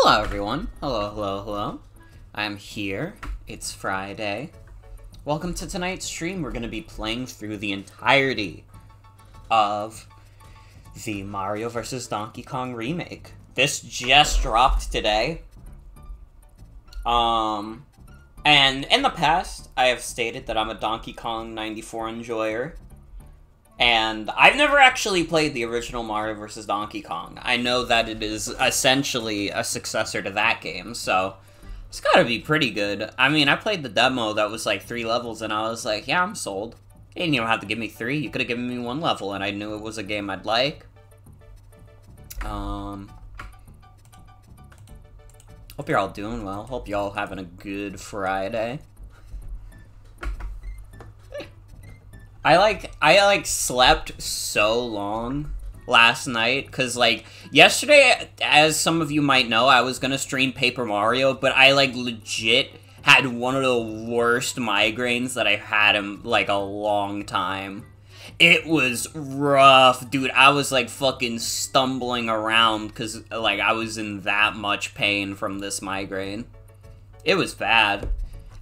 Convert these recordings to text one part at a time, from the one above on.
Hello everyone. Hello. I'm here. It's Friday. Welcome to tonight's stream. We're going to be playing through the entirety of the Mario vs. Donkey Kong remake. This just dropped today. And in the past, I have stated that I'm a Donkey Kong 94 enjoyer. And I've never actually played the original Mario vs. Donkey Kong. I know that it is essentially a successor to that game, so it's gotta be pretty good. I mean, I played the demo that was like 3 levels, and I was like, yeah, I'm sold. You didn't even have to give me 3, you could have given me 1 level, and I knew it was a game I'd like. Hope you're all doing well. Hope you're all having a good Friday. I slept so long last night, because, like, yesterday, as some of you might know, I was gonna stream Paper Mario, but I, like, legit had one of the worst migraines that I've had in, like, a long time. It was rough, dude. I was, like, fucking stumbling around, because, like, I was in that much pain from this migraine. It was bad.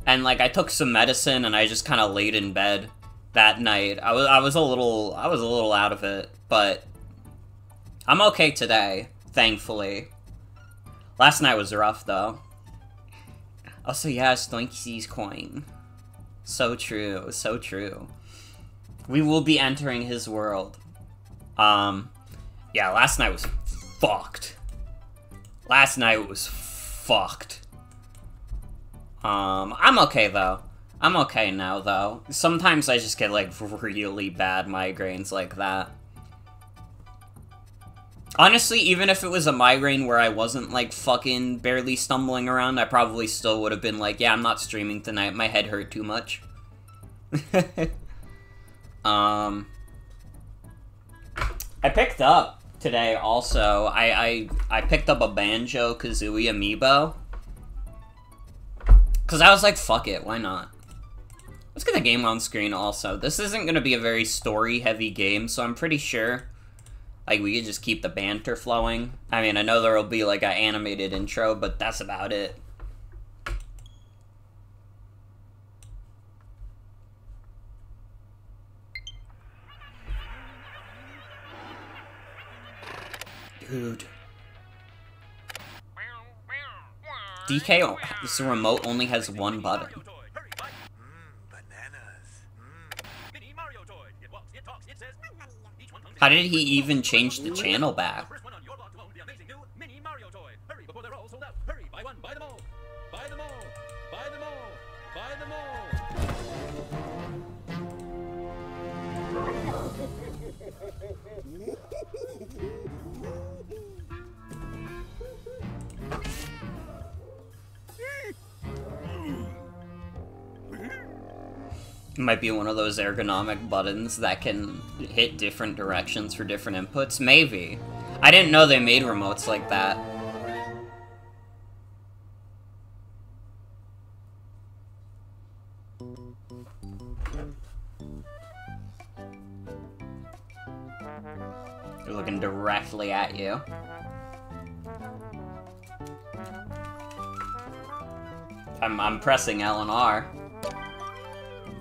And, like, I took some medicine, and I just kind of laid in bed that night. I was a little out of it, but I'm okay today, thankfully. Last night was rough, though. Also, yeah, Stoinky's coin. So true, so true. We will be entering his world. Yeah, last night was fucked. Last night was fucked. I'm okay, though. I'm okay now, though. Sometimes I just get, like, really bad migraines like that. Honestly, even if it was a migraine where I wasn't, like, fucking barely stumbling around, I probably still would have been like, yeah, I'm not streaming tonight, my head hurt too much. I picked up today, also, I picked up a Banjo-Kazooie amiibo. Because I was like, fuck it, why not? Let's get the game on screen also. This isn't going to be a very story-heavy game, so I'm pretty sure, like, we could just keep the banter flowing. I mean, I know there will be, like, an animated intro, but that's about it. Dude. DK, this remote only has 1 button. How did he even change the channel back? Might be one of those ergonomic buttons that can hit different directions for different inputs. Maybe. I didn't know they made remotes like that. They're looking directly at you. I'm pressing L and R.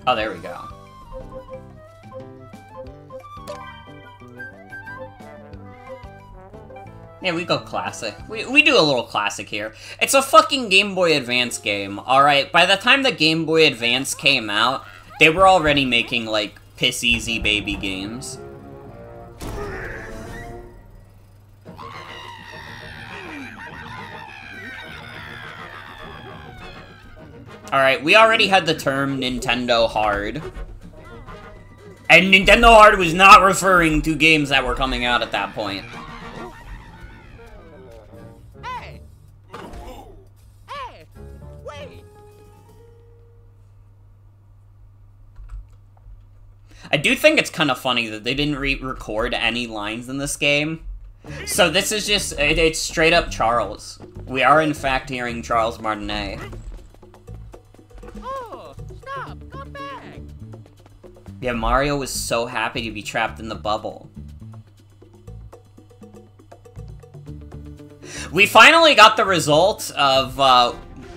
Oh, there we go. Yeah, we go classic. We do a little classic here. It's a fucking Game Boy Advance game, alright? By the time the Game Boy Advance came out, they were already making, like, piss-easy baby games. Alright, we already had the term Nintendo Hard. And Nintendo Hard was not referring to games that were coming out at that point. Hey! Hey! Wait! I do think it's kind of funny that they didn't record any lines in this game. So this is just, it's straight up Charles. We are in fact hearing Charles Martinet. Yeah, Mario was so happy to be trapped in the bubble. We finally got the result of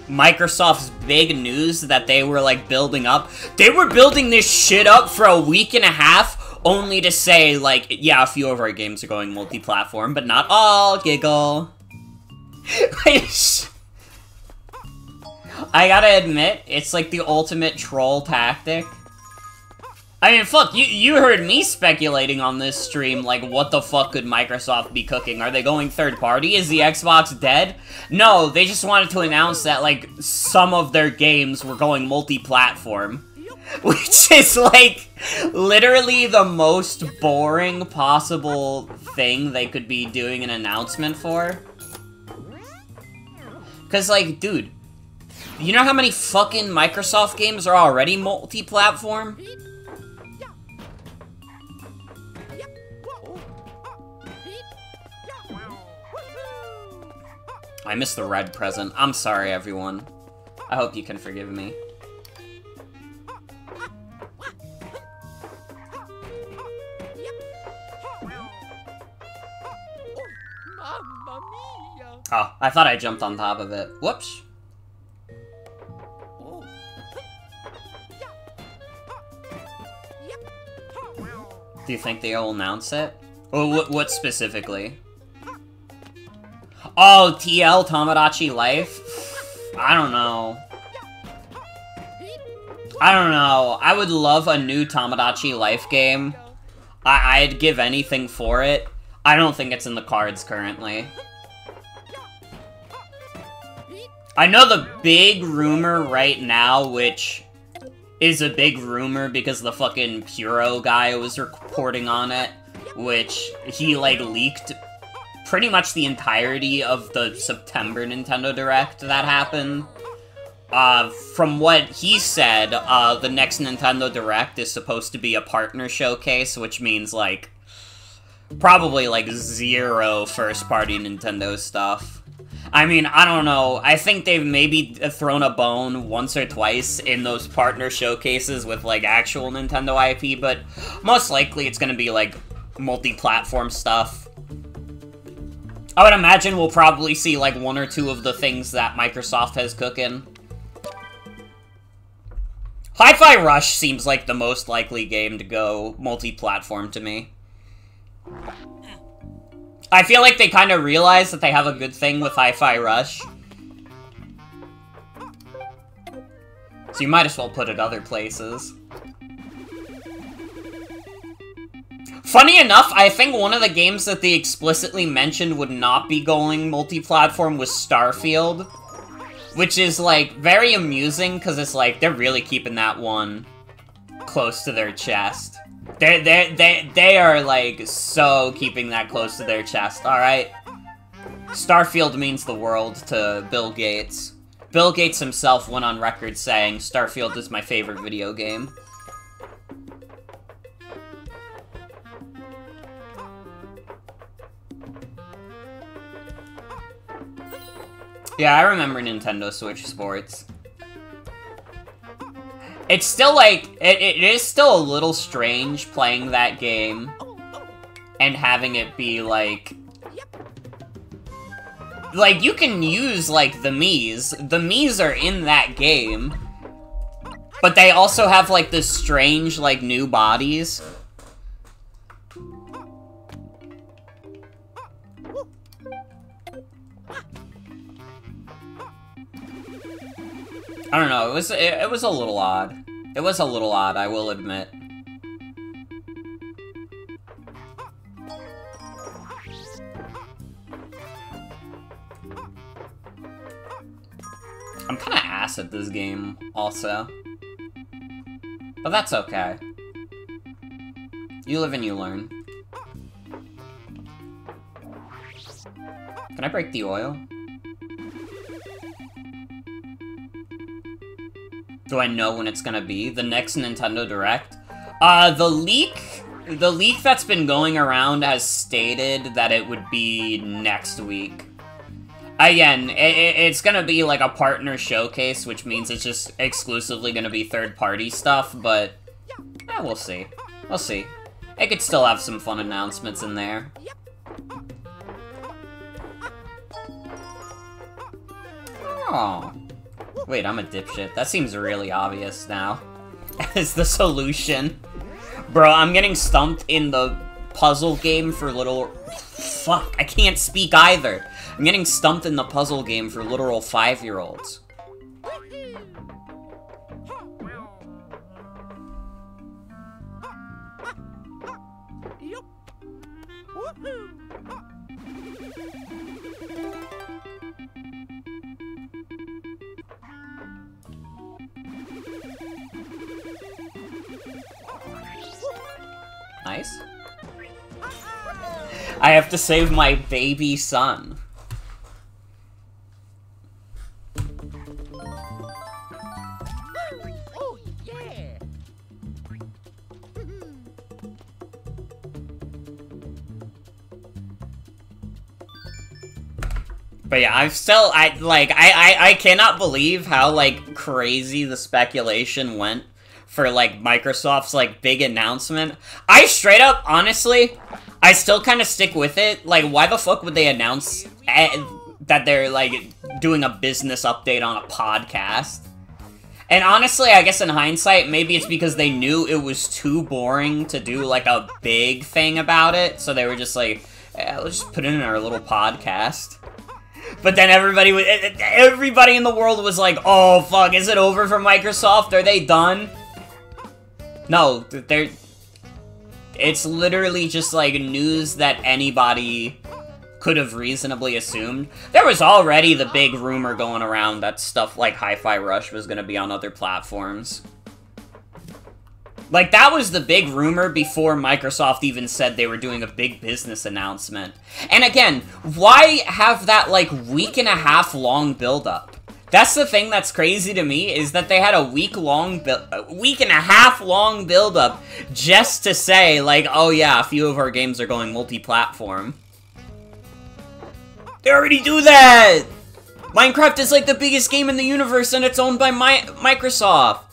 Microsoft's big news that they were, like, building up. They were building this shit up for a week and a half, only to say, like, yeah, a few of our games are going multi-platform, but not all, giggle. I gotta admit, it's like the ultimate troll tactic. I mean, fuck, you heard me speculating on this stream, like, what the fuck could Microsoft be cooking? Are they going third party? Is the Xbox dead? No, they just wanted to announce that, like, some of their games were going multi-platform. Which is, like, literally the most boring possible thing they could be doing an announcement for. Because, like, dude, you know how many fucking Microsoft games are already multi-platform? I missed the red present. I'm sorry, everyone. I hope you can forgive me. Oh, I thought I jumped on top of it. Whoops. Do you think they'll announce it? Or what specifically? Oh, TL Tomodachi Life? I don't know. I don't know. I would love a new Tomodachi Life game. I'd give anything for it. I don't think it's in the cards currently. I know the big rumor right now, which is a big rumor because the fucking Puro guy was reporting on it, which he, like, leaked pretty much the entirety of the September Nintendo Direct that happened. From what he said, the next Nintendo Direct is supposed to be a partner showcase, which means, like, probably, like, zero first-party Nintendo stuff. I mean, I don't know. I think they've maybe thrown a bone once or twice in those partner showcases with, like, actual Nintendo IP, but most likely it's gonna be, like, multi-platform stuff. I would imagine we'll probably see, like, one or two of the things that Microsoft has cooking. Hi-Fi Rush seems like the most likely game to go multi-platform to me. I feel like they kind of realize that they have a good thing with Hi-Fi Rush. So you might as well put it other places. Funny enough, I think one of the games that they explicitly mentioned would not be going multi-platform was Starfield. Which is, like, very amusing, because it's like, they're really keeping that one close to their chest. They are, like, so keeping that close to their chest, alright? Starfield means the world to Bill Gates. Bill Gates himself went on record saying, Starfield is my favorite video game. Yeah, I remember Nintendo Switch Sports. It's still, like, it is still a little strange playing that game and having it be, like, you can use, like, the Miis. The Miis are in that game, but they also have, like, this strange, like, new bodies. I don't know, it was a little odd. It was a little odd, I will admit. I'm kinda ass at this game, also. But that's okay. You live and you learn. Can I break the oil? Do I know when it's gonna be? The next Nintendo Direct? The leak that's been going around has stated that it would be next week. Again, it's gonna be like a partner showcase, which means it's just exclusively gonna be third-party stuff, but we'll see. We'll see. It could still have some fun announcements in there. Oh. Wait, I'm a dipshit. That seems really obvious now. As the solution. Bro, I'm getting stumped in the puzzle game for little... Fuck, I can't speak either. I'm getting stumped in the puzzle game for literal 5-year-olds. Nice. I have to save my baby son. Oh, yeah. But yeah, I cannot believe how, like, crazy the speculation went for, like, Microsoft's, like, big announcement. I straight up, honestly, I still kind of stick with it. Like, why the fuck would they announce that they're, like, doing a business update on a podcast? And honestly, I guess in hindsight, maybe it's because they knew it was too boring to do, like, a big thing about it. So they were just like, let's just put it in our little podcast. But then everybody in the world was like, oh, fuck, is it over for Microsoft? Are they done? No, it's literally just, like, news that anybody could have reasonably assumed. There was already the big rumor going around that stuff like Hi-Fi Rush was gonna be on other platforms. Like, that was the big rumor before Microsoft even said they were doing a big business announcement. And again, why have that, like, week-and-a-half long build-up? That's the thing that's crazy to me, is that they had a week-and-a-half long build-up just to say, like, oh yeah, a few of our games are going multi-platform. They already do that! Minecraft is, like, the biggest game in the universe, and it's owned by Microsoft.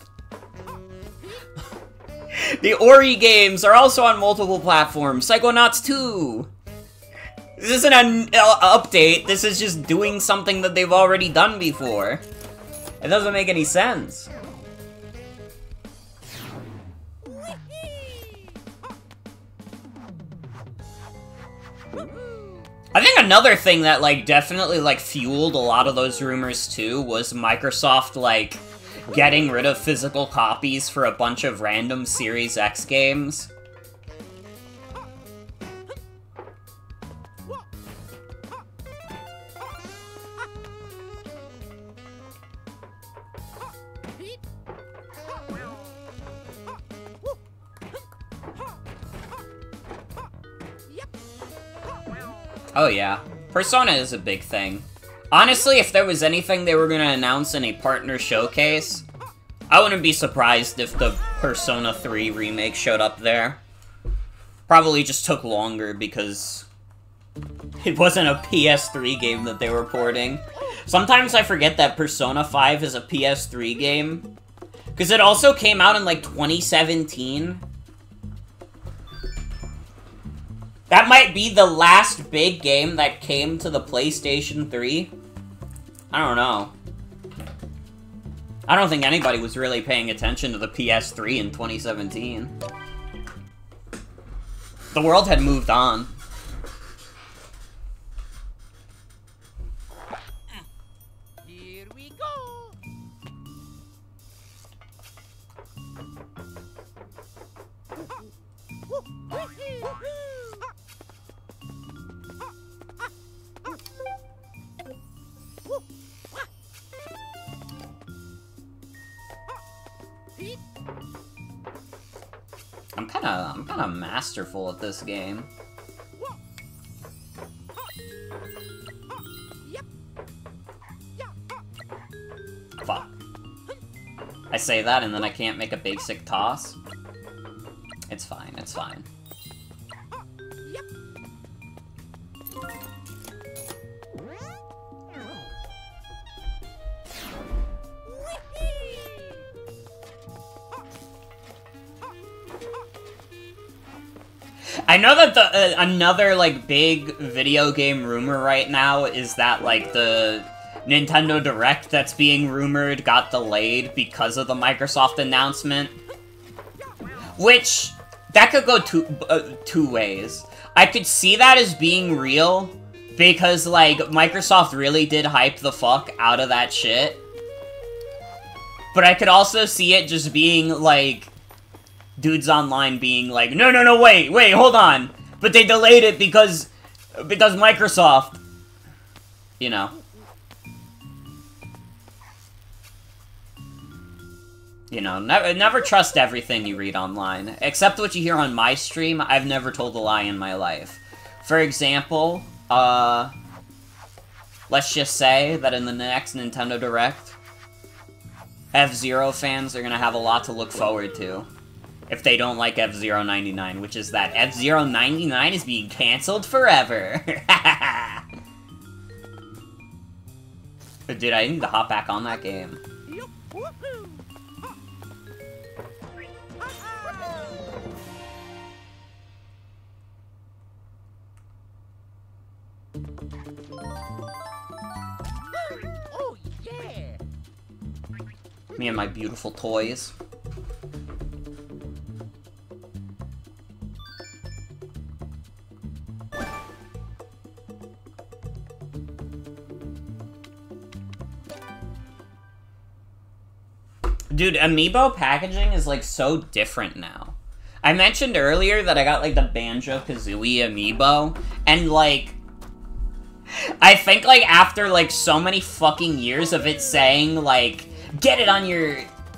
The Ori games are also on multiple platforms. Psychonauts 2! This isn't an update, this is just doing something that they've already done before. It doesn't make any sense. I think another thing that, like, definitely, like, fueled a lot of those rumors, too, was Microsoft, like, getting rid of physical copies for a bunch of random Series X games. Oh yeah, Persona is a big thing. Honestly, if there was anything they were gonna announce in a partner showcase, I wouldn't be surprised if the Persona 3 remake showed up there. Probably just took longer because it wasn't a PS3 game that they were porting. Sometimes I forget that Persona 5 is a PS3 game, because it also came out in, like, 2017. That might be the last big game that came to the PlayStation 3. I don't know. I don't think anybody was really paying attention to the PS3 in 2017. The world had moved on. Here we go. I'm kinda masterful at this game. Fuck. I say that and then I can't make a basic toss. It's fine, it's fine. I know that the another, like, big video game rumor right now is that, like, the Nintendo Direct that's being rumored got delayed because of the Microsoft announcement. Which, that could go two ways. I could see that as being real, because, like, Microsoft really did hype the fuck out of that shit. But I could also see it just being, like, dudes online being like, no, wait, hold on. But they delayed it because Microsoft, you know. You know, never trust everything you read online. Except what you hear on my stream, I've never told a lie in my life. For example, let's just say that in the next Nintendo Direct, F-Zero fans are gonna have a lot to look forward to. If they don't like F-Zero 99, which is that F-Zero 99 is being cancelled forever. But dude, I need to hop back on that game. Oh, yeah. Me and my beautiful toys. Dude, amiibo packaging is, like, so different now. I mentioned earlier that I got, like, the Banjo-Kazooie amiibo, and, like, I think, like, after, like, so many fucking years of it saying, like, get it on your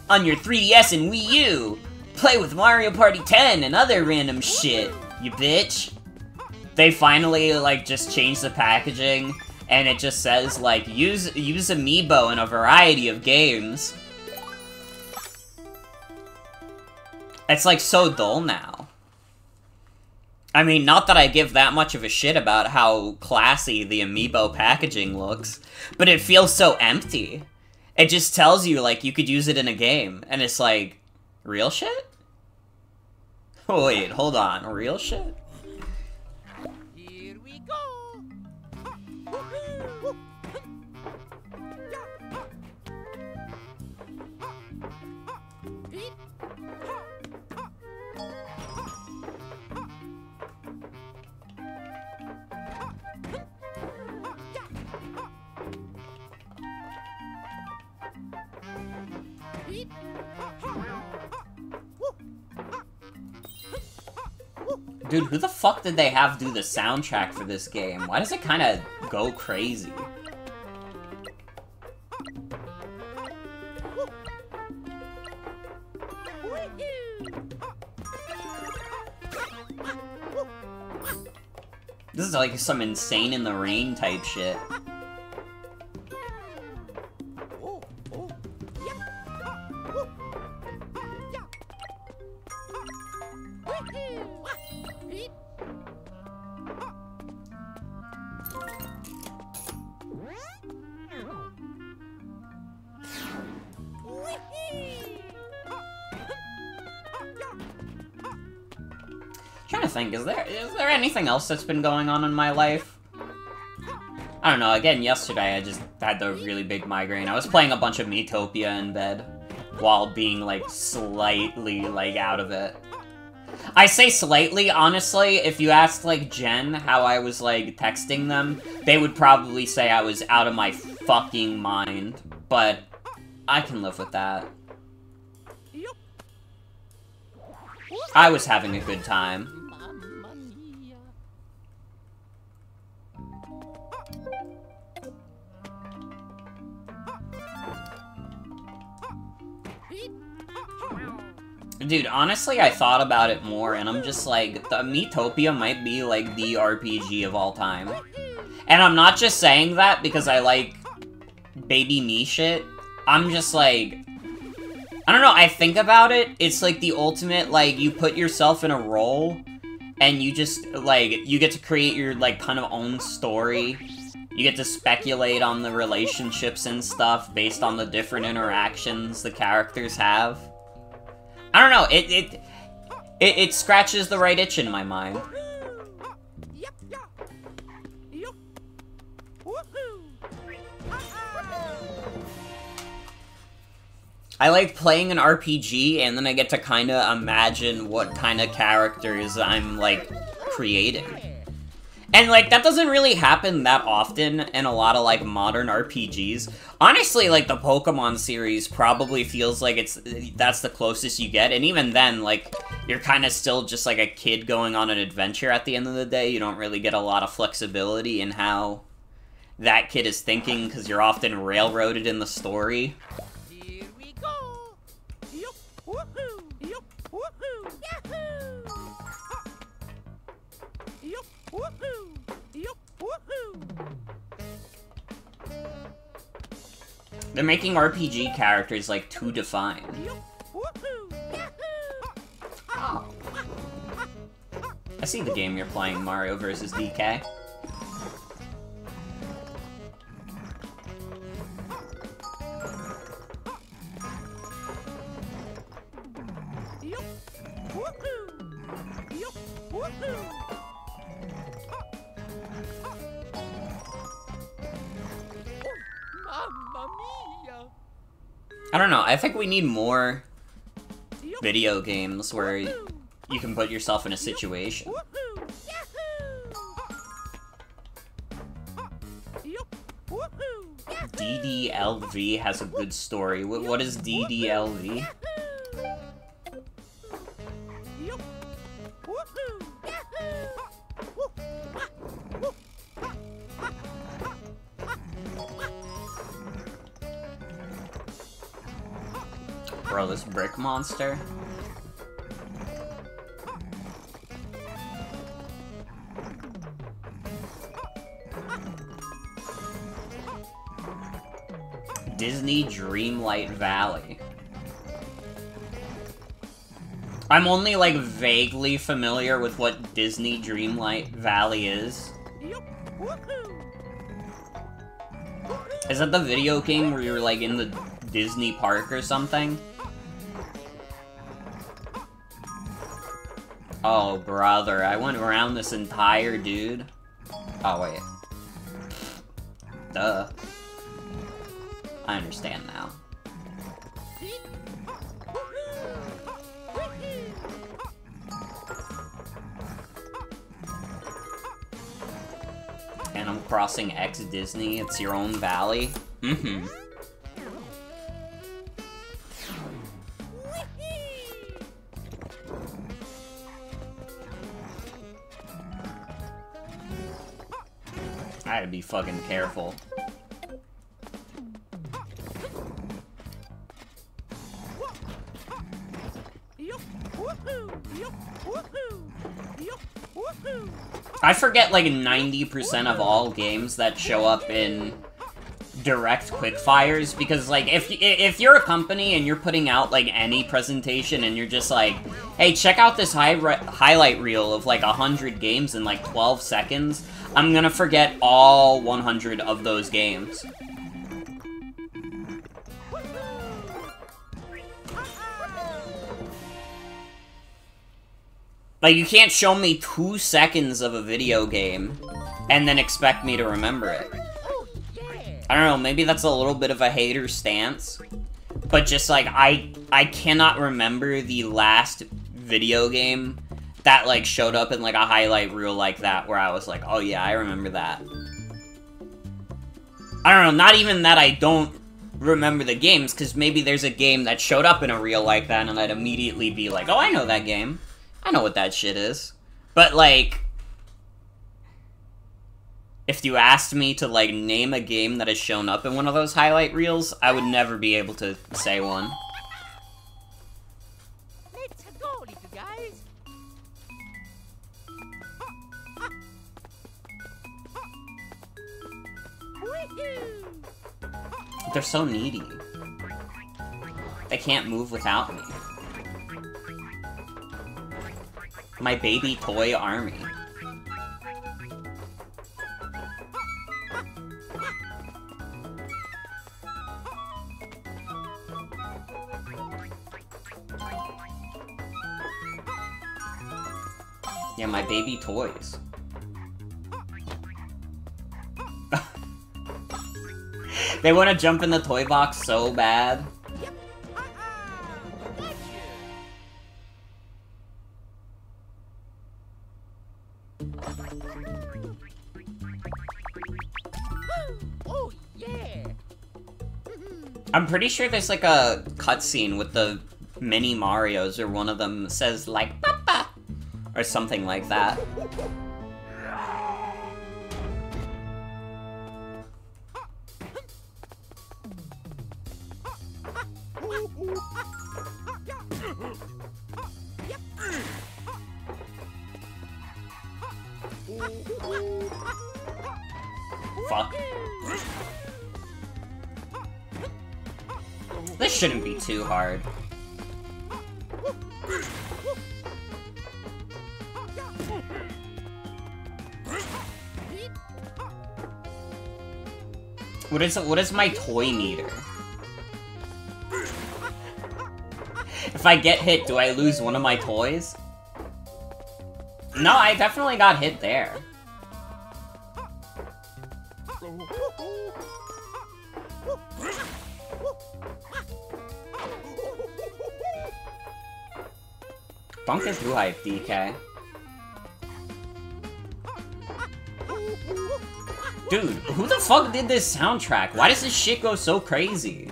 3DS and Wii U, play with Mario Party 10 and other random shit, you bitch. They finally, like, just changed the packaging, and it just says, like, use amiibo in a variety of games. It's, like, so dull now. I mean, not that I give that much of a shit about how classy the amiibo packaging looks, but it feels so empty. It just tells you, like, you could use it in a game, and it's like, real shit? Wait, hold on, real shit? Here we go. Dude, who the fuck did they have do the soundtrack for this game? Why does it kind of go crazy? This is like some Insane in the Rain type shit. Trying to think, is there anything else that's been going on in my life? I don't know, again, yesterday I just had the really big migraine. I was playing a bunch of Miitopia in bed, while being, like, slightly, like, out of it. I say slightly, honestly, if you asked, like, Jen how I was, like, texting them, they would probably say I was out of my fucking mind. But I can live with that. I was having a good time. Dude, honestly, I thought about it more, and I'm just like, the Miitopia might be, like, the RPG of all time. And I'm not just saying that because I like baby me shit. I'm just like, I don't know, I think about it, it's like the ultimate, like, you put yourself in a role, and you just, like, you get to create your, like, kind of own story. You get to speculate on the relationships and stuff based on the different interactions the characters have. I don't know, it scratches the right itch in my mind. I like playing an RPG, and then I get to kind of imagine what kind of characters I'm, like, creating. And, like, that doesn't really happen that often in a lot of, like, modern RPGs. Honestly, like, the Pokemon series probably feels like that's the closest you get, and even then, like, you're kind of still just, like, a kid going on an adventure at the end of the day. You don't really get a lot of flexibility in how that kid is thinking, because you're often railroaded in the story. Here we go. Yup, woohoo. Yup, woohoo. Yahoo. Yup, woohoo. Yup, woohoo. They're making RPG characters, like, too defined. Yup, woohoo. Yahoo. Oh. I see the game you're playing, Mario vs. DK. Yup, woohoo. Yup, woohoo. Mamma mia! I don't know, I think we need more Yup, video games where woohoo. you can put yourself in a situation. Woohoo! Yahoo! Yup, woohoo! Yahoo! DDLV has a good story. What is DDLV? Yahoo! Yup, woohoo! Yahoo! Woo! Ah! Woo! Ah! Ah! Ah! Ah! Bro, this brick monster? Disney Dreamlight Valley. I'm only, like, vaguely familiar with what Disney Dreamlight Valley is. Yup, woohoo! Is that the video game where you're, like, in the Disney park or something? Oh, brother, I went around this entire dude. Oh, wait. Duh. I understand now. Animal Crossing X Disney, it's your own valley? Mm-hmm. I gotta be fucking careful. I forget like 90% of all games that show up in direct quickfires, because like if you're a company and you're putting out like any presentation and you're just like, hey, check out this highlight reel of like 100 games in like 12 seconds, I'm gonna forget all 100 of those games. Like, you can't show me 2 seconds of a video game and then expect me to remember it. I don't know, maybe that's a little bit of a hater stance, but just like, I cannot remember the last video game that like showed up in like a highlight reel like that where I was like, oh yeah, I remember that. I don't know, not even that I don't remember the games, because maybe there's a game that showed up in a reel like that and I'd immediately be like, oh, I know that game. I know what that shit is. But, like, if you asked me to, like, name a game that has shown up in one of those highlight reels, I would never be able to say one. Let's go, little guys. They're so needy. They can't move without me. My baby toy army. Yeah, my baby toys. They want to jump in the toy box so bad. Oh, yeah. I'm pretty sure there's like a cutscene with the mini Marios, or one of them says like "Papa" or something like that. Fuck. This shouldn't be too hard. What is my toy meter? If I get hit, do I lose one of my toys? No, I definitely got hit there. Bunk is blue hype, DK. Dude, who the fuck did this soundtrack? Why does this shit go so crazy?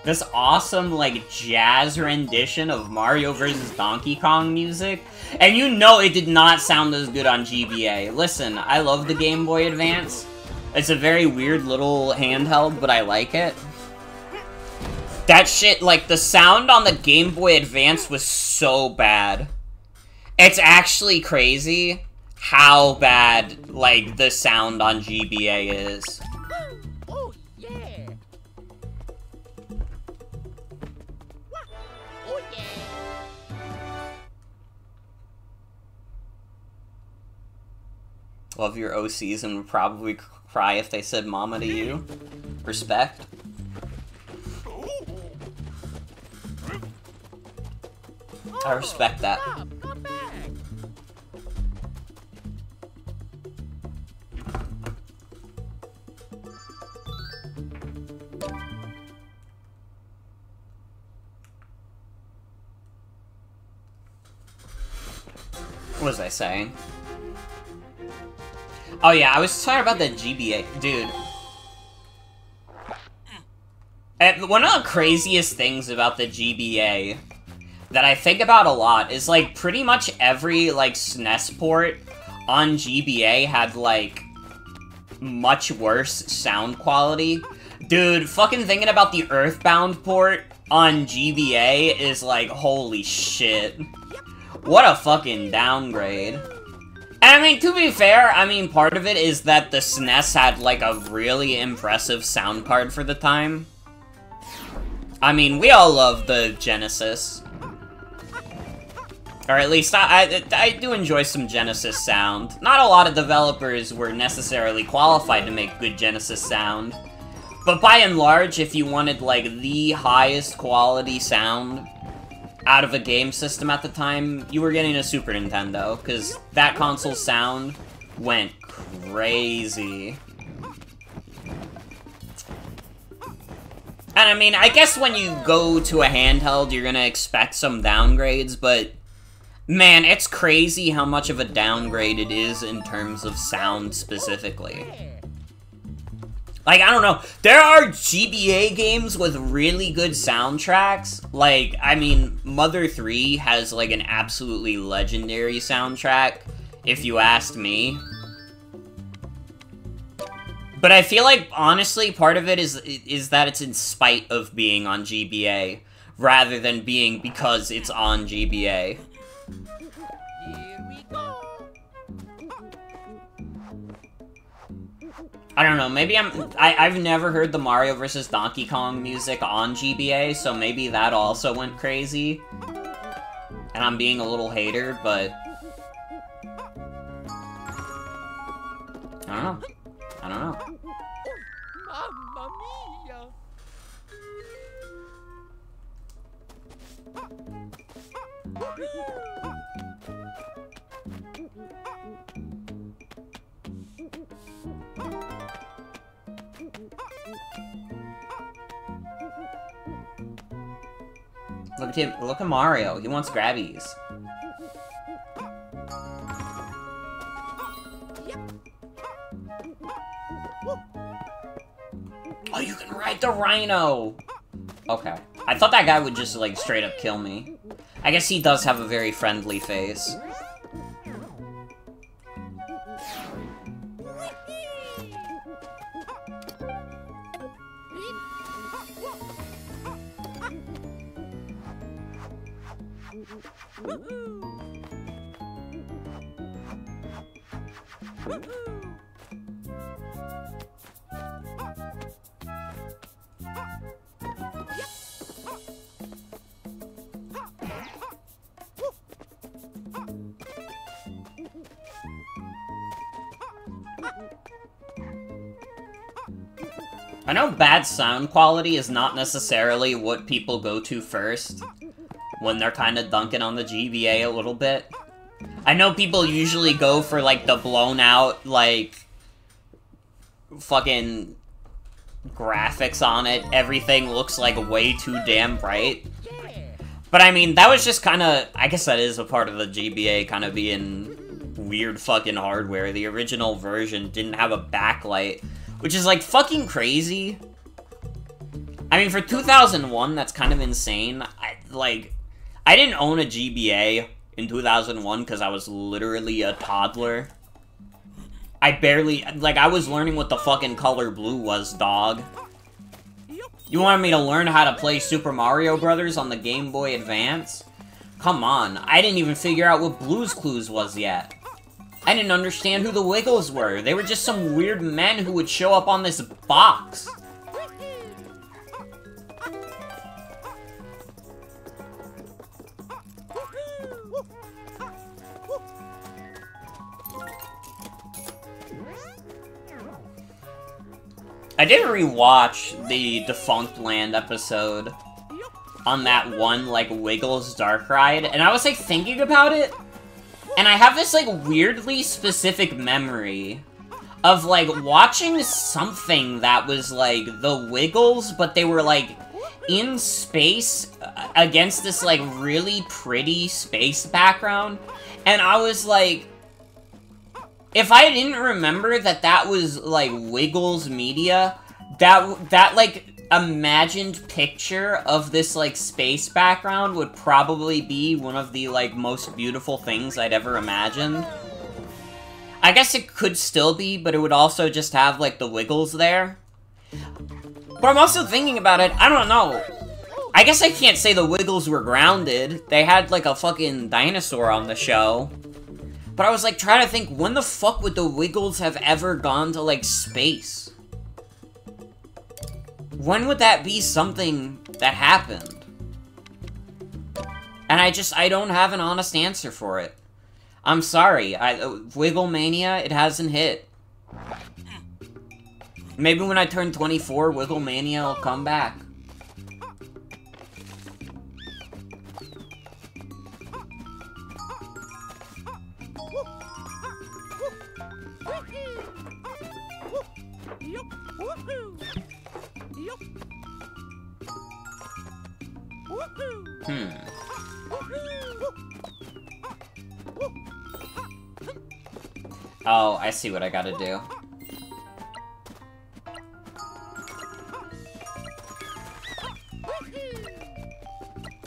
This awesome, like, jazz rendition of Mario vs. Donkey Kong music. And you know it did not sound as good on GBA. Listen, I love the Game Boy Advance. It's a very weird little handheld, but I like it. That shit, like, the sound on the Game Boy Advance was so bad. It's actually crazy how bad, like, the sound on GBA is. Oh, yeah. Oh, yeah. Love your OCs and would probably cry if they said mama to you. Respect. I respect that. Stop, come back. What was I saying? Oh yeah, I was talking about the GBA. Dude. And one of the craziest things about the GBA that I think about a lot is, like, pretty much every, like, SNES port on GBA had, like, much worse sound quality. Dude, fucking thinking about the Earthbound port on GBA is like, holy shit. What a fucking downgrade. And I mean, to be fair, I mean, part of it is that the SNES had, like, a really impressive sound card for the time. I mean, we all love the Genesis. Or at least, I do enjoy some Genesis sound. Not a lot of developers were necessarily qualified to make good Genesis sound. But by and large, if you wanted, like, the highest quality sound out of a game system at the time, you were getting a Super Nintendo, because that console's sound went crazy. And I mean, I guess when you go to a handheld, you're gonna expect some downgrades, but man, it's crazy how much of a downgrade it is in terms of sound specifically. Like, I don't know, there are GBA games with really good soundtracks. Like, I mean, Mother 3 has, like, an absolutely legendary soundtrack, if you asked me. But I feel like, honestly, part of it is that it's in spite of being on GBA, rather than being because it's on GBA. Here we go. I don't know, maybe I've never heard the Mario vs. Donkey Kong music on GBA, so maybe that also went crazy. And I'm being a little hater, but I don't know. I don't know. Mamma mia. Look at him, look at Mario, he wants grabbies. Yep. Oh, you can ride the rhino! Okay. I thought that guy would just, like, straight up kill me. I guess he does have a very friendly face. I know bad sound quality is not necessarily what people go to first when they're kind of dunking on the GBA a little bit. I know people usually go for, like, the blown out, like, fucking graphics on it. Everything looks, like, way too damn bright. But, I mean, that was just kind of... I guess that is a part of the GBA kind of being weird fucking hardware. The original version didn't have a backlight, which is, like, fucking crazy. I mean, for 2001, that's kind of insane. I didn't own a GBA in 2001 because I was literally a toddler. I barely... Like, I was learning what the fucking color blue was, dog. You wanted me to learn how to play Super Mario Brothers on the Game Boy Advance? Come on, I didn't even figure out what Blue's Clues was yet. I didn't understand who the Wiggles were. They were just some weird men who would show up on this box. I did rewatch the Defunct Land episode on that one, like, Wiggles Dark Ride, and I was, like, thinking about it, and I have this, like, weirdly specific memory of, like, watching something that was, like, the Wiggles, but they were, like, in space against this, like, really pretty space background, and I was, like... If I didn't remember that that was, like, Wiggles media, that, like, imagined picture of this, like, space background would probably be one of the, like, most beautiful things I'd ever imagined. I guess it could still be, but it would also just have, like, the Wiggles there. But I'm also thinking about it, I don't know. I guess I can't say the Wiggles were grounded. They had, like, a fucking dinosaur on the show. But I was, like, trying to think, when the fuck would the Wiggles have ever gone to, like, space? When would that be something that happened? And I don't have an honest answer for it. I'm sorry, Wiggle Mania, it hasn't hit. Maybe when I turn 24, Wiggle Mania will come back. Oh, I see what I gotta do.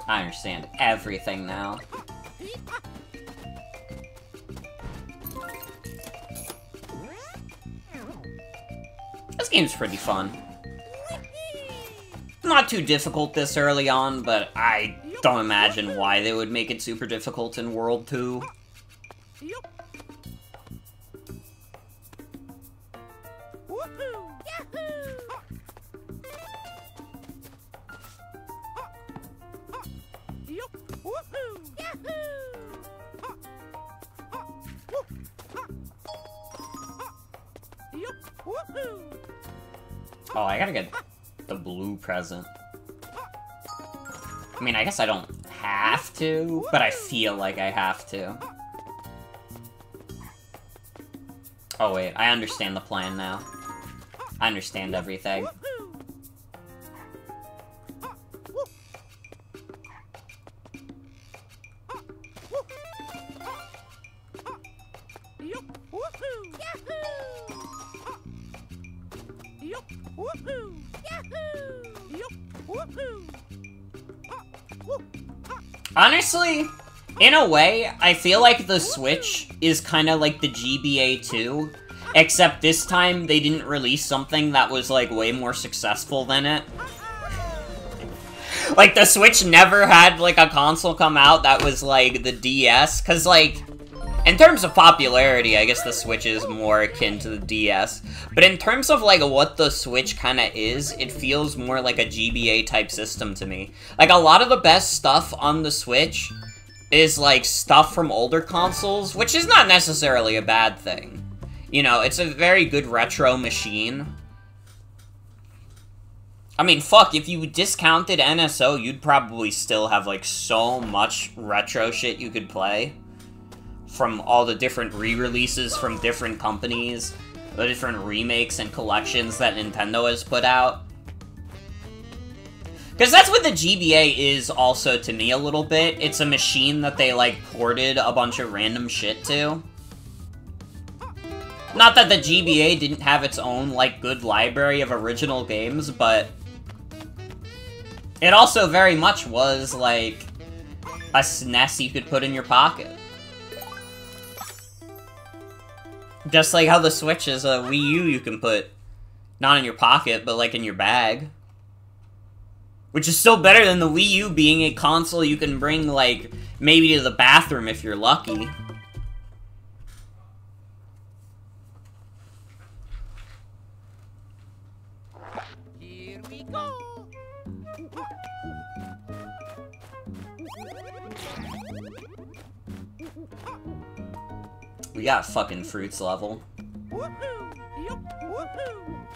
I understand everything now. This game's pretty fun. Not too difficult this early on, but I don't imagine why they would make it super difficult in World 2. Oh, I gotta get the blue present. I mean, I guess I don't have to, but I feel like I have to. Oh wait, I understand the plan now. I understand everything. Yup. Woohoo! Yahoo! Yup. Woohoo! Honestly, in a way, I feel like the Switch is kind of like the GBA 2, except this time they didn't release something that was, like, way more successful than it. Like, the Switch never had, like, a console come out that was, like, the DS, because, like, in terms of popularity, I guess the Switch is more akin to the DS. But in terms of, like, what the Switch kind of is, it feels more like a GBA-type system to me. Like, a lot of the best stuff on the Switch is, like, stuff from older consoles, which is not necessarily a bad thing. You know, it's a very good retro machine. I mean, fuck, if you discounted NSO, you'd probably still have, like, so much retro shit you could play. From all the different re-releases from different companies, the different remakes and collections that Nintendo has put out. Because that's what the GBA is also to me a little bit. It's a machine that they, like, ported a bunch of random shit to. Not that the GBA didn't have its own, like, good library of original games, but it also very much was, like, a SNES you could put in your pocket. Just like how the Switch is a Wii U you can put, not in your pocket, but like in your bag. Which is still better than the Wii U being a console you can bring, like, maybe to the bathroom if you're lucky. Here we go. We got fucking fruits level. Woohoo! Yup. Woohoo!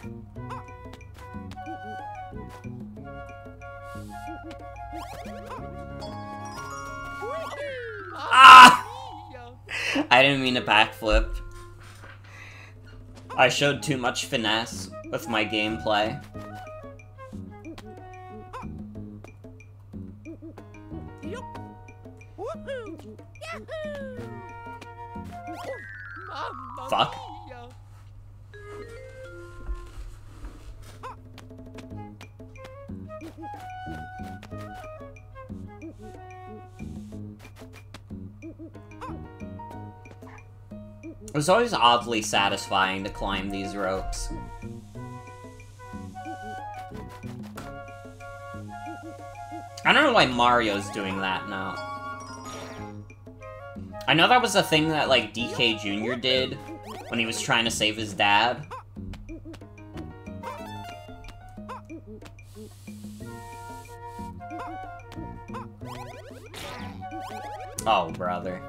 Ah! I didn't mean to backflip. I showed too much finesse with my gameplay. Yup. Woohoo! Yahoo! Mamma Fuck. mia. It was always oddly satisfying to climb these ropes. I don't know why Mario's doing that now. I know that was a thing that, like, DK Jr. did when he was trying to save his dad. Oh, brother.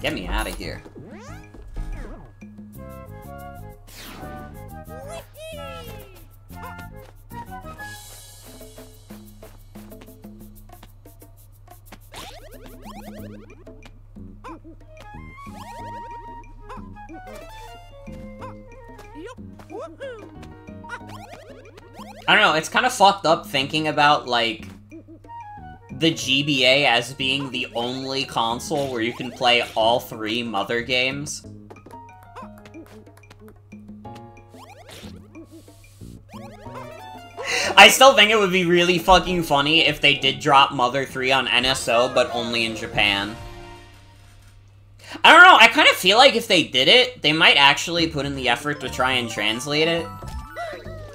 Get me out of here. I don't know, it's kind of fucked up thinking about, like, the GBA as being the only console where you can play all 3 Mother games. I still think it would be really fucking funny if they did drop Mother 3 on NSO, but only in Japan. I don't know, I kind of feel like if they did it, they might actually put in the effort to try and translate it.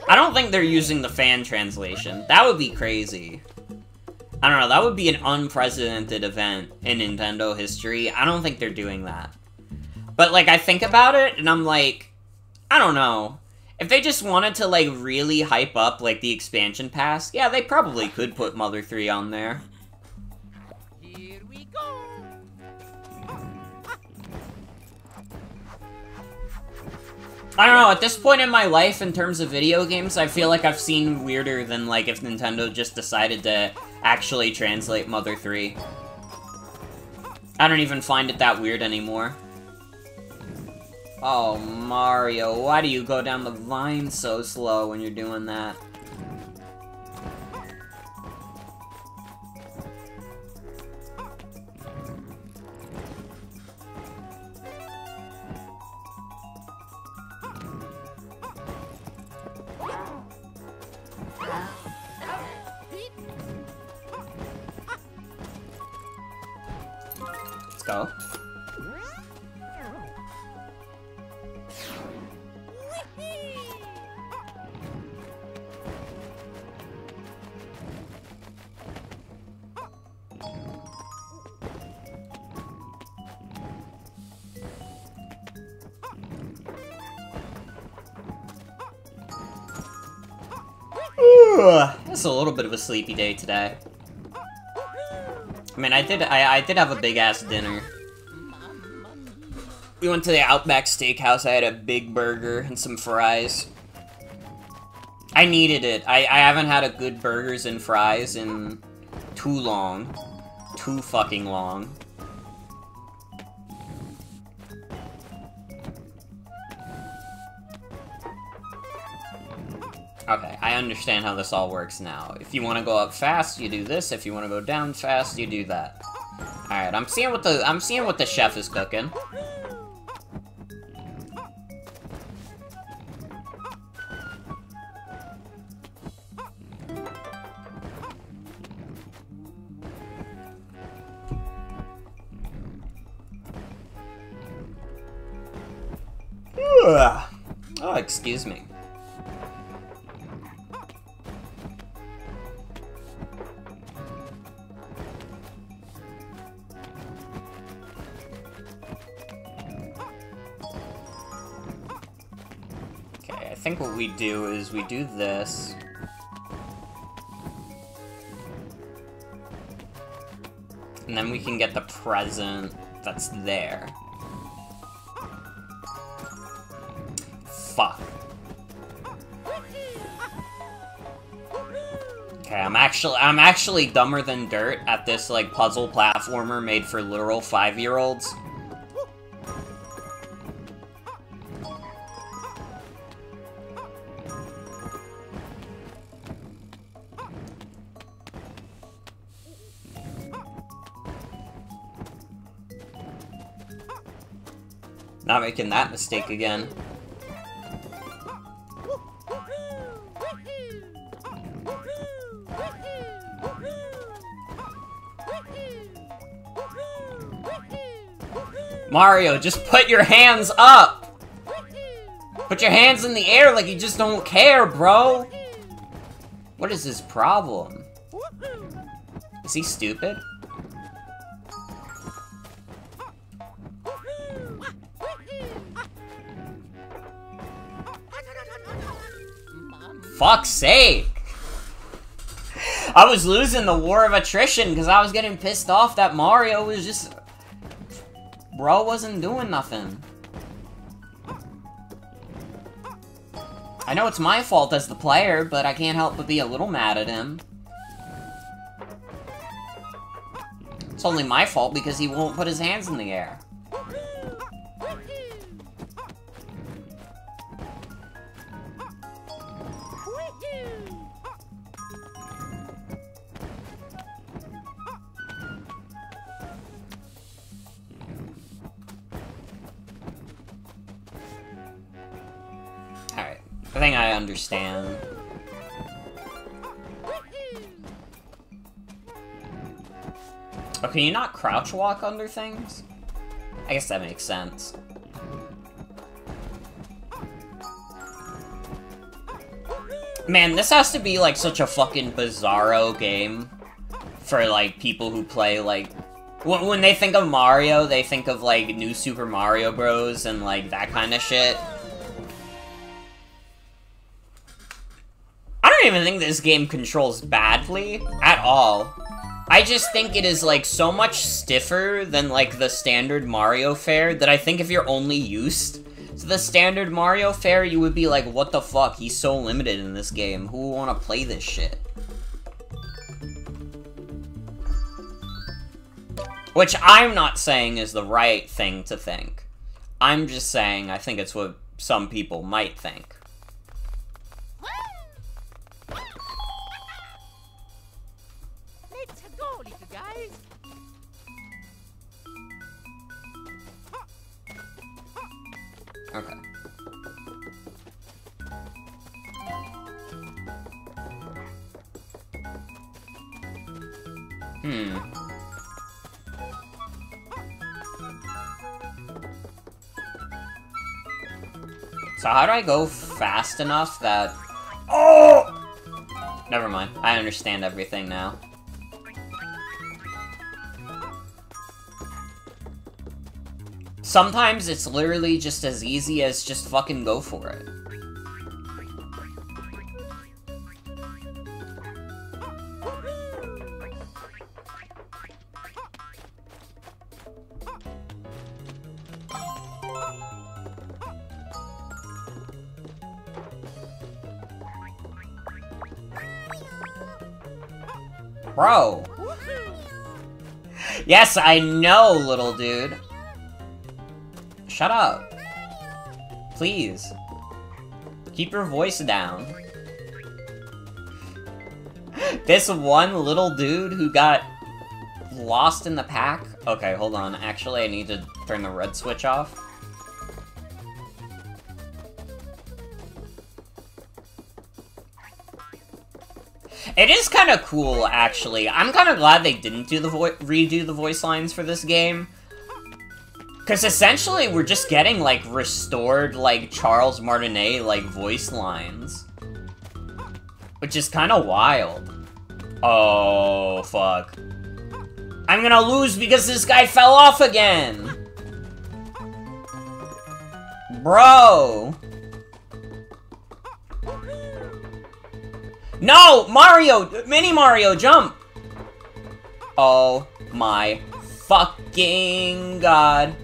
I don't think they're using the fan translation. That would be crazy. I don't know, that would be an unprecedented event in Nintendo history. I don't think they're doing that. But, like, I think about it, and I'm like, I don't know. If they just wanted to, like, really hype up, like, the expansion pass, yeah, they probably could put Mother 3 on there. Here we go. I don't know, at this point in my life, in terms of video games, I feel like I've seen weirder than, like, if Nintendo just decided to actually translate Mother 3. I don't even find it that weird anymore. Oh, Mario, why do you go down the vine so slow when you're doing that? go. It's a little bit of a sleepy day today. I mean, I did have a big-ass dinner. We went to the Outback Steakhouse. I had a big burger and some fries. I needed it. I haven't had a good burgers and fries in too long. Too fucking long. Okay, I understand how this all works now. If you want to go up fast, you do this. If you want to go down fast, you do that. All right, I'm seeing what the chef is cooking. Oh, excuse me. Okay, I think what we do is we do this. And then we can get the present that's there. Fuck. Okay, I'm actually dumber than dirt at this, like, puzzle platformer made for literal 5-year-olds. Not making that mistake again. Mario, just put your hands up! Put your hands in the air like you just don't care, bro! What is his problem? Is he stupid? Fuck's sake! I was losing the war of attrition because I was getting pissed off that Mario was just... Bro wasn't doing nothing. I know it's my fault as the player, but I can't help but be a little mad at him. It's only my fault because he won't put his hands in the air. Alright, I think I understand. Oh, can you not crouch walk under things? I guess that makes sense. Man, this has to be, like, such a fucking bizarro game for, like, people who play, like... When they think of Mario, they think of, like, New Super Mario Bros. And, like, that kind of shit. I don't even think this game controls badly at all. I just think it is, like, so much stiffer than, like, the standard Mario fare that I think if you're only used to the standard Mario fare, you would be like, what the fuck, he's so limited in this game. Who would want to play this shit? Which I'm not saying is the right thing to think. I'm just saying I think it's what some people might think. Let's go, little guys. Okay. So how do I go fast enough that... Oh! Never mind. I understand everything now. Sometimes it's literally just as easy as just fucking go for it. Bro. Yes, I know, little dude. Shut up. Please. Keep your voice down. This one little dude who got lost in the pack? Okay, hold on. Actually, I need to turn the red switch off. It is kind of cool, actually. I'm kind of glad they didn't do the redo the voice lines for this game. Because essentially, we're just getting, like, restored, like, Charles Martinet, like, voice lines. Which is kind of wild. Oh, fuck. I'm gonna lose because this guy fell off again! Bro! No! Mario! Mini Mario, jump! Oh my fucking god.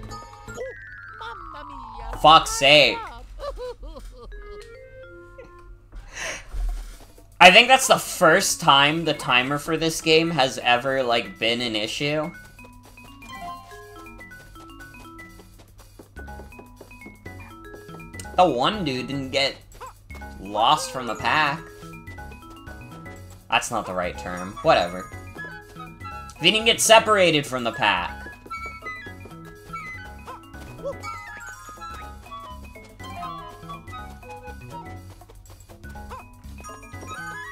Fuck's sake. I think that's the first time the timer for this game has ever, like, been an issue. The one dude didn't get lost from the pack. That's not the right term. Whatever. He didn't get separated from the pack.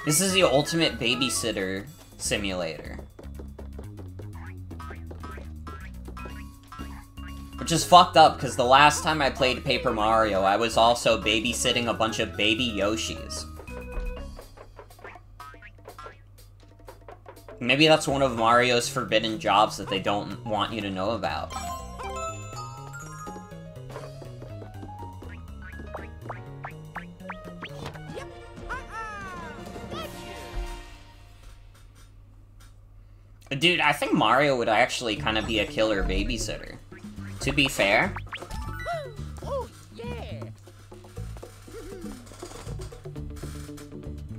This is the ultimate babysitter simulator. Which is fucked up, because the last time I played Paper Mario, I was also babysitting a bunch of baby Yoshis. Maybe that's one of Mario's forbidden jobs that they don't want you to know about. Dude, I think Mario would actually kind of be a killer babysitter. To be fair. Oh, yeah.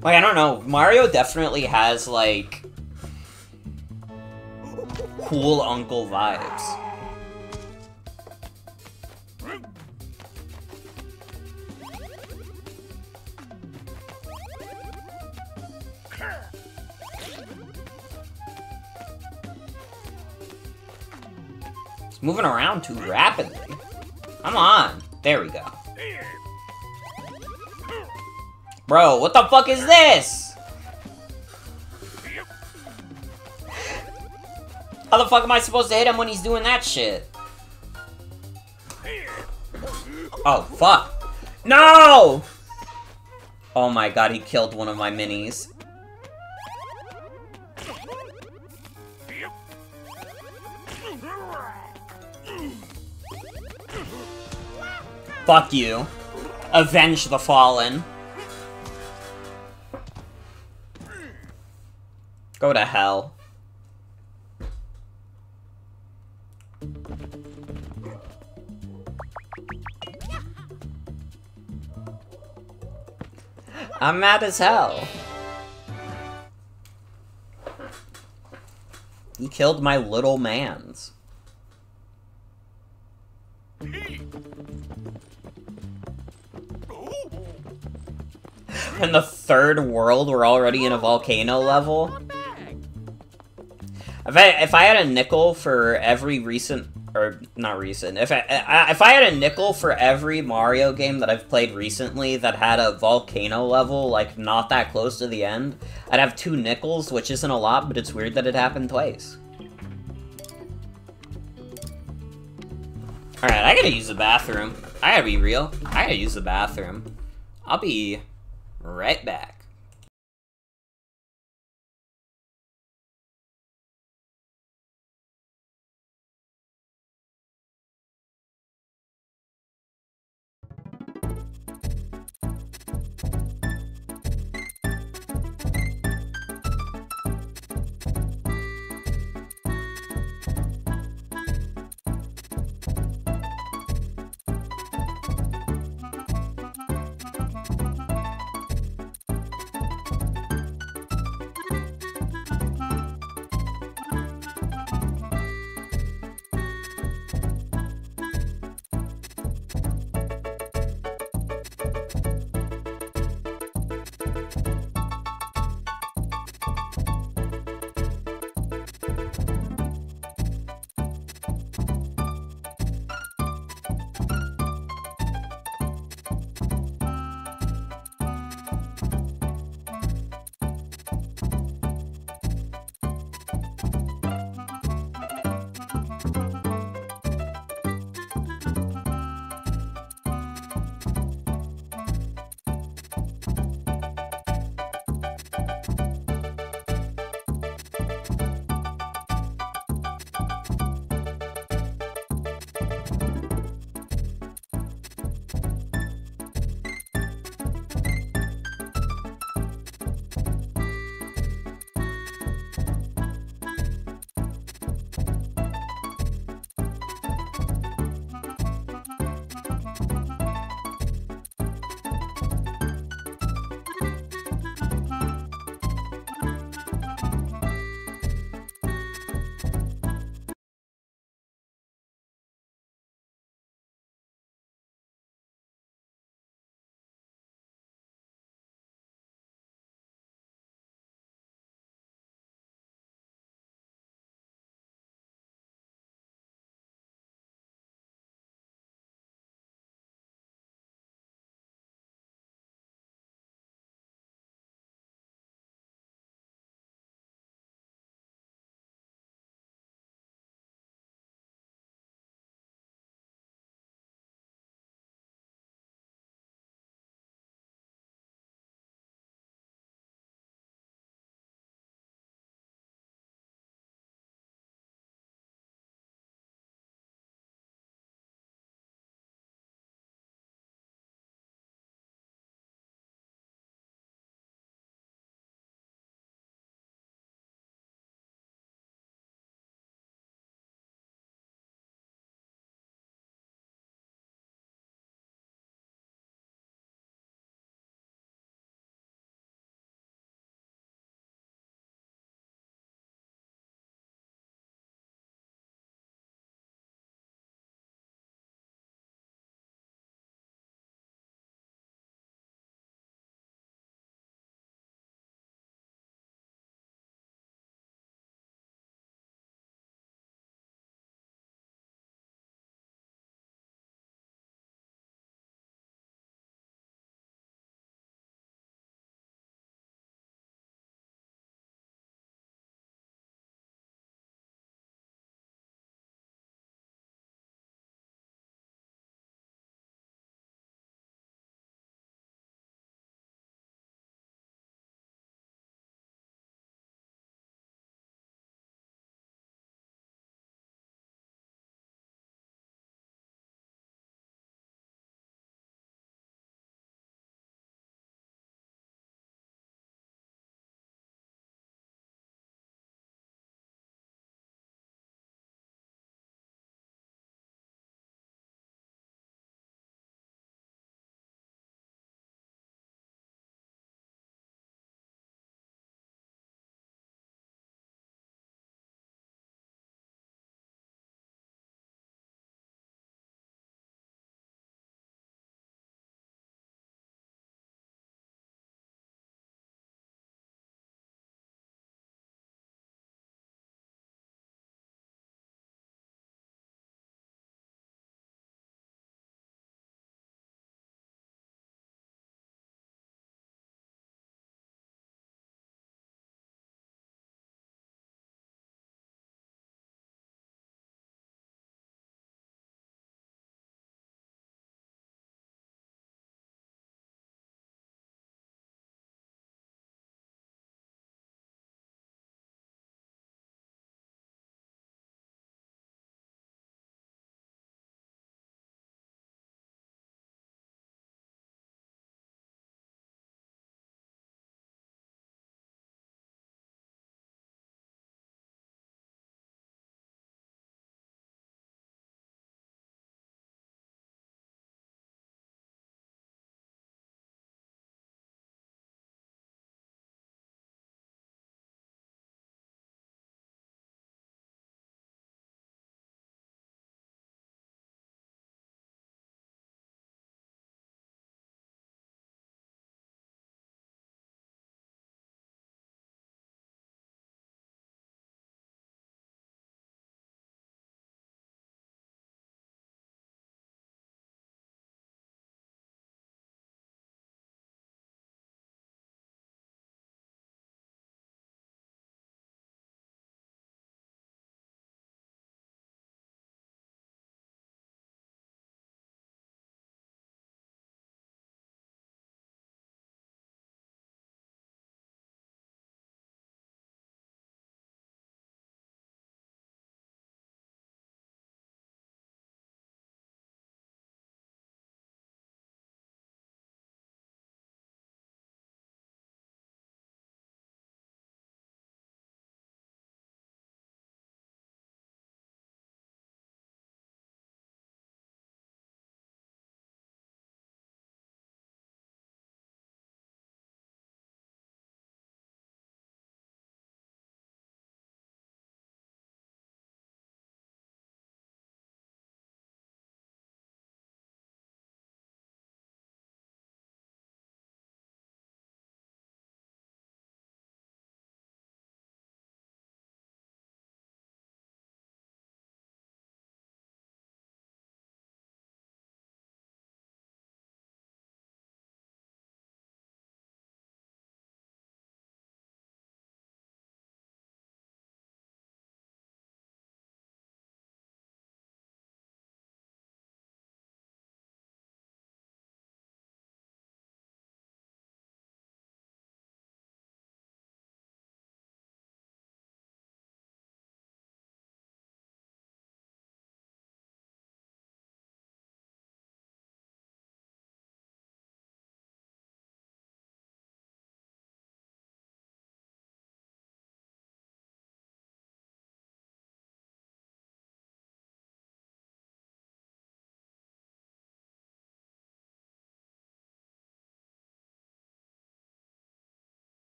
Like, I don't know. Mario definitely has, like, cool uncle vibes. It's moving around too rapidly. Come on. There we go. Bro, what the fuck is this? How the fuck am I supposed to hit him when he's doing that shit? Oh, fuck. No! Oh my god, he killed one of my minis. Fuck you. Avenge the fallen. Go to hell. I'm mad as hell. You killed my little mans. In the third world, we're already in a volcano level. If I had a nickel for every recent, or not recent, if I had a nickel for every Mario game that I've played recently that had a volcano level, like, not that close to the end, I'd have 2 nickels, which isn't a lot, but it's weird that it happened twice. Alright, I gotta use the bathroom. I gotta be real. I gotta use the bathroom. I'll be right back.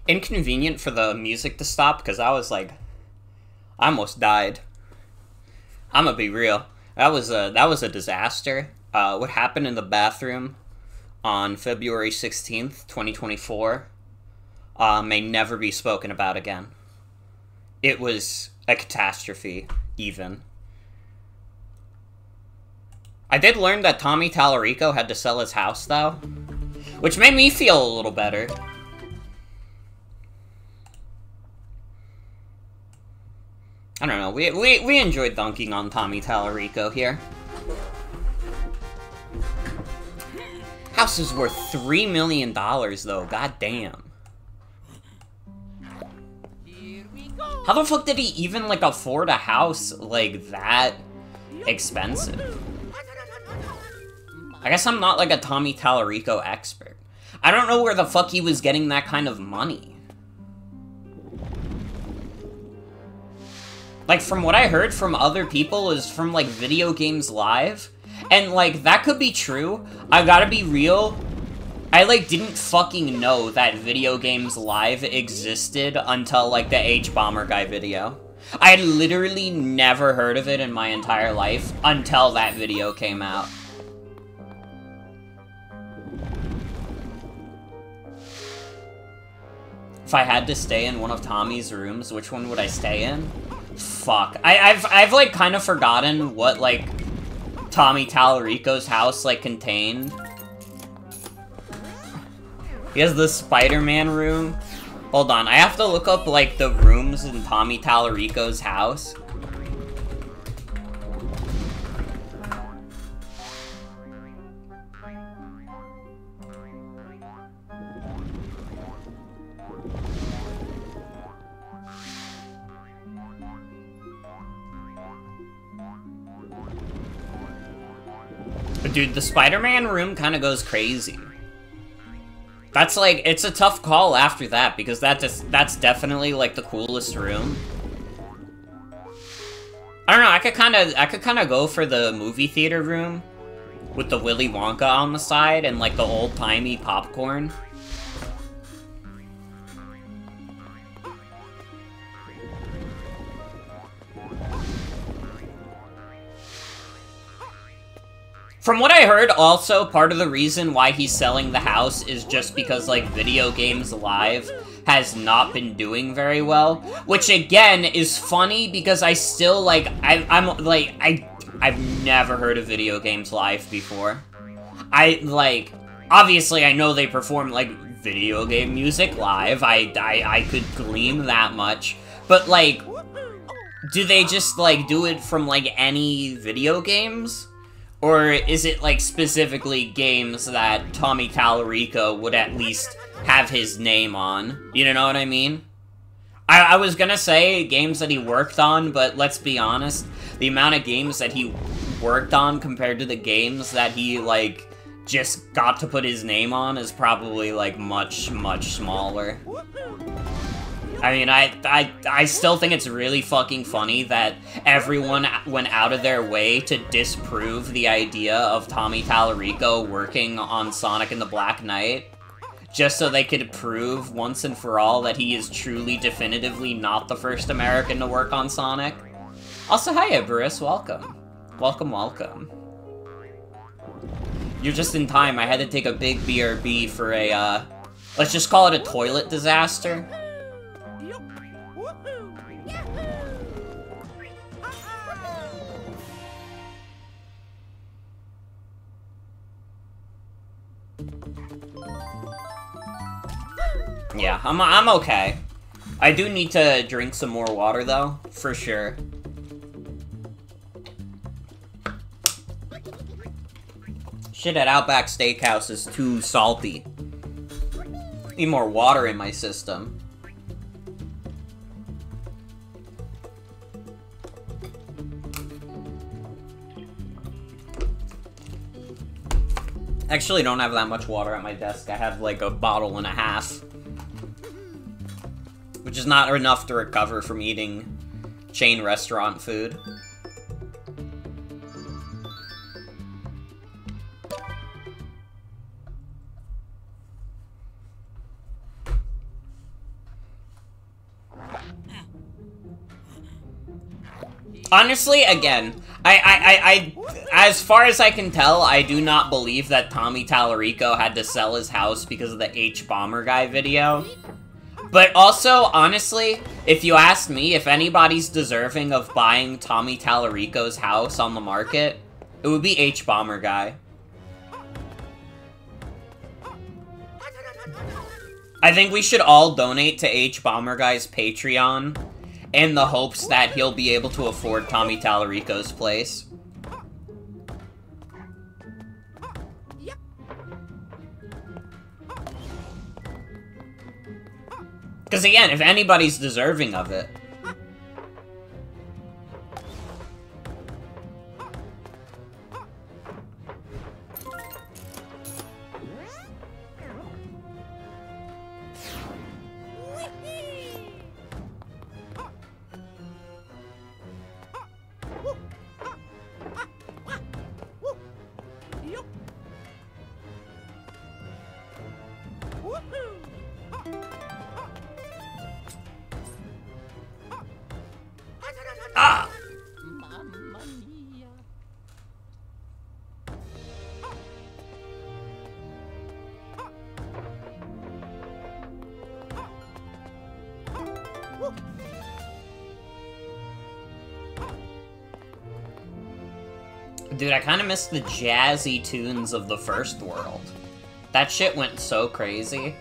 inconvenient for the music to stop, because I was like, I almost died. I'm gonna be real. That was a disaster. What happened in the bathroom on February 16th, 2024, may never be spoken about again. It was a catastrophe, even. I did learn that Tommy Tallarico had to sell his house, though, which made me feel a little better. I don't know, we enjoyed dunking on Tommy Tallarico here. House is worth $3 million, though, god damn. How the fuck did he even, like, afford a house, like, that expensive? I guess I'm not, like, a Tommy Tallarico expert. I don't know where the fuck he was getting that kind of money. Like, from what I heard from other people is from, like, Video Games Live. And, like, that could be true. I gotta be real. I, like, didn't fucking know that Video Games Live existed until, like, the H-Bomber Guy video. I had literally never heard of it in my entire life until that video came out. If I had to stay in one of Tommy's rooms, which one would I stay in? Fuck. I've like, kind of forgotten what, like, Tommy Tallarico's house, like, contained. He has the Spider-Man room. Hold on, I have to look up, like, the rooms in Tommy Tallarico's house. Dude, the Spider-Man room kind of goes crazy. That's like, it's a tough call after that, because that's definitely like the coolest room. I don't know, I could kind of go for the movie theater room with the Willy Wonka on the side and like the old-timey popcorn. From what I heard, also, part of the reason why he's selling the house is just because, like, Video Games Live has not been doing very well. Which, again, is funny because I still, like, I've never heard of Video Games Live before. Obviously, I know they perform, like, video game music live. I could glean that much. But, like, do they just, like, do it from, like, any video games? Or is it, like, specifically games that Tommy Tallarico would at least have his name on? You know what I mean? I was gonna say games that he worked on, but let's be honest, the amount of games that he worked on compared to the games that he, like, just got to put his name on is probably, like, much, much smaller. I mean, I still think it's really fucking funny that everyone went out of their way to disprove the idea of Tommy Tallarico working on Sonic and the Black Knight, just so they could prove once and for all that he is truly, definitively not the first American to work on Sonic. Also, hiya, Briss, welcome. Welcome, welcome. You're just in time, I had to take a big BRB for a, let's just call it a toilet disaster. Yeah, I'm okay. I do need to drink some more water, though, for sure. Shit at Outback Steakhouse is too salty. Need more water in my system. Actually, don't have that much water at my desk. I have like a bottle and a half. Which is not enough to recover from eating chain restaurant food. Honestly, again, I, as far as I can tell, I do not believe that Tommy Tallarico had to sell his house because of the H-Bomber Guy video. But also, honestly, if you ask me, if anybody's deserving of buying Tommy Tallarico's house on the market, it would be H-Bomber Guy. I think we should all donate to H-Bomber Guy's Patreon in the hopes that he'll be able to afford Tommy Tallarico's place. Because again, if anybody's deserving of it. Ah! Mamma mia. Dude, I kind of miss the jazzy tunes of the first world. That shit went so crazy.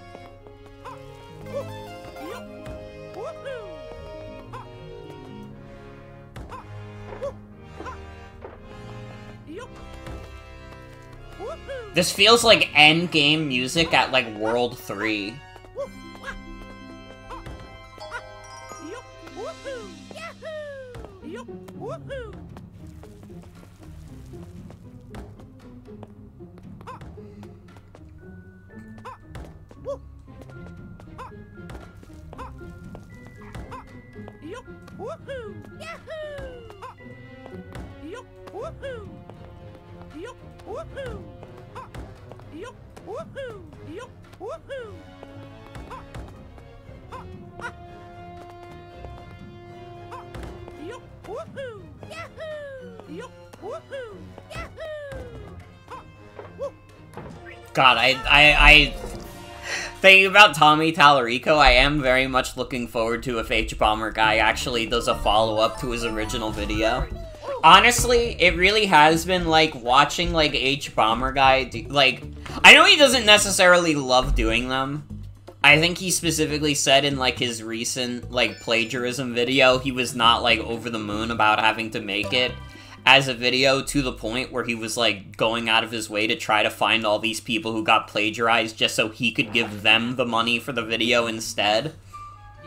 This feels like endgame music at, like, World 3. God, I thinking about Tommy Tallarico, I am very much looking forward to if H-Bomber Guy actually does a follow-up to his original video. Honestly, it really has been, like, watching, like, H-Bomber Guy do, like, I know he doesn't necessarily love doing them. I think he specifically said in, like, his recent, like, plagiarism video, he was not, like, over the moon about having to make it as a video, to the point where he was, like, going out of his way to try to find all these people who got plagiarized just so he could give them the money for the video instead.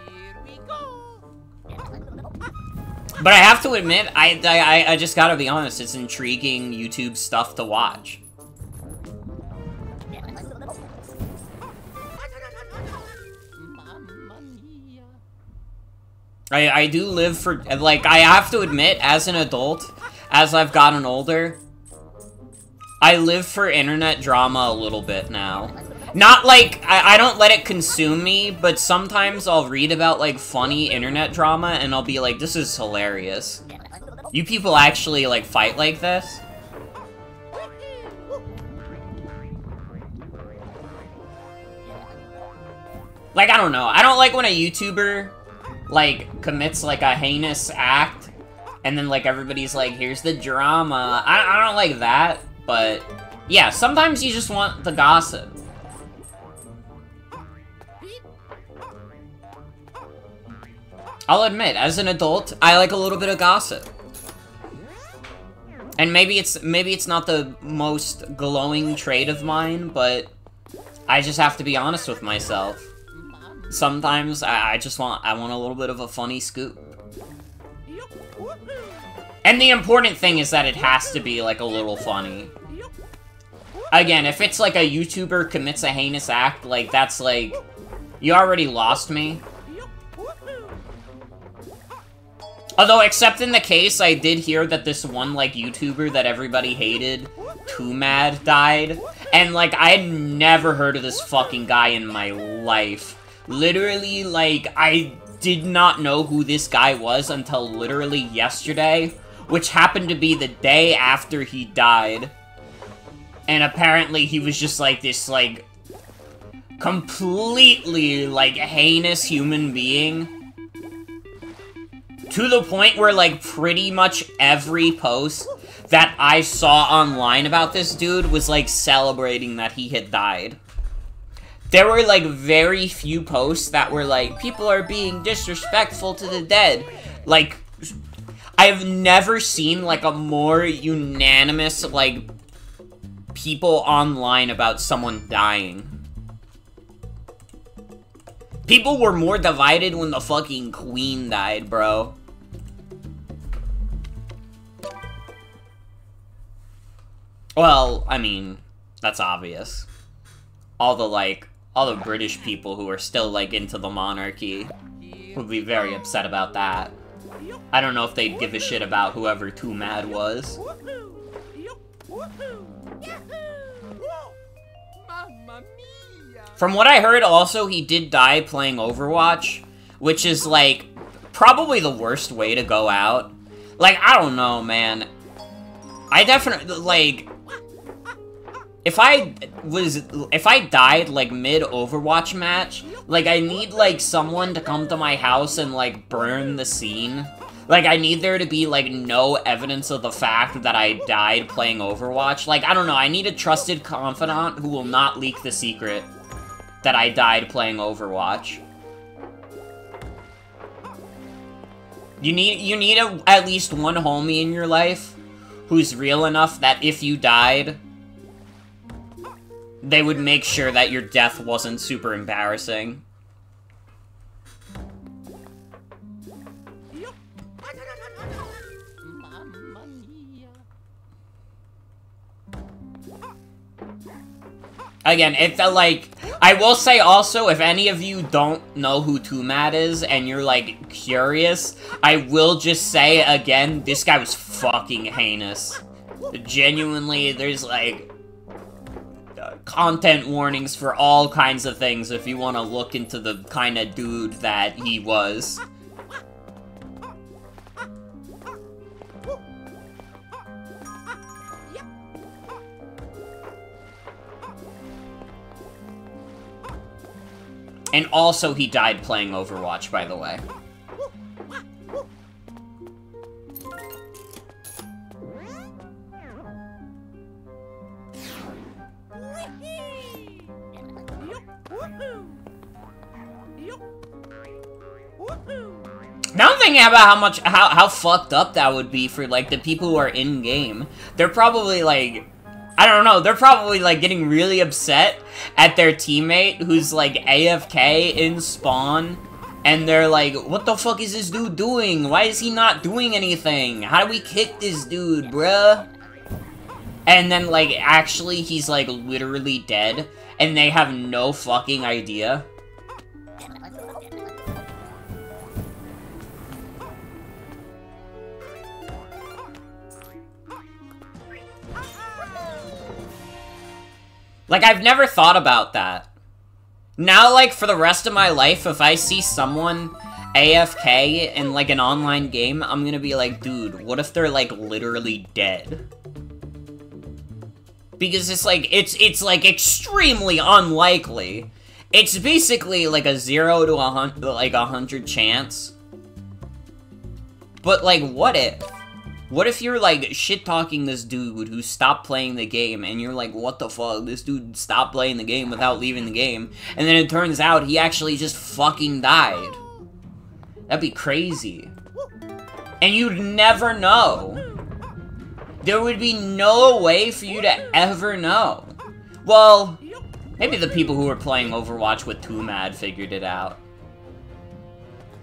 Here we go. But I have to admit, I just gotta be honest, it's intriguing YouTube stuff to watch. Mamma mia. I do live for, like, I have to admit, as an adult, as I've gotten older, I live for internet drama a little bit now. Not like, I don't let it consume me, but sometimes I'll read about, like, funny internet drama, and I'll be like, this is hilarious. You people actually, like, fight like this? Like, I don't know. I don't like when a YouTuber, like, commits, like, a heinous act, and then, like, everybody's like, here's the drama. I don't like that, but yeah, sometimes you just want the gossip. I'll admit, as an adult, I like a little bit of gossip. And maybe it's not the most glowing trait of mine, but I just have to be honest with myself. Sometimes I want a little bit of a funny scoop. And the important thing is that it has to be, like, a little funny. Again, if it's, like, a YouTuber commits a heinous act, like, that's, like, you already lost me. Although, except in the case, I did hear that this one, like, YouTuber that everybody hated, Too Mad, died. And, like, I had never heard of this fucking guy in my life. Literally, like, did not know who this guy was until literally yesterday, which happened to be the day after he died. And apparently he was just like this, like, completely, like, heinous human being. To the point where, like, pretty much every post that I saw online about this dude was, like, celebrating that he had died. There were, like, very few posts that were, like, people are being disrespectful to the dead. Like, I've never seen, like, a more unanimous, like, people online about someone dying. People were more divided when the fucking Queen died, bro. Well, I mean, that's obvious. All the British people who are still, like, into the monarchy would be very upset about that. I don't know if they'd give a shit about whoever Too Mad was. From what I heard, also, he did die playing Overwatch, which is, like, probably the worst way to go out. Like, I don't know, man. I definitely, like... If I died, like, mid-Overwatch match, like, I need, like, someone to come to my house and, like, burn the scene. Like, I need there to be, like, no evidence of the fact that I died playing Overwatch. Like, I don't know, I need a trusted confidant who will not leak the secret that I died playing Overwatch. You need at least one homie in your life who's real enough that if you died, they would make sure that your death wasn't super embarrassing. Mamma mia. Again, if like, I will say also, if any of you don't know who Too Mad is, and you're, like, curious, I will just say, again, this guy was fucking heinous. Genuinely, there's, like, content warnings for all kinds of things if you want to look into the kind of dude that he was. And also, he died playing Overwatch, by the way. Now I'm thinking about how fucked up that would be for, like, the people who are in-game. They're probably, like, I don't know, they're probably, like, getting really upset at their teammate who's, like, AFK in spawn, and they're like, what the fuck is this dude doing? Why is he not doing anything? How do we kick this dude, bruh? And then, like, actually, he's, like, literally dead, and they have no fucking idea. Like, I've never thought about that. Now, like, for the rest of my life, if I see someone AFK in, like, an online game, I'm gonna be like, dude, what if they're, like, literally dead? Because it's, like, it's like, extremely unlikely. It's basically, like, a 0 to 100 chance. But, like, what if? What if you're, like, shit-talking this dude who stopped playing the game, and you're like, what the fuck, this dude stopped playing the game without leaving the game, and then it turns out he actually just fucking died. That'd be crazy. And you'd never know. There would be no way for you to ever know. Well, maybe the people who were playing Overwatch with Too Mad figured it out.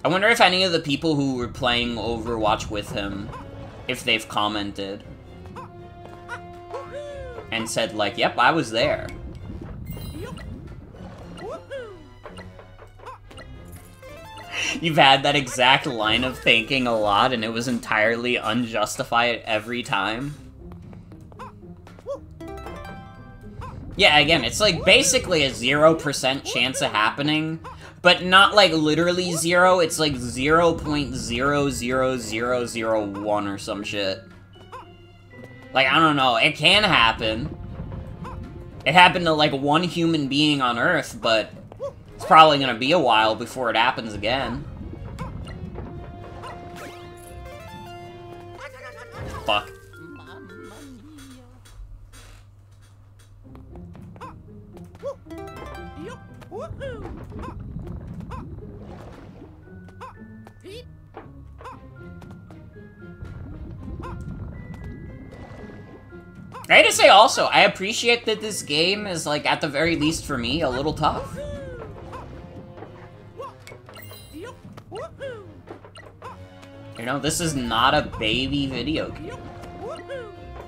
I wonder if any of the people who were playing Overwatch with him, if they've commented and said, like, yep, I was there. You've had that exact line of thinking a lot, and it was entirely unjustified every time. Yeah, again, it's like basically a 0% chance of happening, but not like literally 0, it's like 0.00001 or some shit. Like, I don't know, it can happen. It happened to like one human being on Earth, but it's probably gonna be a while before it happens again. Fuck. I had to say also, I appreciate that this game is, like, at the very least for me, a little tough. You know, this is not a baby video game.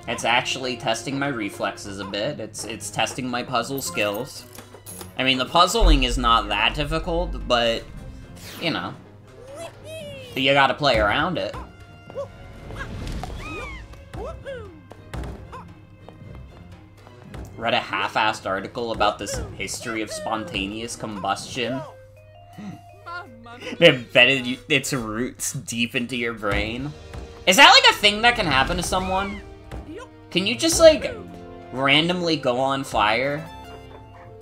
It's actually testing my reflexes a bit. It's testing my puzzle skills. I mean, the puzzling is not that difficult, but, you know, you gotta play around it. Read a half-assed article about this history of spontaneous combustion. It embedded its roots deep into your brain. Is that like a thing that can happen to someone? Can you just like randomly go on fire?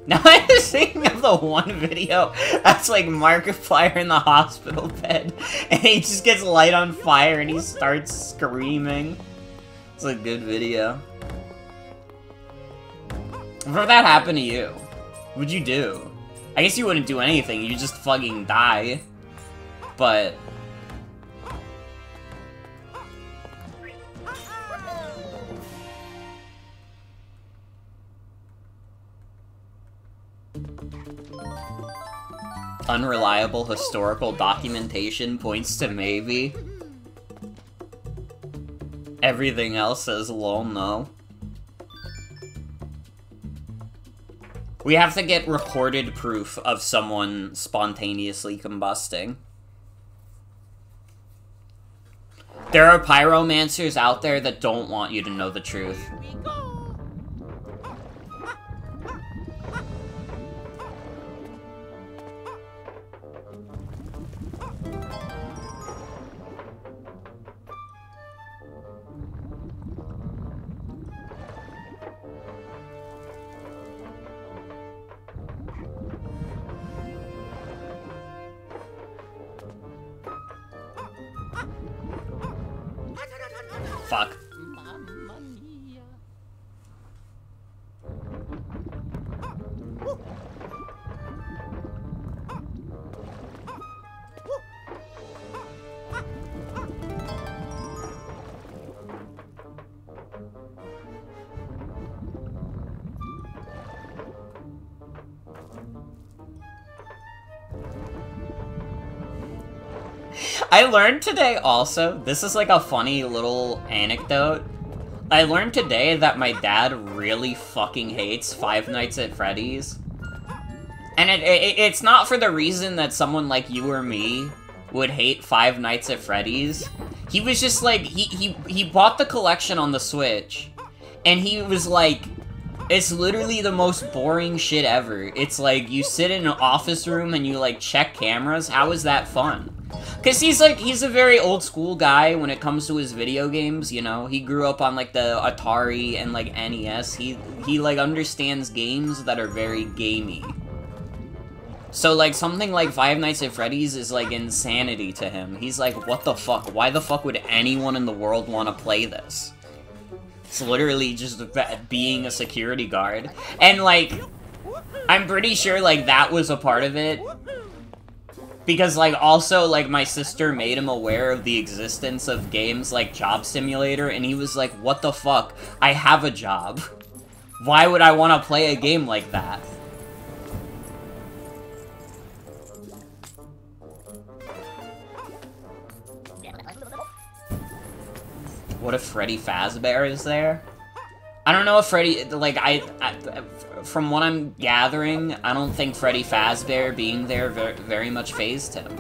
Now I was thinking of the one video that's like Markiplier in the hospital bed, and he just gets light on fire and he starts screaming. It's a good video. If that happened to you, what'd you do? I guess you wouldn't do anything, you just fucking die. But... unreliable historical documentation points to maybe. Everything else says lol no. We have to get recorded proof of someone spontaneously combusting. There are pyromancers out there that don't want you to know the truth. Fuck. Mamma mia. I learned today also, this is like a funny little anecdote. I learned today that my dad really fucking hates Five Nights at Freddy's. And it's not for the reason that someone like you or me would hate Five Nights at Freddy's. He was just like, he bought the collection on the Switch, and he was like, it's literally the most boring shit ever. It's like, you sit in an office room and you like check cameras, how is that fun? Because he's a very old school guy when it comes to his video games, you know? He grew up on, like, the Atari and, like, NES. He like, understands games that are very gamey. So, like, something like Five Nights at Freddy's is, like, insanity to him. He's like, what the fuck? Why the fuck would anyone in the world want to play this? It's literally just being a security guard. And, like, I'm pretty sure, like, that was a part of it. Because, like, also, like, my sister made him aware of the existence of games like Job Simulator, and he was like, what the fuck? I have a job. Why would I want to play a game like that? What if Freddy Fazbear is there? I don't know if Freddy, like, from what I'm gathering, I don't think Freddy Fazbear being there very much fazed him.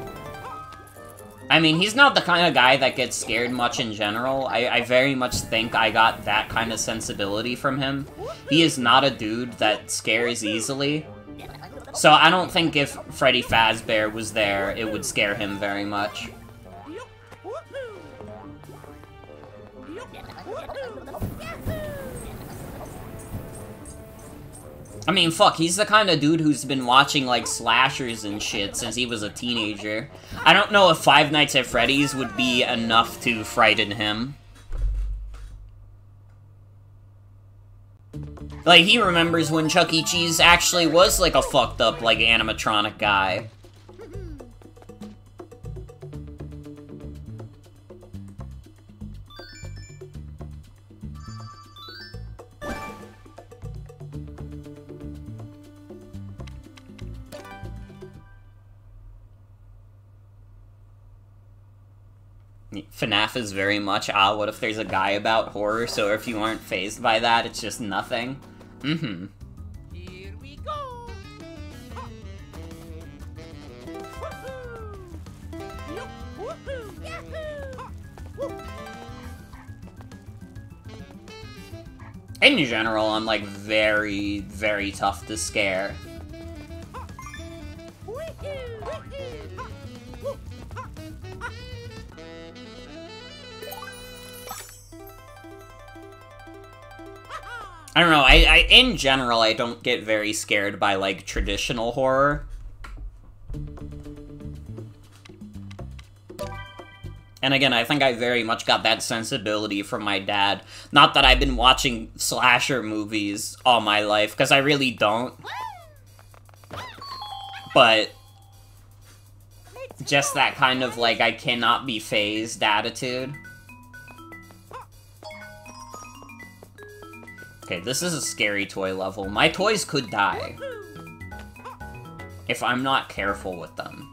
I mean, he's not the kind of guy that gets scared much in general. I very much think I got that kind of sensibility from him. He is not a dude that scares easily. So I don't think if Freddy Fazbear was there, it would scare him very much. I mean, fuck, he's the kind of dude who's been watching, like, slashers and shit since he was a teenager. I don't know if Five Nights at Freddy's would be enough to frighten him. Like, he remembers when Chuck E. Cheese actually was, like, a fucked up, like, animatronic guy. FNAF is very much, what if there's a guy about horror, so if you aren't fazed by that, it's just nothing? Mm-hmm. Here we go. In general, I'm, like, very, very tough to scare. I don't know, in general, I don't get very scared by, like, traditional horror. And again, I think I very much got that sensibility from my dad. Not that I've been watching slasher movies all my life, because I really don't. But just that kind of, like, I cannot be fazed attitude. Okay, this is a scary toy level. My toys could die if I'm not careful with them.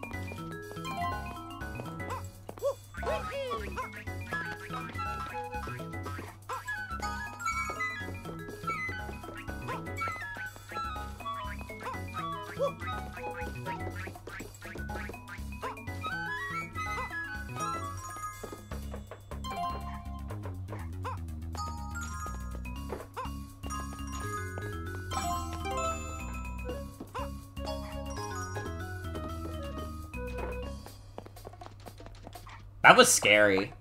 That was scary.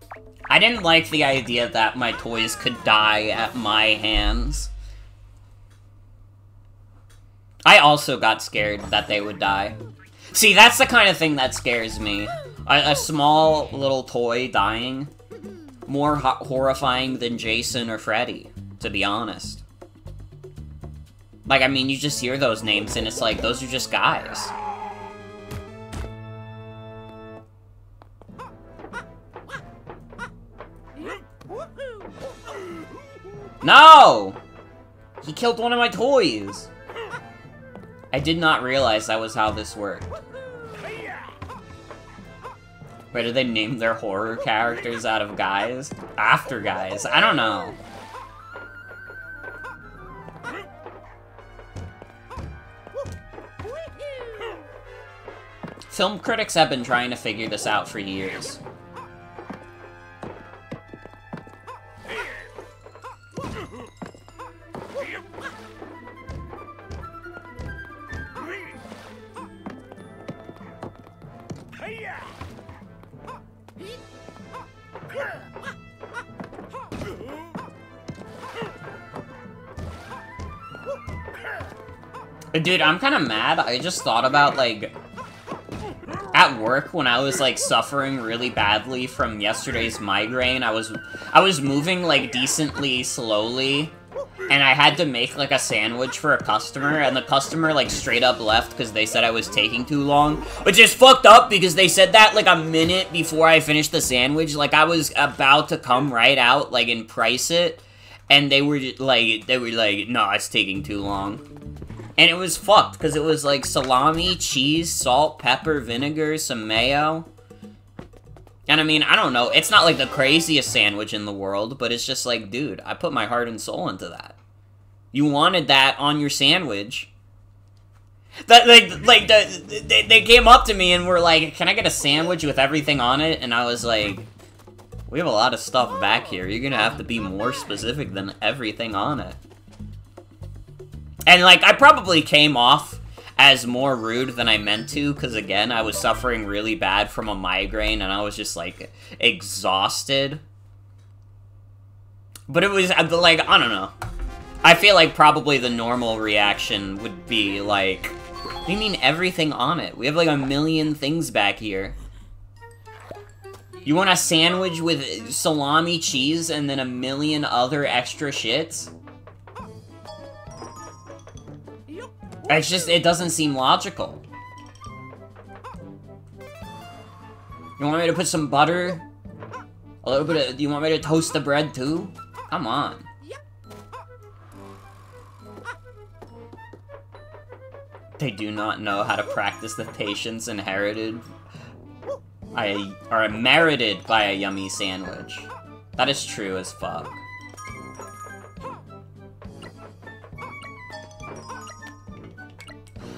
I didn't like the idea that my toys could die at my hands. I also got scared that they would die. See, that's the kind of thing that scares me. A small little toy dying. More horrifying than Jason or Freddy, to be honest. Like, I mean, you just hear those names and it's like, those are just guys. No! He killed one of my toys! I did not realize that was how this worked. Wait, did they name their horror characters out of guys? After guys? I don't know. Film critics have been trying to figure this out for years. Dude, I'm kind of mad. I just thought about, like, at work when I was, like, suffering really badly from yesterday's migraine, I was moving, like, decently slowly, and I had to make, like, a sandwich for a customer, and the customer, like, straight up left because they said I was taking too long, which is fucked up because they said that, like, a minute before I finished the sandwich. Like, I was about to come right out, like, and price it, and they were like, no, it's taking too long. And it was fucked, because it was, like, salami, cheese, salt, pepper, vinegar, some mayo. And, I mean, I don't know. It's not, like, the craziest sandwich in the world, but it's just like, dude, I put my heart and soul into that. You wanted that on your sandwich. They came up to me and were like, "Can I get a sandwich with everything on it?" And I was like, "We have a lot of stuff back here. You're gonna have to be more specific than everything on it." And, like, I probably came off as more rude than I meant to, because, again, I was suffering really bad from a migraine, and I was just, like, exhausted. But it was, like, I don't know. I feel like probably the normal reaction would be, like, what do you mean everything on it? We have, like, a million things back here. You want a sandwich with salami, cheese, and then a million other extra shits? It's just, it doesn't seem logical. You want me to put some butter? A little bit of, do you want me to toast the bread too? Come on. They do not know how to practice the patience inherited or merited by a yummy sandwich. That is true as fuck.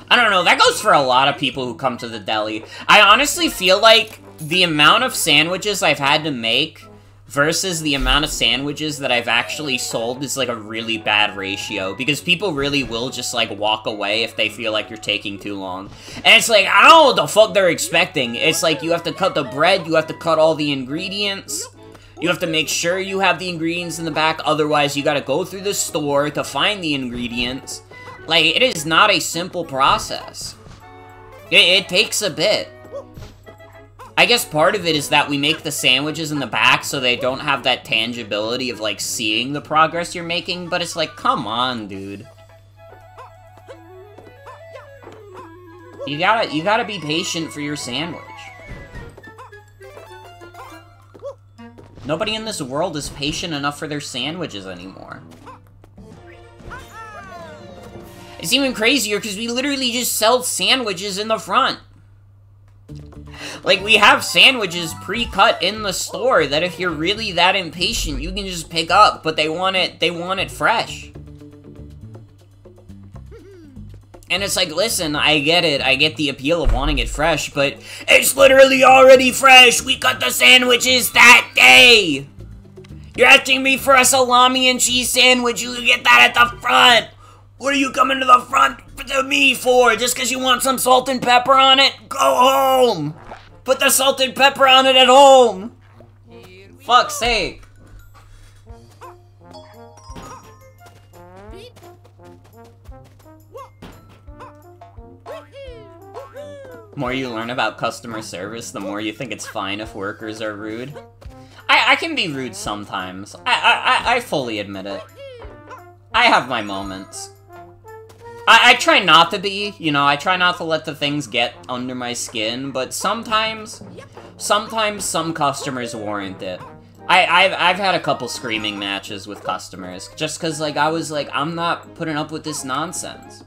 I don't know, that goes for a lot of people who come to the deli. I honestly feel like the amount of sandwiches I've had to make versus the amount of sandwiches that I've actually sold is like a really bad ratio, because people really will just like walk away if they feel like you're taking too long. And it's like, I don't know what the fuck they're expecting. It's like you have to cut the bread, you have to cut all the ingredients, you have to make sure you have the ingredients in the back, otherwise you gotta go through the store to find the ingredients. Like, it is not a simple process. It takes a bit. I guess part of it is that we make the sandwiches in the back so they don't have that tangibility of, like, seeing the progress you're making, but it's like, come on, dude. You gotta be patient for your sandwich. Nobody in this world is patient enough for their sandwiches anymore. It's even crazier because we literally just sell sandwiches in the front. Like, we have sandwiches pre-cut in the store that if you're really that impatient, you can just pick up, but they want it fresh. And it's like, listen, I get it, I get the appeal of wanting it fresh, but it's literally already fresh! We cut the sandwiches that day! You're asking me for a salami and cheese sandwich, you can get that at the front! What are you coming to the front to me for? Just because you want some salt and pepper on it? Go home! Put the salt and pepper on it at home! Fuck's sake. The more you learn about customer service, the more you think it's fine if workers are rude. I can be rude sometimes. I fully admit it. I have my moments. I try not to be, you know, I try not to let the things get under my skin, but sometimes some customers warrant it. I've had a couple screaming matches with customers, just cause, like, I was like, I'm not putting up with this nonsense.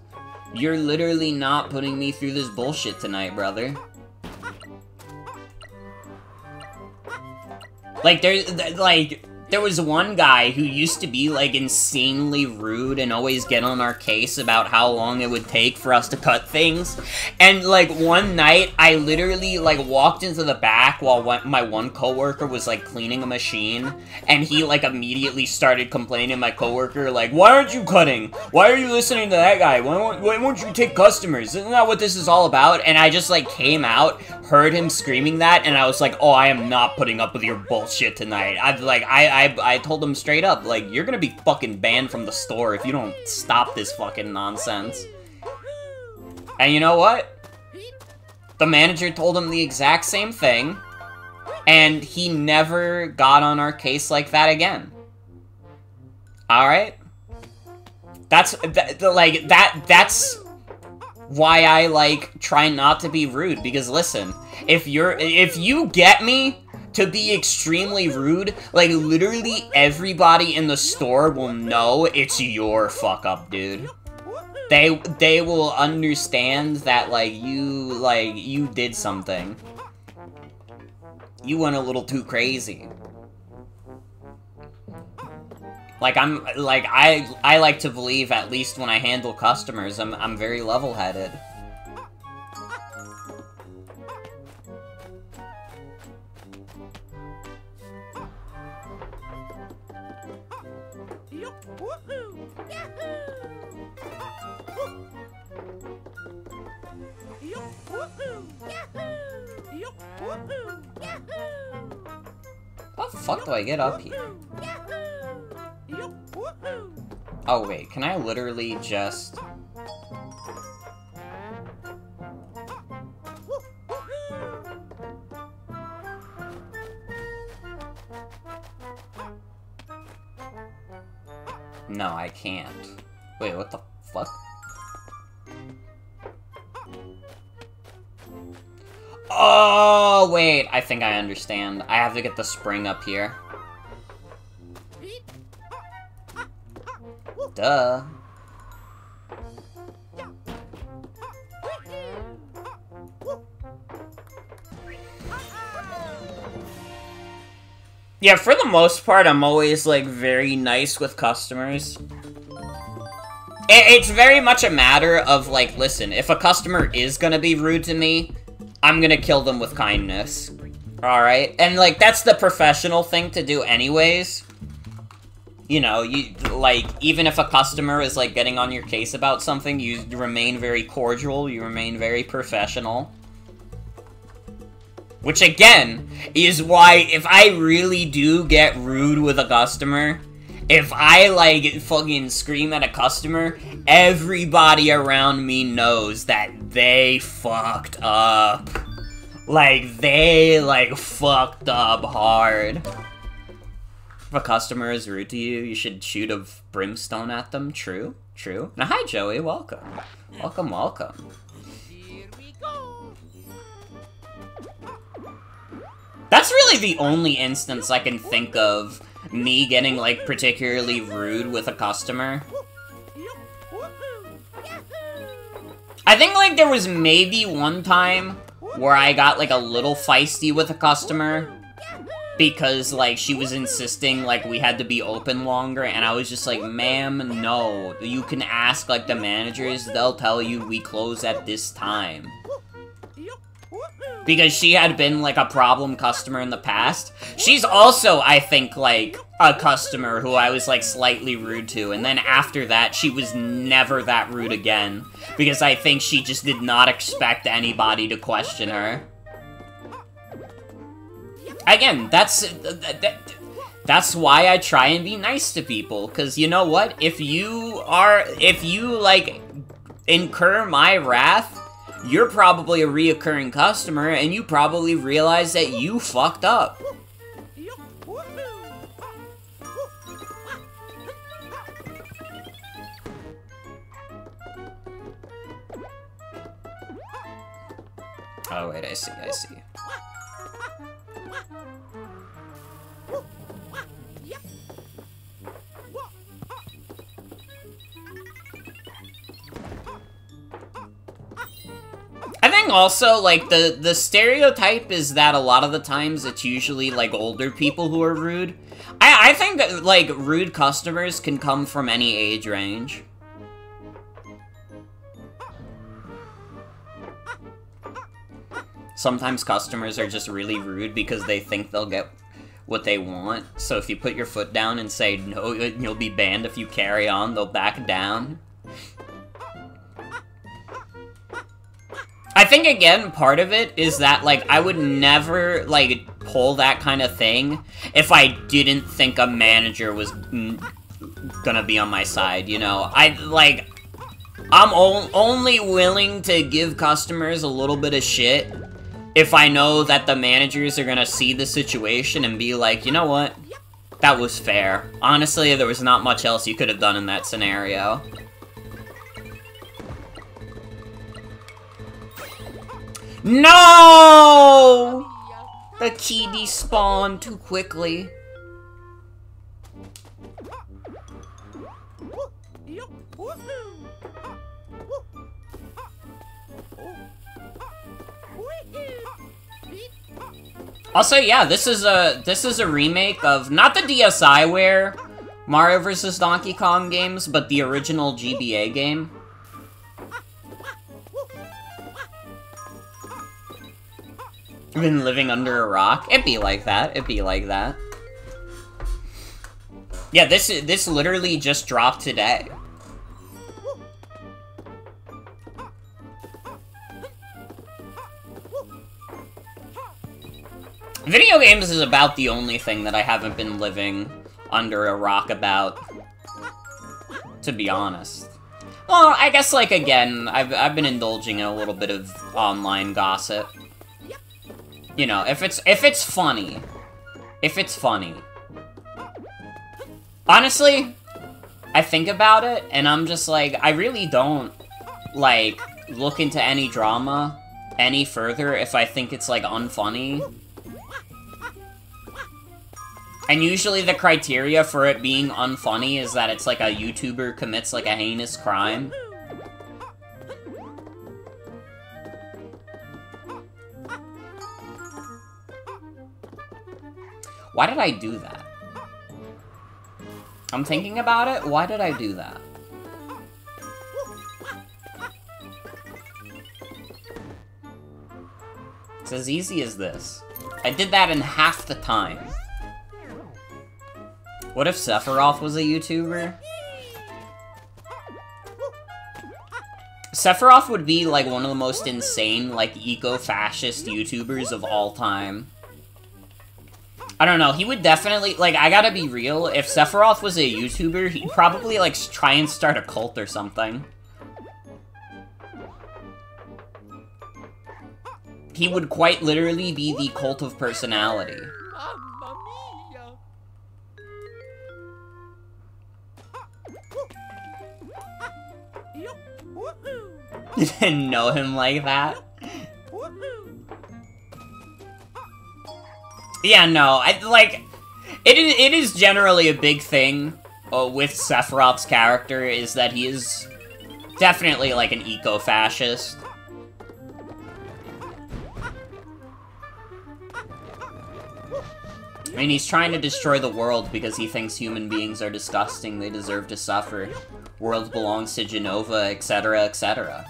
You're literally not putting me through this bullshit tonight, brother. Like, there was one guy who used to be, like, insanely rude and always get on our case about how long it would take for us to cut things. And, like, one night, I literally, like, walked into the back while my one coworker was, like, cleaning a machine. And he, like, immediately started complaining to my coworker, like, why aren't you cutting? Why are you listening to that guy? Why won't you take customers? Isn't that what this is all about? And I just, like, came out, heard him screaming that, and I was like, oh, I am not putting up with your bullshit tonight. I told him straight up, like, you're gonna be fucking banned from the store if you don't stop this fucking nonsense. And you know what? The manager told him the exact same thing, and he never got on our case like that again. Alright? That's why I, like, try not to be rude, because listen, if you get me to be extremely rude, like, literally everybody in the store will know it's your fuck-up, dude. They will understand that, like, you did something. You went a little too crazy. Like, I like to believe, at least when I handle customers, I'm very level-headed. the fuck do I get up here? Oh wait, can I literally just... No, I can't. Wait, what the fuck? Oh, wait, I think I understand. I have to get the spring up here. Duh. Yeah, for the most part, I'm always, like, very nice with customers. It's very much a matter of, like, listen, if a customer is gonna be rude to me, I'm gonna kill them with kindness. Alright? And, like, that's the professional thing to do anyways. You know, you, like, even if a customer is, like, getting on your case about something, you remain very cordial, you remain very professional. Which, again, is why if I really do get rude with a customer, if I, like, fucking scream at a customer, everybody around me knows that they fucked up. Like, they, like, fucked up hard. If a customer is rude to you, you should shoot a brimstone at them. True, true. Now, hi, Joey. Welcome. Welcome, welcome. Here we go. That's really the only instance I can think of me getting, like, particularly rude with a customer. I think, like, there was maybe one time where I got, like, a little feisty with a customer because, like, she was insisting, like, we had to be open longer, and I was just like, ma'am, no. You can ask, like, the managers, they'll tell you we close at this time. Because she had been, like, a problem customer in the past. She's also, I think, like, a customer who I was, like, slightly rude to. And then after that, she was never that rude again. Because I think she just did not expect anybody to question her. Again, that's why I try and be nice to people. Because you know what? If you, like, incur my wrath, you're probably a reoccurring customer, and you probably realize that you fucked up. Oh, wait, I see, I see. I think also, like, the stereotype is that a lot of the times it's usually, like, older people who are rude. I think that, like, rude customers can come from any age range. Sometimes customers are just really rude because they think they'll get what they want. So if you put your foot down and say, no, you'll be banned if you carry on, they'll back down. I think, again, part of it is that, like, I would never, like, pull that kind of thing if I didn't think a manager was gonna be on my side, you know? I'm only willing to give customers a little bit of shit if I know that the managers are gonna see the situation and be like, you know what? That was fair. Honestly, there was not much else you could have done in that scenario. No! The key despawned too quickly. Also, yeah, this is a remake of not the DSiWare Mario vs. Donkey Kong games, but the original GBA game. Been living under a rock. It'd be like that. It'd be like that. Yeah, this literally just dropped today. Video games is about the only thing that I haven't been living under a rock about, to be honest. Well, I guess, like, again, I've been indulging in a little bit of online gossip. You know, if it's funny. If it's funny. Honestly, I think about it, and I'm just like, I really don't, like, look into any drama any further if I think it's, like, unfunny. And usually the criteria for it being unfunny is that it's like a YouTuber commits like a heinous crime. Why did I do that? I'm thinking about it. Why did I do that? It's as easy as this. I did that in half the time. What if Sephiroth was a YouTuber? Sephiroth would be, like, one of the most insane, like, eco-fascist YouTubers of all time. I don't know, he would definitely, like, I gotta be real, if Sephiroth was a YouTuber, he'd probably, like, try and start a cult or something. He would quite literally be the cult of personality. You didn't know him like that? Yeah, no, it is generally a big thing with Sephiroth's character, is that he is definitely, like, an eco-fascist. I mean, he's trying to destroy the world because he thinks human beings are disgusting, they deserve to suffer. World belongs to Genova, etc., etc.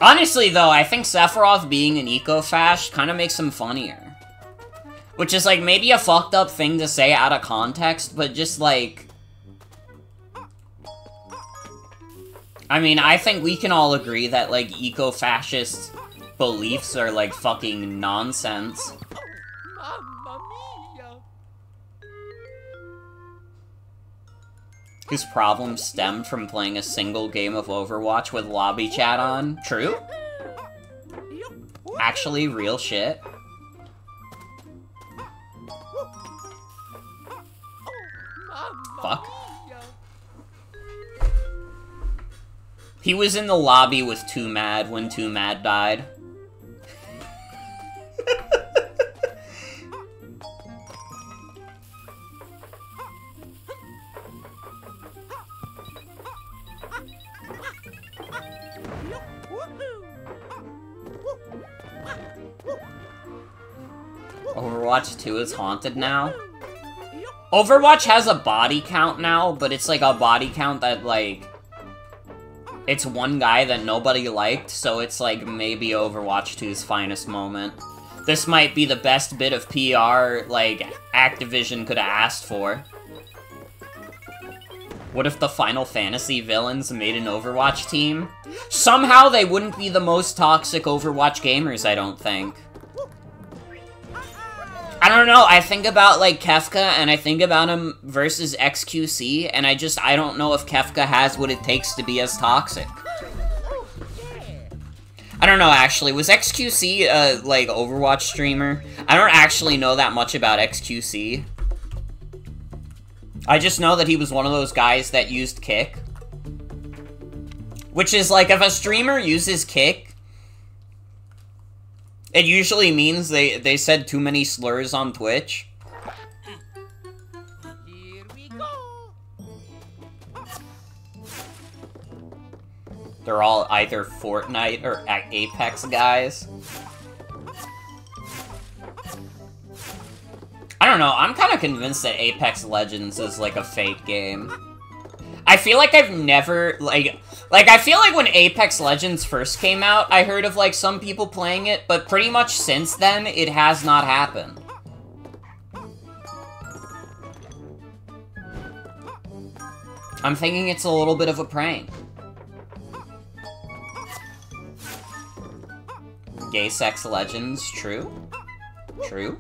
Honestly, though, I think Sephiroth being an eco-fash kind of makes him funnier. Which is, like, maybe a fucked up thing to say out of context, but just, like... I mean, I think we can all agree that, like, eco-fascist beliefs are, like, fucking nonsense. His problems stemmed from playing a single game of Overwatch with lobby chat on. True? Actually, real shit. Fuck. He was in the lobby with Too Mad when Too Mad died. Overwatch 2 is haunted now? Overwatch has a body count now, but it's like a body count that, like... It's one guy that nobody liked, so it's like maybe Overwatch 2's finest moment. This might be the best bit of PR, like, Activision could have asked for. What if the Final Fantasy villains made an Overwatch team? Somehow they wouldn't be the most toxic Overwatch gamers, I don't think. I don't know, I think about, like, Kefka, and I think about him versus XQC, and I don't know if Kefka has what it takes to be as toxic. I don't know, actually. Was XQC a, like, Overwatch streamer? I don't actually know that much about XQC. I just know that he was one of those guys that used Kick. Which is, like, if a streamer uses Kick, it usually means they said too many slurs on Twitch. Here we go. They're all either Fortnite or Apex guys. I don't know, I'm kind of convinced that Apex Legends is, like, a fake game. I feel like I've never, like, I feel like when Apex Legends first came out, I heard of, like, some people playing it, but pretty much since then, it has not happened. I'm thinking it's a little bit of a prank. Gay sex legends, true? True?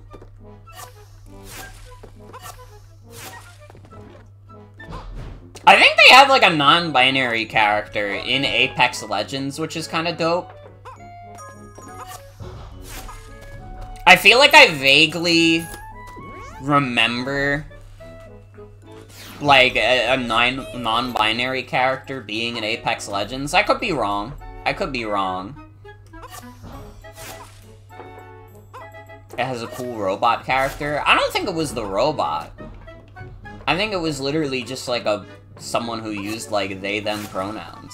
I think they have like a non-binary character in Apex Legends, which is kind of dope. I feel like I vaguely remember like a non-binary character being in Apex Legends. I could be wrong. I could be wrong. It has a cool robot character. I don't think it was the robot. I think it was literally just like someone who used like they them pronouns.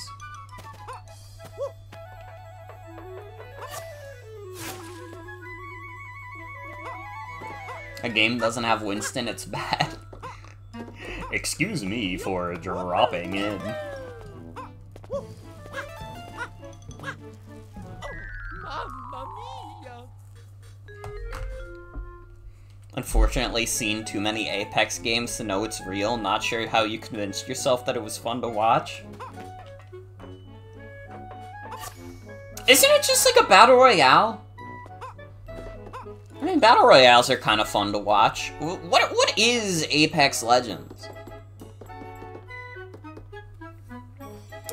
A game doesn't have Winston, it's bad. Excuse me for dropping in. Mamma mia! Unfortunately, seen too many Apex games to know it's real. Not sure how you convinced yourself that it was fun to watch. Isn't it just like a battle royale? I mean, battle royales are kind of fun to watch. What is Apex Legends?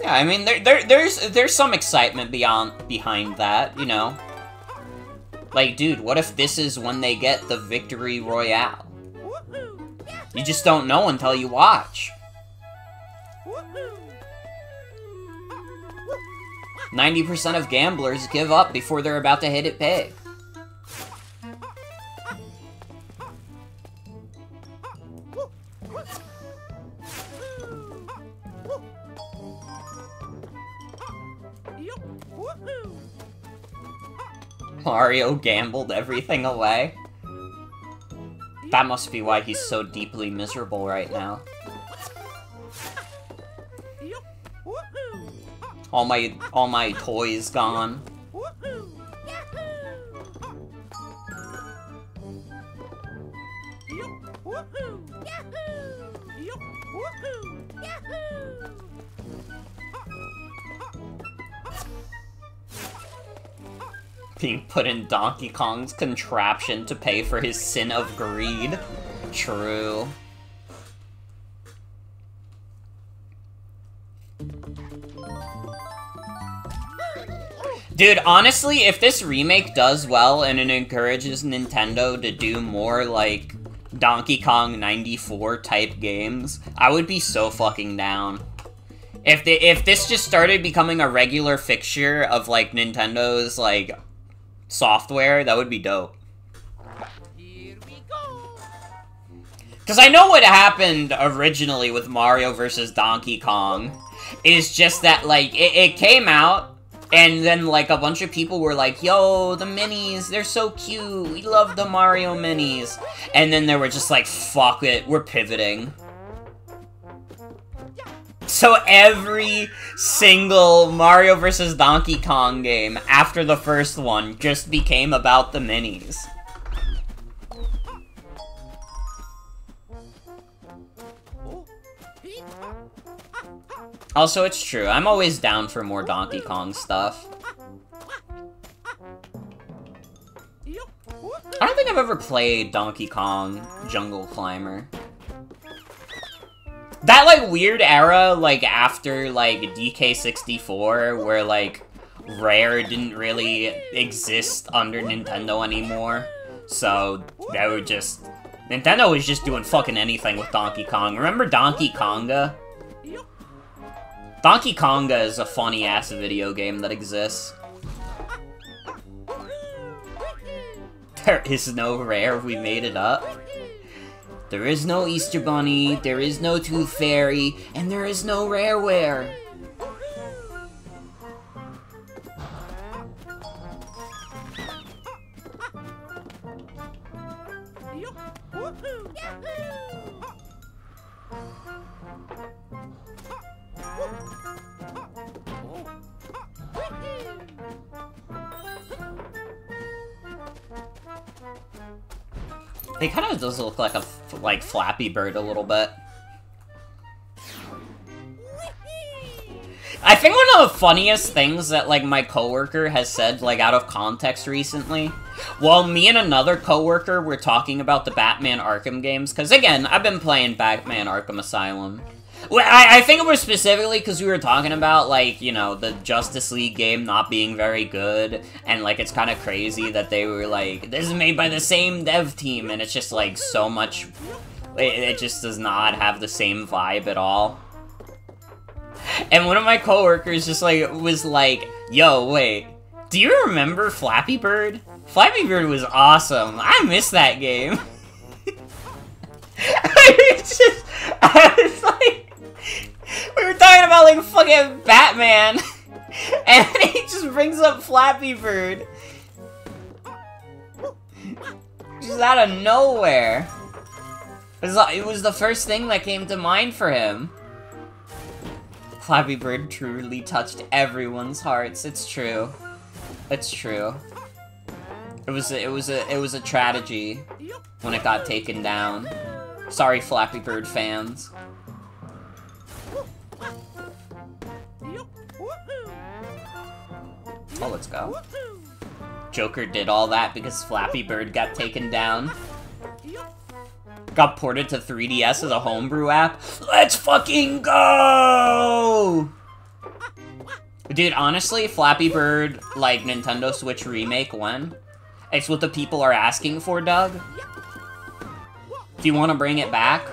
Yeah, I mean, there's some excitement behind that, you know. Like, dude, what if this is when they get the victory royale? You just don't know until you watch. 90% of gamblers give up before they're about to hit it big. Mario gambled everything away. That must be why he's so deeply miserable right now. All my toys gone. Being put in Donkey Kong's contraption to pay for his sin of greed. True. Dude, honestly, if this remake does well and it encourages Nintendo to do more, like, Donkey Kong 94 type games, I would be so fucking down. If this just started becoming a regular fixture of, like, Nintendo's, like, software, that would be dope. Here we go! Because I know what happened originally with Mario vs. Donkey Kong is just that, like, it came out, and then, like, a bunch of people were like, yo, the minis, they're so cute, we love the Mario minis. And then they were just like, fuck it, we're pivoting. So every single Mario vs. Donkey Kong game after the first one just became about the minis. Also, it's true, I'm always down for more Donkey Kong stuff. I don't think I've ever played Donkey Kong Jungle Climber. That, like, weird era, like, after, like, DK64, where, like, Rare didn't really exist under Nintendo anymore. So, they were just... Nintendo was just doing fucking anything with Donkey Kong. Remember Donkey Konga? Donkey Konga is a funny-ass video game that exists. There is no Rare, we made it up. There is no Easter Bunny, there is no Tooth Fairy, and there is no Rareware. He kind of does look like a Flappy Bird a little bit. I think one of the funniest things that, like, my coworker has said, like, out of context recently, while me and another coworker were talking about the Batman Arkham games, because, again, I've been playing Batman Arkham Asylum. Well, I think it was specifically because we were talking about, like, you know, the Justice League game not being very good, and, like, it's kind of crazy that they were like, this is made by the same dev team, and it's just, like, so much... It just does not have the same vibe at all. And one of my coworkers just, like, was like, yo, wait, do you remember Flappy Bird? Flappy Bird was awesome. I miss that game. I was like, we were talking about, like, fucking Batman, and he just brings up Flappy Bird. Just out of nowhere. It was the first thing that came to mind for him. Flappy Bird truly touched everyone's hearts. It's true. It's true. It was a tragedy when it got taken down. Sorry, Flappy Bird fans. Oh, let's go. Joker did all that because Flappy Bird got taken down. Got ported to 3DS as a homebrew app. Let's fucking go! Dude, honestly, Flappy Bird, like, Nintendo Switch remake, when? It's what the people are asking for, Doug? Do you want to bring it back?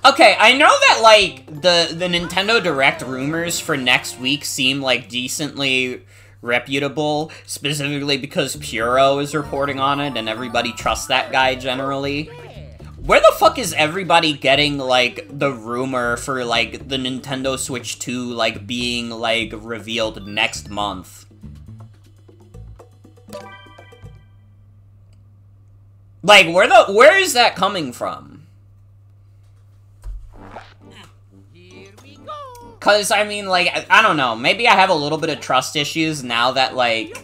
Okay, I know that, like, the Nintendo Direct rumors for next week seem, like, decently reputable, specifically because Puro is reporting on it, and everybody trusts that guy generally. Where the fuck is everybody getting, like, the rumor for, like, the Nintendo Switch 2, like, being, like, revealed next month? Like, where is that coming from? Cause, I mean, like, I don't know, maybe I have a little bit of trust issues now that, like,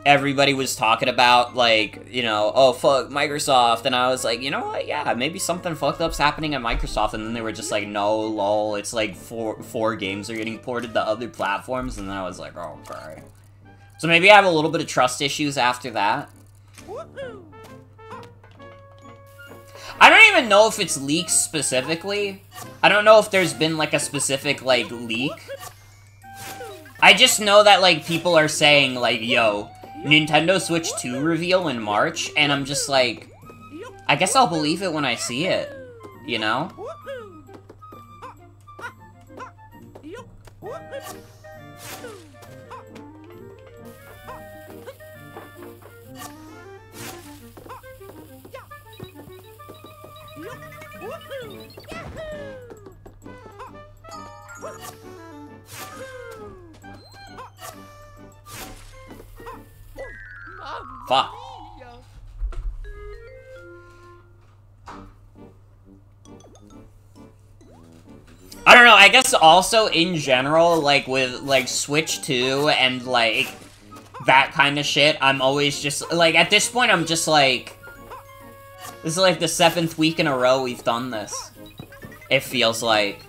everybody was talking about, like, you know, oh, fuck, Microsoft, and I was like, you know what, yeah, maybe something fucked up's happening at Microsoft, and then they were just like, no, lol, it's like four games are getting ported to other platforms, and then I was like, oh, okay. So maybe I have a little bit of trust issues after that. I don't even know if it's leaks specifically. I don't know if there's been, like, a specific, like, leak. I just know that, like, people are saying, like, yo, Nintendo Switch 2 reveal in March, and I'm just like, I guess I'll believe it when I see it, you know? Fuck. I don't know, I guess also in general, like, with, like, Switch 2 and, like, that kind of shit, I'm always just, like, at this point, I'm just like, this is, like, the 7th week in a row we've done this. It feels like.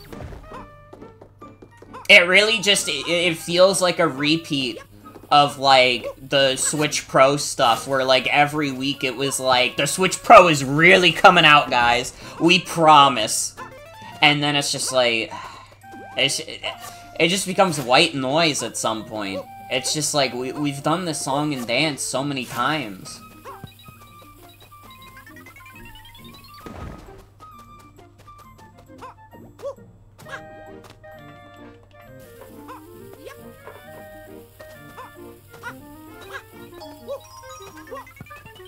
It really just, it feels like a repeat of, like, the Switch Pro stuff, where, like, every week it was like, the Switch Pro is really coming out, guys. We promise. And then it's just like, it just becomes white noise at some point. It's just like, we've done this song and dance so many times.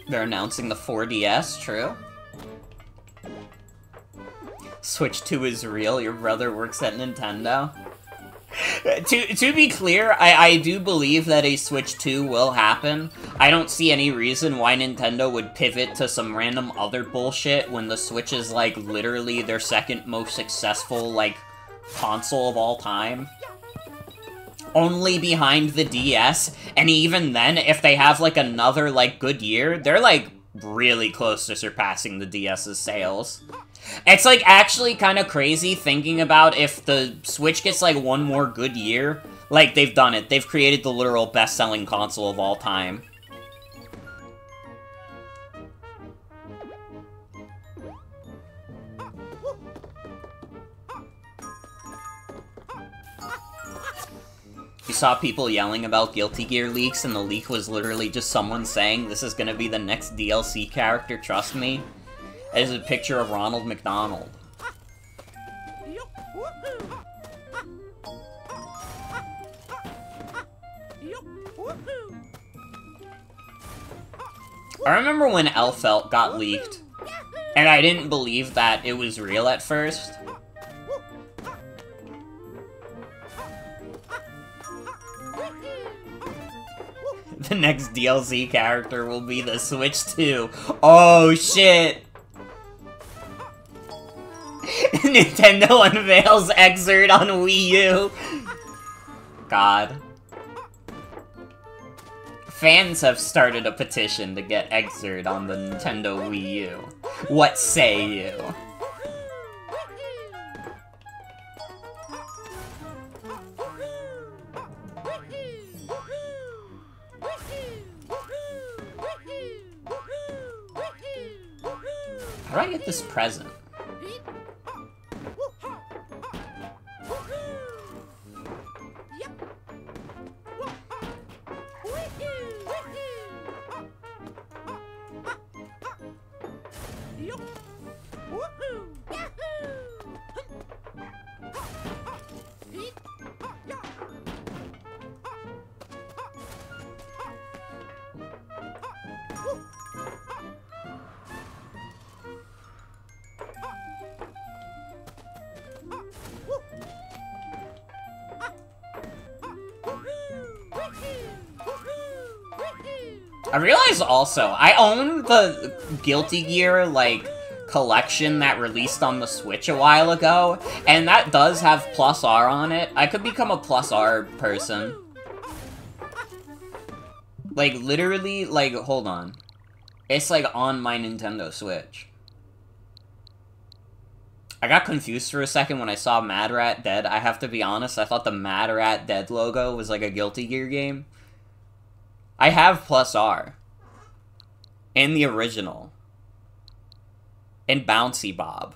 They're announcing the 4DS, true? Switch 2 is real, your brother works at Nintendo. To be clear, I do believe that a Switch 2 will happen. I don't see any reason why Nintendo would pivot to some random other bullshit when the Switch is, like, literally their second most successful, like, console of all time. Only behind the DS, and even then, if they have, like, another, like, good year, they're, like, really close to surpassing the DS's sales. It's, like, actually kind of crazy thinking about if the Switch gets, like, one more good year. Like, they've done it. They've created the literal best-selling console of all time. You saw people yelling about Guilty Gear leaks, and the leak was literally just someone saying, this is gonna be the next DLC character, trust me. It is a picture of Ronald McDonald. I remember when Elfelt got leaked, and I didn't believe that it was real at first. The next DLC character will be the Switch 2. Oh, shit! Nintendo unveils Xrd on Wii U. God. Fans have started a petition to get Xrd on the Nintendo Wii U. What say you? How do I get this present? I realized also, I own the Guilty Gear, like, collection that released on the Switch a while ago, and that does have Plus R on it. I could become a Plus R person. Like, literally, like, hold on. It's, like, on my Nintendo Switch. I got confused for a second when I saw Mad Rat Dead. I have to be honest, I thought the Mad Rat Dead logo was, like, a Guilty Gear game. I have Plus R. And the original. And Bouncy Bob.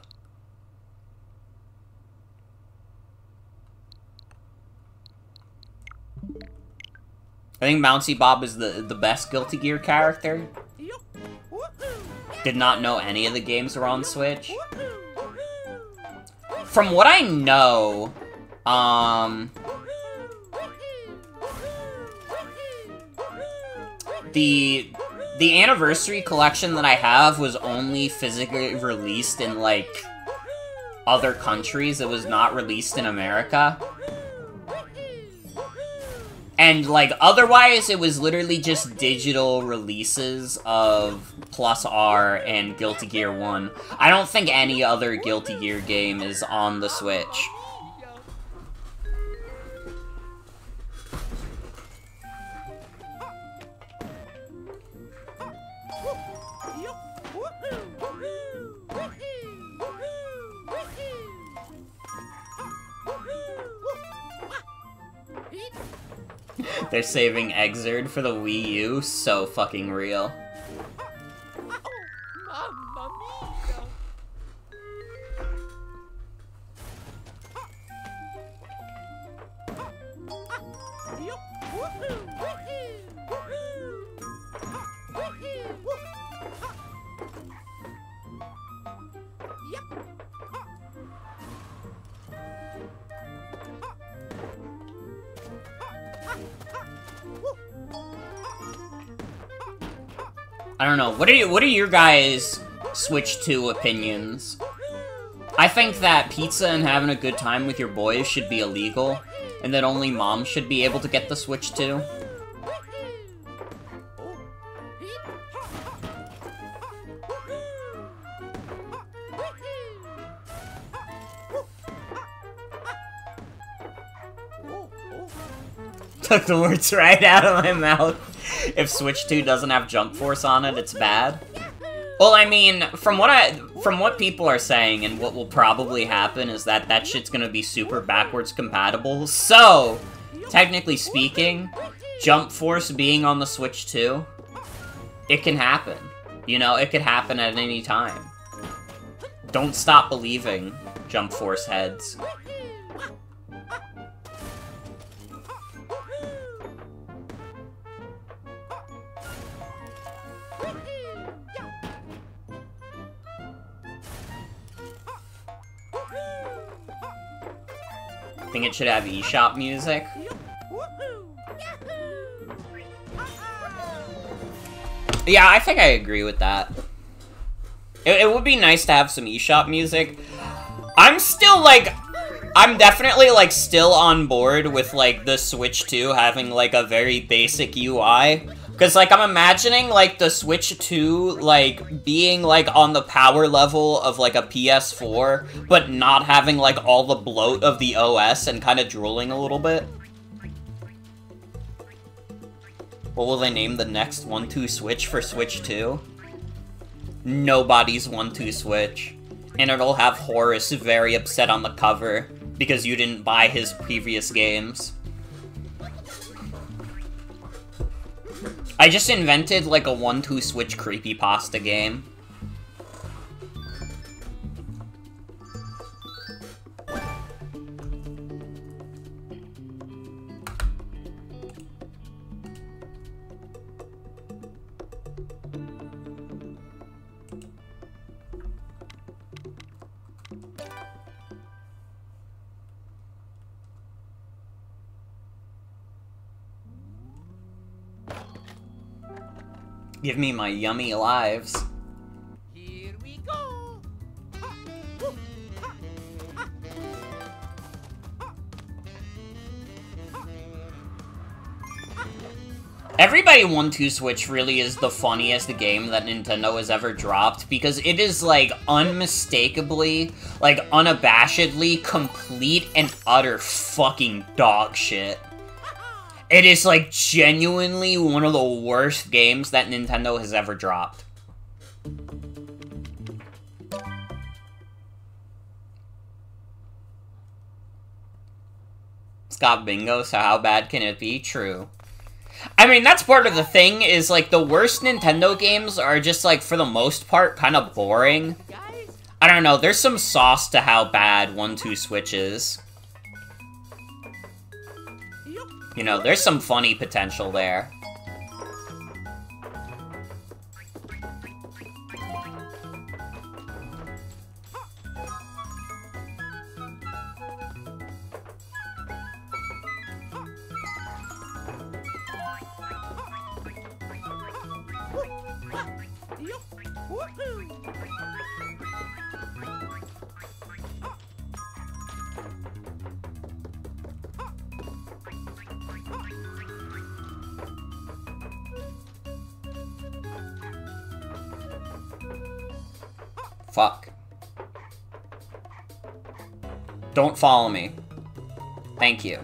I think Bouncy Bob is the best Guilty Gear character. Did not know any of the games were on Switch. From what I know, the anniversary collection that I have was only physically released in, like, other countries. It was not released in America. And, like, otherwise, it was literally just digital releases of Plus R and Guilty Gear 1. I don't think any other Guilty Gear game is on the Switch. They're saving Xrd for the Wii U. So fucking real. Mamma mia! I don't know. What are your guys' Switch 2 opinions? I think that pizza and having a good time with your boys should be illegal, and that only mom should be able to get the Switch 2. Took the words right out of my mouth. If Switch 2 doesn't have Jump Force on it, it's bad. Well, I mean, from what people are saying, and what will probably happen is that that shit's gonna be super backwards compatible. So, technically speaking, Jump Force being on the Switch 2, it can happen. You know, it could happen at any time. Don't stop believing, Jump Force heads. I think it should have eShop music. Yeah, I think I agree with that. It would be nice to have some eShop music. I'm still, like... I'm definitely, like, still on board with, like, the Switch 2 having, like, a very basic UI. Because, like, I'm imagining, like, the Switch 2, like, being, like, on the power level of, like, a PS4, but not having, like, all the bloat of the OS and kind of drooling a little bit. What will they name the next 1-2 Switch for Switch 2? Nobody's 1-2 Switch. And it'll have Horace very upset on the cover because you didn't buy his previous games. I just invented, like, a 1-2 Switch creepypasta game. Give me my yummy lives. Here we go. Everybody 1-2 Switch really is the funniest game that Nintendo has ever dropped, because it is, like, unmistakably, like, unabashedly, complete and utter fucking dog shit. It is, like, genuinely one of the worst games that Nintendo has ever dropped. Scott Bingo, so how bad can it be? True. I mean, that's part of the thing, is, like, the worst Nintendo games are just, like, for the most part, kind of boring. I don't know, there's some sauce to how bad 1-2 Switch is. You know, there's some funny potential there. Fuck. Don't follow me. Thank you.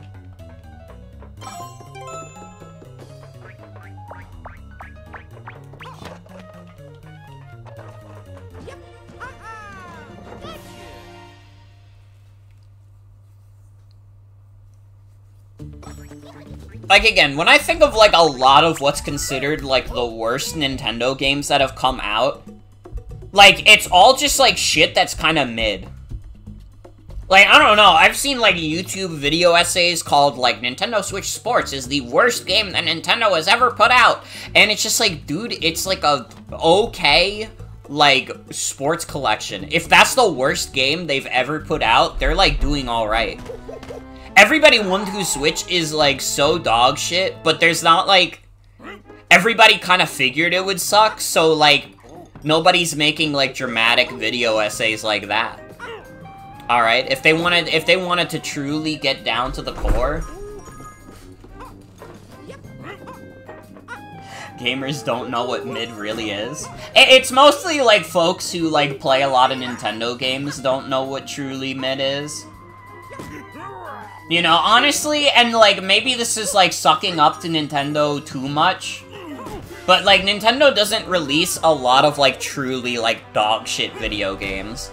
Like, again, when I think of, like, a lot of what's considered, like, the worst Nintendo games that have come out, like, it's all just, like, shit that's kind of mid. Like, I don't know, I've seen, like, YouTube video essays called, like, Nintendo Switch Sports is the worst game that Nintendo has ever put out. And it's just like, dude, it's, like, a okay, like, sports collection. If that's the worst game they've ever put out, they're, like, doing alright. Everybody 1-2 Switch is, like, so dog shit, but there's not, like... Everybody kind of figured it would suck, so, like, nobody's making, like, dramatic video essays like that. Alright, if they wanted to truly get down to the core... Gamers don't know what mid really is. It's mostly, like, folks who, like, play a lot of Nintendo games don't know what truly mid is. You know, honestly, and, like, maybe this is, like, sucking up to Nintendo too much. But, like, Nintendo doesn't release a lot of, like, truly, like, dog shit video games.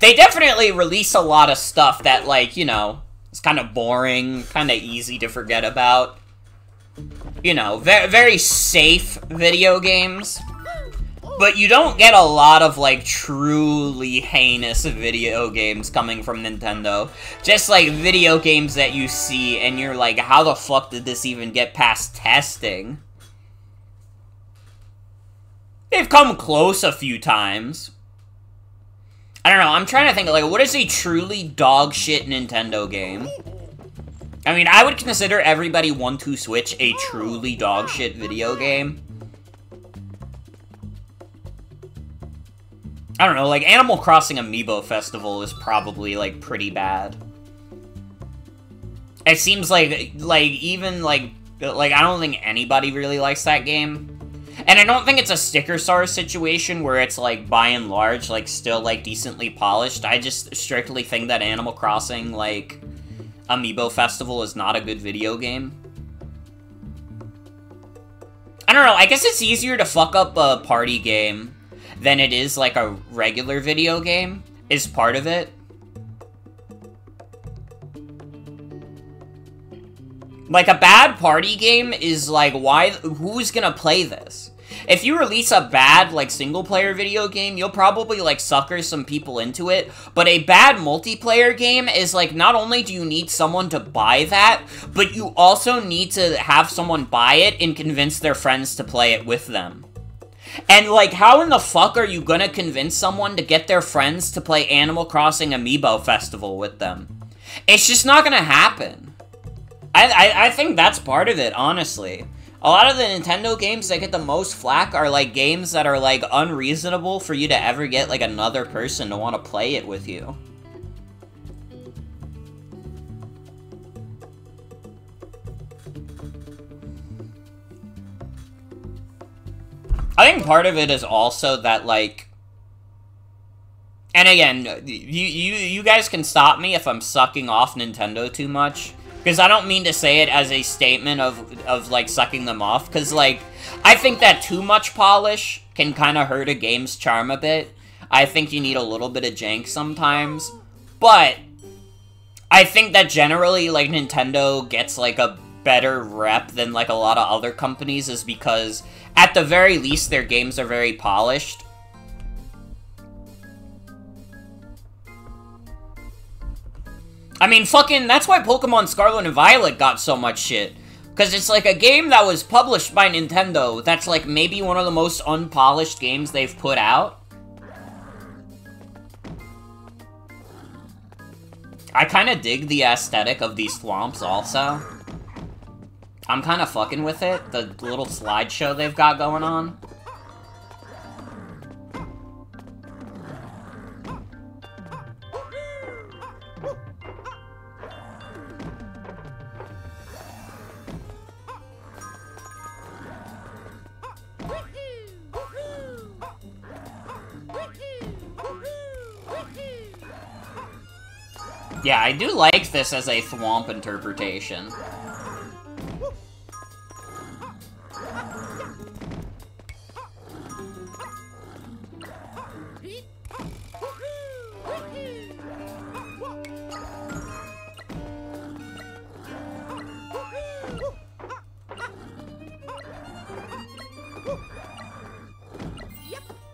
They definitely release a lot of stuff that, like, you know, is kind of boring, kind of easy to forget about. You know, very safe video games. But you don't get a lot of, like, truly heinous video games coming from Nintendo. Just, like, video games that you see and you're like, how the fuck did this even get past testing? They've come close a few times. I don't know, I'm trying to think, like, what is a truly dog shit Nintendo game? I mean, I would consider Everybody 1-2 Switch a truly dog shit video game. I don't know, like, Animal Crossing Amiibo Festival is probably, like, pretty bad. It seems like even, like, I don't think anybody really likes that game. And I don't think it's a sticker star situation where it's, like, by and large, like, still, like, decently polished. I just strictly think that Animal Crossing, like, Amiibo Festival is not a good video game. I don't know, I guess it's easier to fuck up a party game than it is, like, a regular video game, is part of it. Like, a bad party game is, like, who's gonna play this? If you release a bad, like, single-player video game, you'll probably, like, sucker some people into it, but a bad multiplayer game is, like, not only do you need someone to buy that, but you also need to have someone buy it and convince their friends to play it with them. And, like, how in the fuck are you gonna convince someone to get their friends to play Animal Crossing Amiibo Festival with them? It's just not gonna happen. I think that's part of it, honestly. A lot of the Nintendo games that get the most flack are, like, games that are, like, unreasonable for you to ever get, like, another person to want to play it with you. I think part of it is also that, like... And again, you guys can stop me if I'm sucking off Nintendo too much. Because I don't mean to say it as a statement of like, sucking them off. Because, like, I think that too much polish can kind of hurt a game's charm a bit. I think you need a little bit of jank sometimes. But I think that generally, like, Nintendo gets, like, a better rep than, like, a lot of other companies is because, at the very least, their games are very polished. I mean, fucking, that's why Pokemon Scarlet and Violet got so much shit. Because it's, like, a game that was published by Nintendo that's, like, maybe one of the most unpolished games they've put out. I kind of dig the aesthetic of these thwomps, also. I'm kind of fucking with it, the little slideshow they've got going on. Yeah, I do like this as a thwomp interpretation.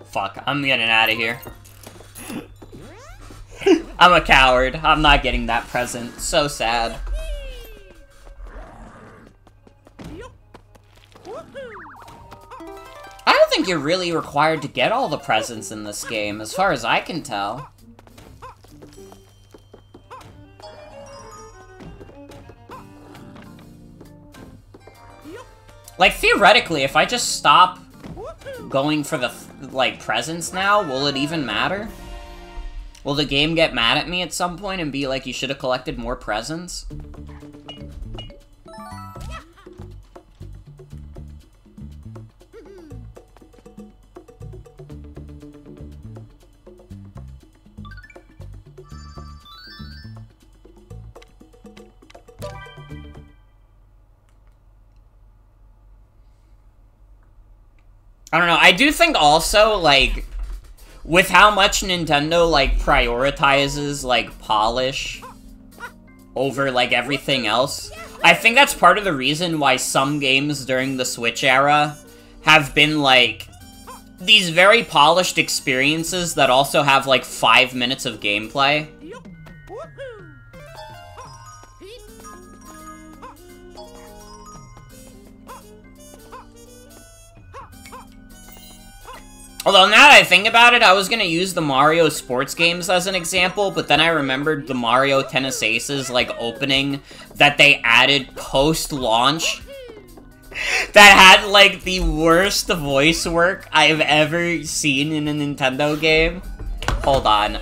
Fuck, I'm getting out of here. I'm a coward. I'm not getting that present. So sad. I don't think you're really required to get all the presents in this game, as far as I can tell. Like, theoretically, if I just stop going for the, like, presents now, will it even matter? Will the game get mad at me at some point and be like, you should have collected more presents? I don't know. I do think also, like, with how much Nintendo, like, prioritizes, like, polish over, like, everything else, I think that's part of the reason why some games during the Switch era have been, like, these very polished experiences that also have, like, 5 minutes of gameplay. Although, now that I think about it, I was gonna use the Mario sports games as an example, but then I remembered the Mario Tennis Aces, like, opening that they added post-launch that had, like, the worst voice work I've ever seen in a Nintendo game. Hold on.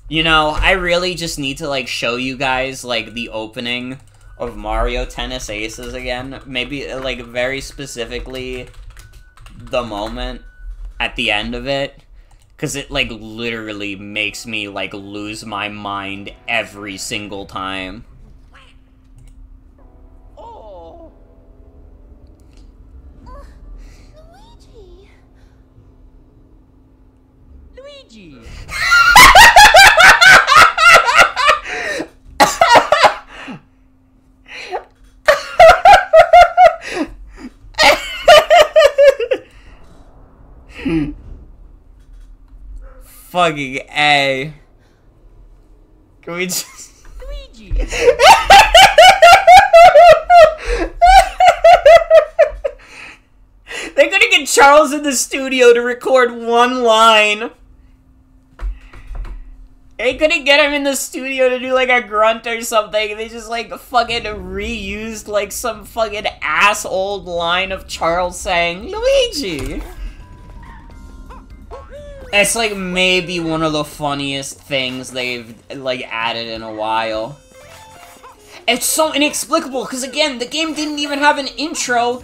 You know, I really just need to, like, show you guys, like, the opening of Mario Tennis Aces again. Maybe, like, very specifically the moment at the end of it, because it, like, literally makes me, like, lose my mind every single time. Oh. Luigi. Luigi. Fucking A. Can we just... Luigi. They're gonna get Charles in the studio to record one line. They couldn't get him in the studio to do, like, a grunt or something. They just, like, fucking reused, like, some fucking ass old line of Charles saying, Luigi! It's, like, maybe one of the funniest things they've, like, added in a while. It's so inexplicable, because, again, the game didn't even have an intro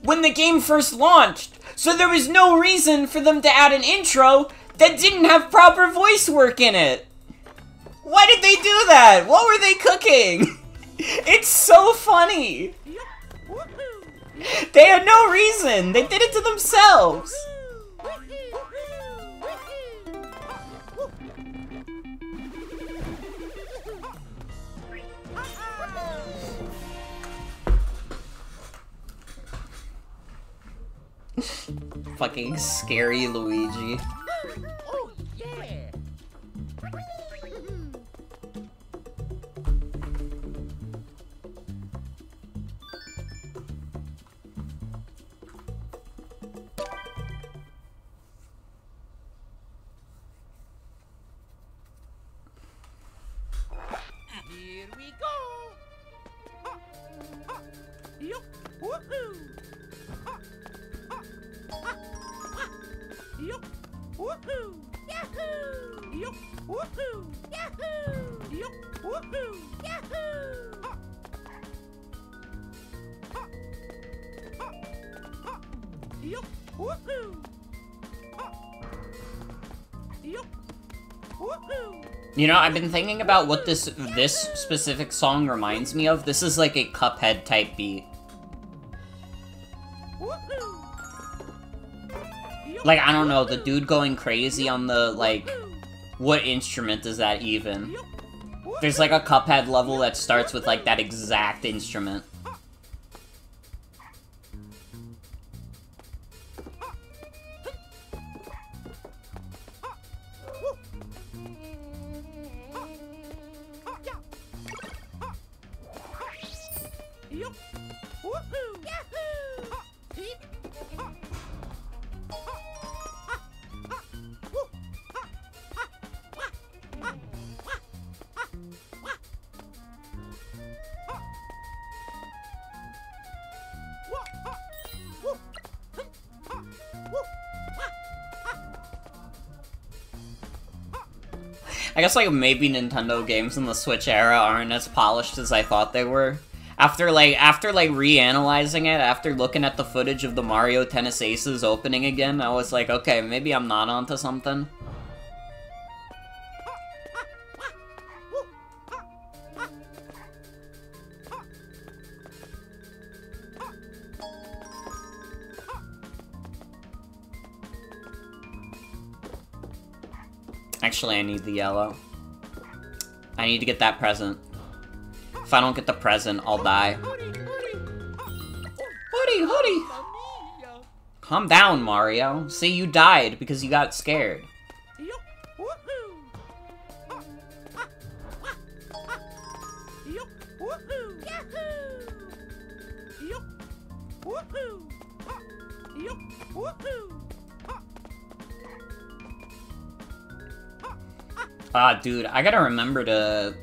when the game first launched. So there was no reason for them to add an intro that didn't have proper voice work in it. Why did they do that? What were they cooking? It's so funny. They had no reason. They did it to themselves. Fucking scary Luigi. Oh, yeah. Here we go. Yup. Woohoo. Yup. Woohoo. Yahoo. Yup. Woohoo. Yahoo. Yup. Woohoo. Yahoo. Yup. Woohoo. Yup. Woohoo. You know, I've been thinking about what this specific song reminds me of. This is like a Cuphead type beat. Like, I don't know, the dude going crazy on the, like, what instrument is that even? There's like a Cuphead level that starts with, like, that exact instrument. I guess, like, maybe Nintendo games in the Switch era aren't as polished as I thought they were. After reanalyzing it, after looking at the footage of the Mario Tennis Aces opening again, I was like, okay, maybe I'm not onto something. Actually, I need the yellow. I need to get that present. If I don't get the present, I'll die. Hoodie! Calm down, Mario. See, you died because you got scared. Dude, I gotta remember to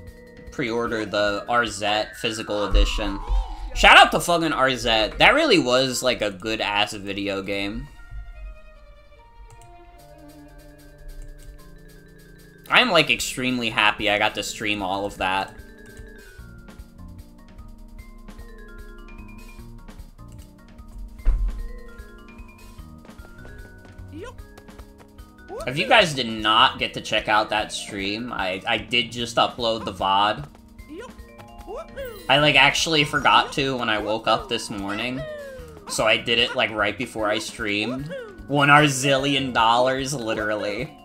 pre-order the RZ physical edition. Shout out to fucking RZ. That really was, like, a good-ass video game. I'm, like, extremely happy I got to stream all of that. If you guys did not get to check out that stream, I did just upload the VOD. I, like, actually forgot to when I woke up this morning. So I did it, like, right before I streamed. Won our zillion dollars, literally.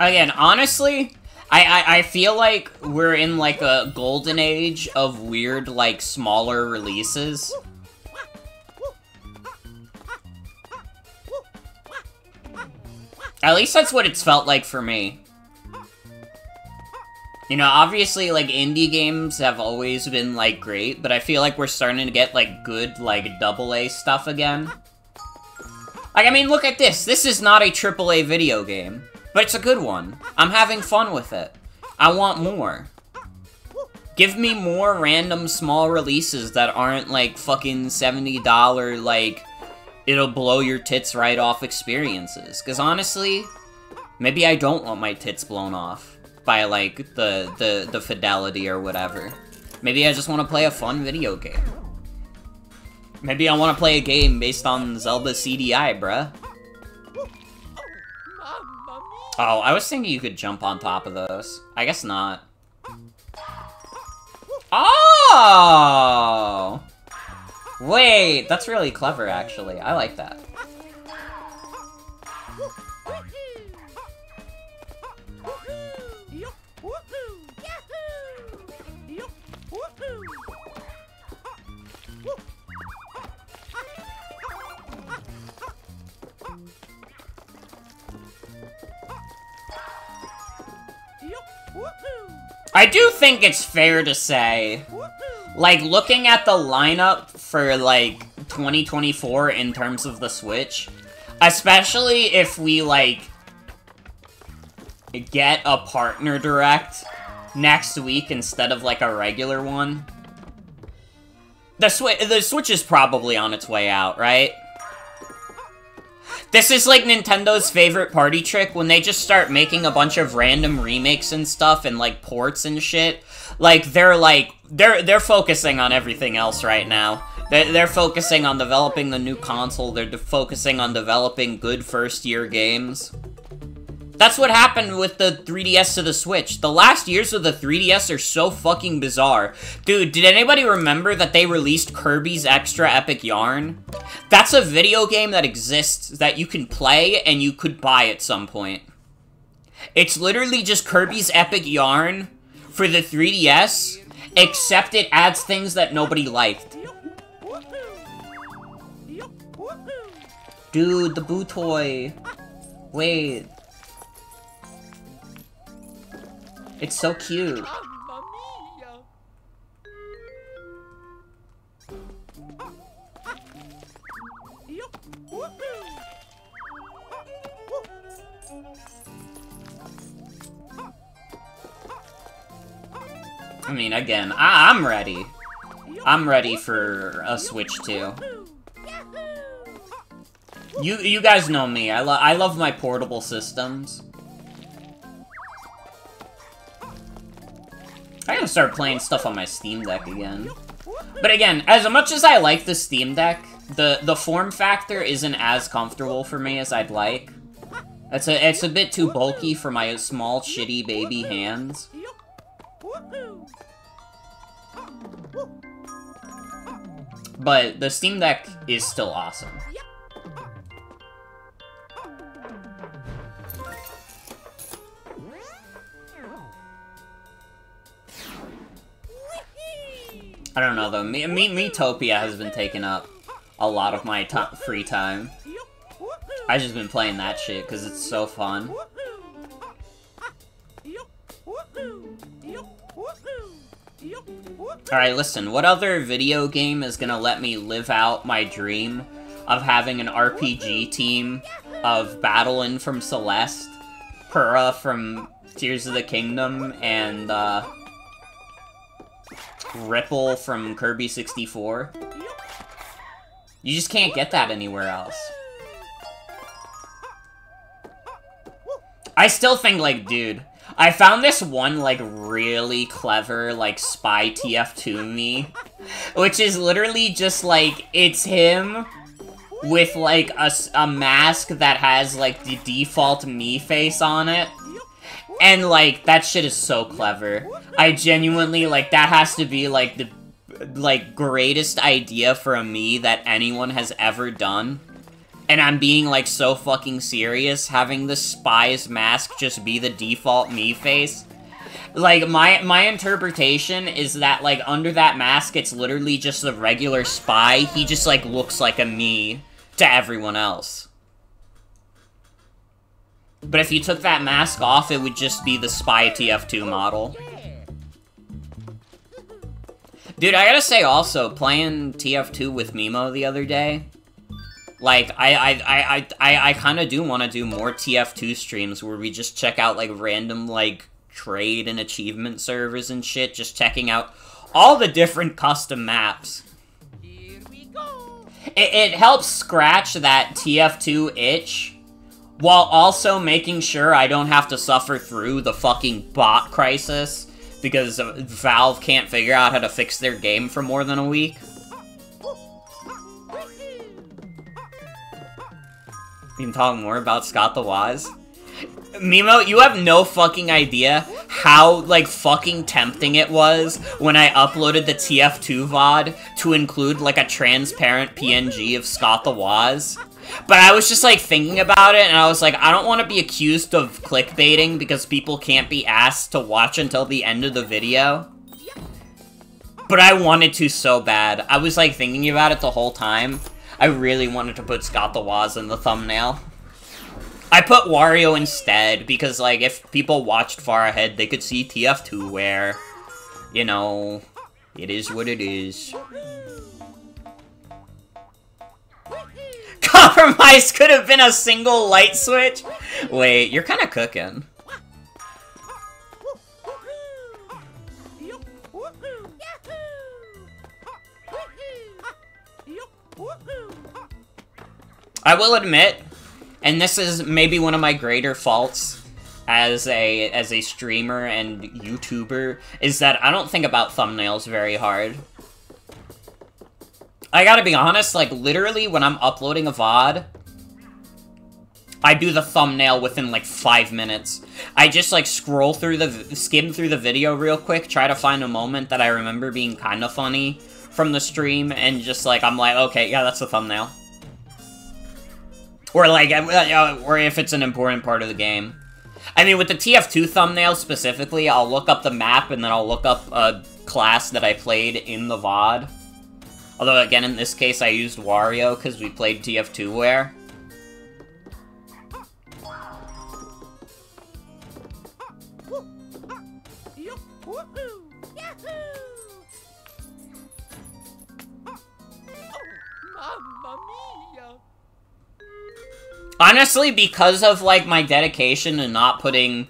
Again, honestly, I feel like we're in, like, a golden age of weird, like, smaller releases. At least that's what it's felt like for me. You know, obviously, like, indie games have always been, like, great, but I feel like we're starting to get, like, good, like, AA stuff again. Like, I mean, look at this. This is not a AAA video game, but it's a good one. I'm having fun with it. I want more. Give me more random small releases that aren't, like, fucking $70, like, it'll blow your tits right off experiences. Because honestly, maybe I don't want my tits blown off by, like, the fidelity or whatever. Maybe I just want to play a fun video game. Maybe I want to play a game based on Zelda CDI, bruh. Oh, I was thinking you could jump on top of those. I guess not. Oh! Wait, that's really clever, actually. I like that. I do think it's fair to say, like, looking at the lineup for, like, 2024 in terms of the Switch, especially if we, like, get a partner direct next week instead of, like, a regular one, the Switch is probably on its way out, right? This is, like, Nintendo's favorite party trick, when they just start making a bunch of random remakes and stuff, and, like, ports and shit. Like, they're focusing on everything else right now. They're focusing on developing the new console, they're focusing on developing good first-year games. That's what happened with the 3DS to the Switch. The last years of the 3DS are so fucking bizarre. Dude, did anybody remember that they released Kirby's Extra Epic Yarn? That's a video game that exists that you can play and you could buy at some point. It's literally just Kirby's Epic Yarn for the 3DS, except it adds things that nobody liked. Dude, the Boo Toy. Wait. It's so cute. I mean, again, I'm ready. I'm ready for a Switch 2. You guys know me. I love my portable systems. I gotta start playing stuff on my Steam Deck again. But again, as much as I like the Steam Deck, the form factor isn't as comfortable for me as I'd like. It's a bit too bulky for my small, shitty baby hands. But the Steam Deck is still awesome. I don't know though, Miitopia has been taking up a lot of my free time. I've just been playing that shit because it's so fun. Alright, listen, what other video game is gonna let me live out my dream of having an RPG team of Battlein from Celeste, Purah from Tears of the Kingdom, and, Ripple from Kirby 64? You just can't get that anywhere else. I still think, like, dude, I found this one, like, really clever, like, spy TF2 me, which is literally just, like, it's him with, like, a mask that has, like, the default me face on it, and, like, that shit is so clever. I genuinely, like, that has to be, like, the, like, greatest idea for a me that anyone has ever done. And I'm being, like, so fucking serious, having the spy's mask just be the default me face. Like, my interpretation is that, like, under that mask, it's literally just a regular spy. He just, like, looks like a me to everyone else. But if you took that mask off, it would just be the Spy TF2 model. Dude, I gotta say also, playing TF2 with Mimo the other day, like, I kinda do want to do more TF2 streams where we just check out, like, random, like, trade and achievement servers and shit, just checking out all the different custom maps. Here we go. It helps scratch that TF2 itch, while also making sure I don't have to suffer through the fucking bot crisis, because Valve can't figure out how to fix their game for more than a week. You can talk more about Scott the Waz? Mimo, you have no fucking idea how, like, fucking tempting it was when I uploaded the TF2 VOD to include, like, a transparent PNG of Scott the Waz. But I was just, like, thinking about it, and I was like, I don't want to be accused of clickbaiting because people can't be asked to watch until the end of the video. But I wanted to so bad. I was, like, thinking about it the whole time. I really wanted to put Scott the Waz in the thumbnail. I put Wario instead, because, like, if people watched far ahead, they could see TF2 where, you know, it is what it is. Compromise could have been a single light switch? Wait, you're kind of cooking. I will admit, and this is maybe one of my greater faults as a streamer and YouTuber, is that I don't think about thumbnails very hard. I gotta be honest, like, literally, when I'm uploading a VOD, I do the thumbnail within, like, 5 minutes. I just, like, skim through the video real quick, try to find a moment that I remember being kind of funny from the stream, and just, like, I'm like, okay, yeah, that's the thumbnail. Or, like, or if it's an important part of the game. I mean, with the TF2 thumbnail specifically, I'll look up the map, and then I'll look up a class that I played in the VOD. Although, again, in this case, I used Wario, because we played TF2ware. Honestly, because of, like, my dedication to not putting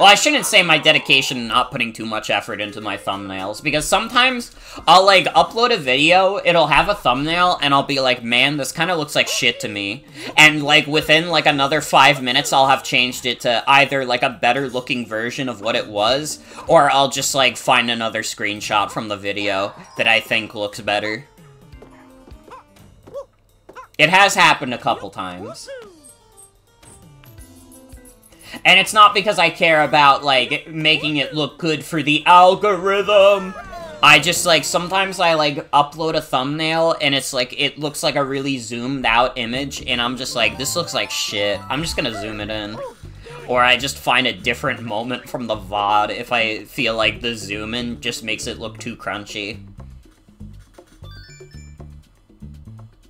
Well, I shouldn't say my dedication and not putting too much effort into my thumbnails, because sometimes I'll, like, upload a video, it'll have a thumbnail, and I'll be like, man, this kind of looks like shit to me. And, like, within, like, another 5 minutes, I'll have changed it to either, like, a better-looking version of what it was, or I'll just, like, find another screenshot from the video that I think looks better. It has happened a couple times. And it's not because I care about, like, making it look good for the algorithm. I just, like, sometimes I, like, upload a thumbnail, and it's, like, it looks like a really zoomed-out image, and I'm just like, this looks like shit. I'm just gonna zoom it in. Or I just find a different moment from the VOD if I feel like the zoom-in just makes it look too crunchy.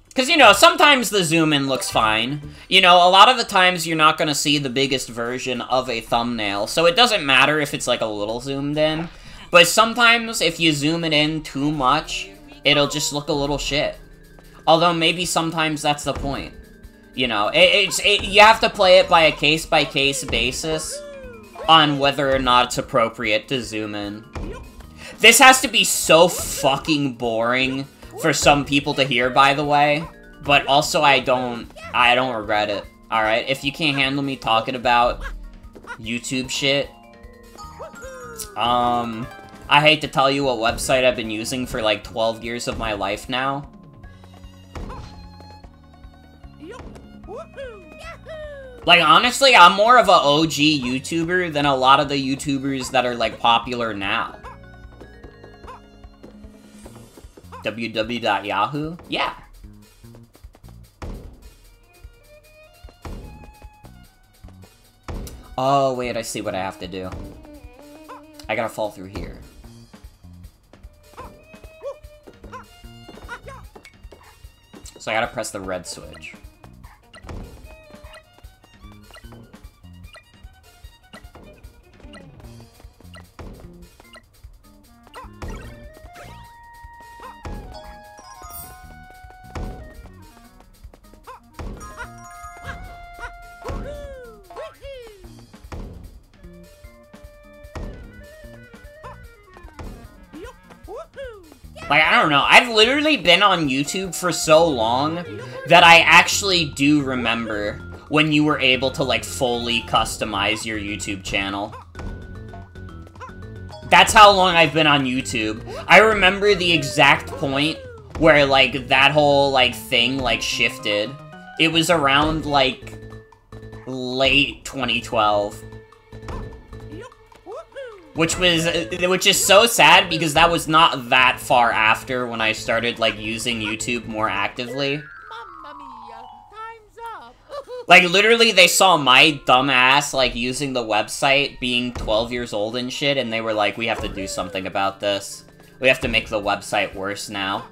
Because, you know, sometimes the zoom-in looks fine. You know, a lot of the times you're not going to see the biggest version of a thumbnail, so it doesn't matter if it's, like, a little zoomed in. But sometimes, if you zoom it in too much, it'll just look a little shit. Although, maybe sometimes that's the point. You know, you have to play it by a case-by-case basis on whether or not it's appropriate to zoom in. This has to be so fucking boring for some people to hear, by the way, but also I don't regret it, alright? If you can't handle me talking about YouTube shit, I hate to tell you what website I've been using for like 12 years of my life now. Like, honestly, I'm more of a OG YouTuber than a lot of the YouTubers that are, like, popular now. www.yahoo? Yeah. Oh, wait, I see what I have to do. I gotta fall through here. So I gotta press the red switch. Like, I don't know, I've literally been on YouTube for so long that I actually do remember when you were able to, like, fully customize your YouTube channel. That's how long I've been on YouTube. I remember the exact point where, like, that whole, like, thing, like, shifted. It was around, like, late 2012. Which is so sad because that was not that far after when I started, like, using YouTube more actively. Mamma mia, time's up. Like, literally, they saw my dumb ass, like, using the website, being 12 years old and shit, and they were like, we have to do something about this. We have to make the website worse now.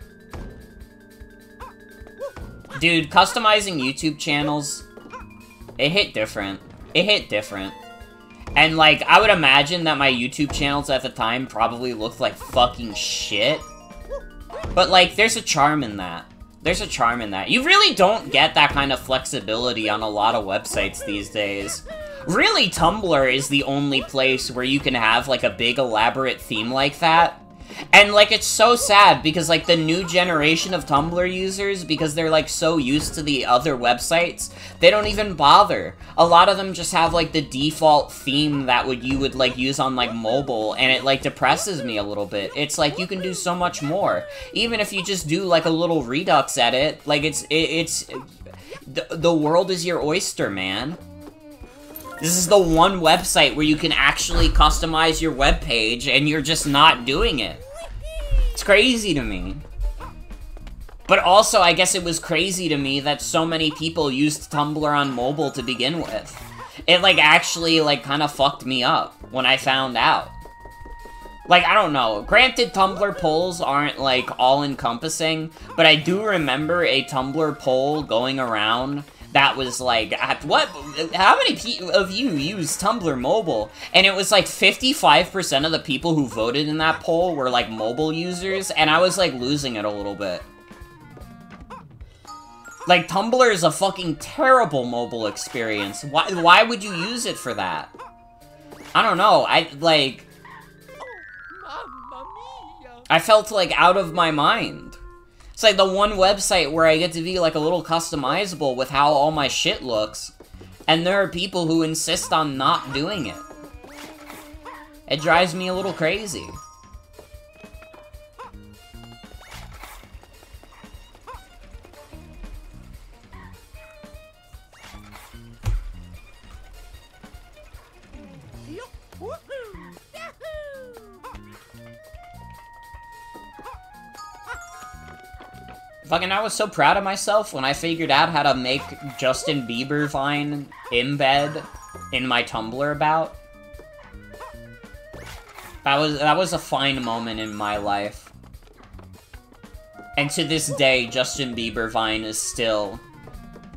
Dude, customizing YouTube channels, it hit different. It hit different. And, like, I would imagine that my YouTube channels at the time probably looked like fucking shit. But, like, there's a charm in that. There's a charm in that. You really don't get that kind of flexibility on a lot of websites these days. Really, Tumblr is the only place where you can have, like, a big elaborate theme like that. And, like, it's so sad because, like, the new generation of Tumblr users, because they're, like, so used to the other websites, they don't even bother. A lot of them just have, like, the default theme that you would, like, use on, like, mobile, and it, like, depresses me a little bit. It's, like, you can do so much more. Even if you just do, like, a little Redux edit, like, the world is your oyster, man. This is the one website where you can actually customize your webpage, and you're just not doing it. It's crazy to me. But also, I guess it was crazy to me that so many people used Tumblr on mobile to begin with. It, like, actually, like, kind of fucked me up when I found out. Like, I don't know. Granted, Tumblr polls aren't, like, all-encompassing, but I do remember a Tumblr poll going around that was like, how many of you use Tumblr mobile? And it was like 55% of the people who voted in that poll were like mobile users, and I was like losing it a little bit. Like, Tumblr is a fucking terrible mobile experience. Why would you use it for that? I don't know, like... Mamma mia! I felt, like, out of my mind. It's like the one website where I get to be, like, a little customizable with how all my shit looks. And there are people who insist on not doing it. It drives me a little crazy. Fucking, I was so proud of myself when I figured out how to make Justin Bieber Vine embed in my Tumblr about. That was a fine moment in my life. And to this day, Justin Bieber Vine is still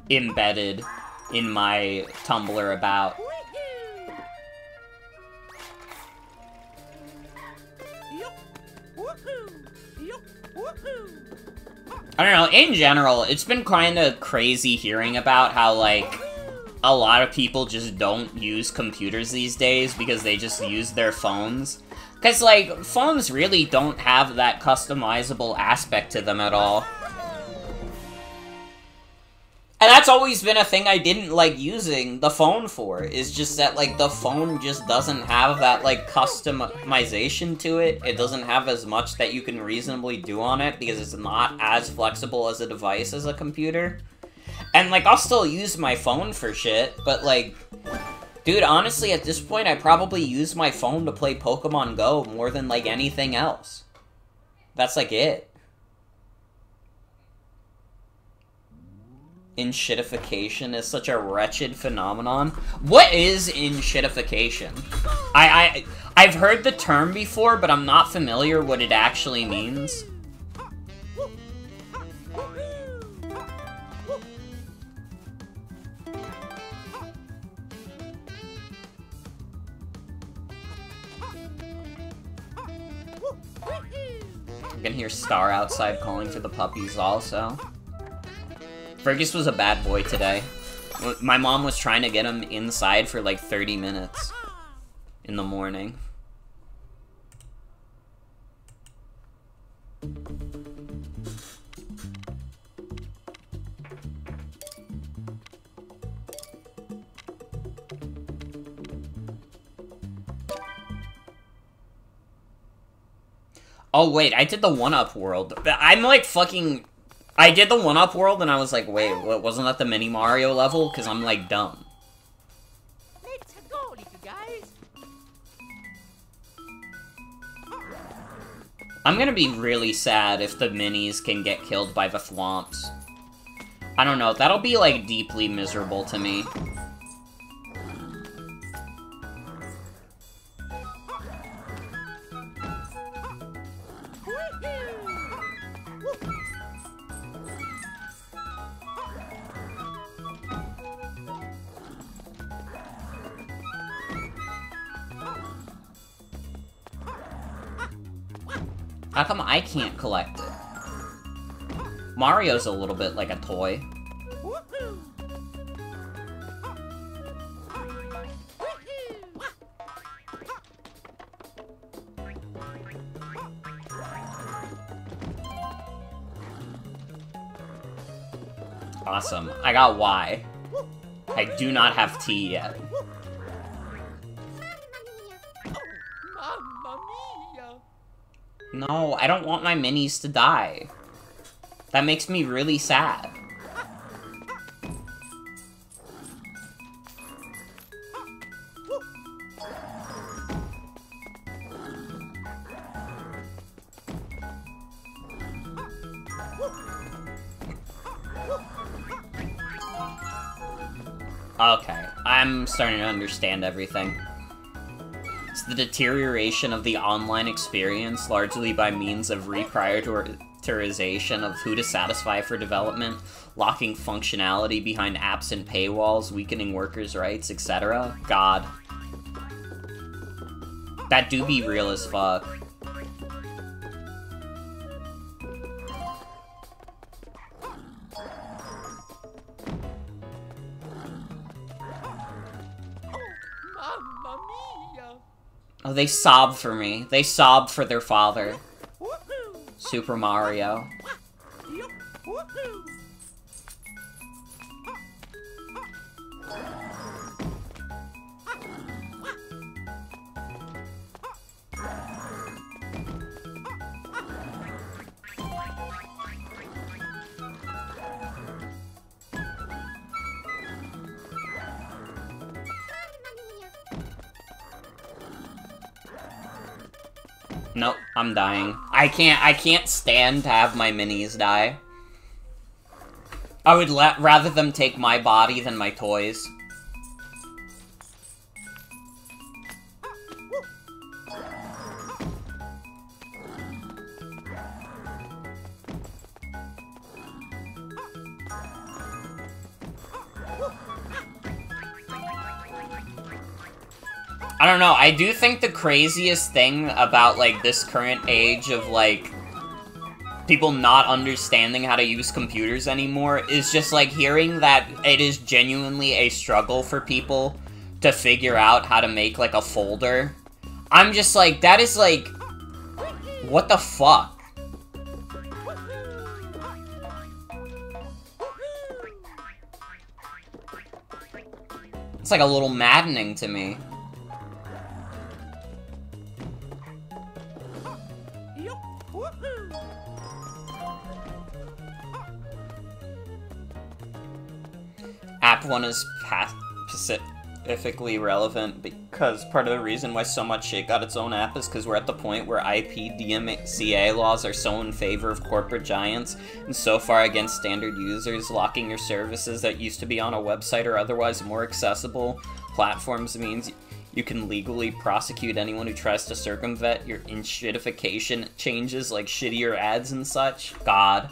embedded in my Tumblr about. I don't know, in general, it's been kinda crazy hearing about how, like, a lot of people just don't use computers these days because they just use their phones. Because, like, phones really don't have that customizable aspect to them at all. And that's always been a thing I didn't like using the phone for, is just that, like, the phone just doesn't have that, like, customization to it. It doesn't have as much that you can reasonably do on it, because it's not as flexible as a device as a computer. And, like, I'll still use my phone for shit, but, like, dude, honestly, at this point, I probably use my phone to play Pokemon Go more than, like, anything else. That's, like, it. Inshitification is such a wretched phenomenon. What is inshitification? I've heard the term before, but I'm not familiar what it actually means. I can hear Star outside calling for the puppies also. Fergus was a bad boy today. My mom was trying to get him inside for like 30 minutes in the morning. Oh wait, I did the 1-Up world. I'm like fucking... I did the 1-Up world and I was like, wait, what, wasn't that the mini Mario level? Because I'm like dumb. Let's go, little guys. I'm gonna be really sad if the minis can get killed by the thwomps. I don't know, that'll be like deeply miserable to me. How come I can't collect it? Mario's a little bit like a toy. Awesome. I got Y. I do not have T yet. Mamma mia! No, I don't want my minis to die. That makes me really sad. Okay, I'm starting to understand everything. It's the deterioration of the online experience, largely by means of reprioritization of who to satisfy for development, locking functionality behind apps and paywalls, weakening workers' rights, etc. God. That do be real as fuck. Mamma mia! Oh, they sob for me. They sob for their father. Super Mario. Nope, I'm dying. I can't stand to have my minis die. I would rather them take my body than my toys. I don't know, I do think the craziest thing about, like, this current age of, like, people not understanding how to use computers anymore is just, like, hearing that it is genuinely a struggle for people to figure out how to make, like, a folder. I'm just like, that is, like, what the fuck? It's, like, a little maddening to me. App 1 is specifically relevant because part of the reason why so much shit got its own app is because we're at the point where IP-DMCA laws are so in favor of corporate giants and so far against standard users. Locking your services that used to be on a website or otherwise more accessible platforms means you can legally prosecute anyone who tries to circumvent your inshitification changes like shittier ads and such. God.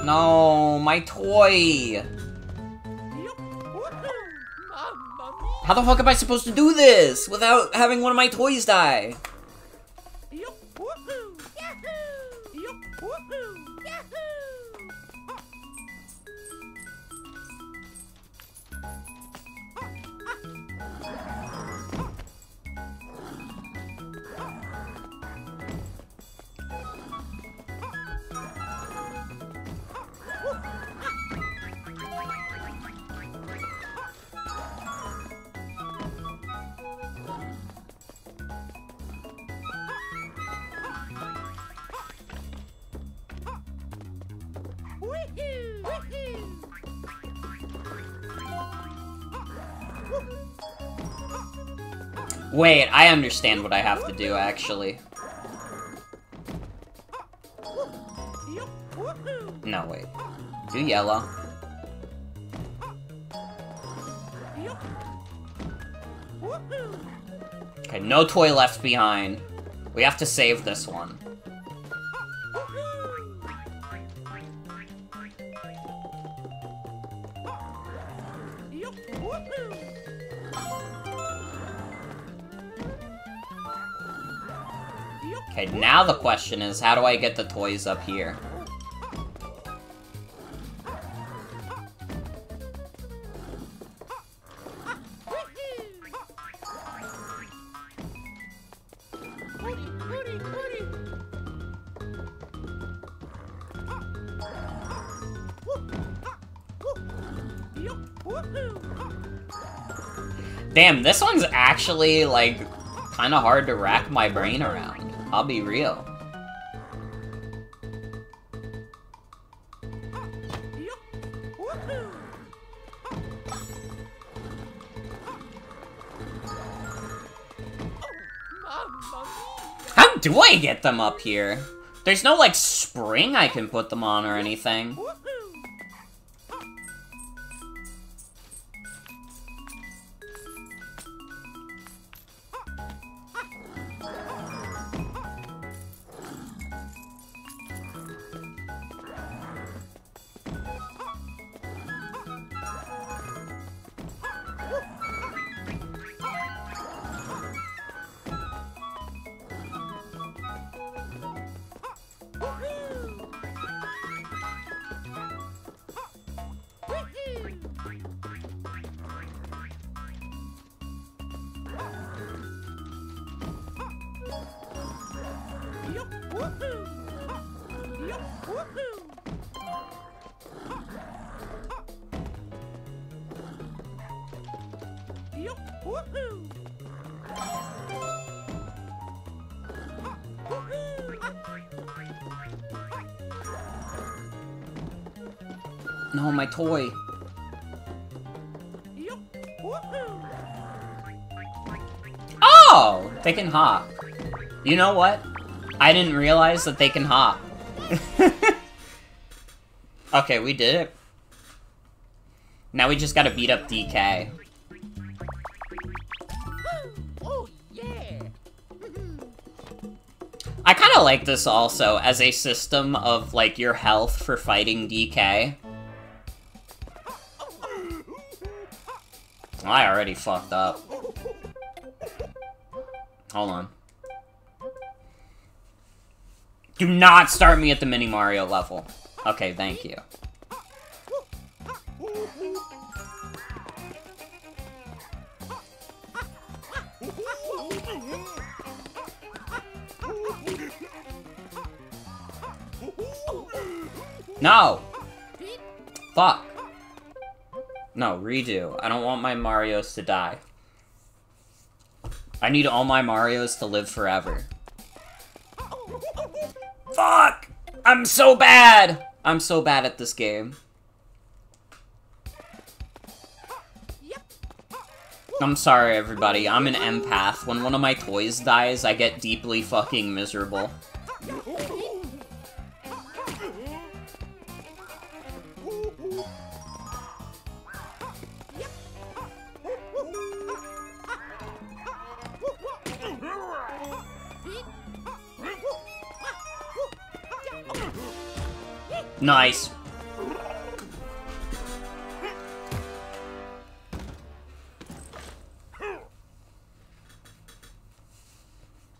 No, my toy! How the fuck am I supposed to do this without having one of my toys die? Wait, I understand what I have to do, actually. No, wait. Do yellow. Okay, no toy left behind. We have to save this one. Okay, now the question is, how do I get the toys up here? Damn, this one's actually, like, kind of hard to rack my brain around. I'll be real. How do I get them up here? There's no, like, spring I can put them on or anything. No, my toy. Oh! They can hop. You know what? I didn't realize that they can hop. Okay, we did it. Now we just gotta beat up DK. Oh, yeah. I kinda like this also as a system of, like, your health for fighting DK. I already fucked up. Hold on. Do not start me at the Mini Mario level. Okay, thank you. No! Fuck. No, redo. I don't want my Marios to die. I need all my Marios to live forever. Fuck! I'm so bad! I'm so bad at this game. I'm sorry, everybody. I'm an empath. When one of my toys dies, I get deeply fucking miserable. Nice.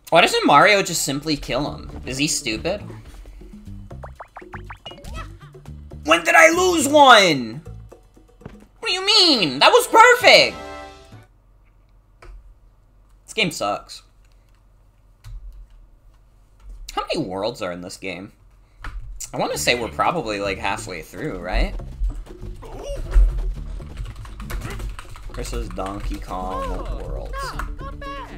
Why doesn't Mario just simply kill him? Is he stupid? When did I lose one? What do you mean? That was perfect! This game sucks. How many worlds are in this game? I want to say we're probably like halfway through, right? Versus Donkey Kong Worlds. Come back.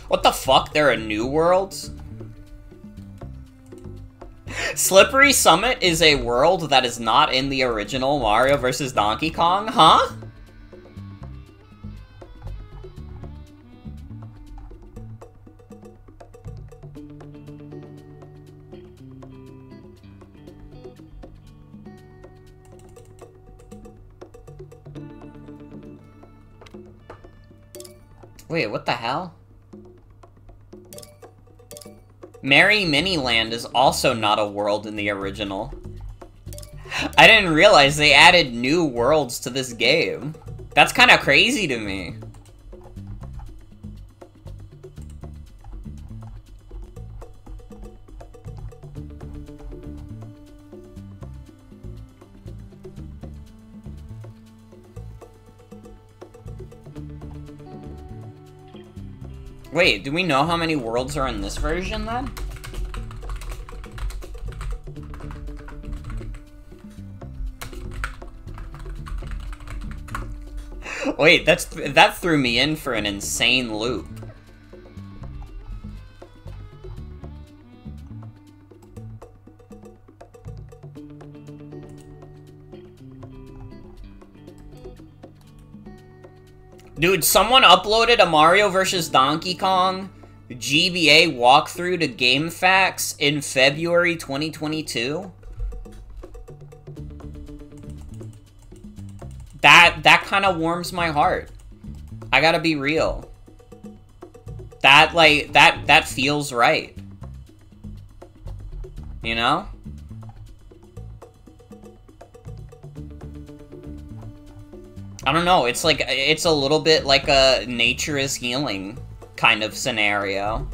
What the fuck? There are new worlds? Slippery Summit is a world that is not in the original Mario vs. Donkey Kong, huh? Wait, what the hell? Merry Miniland is also not a world in the original. I didn't realize they added new worlds to this game. That's kind of crazy to me. Wait, do we know how many worlds are in this version, then? Wait, that threw me in for an insane loop. Dude, someone uploaded a Mario vs. Donkey Kong GBA walkthrough to GameFAQs in February 2022? That kind of warms my heart. I gotta be real. That feels right. You know? I don't know, it's like, it's a little bit like a nature is healing kind of scenario.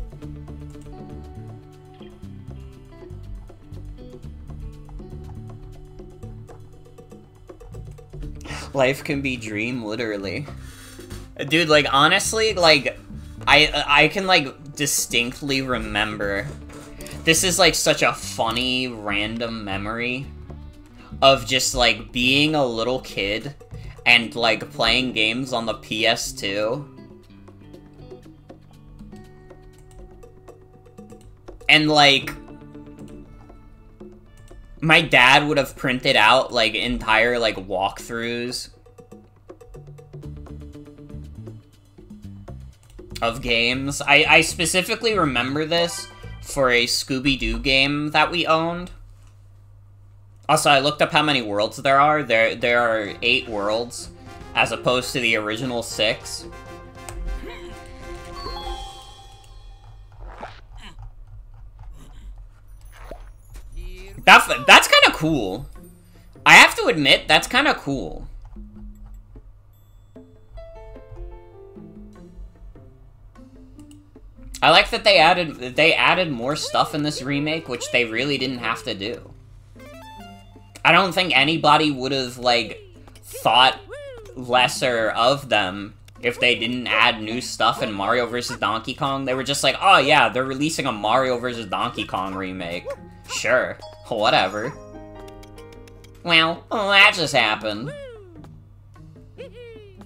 Life can be dream, literally. Dude, like, honestly, like, I can, like, distinctly remember. This is, like, such a funny, random memory of just, like, being a little kid and, like, playing games on the PS2. And, like, my dad would have printed out, like, entire, like, walkthroughs of games. I specifically remember this for a Scooby-Doo game that we owned. Also, I looked up how many worlds there are. There are 8 worlds, as opposed to the original 6. That's kind of cool. I have to admit, that's kind of cool. I like that they added more stuff in this remake, which they really didn't have to do. I don't think anybody would have, like, thought lesser of them if they didn't add new stuff in Mario vs. Donkey Kong. They were just like, oh yeah, they're releasing a Mario vs. Donkey Kong remake. Sure. Whatever. Well, that just happened.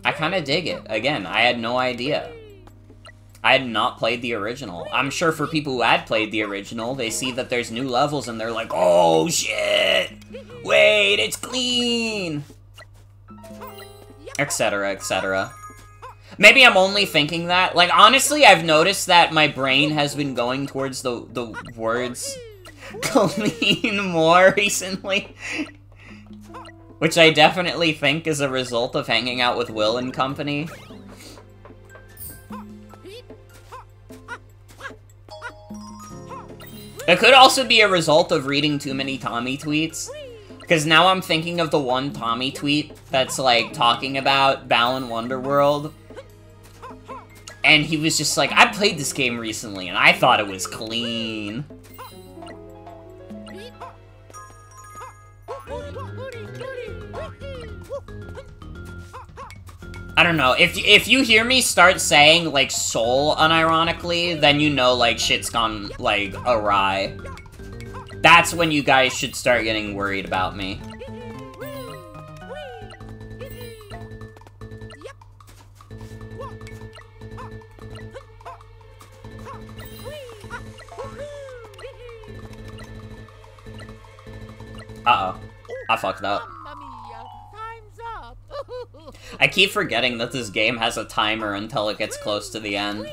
I kinda dig it. Again, I had no idea. I had not played the original. I'm sure for people who had played the original, they see that there's new levels and they're like, oh shit! Wait, it's clean! Etc, etc. Maybe I'm only thinking that. Like, honestly, I've noticed that my brain has been going towards the words clean more recently. Which I definitely think is a result of hanging out with Will and company. It could also be a result of reading too many Tommy tweets. Because now I'm thinking of the one Tommy tweet that's, like, talking about Balan Wonderworld. And he was just like, I played this game recently, and I thought it was clean. I don't know, if you hear me start saying, like, soul unironically, then you know, like, shit's gone, like, awry. That's when you guys should start getting worried about me. Uh-oh. I fucked up. I keep forgetting that this game has a timer until it gets close to the end.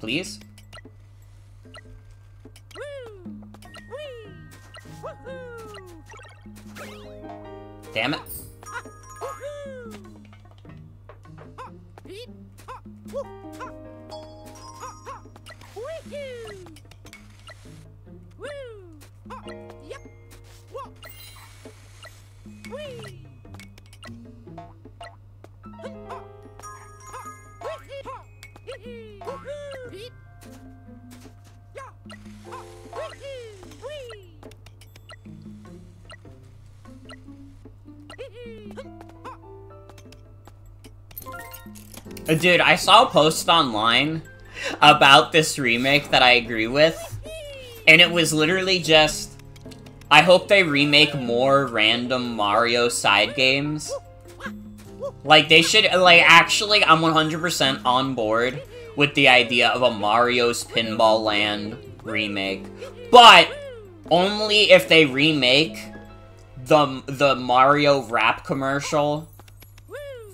Please? Damn it. Dude, I saw a post online about this remake that I agree with, and it was literally just, I hope they remake more random Mario side games. Like, they should, like, actually, I'm 100% on board with the idea of a Mario's Pinball Land remake. But, only if they remake the Mario rap commercial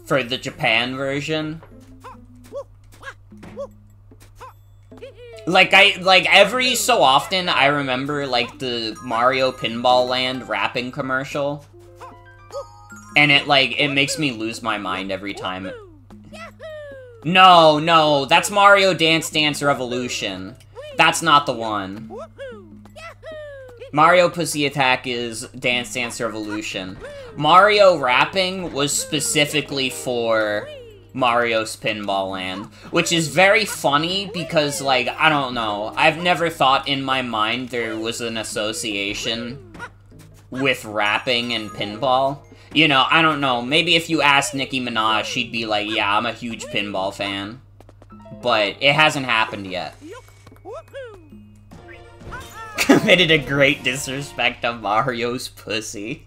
for the Japan version. Like, every so often, I remember, like, the Mario Pinball Land rapping commercial. And it makes me lose my mind every time. No, no, that's Mario Dance Dance Revolution. That's not the one. Mario Pussy Attack is Dance Dance Revolution. Mario rapping was specifically for Mario's Pinball Land, which is very funny because, like, I don't know, I've never thought in my mind there was an association with rapping and pinball. You know, I don't know, maybe if you asked Nicki Minaj, she'd be like, yeah, I'm a huge pinball fan. But it hasn't happened yet. Committed a great disrespect to Mario's pussy.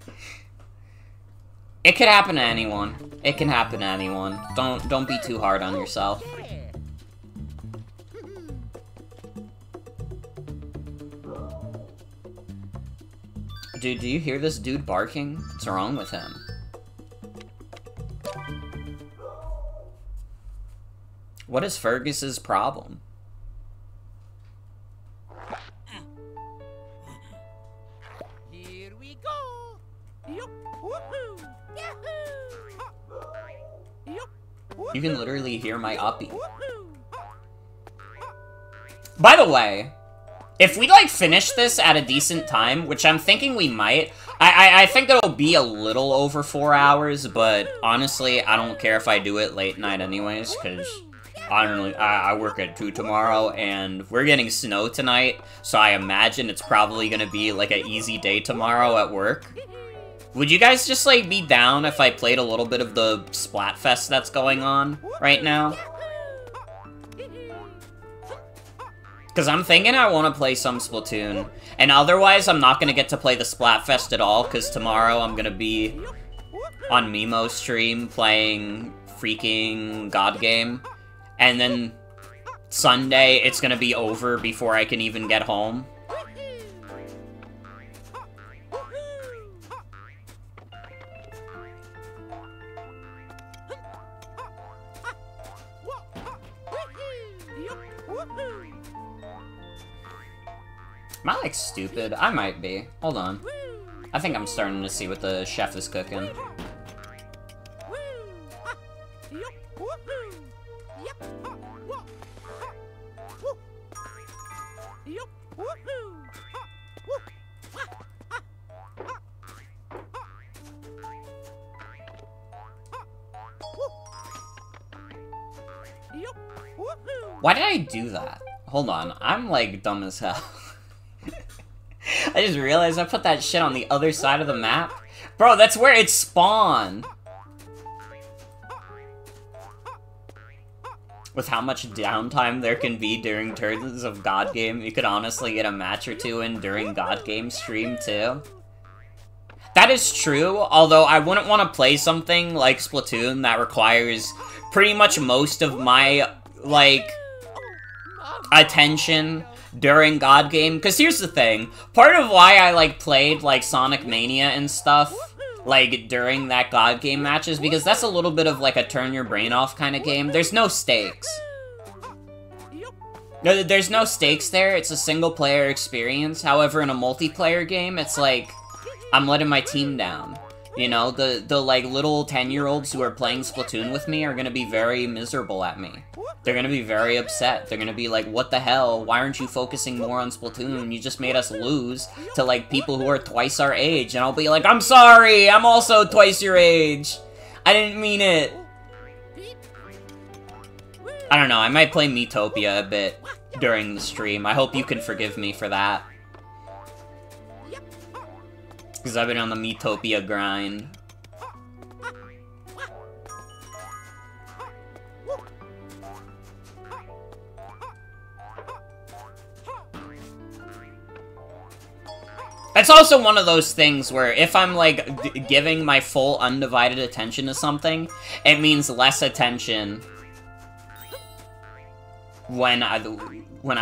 It could happen to anyone. It can happen to anyone. Don't be too hard on yourself. Dude, do you hear this dude barking? What's wrong with him? What is Fergus's problem? Here we go. Yup. Woohoo. Yahoo. Yup. You can literally hear my uppie. By the way, if we, like, finish this at a decent time, which I'm thinking we might, I think it'll be a little over 4 hours, but honestly, I don't care if I do it late night anyways, because I work at 2 tomorrow, and we're getting snow tonight, so I imagine it's probably gonna be, like, an easy day tomorrow at work. Would you guys just, like, be down if I played a little bit of the Splatfest that's going on right now? Because I'm thinking I want to play some Splatoon. And otherwise, I'm not going to get to play the Splatfest at all, because tomorrow I'm going to be on Mimo's stream playing freaking God Game. And then Sunday, it's going to be over before I can even get home. Am I, like, stupid? I might be. Hold on. I think I'm starting to see what the chef is cooking. Why did I do that? Hold on. I'm, like, dumb as hell. I just realized I put that shit on the other side of the map. Bro, that's where it spawned! With how much downtime there can be during turns of God Game, you could honestly get a match or two in during God Game stream, too. That is true, although I wouldn't want to play something like Splatoon that requires pretty much most of my, like, attention during God Game, because here's the thing, part of why I, like, played, like, Sonic Mania and stuff, like, during that God Game match is because that's a little bit of, like, a turn your brain off kind of game. There's no stakes. No, there's no stakes there, it's a single-player experience. However, in a multiplayer game, it's like, I'm letting my team down. You know, the like, little 10-year-olds who are playing Splatoon with me are gonna be very miserable at me. They're gonna be very upset. They're gonna be like, what the hell? Why aren't you focusing more on Splatoon? You just made us lose to, like, people who are twice our age. And I'll be like, I'm sorry! I'm also twice your age! I didn't mean it! I don't know, I might play Miitopia a bit during the stream. I hope you can forgive me for that. Because I've been on the Miitopia grind. It's also one of those things where if I'm, like, giving my full undivided attention to something, it means less attention when I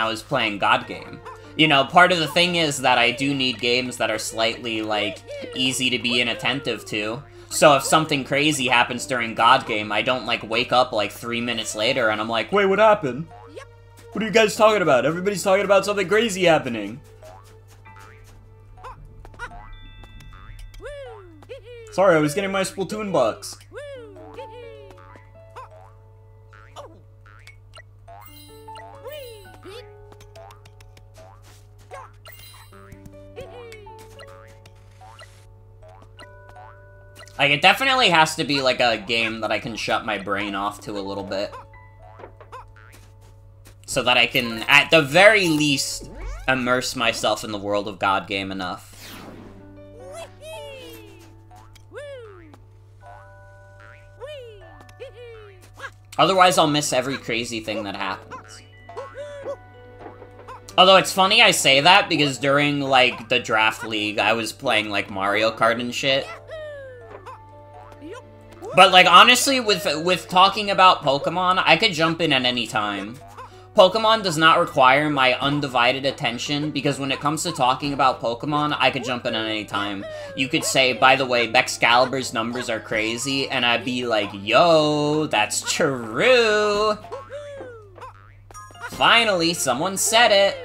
was playing God Game. You know, part of the thing is that I do need games that are slightly, like, easy to be inattentive to. So if something crazy happens during God Game, I don't, like, wake up, like, 3 minutes later and I'm like, wait, what happened? What are you guys talking about? Everybody's talking about something crazy happening. Sorry, I was getting my Splatoon bucks. Like, it definitely has to be, like, a game that I can shut my brain off to a little bit. So that I can, at the very least, immerse myself in the world of God Game enough. Otherwise, I'll miss every crazy thing that happens. Although, it's funny I say that, because during, like, the draft league, I was playing, like, Mario Kart and shit. But, like, honestly, with talking about Pokemon, I could jump in at any time. Pokemon does not require my undivided attention, because when it comes to talking about Pokemon, I could jump in at any time. You could say, by the way, Excalibur's numbers are crazy, and I'd be like, yo, that's true! Finally, someone said it!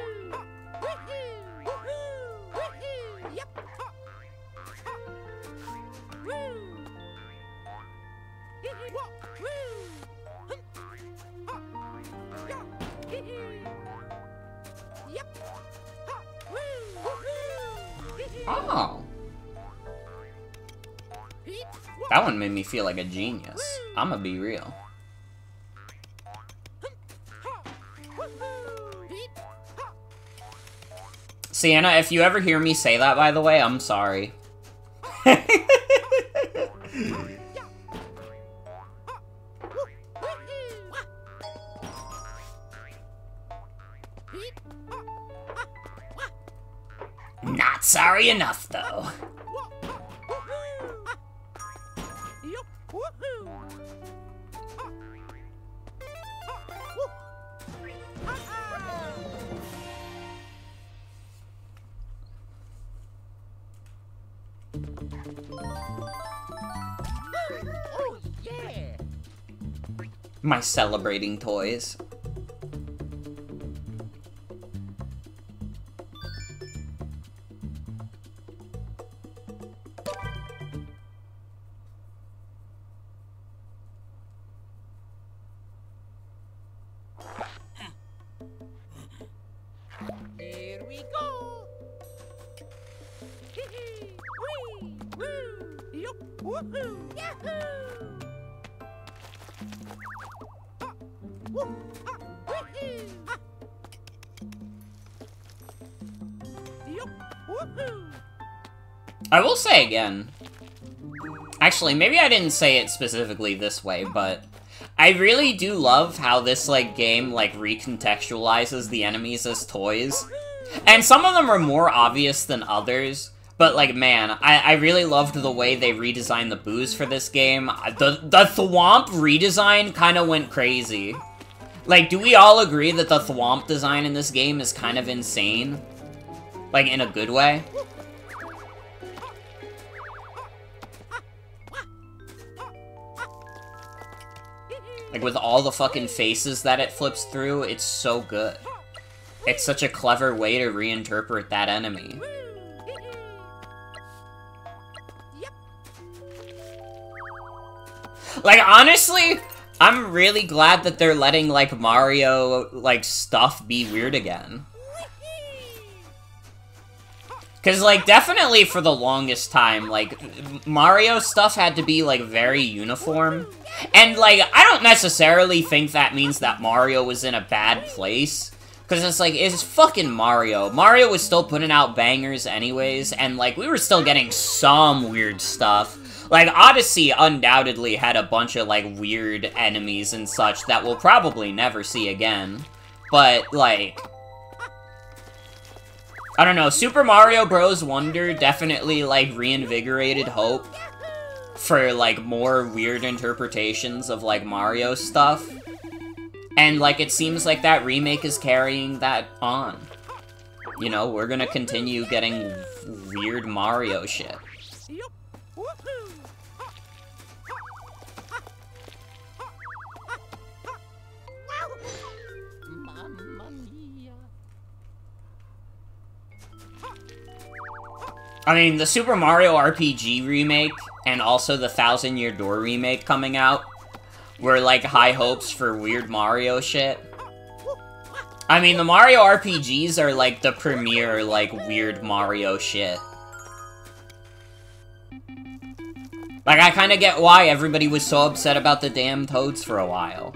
Oh. That one made me feel like a genius. I'ma be real. Sienna, if you ever hear me say that, by the way, I'm sorry. Not sorry enough, though. Oh, yeah. My celebrating toys. Here we go. Wee, woo, yup, woohoo, yahoo! Woo, wee, yup, woohoo! I will say again. Actually, maybe I didn't say it specifically this way, but I really do love how this, like, game, like, recontextualizes the enemies as toys. And some of them are more obvious than others, but, like, man, I really loved the way they redesigned the boos for this game. The Thwomp redesign kind of went crazy. Like, do we all agree that the Thwomp design in this game is kind of insane? Like, in a good way? Like, with all the fucking faces that it flips through, it's so good. It's such a clever way to reinterpret that enemy. Like, honestly, I'm really glad that they're letting, like, Mario, like, stuff be weird again. Because, like, definitely for the longest time, like, Mario stuff had to be, like, very uniform. And, like, I don't necessarily think that means that Mario was in a bad place. Because it's like, it's fucking Mario. Mario was still putting out bangers anyways, and, like, we were still getting some weird stuff. Like, Odyssey undoubtedly had a bunch of, like, weird enemies and such that we'll probably never see again. But, like, I don't know, Super Mario Bros. Wonder definitely, like, reinvigorated hope for, like, more weird interpretations of, like, Mario stuff. And, like, it seems like that remake is carrying that on. You know, we're gonna continue getting weird Mario shit. I mean, the Super Mario RPG remake and also the Thousand Year Door remake coming out were, like, high hopes for weird Mario shit. I mean, the Mario RPGs are, like, the premier, like, weird Mario shit. Like, I kinda get why everybody was so upset about the damn Toads for a while.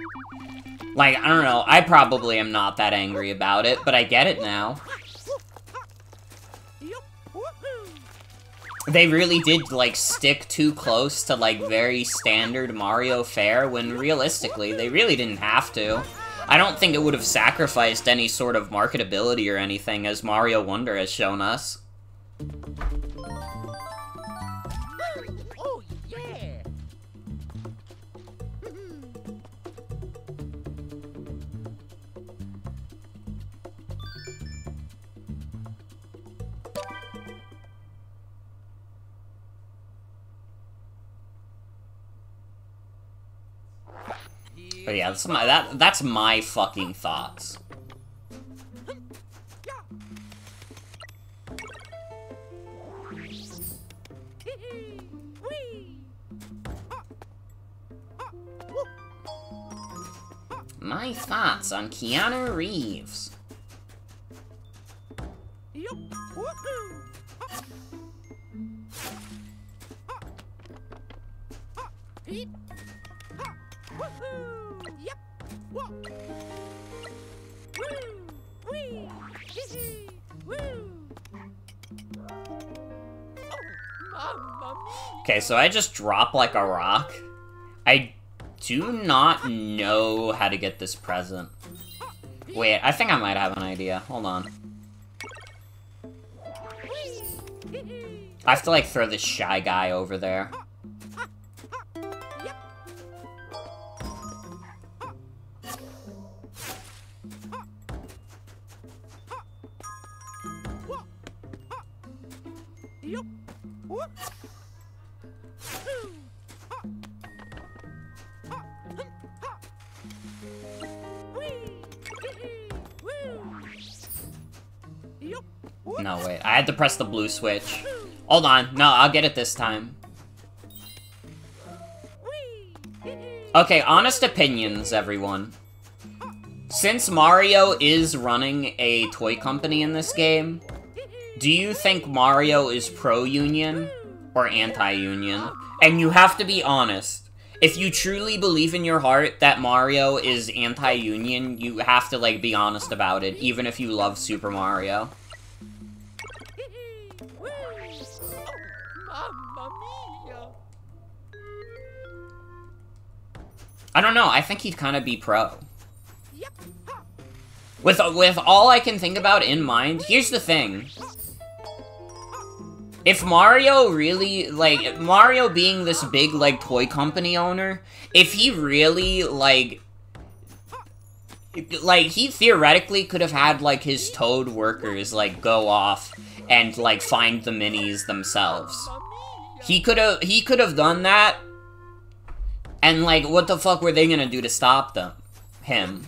Like, I don't know, I probably am not that angry about it, but I get it now. They really did, like, stick too close to, like, very standard Mario fare, when realistically, they really didn't have to. I don't think it would have sacrificed any sort of marketability or anything, as Mario Wonder has shown us. Oh, yeah. But yeah, that's my fucking thoughts. My thoughts on Keanu Reeves. Yup. Woohoo. Eat. Woohoo. Yep. Whoa. Woo. Wee. Hee. Woo. Oh, Mamma mia. Okay, so I just drop like a rock. I do not know how to get this present. Wait, I think I might have an idea. Hold on. I have to, like, throw this shy guy over there. No, wait. I had to press the blue switch. Hold on. No, I'll get it this time. Okay, honest opinions, everyone. Since Mario is running a toy company in this game, do you think Mario is pro-union or anti-union? And you have to be honest. If you truly believe in your heart that Mario is anti-union, you have to, like, be honest about it, even if you love Super Mario. I don't know, I think he'd kind of be pro. With all I can think about in mind, here's the thing. If Mario really, like, Mario being this big, like, toy company owner, if he really, like, he theoretically could have had, like, his Toad workers, like, go off and, like, find the minis themselves. He could have done that, and, like, what the fuck were they gonna do to stop him?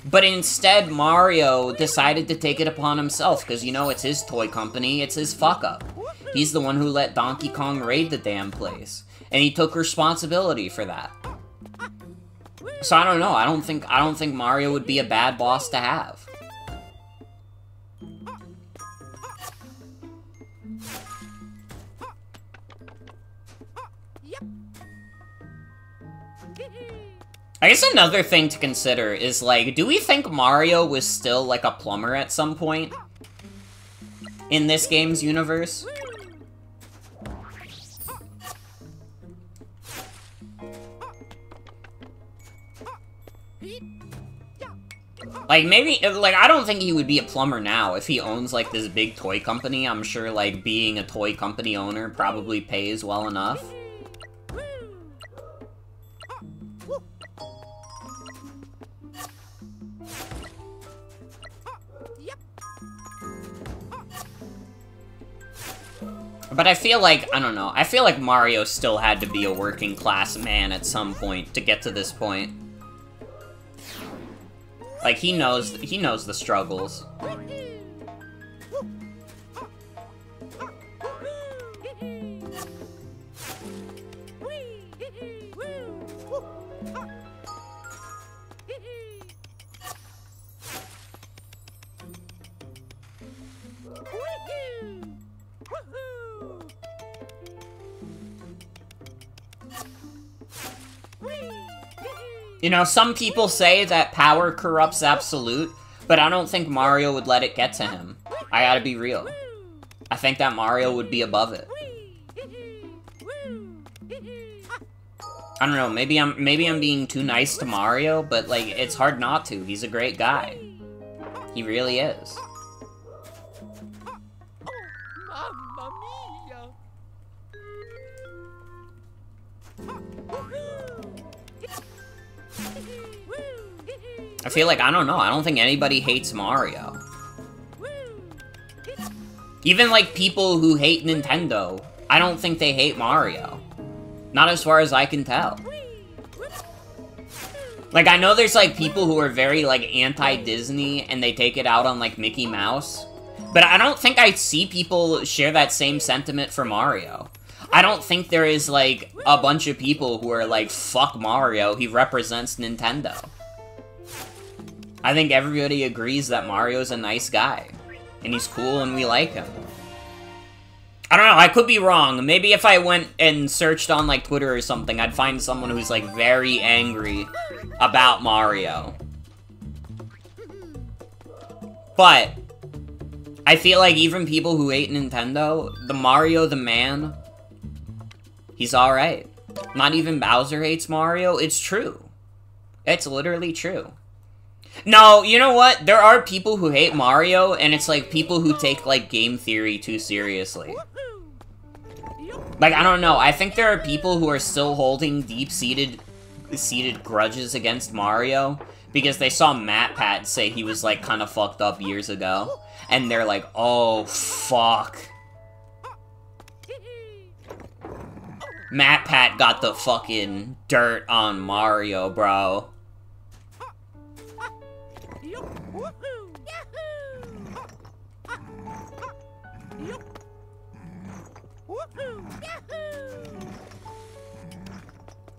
But instead, Mario decided to take it upon himself, because, you know, it's his toy company, it's his fuck-up. He's the one who let Donkey Kong raid the damn place, and he took responsibility for that. So I don't know, I don't think Mario would be a bad boss to have. I guess another thing to consider is, like, do we think Mario was still, like, a plumber at some point in this game's universe? Like, maybe, like, I don't think he would be a plumber now. If he owns, like, this big toy company, I'm sure, like, being a toy company owner probably pays well enough. But I feel like, I don't know, I feel like Mario still had to be a working class man at some point to get to this point. Like, he knows the struggles. You know, some people say that power corrupts absolute, but I don't think Mario would let it get to him. I gotta be real. I think that Mario would be above it. I don't know, maybe I'm being too nice to Mario, but like it's hard not to. He's a great guy. He really is. Mamma mia! I feel like, I don't know, I don't think anybody hates Mario. Even like people who hate Nintendo, I don't think they hate Mario. Not as far as I can tell. Like, I know there's, like, people who are very, like, anti-Disney, and they take it out on, like, Mickey Mouse. But I don't think I see people share that same sentiment for Mario. I don't think there is, like, a bunch of people who are like, fuck Mario, he represents Nintendo. I think everybody agrees that Mario's a nice guy. And he's cool and we like him. I don't know, I could be wrong. Maybe if I went and searched on, like, Twitter or something, I'd find someone who's, like, very angry about Mario. But I feel like even people who hate Nintendo, the Mario the man, he's alright. Not even Bowser hates Mario. It's true. It's literally true. No, you know what? There are people who hate Mario, and it's like people who take, like, game theory too seriously. Like, I don't know. I think there are people who are still holding deep-seated grudges against Mario because they saw MatPat say he was, like, kind of fucked up years ago. And they're like, oh, fuck. MatPat got the fucking dirt on Mario, bro.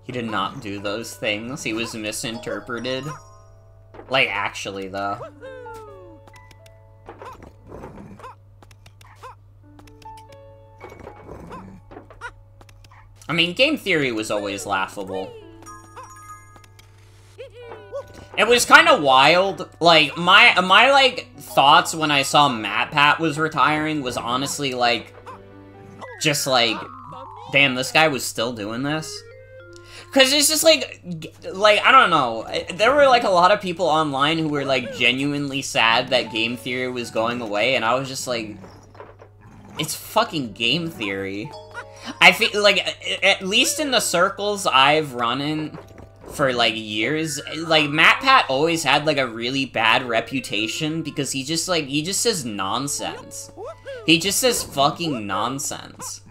He did not do those things. He was misinterpreted. Like, actually, though. I mean, game theory was always laughable. It was kind of wild. Like, my like, thoughts when I saw MatPat was retiring was honestly, like, just like, damn, this guy was still doing this? Because it's just, like, I don't know. There were, like, a lot of people online who were, like, genuinely sad that game theory was going away, and I was just like, it's fucking game theory. I feel, like, at least in the circles I've run in for, like, years, like, MatPat always had, like, a really bad reputation because he just, like, he just says nonsense. He just says fucking nonsense.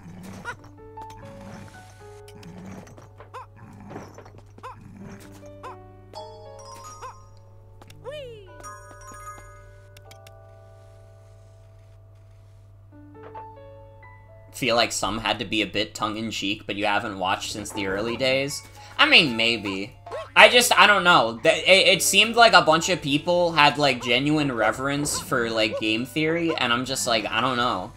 Feel like some had to be a bit tongue-in-cheek, but you haven't watched since the early days? I mean, maybe. I don't know. It seemed like a bunch of people had, like, genuine reverence for, like, game theory, and I'm just like, I don't know.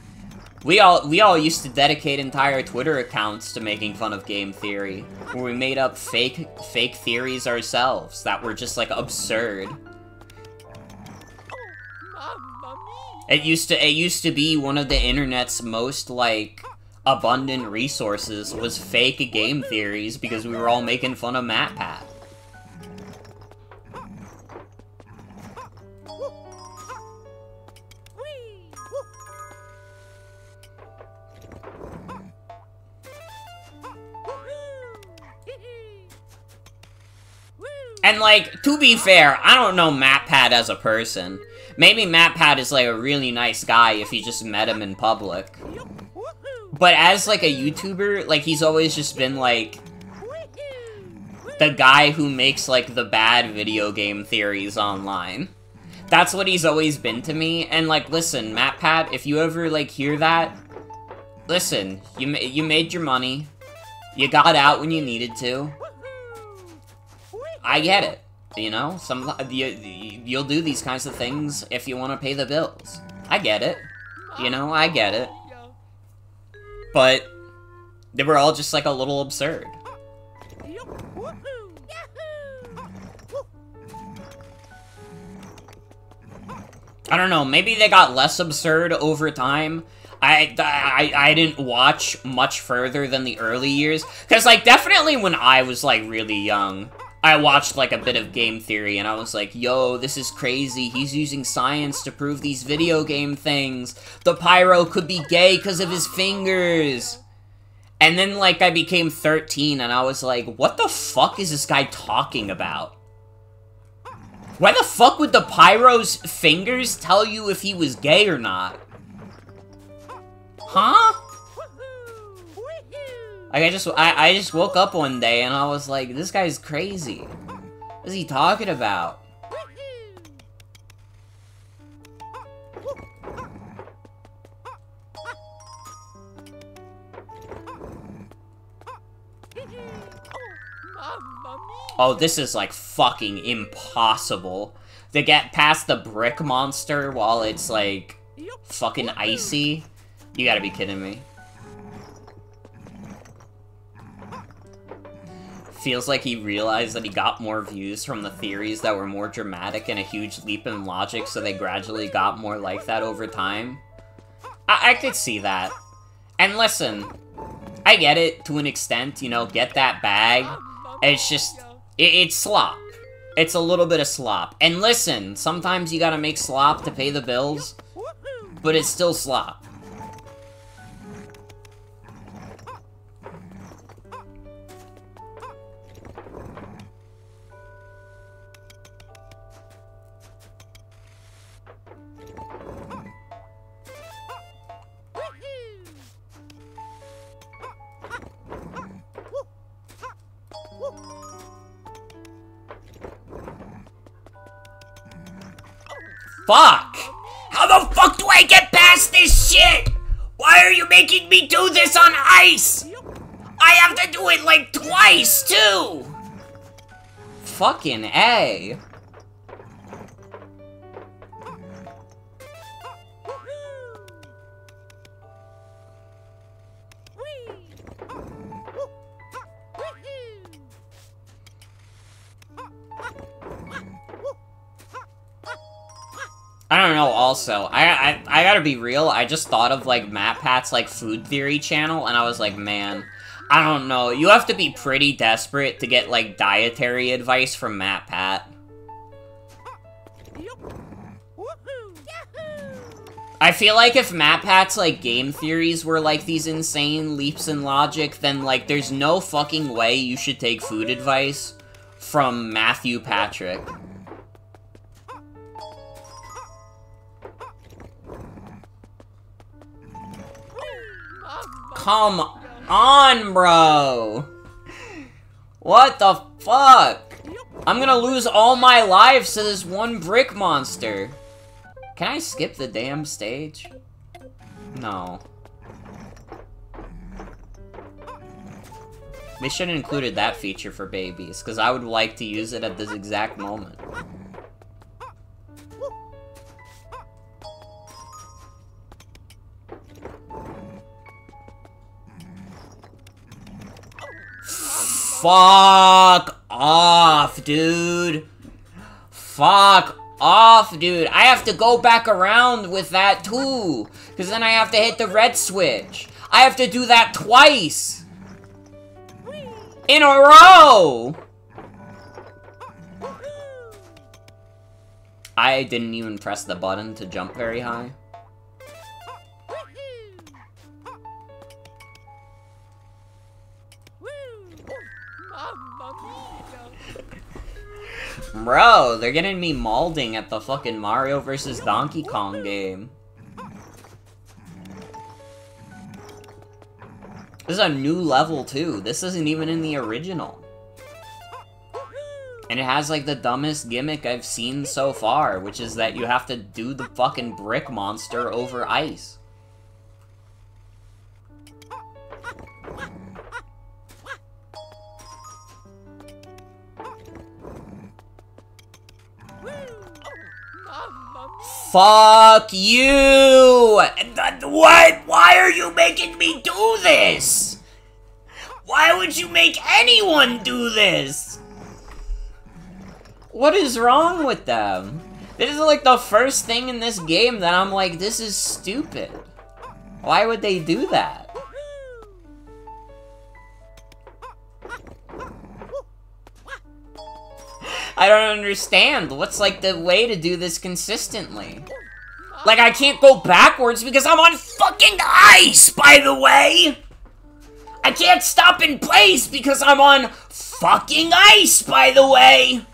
We all used to dedicate entire Twitter accounts to making fun of game theory, where we made up fake theories ourselves that were just, like, absurd. It used to be one of the internet's most, like, abundant resources was fake game theories because we were all making fun of MatPat. And, like, to be fair, I don't know MatPat as a person. Maybe MatPat is, like, a really nice guy if you just met him in public. But as, like, a YouTuber, like, he's always just been, like, the guy who makes, like, the bad video game theories online. That's what he's always been to me. And, like, listen, MatPat, if you ever, like, hear that, listen, you made your money. You got out when you needed to. I get it. You know, you'll do these kinds of things if you want to pay the bills. I get it. You know, I get it. But they were all just, like, a little absurd. I don't know, maybe they got less absurd over time. I didn't watch much further than the early years. Because, like, definitely when I was, like, really young, I watched, like, a bit of game theory, and I was like, yo, this is crazy. He's using science to prove these video game things. The pyro could be gay because of his fingers. And then, like, I became 13, and I was like, what the fuck is this guy talking about? Why the fuck would the pyro's fingers tell you if he was gay or not? Huh? Like, I just woke up one day and I was like, this guy's crazy. What is he talking about? Oh, this is like fucking impossible. To get past the brick monster while it's like fucking icy? You gotta be kidding me. Feels like he realized that he got more views from the theories that were more dramatic and a huge leap in logic, so they gradually got more like that over time. I could see that. And listen, I get it to an extent, you know, get that bag. It's just, it's slop. It's a little bit of slop. And listen, sometimes you gotta make slop to pay the bills, but it's still slop. Fuck! How the fuck do I get past this shit? Why are you making me do this on ice? I have to do it like twice, too! Fucking A. I don't know, also, I gotta be real, I just thought of, like, MatPat's, like, food theory channel, and I was like, man, I don't know, you have to be pretty desperate to get, like, dietary advice from MatPat. I feel like if MatPat's, like, game theories were, like, these insane leaps in logic, then, like, there's no fucking way you should take food advice from Matthew Patrick. Come on, bro! What the fuck? I'm gonna lose all my lives to this one brick monster. Can I skip the damn stage? No. They should have included that feature for babies, because I would like to use it at this exact moment. Fuck off, dude. Fuck off, dude. I have to go back around with that, too. Because then I have to hit the red switch. I have to do that twice. In a row. I didn't even press the button to jump very high. Bro, they're getting me mauling at the fucking Mario vs. Donkey Kong game. This is a new level, too. This isn't even in the original. And it has, like, the dumbest gimmick I've seen so far, which is that you have to do the fucking brick monster over ice. Fuck you! What? Why are you making me do this? Why would you make anyone do this? What is wrong with them? This is like the first thing in this game that I'm like, this is stupid. Why would they do that? I don't understand. What's like the way to do this consistently? Like, I can't go backwards because I'm on fucking ice, by the way! I can't stop in place because I'm on fucking ice, by the way!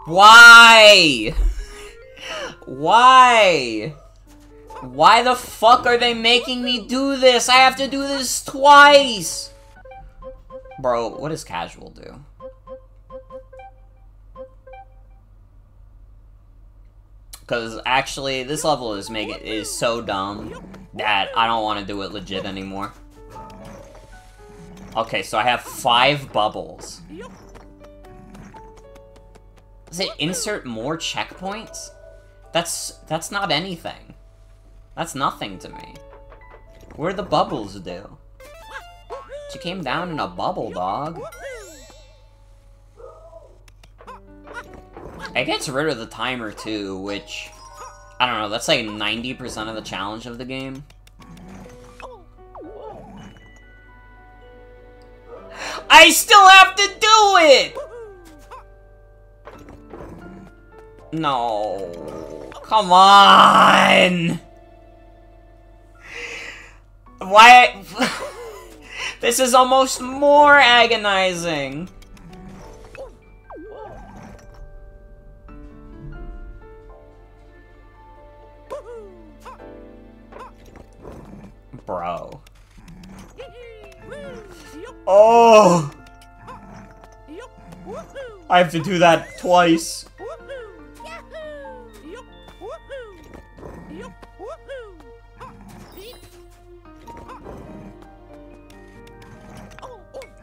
Why? Why? Why the fuck are they making me do this? I have to do this twice! Bro, what does casual do? Because actually, this level is so dumb that I don't want to do it legit anymore. Okay, so I have 5 bubbles. Does it insert more checkpoints? That's not anything. That's nothing to me. What do the bubbles do? She came down in a bubble, dog. It gets rid of the timer too, which, I don't know, that's like 90% of the challenge of the game. I still have to do it! No. Come on! Why? This is almost more agonizing. Bro. Oh! I have to do that twice.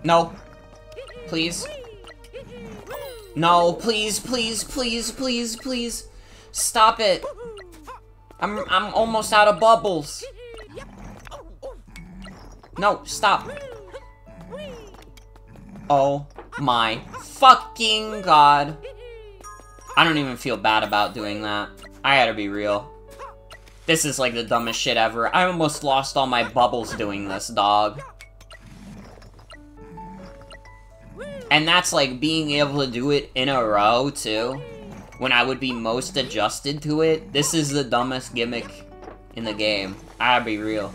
No. Please. No, please, please, please, please, please. Stop it. I'm almost out of bubbles. No, stop. Oh my fucking god. I don't even feel bad about doing that. I gotta be real. This is like the dumbest shit ever. I almost lost all my bubbles doing this, dog. And that's like being able to do it in a row, too. When I would be most adjusted to it. This is the dumbest gimmick in the game. I gotta be real.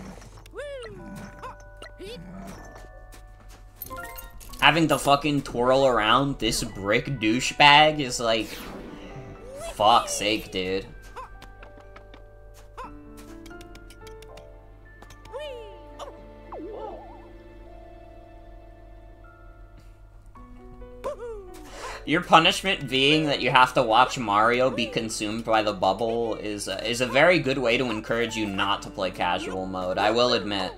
Having to fucking twirl around this brick douchebag is like... Fuck's sake, dude. Your punishment being that you have to watch Mario be consumed by the bubble is a very good way to encourage you not to play casual mode, I will admit.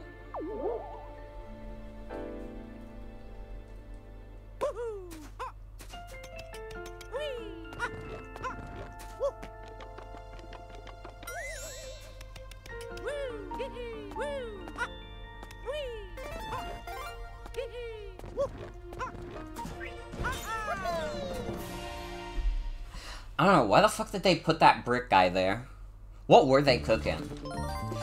I don't know, why the fuck did they put that brick guy there? What were they cooking?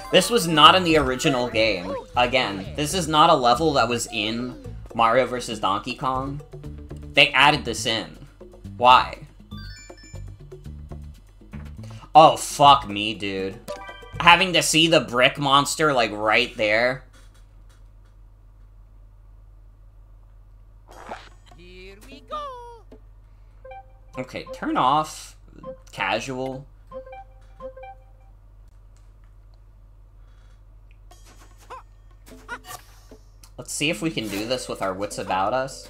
This was not in the original game. Again, this is not a level that was in Mario vs. Donkey Kong. They added this in. Why? Oh, fuck me, dude. Having to see the brick monster, like, right there. Okay, turn off casual. Let's see if we can do this with our wits about us.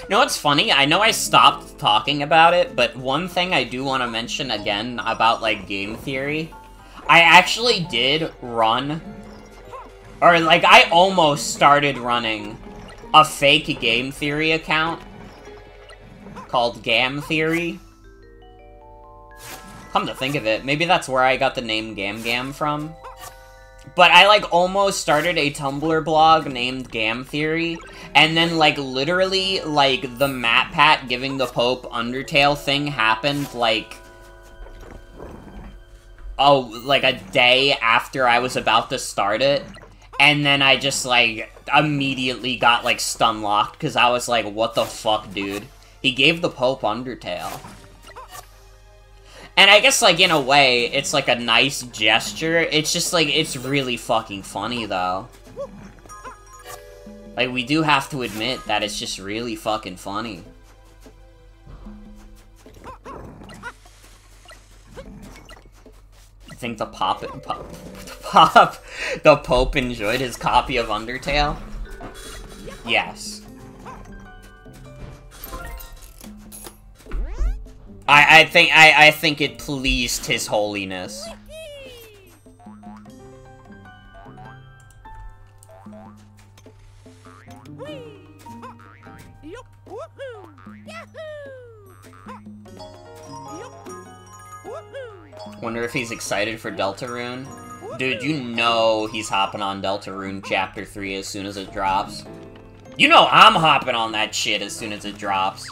You know what's funny? I know I stopped talking about it, but one thing I do want to mention again about, like, game theory. I actually did run, or, like, I almost started running a fake game theory account called Gam Theory. Come to think of it, maybe that's where I got the name Gam Gam from. But I, like, almost started a Tumblr blog named Gam Theory, and then, like, literally, like, the MatPat giving the Pope Undertale thing happened, like, oh, like, a day after I was about to start it, and then I just, like, immediately got, like, stun-locked, because I was like, what the fuck, dude? He gave the Pope Undertale. And I guess, like, in a way, it's, like, a nice gesture. It's just, like, it's really fucking funny, though. Like, we do have to admit that it's just really fucking funny. I think the Pope enjoyed his copy of Undertale? Yes. I think it pleased His Holiness. Wonder if he's excited for Deltarune? Dude, you know he's hopping on Deltarune Chapter 3 as soon as it drops. You know I'm hopping on that shit as soon as it drops.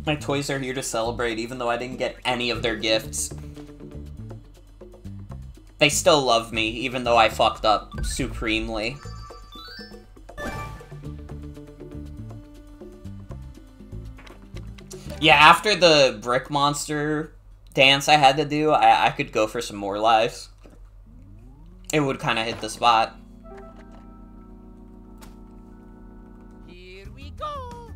My toys are here to celebrate, even though I didn't get any of their gifts. They still love me, even though I fucked up supremely. Yeah, after the brick monster dance I had to do, I could go for some more lives. It would kind of hit the spot. Here we go.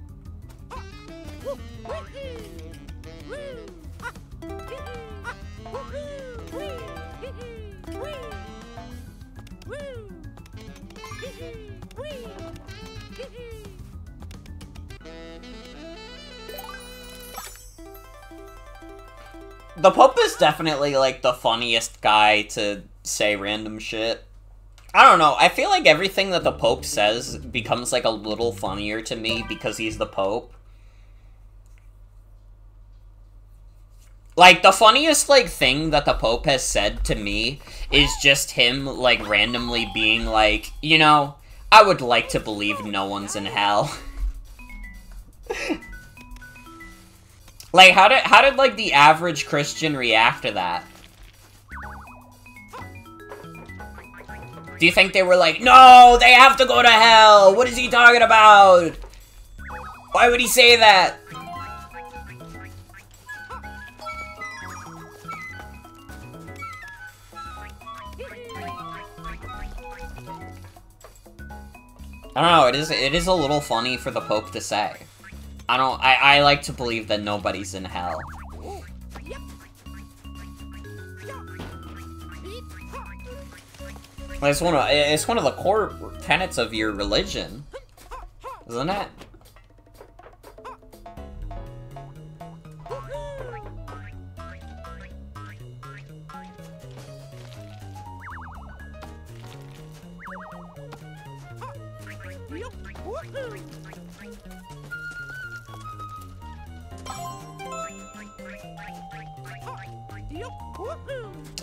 The Pope is definitely, like, the funniest guy to say random shit. I don't know, I feel like everything that the Pope says becomes, like, a little funnier to me because he's the Pope. Like, the funniest, like, thing that the Pope has said to me is just him, like, randomly being like, you know, I would like to believe no one's in hell. Like, how did, like, the average Christian react to that? Do you think they were like, no, they have to go to hell? What is he talking about? Why would he say that? I don't know, it is a little funny for the Pope to say. I like to believe that nobody's in hell. It's one of the core tenets of your religion, isn't it?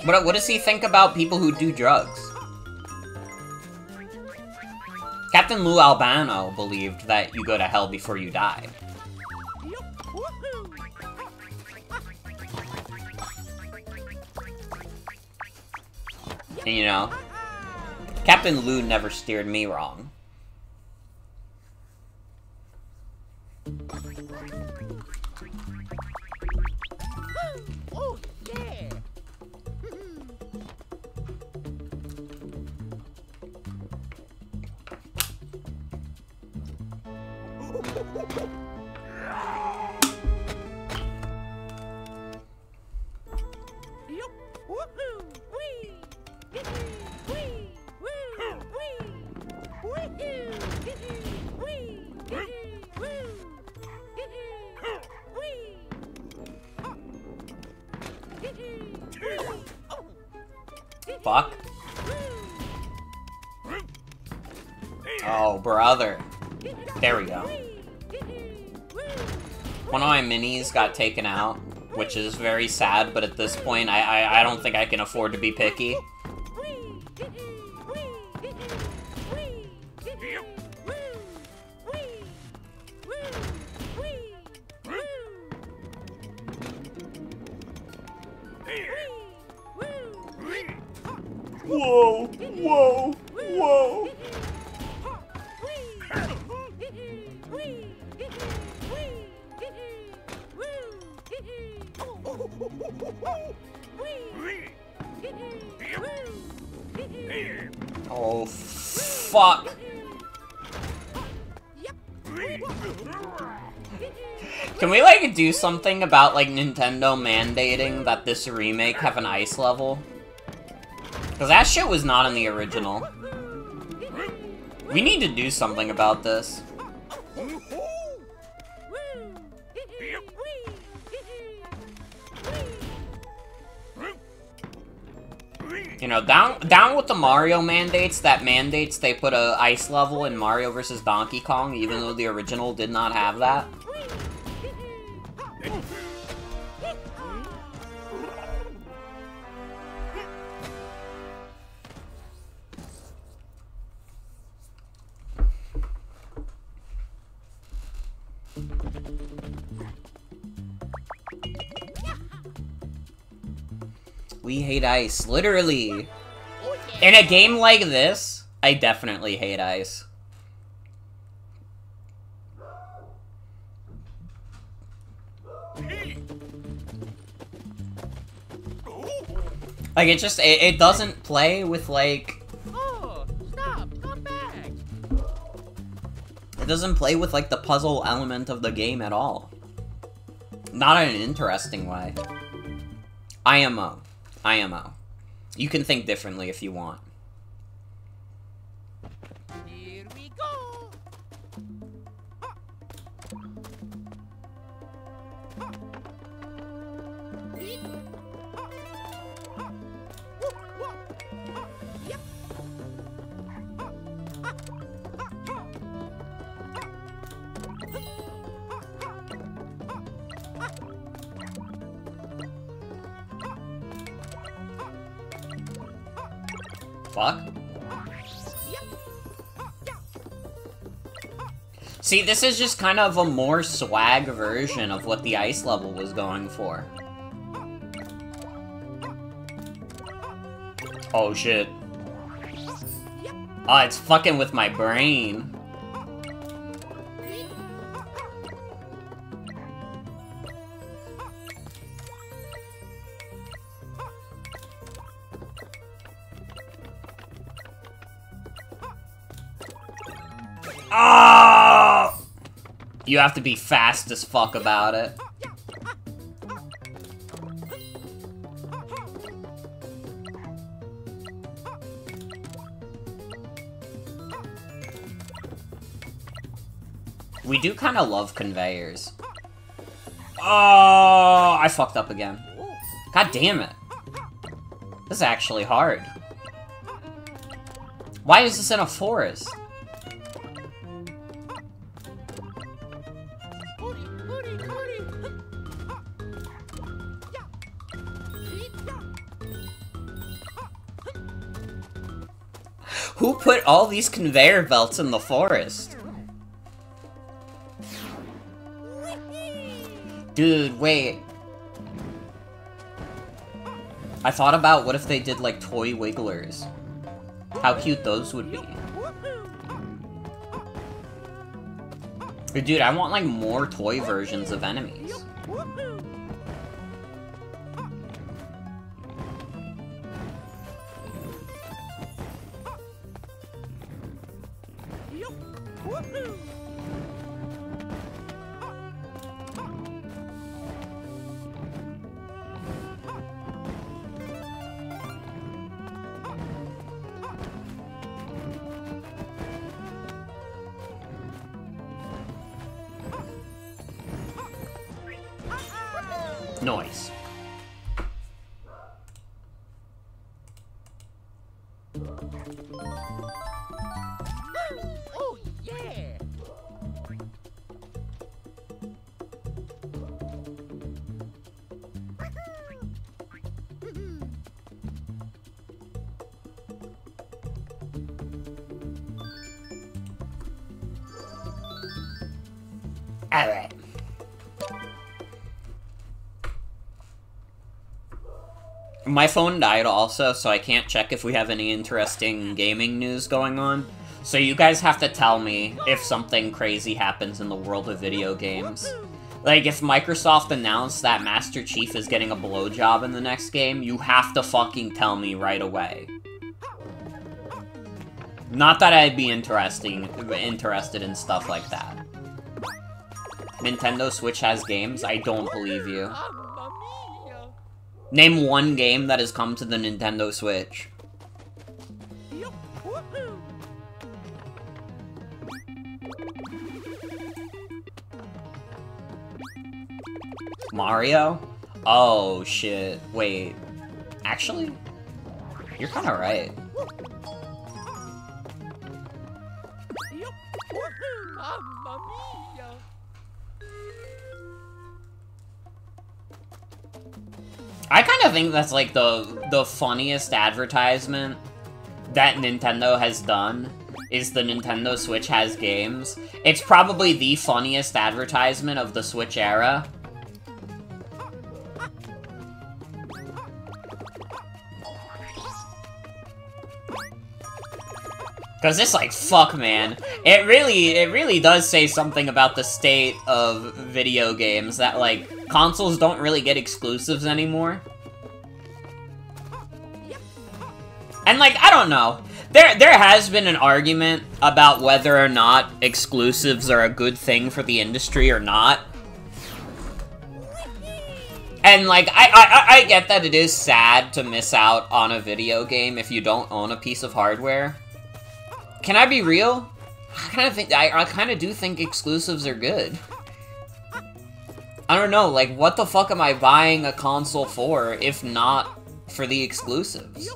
What does he think about people who do drugs? Captain Lou Albano believed that you go to hell before you die. And, you know, Captain Lou never steered me wrong. Oh, yeah. fuck? Oh, brother. There we go. One of my minis got taken out, which is very sad, but at this point, I don't think I can afford to be picky. Whoa! Whoa! Whoa! Oh, fuck! Can we, like, do something about, like, Nintendo mandating that this remake have an ice level? Because that shit was not in the original. We need to do something about this. You know, down with the Mario mandates that mandates they put a ice level in Mario vs. Donkey Kong, even though the original did not have that. We hate ice, literally. In a game like this, I definitely hate ice. Like, it doesn't play with, like... Oh, stop, come back. It doesn't play with, like, the puzzle element of the game at all. Not in an interesting way. IMO. IMO. You can think differently if you want. Here we go. Fuck. See, this is just kind of a more swag version of what the ice level was going for. Oh shit. Oh, it's fucking with my brain. Oh! You have to be fast as fuck about it. We do kind of love conveyors. Oh, I fucked up again. God damn it. This is actually hard. Why is this in a forest? Who put all these conveyor belts in the forest? Dude, wait. I thought about what if they did, like, toy wigglers. How cute those would be. Dude, I want, like, more toy versions of enemies. Noise. Oh, yeah. Alright. My phone died also, so I can't check if we have any interesting gaming news going on. So you guys have to tell me if something crazy happens in the world of video games. Like, if Microsoft announced that Master Chief is getting a blowjob in the next game, you have to fucking tell me right away. Not that I'd be interested in stuff like that. Nintendo Switch has games? I don't believe you. Mamma mia. Name one game that has come to the Nintendo Switch. Yup. Woohoo. Mario? Oh, shit. Wait. Actually? You're kinda right. Yup. Woohoo. Mamma mia. I kind of think that's, like, the funniest advertisement that Nintendo has done, is the Nintendo Switch has games. It's probably the funniest advertisement of the Switch era. Because it's like, fuck, man. It really does say something about the state of video games, that, like, consoles don't really get exclusives anymore. And, like, I don't know. There has been an argument about whether or not exclusives are a good thing for the industry or not. And, like, I get that it is sad to miss out on a video game if you don't own a piece of hardware. Can I be real? I kind of do think exclusives are good. I don't know, like, what the fuck am I buying a console for, if not for the exclusives?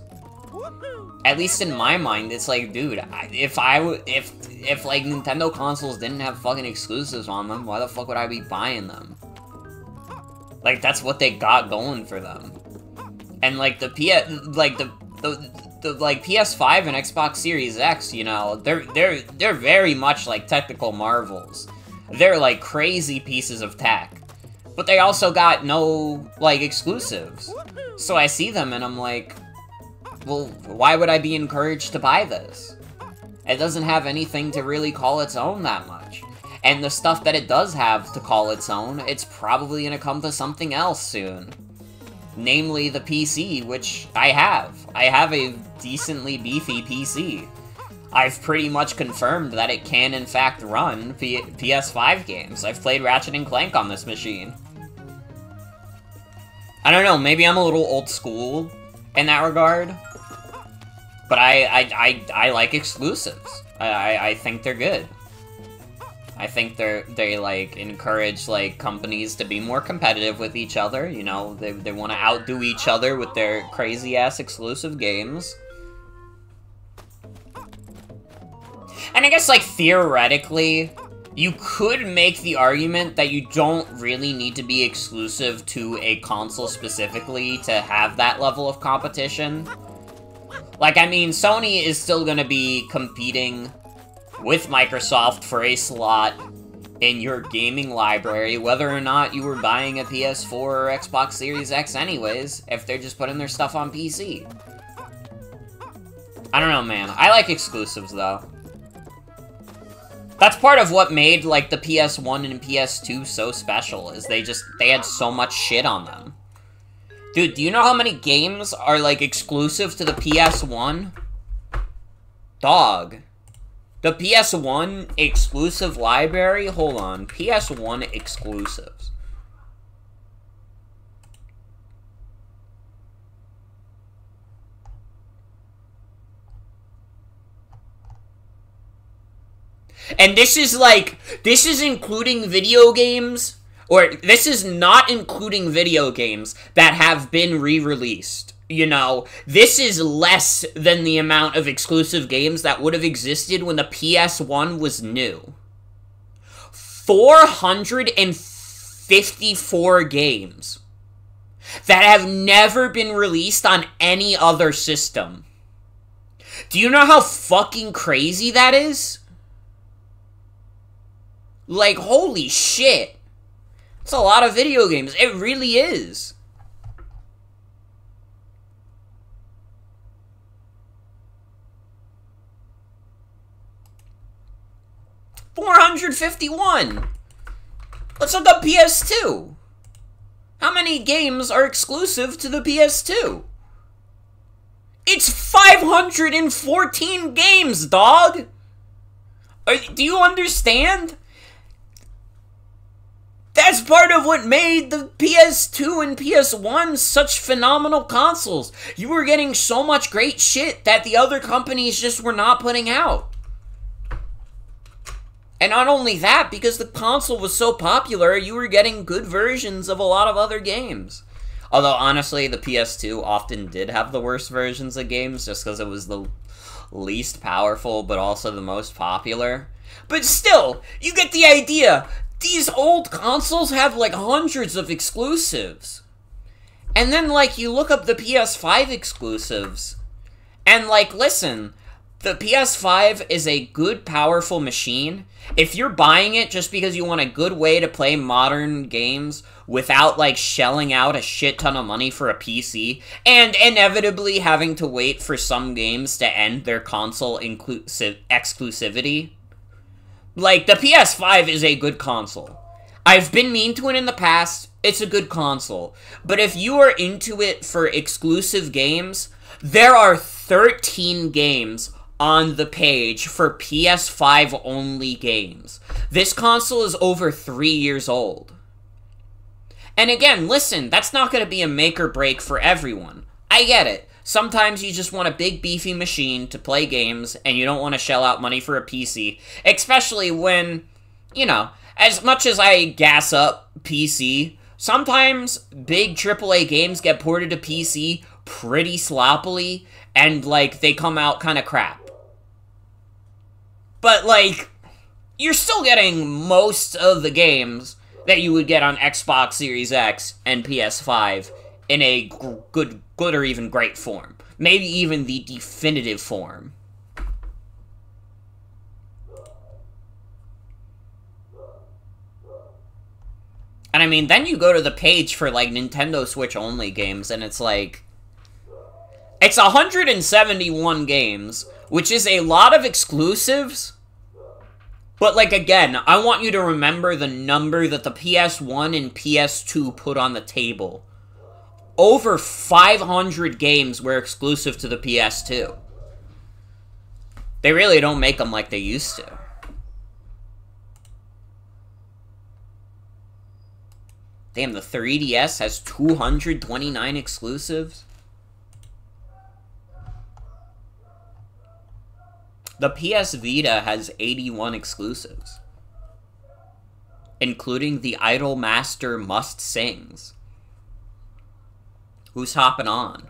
At least in my mind, it's like, dude, if like, Nintendo consoles didn't have fucking exclusives on them, why the fuck would I be buying them? Like, that's what they got going for them. And, like, the PS5 and Xbox Series X, you know, they're very much like technical marvels. They're like crazy pieces of tech. But they also got no, like, exclusives. So I see them and I'm like, well, why would I be encouraged to buy this? It doesn't have anything to really call its own that much. And the stuff that it does have to call its own, it's probably gonna come to something else soon. Namely the PC, which I have. I have a decently beefy PC. I've pretty much confirmed that it can in fact run PS5 games. I've played Ratchet & Clank on this machine. I don't know, maybe I'm a little old school in that regard. But I like exclusives. I think they're good. I think they like encourage like companies to be more competitive with each other. You know, they want to outdo each other with their crazy ass exclusive games. And I guess like theoretically, you could make the argument that you don't really need to be exclusive to a console specifically to have that level of competition. Like, I mean, Sony is still gonna be competing with Microsoft for a slot in your gaming library, whether or not you were buying a PS4 or Xbox Series X anyways, if they're just putting their stuff on PC. I don't know, man. I like exclusives, though. That's part of what made, like, the PS1 and PS2 so special, is they had so much shit on them. Dude, do you know how many games are, like, exclusive to the PS1? Dog. The PS1 exclusive library? Hold on. PS1 exclusives. And this is like, this is including video games, or this is not including video games that have been re-released. You know, this is less than the amount of exclusive games that would have existed when the PS1 was new. 454 games that have never been released on any other system. Do you know how fucking crazy that is? Like, holy shit. It's a lot of video games. It really is. $451. Let's look up PS2. How many games are exclusive to the PS2? It's 514 games, dog! Do you understand? That's part of what made the PS2 and PS1 such phenomenal consoles. You were getting so much great shit that the other companies just were not putting out. And not only that, because the console was so popular, you were getting good versions of a lot of other games. Although, honestly, the PS2 often did have the worst versions of games, just because it was the least powerful, but also the most popular. But still, you get the idea. These old consoles have, like, hundreds of exclusives. And then, like, you look up the PS5 exclusives, and, like, listen, the PS5 is a good, powerful machine. If you're buying it just because you want a good way to play modern games without, like, shelling out a shit ton of money for a PC, and inevitably having to wait for some games to end their console exclusivity, like, the PS5 is a good console. I've been mean to it in the past. It's a good console. But if you are into it for exclusive games, there are 13 games on the page for PS5 only games. This console is over 3 years old. And again, listen, that's not going to be a make or break for everyone. I get it. Sometimes you just want a big beefy machine to play games and you don't want to shell out money for a PC. Especially when, you know, as much as I gas up PC, sometimes big AAA games get ported to PC pretty sloppily and, like, they come out kind of crap. But, like, you're still getting most of the games that you would get on Xbox Series X and PS5 in a good or even great form. Maybe even the definitive form. And I mean, then you go to the page for, like, Nintendo Switch only games, and it's like, it's 171 games, which is a lot of exclusives. But, like, again, I want you to remember the number that the PS1 and PS2 put on the table. Over 500 games were exclusive to the PS2. They really don't make them like they used to. Damn, the 3DS has 229 exclusives? The PS Vita has 81 exclusives, including the Idol Master Must Sings. Who's hopping on?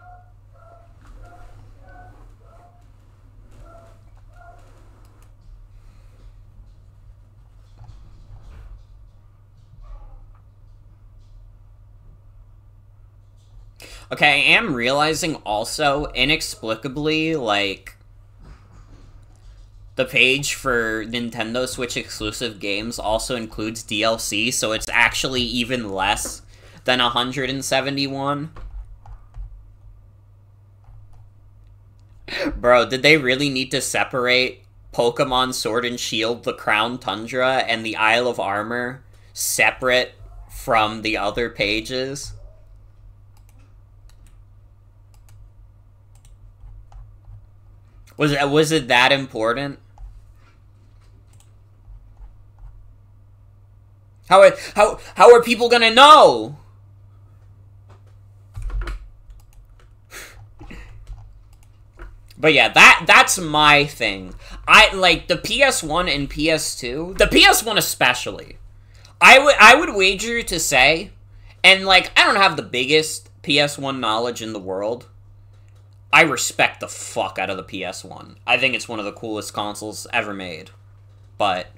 Okay, I am realizing also, inexplicably, like, the page for Nintendo Switch exclusive games also includes DLC, so it's actually even less than 171. Bro, did they really need to separate Pokemon Sword and Shield, the Crown Tundra, and the Isle of Armor separate from the other pages? Was it that important? How are people gonna know? But yeah, that's my thing. I like the PS1 and PS2, the PS1 especially. I would wager to say, and like I don't have the biggest PS1 knowledge in the world, I respect the fuck out of the PS1. I think it's one of the coolest consoles ever made. But,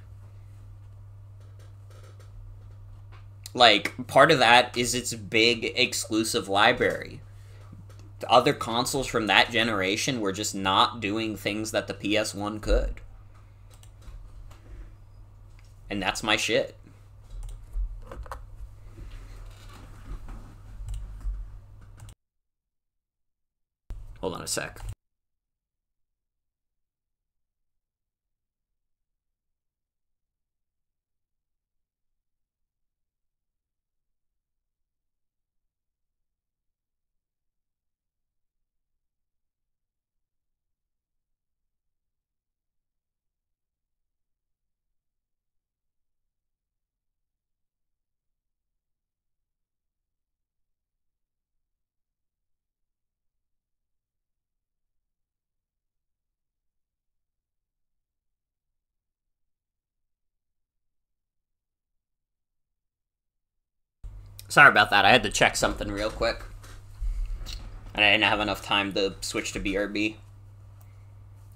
like, part of that is its big exclusive library. The other consoles from that generation were just not doing things that the PS1 could. And that's my shit. Hold on a sec. Sorry about that, I had to check something real quick. And I didn't have enough time to switch to BRB.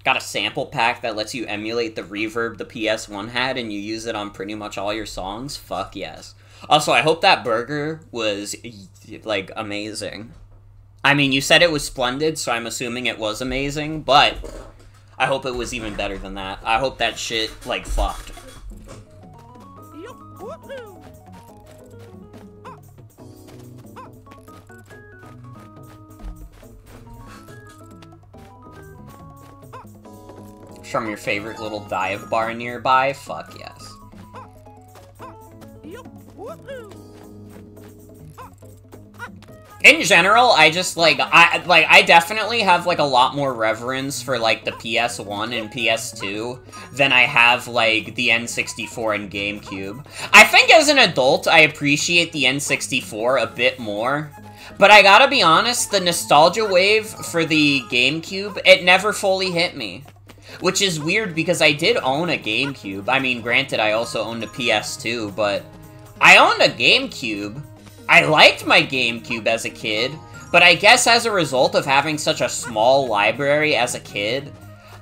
Got a sample pack that lets you emulate the reverb the PS1 had and you use it on pretty much all your songs? Fuck yes. Also, I hope that burger was, like, amazing. I mean, you said it was splendid, so I'm assuming it was amazing, but I hope it was even better than that. I hope that shit, like, fucked. From your favorite little dive bar nearby? Fuck yes. In general, I just, like, I definitely have, like, a lot more reverence for, like, the PS1 and PS2 than I have, like, the N64 and GameCube. I think as an adult, I appreciate the N64 a bit more. But I gotta be honest, the nostalgia wave for the GameCube, it never fully hit me. Which is weird because I did own a GameCube. I mean, granted, I also owned a PS2, but I owned a GameCube. I liked my GameCube as a kid, but I guess as a result of having such a small library as a kid,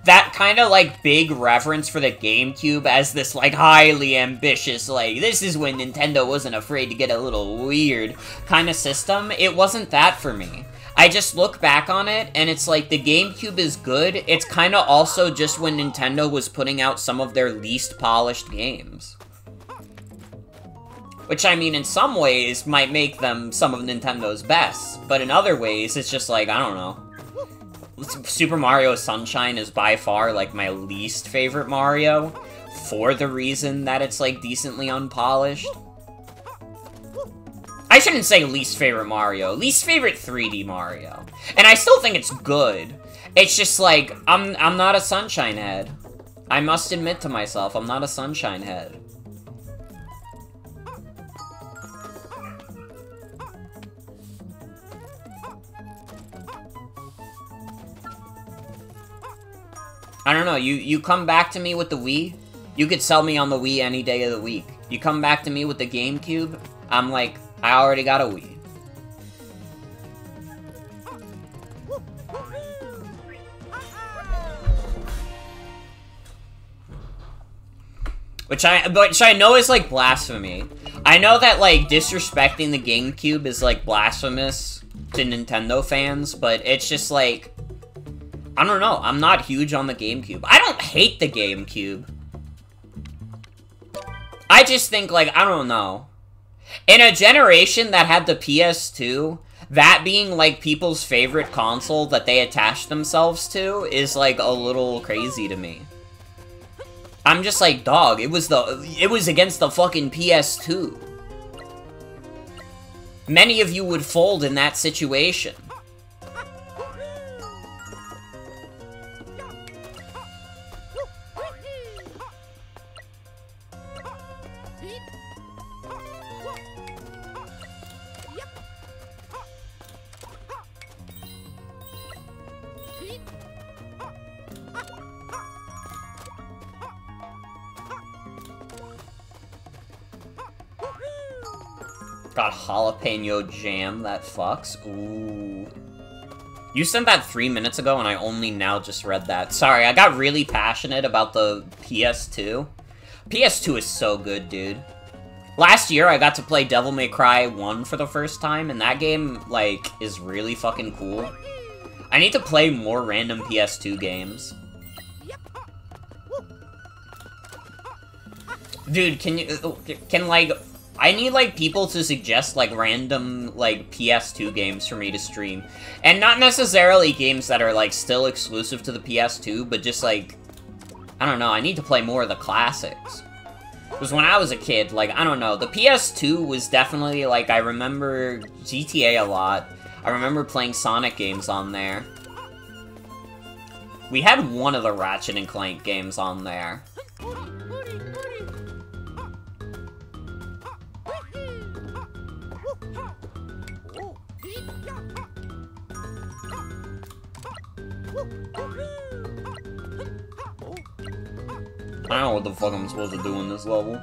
that kind of, like, big reverence for the GameCube as this, like, highly ambitious, like, this is when Nintendo wasn't afraid to get a little weird kind of system, it wasn't that for me. I just look back on it, and it's like, the GameCube is good, it's kind of also just when Nintendo was putting out some of their least polished games. Which, I mean, in some ways, might make them some of Nintendo's best, but in other ways, it's just like, I don't know. Super Mario Sunshine is by far, like, my least favorite Mario, for the reason that it's, like, decently unpolished. I shouldn't say least favorite Mario, least favorite 3D Mario. And I still think it's good. It's just like, I'm not a Sunshine head. I must admit to myself, I'm not a Sunshine head. I don't know, you come back to me with the Wii, you could sell me on the Wii any day of the week. You come back to me with the GameCube, I'm like, I already got a Wii. Which I know is, like, blasphemy. I know that, like, disrespecting the GameCube is, like, blasphemous to Nintendo fans, but it's just, like, I don't know, I'm not huge on the GameCube. I don't hate the GameCube. I just think, like, I don't know. In a generation that had the PS2, that being, like, people's favorite console that they attach themselves to is, like, a little crazy to me. I'm just like, dog, it was against the fucking PS2. Many of you would fold in that situation. Got jalapeno jam that fucks. Ooh. You sent that 3 minutes ago, and I only now just read that. Sorry, I got really passionate about the PS2. PS2 is so good, dude. Last year, I got to play Devil May Cry 1 for the first time, and that game, like, is really fucking cool. I need to play more random PS2 games. Dude, I need, like, people to suggest, like, random, like, PS2 games for me to stream. And not necessarily games that are, like, still exclusive to the PS2, but just, like, I don't know, I need to play more of the classics. Because when I was a kid, like, I don't know, the PS2 was definitely, like, I remember GTA a lot. I remember playing Sonic games on there. We had one of the Ratchet and Clank games on there. I don't know what the fuck I'm supposed to do in this level.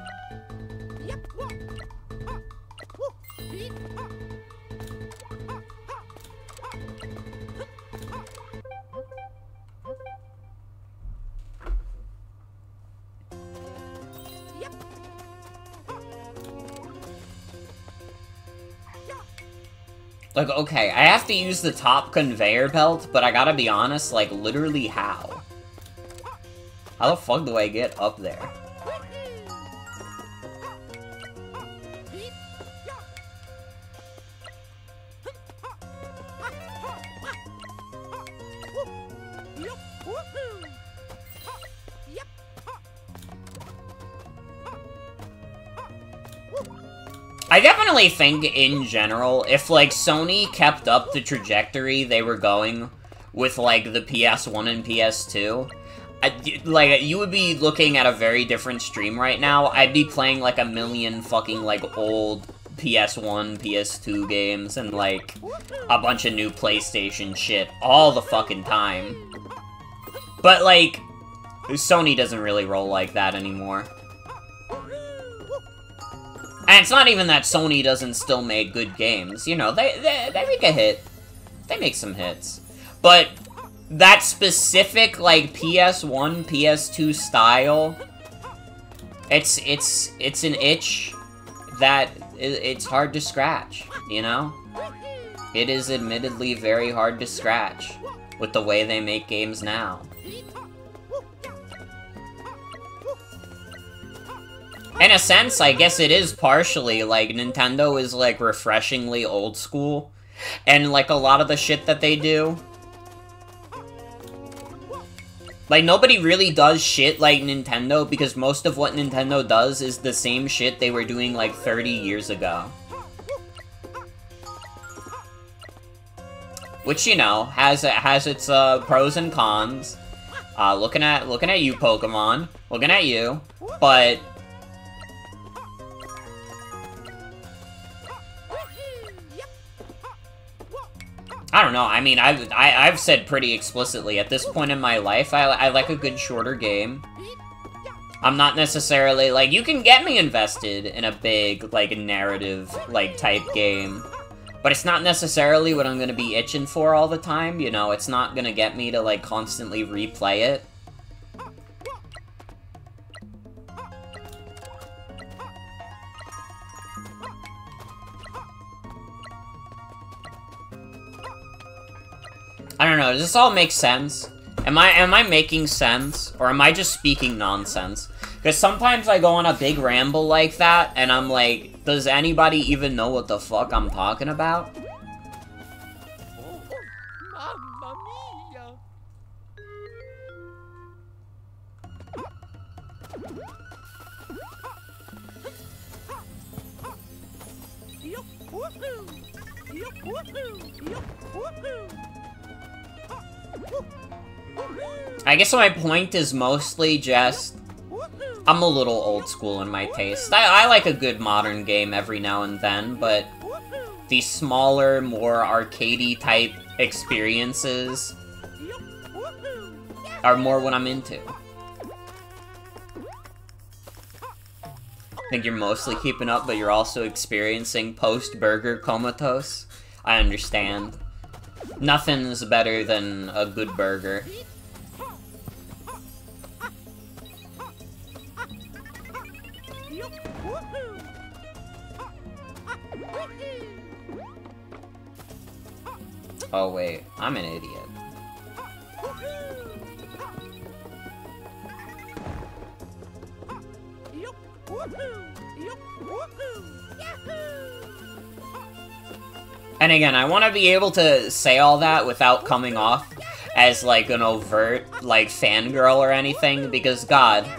Like, okay, I have to use the top conveyor belt, but I gotta be honest, like, literally how? How the fuck do I get up there? I definitely think, in general, if, like, Sony kept up the trajectory they were going with, like, the PS1 and PS2, like, you would be looking at a very different stream right now. I'd be playing, like, a million fucking, like, old PS1, PS2 games, and, like, a bunch of new PlayStation shit all the fucking time. But, like, Sony doesn't really roll like that anymore. And it's not even that Sony doesn't still make good games. You know, they make a hit. They make some hits. But that specific, like, PS1, PS2 style, it's an itch that it's hard to scratch, you know? It is admittedly very hard to scratch with the way they make games now. In a sense, I guess it is partially, like, Nintendo is, like, refreshingly old school. And, like, a lot of the shit that they do, like, nobody really does shit like Nintendo, because most of what Nintendo does is the same shit they were doing, like, 30 years ago. Which, you know, has its, pros and cons. Looking at you, Pokemon. Looking at you. But I don't know, I mean, I've said pretty explicitly, at this point in my life, I like a good shorter game. I'm not necessarily, like, you can get me invested in a big, like, narrative, like, type game. But it's not necessarily what I'm gonna be itching for all the time, you know, it's not gonna get me to, like, constantly replay it. I don't know, does this all make sense? Am I making sense? Or am I just speaking nonsense? Because sometimes I go on a big ramble like that, and I'm like, does anybody even know what the fuck I'm talking about? Mamma mia! Yup, woohoo! Yup, woohoo! Yup, woohoo! I guess my point is mostly just, I'm a little old school in my taste. I like a good modern game every now and then, but these smaller, more arcadey type experiences are more what I'm into. I think you're mostly keeping up, but you're also experiencing post-burger comatose. I understand. Nothing's better than a good burger. Oh wait, I'm an idiot. And again, I want to be able to say all that without coming off as, like, an overt, like, fangirl or anything, because, God,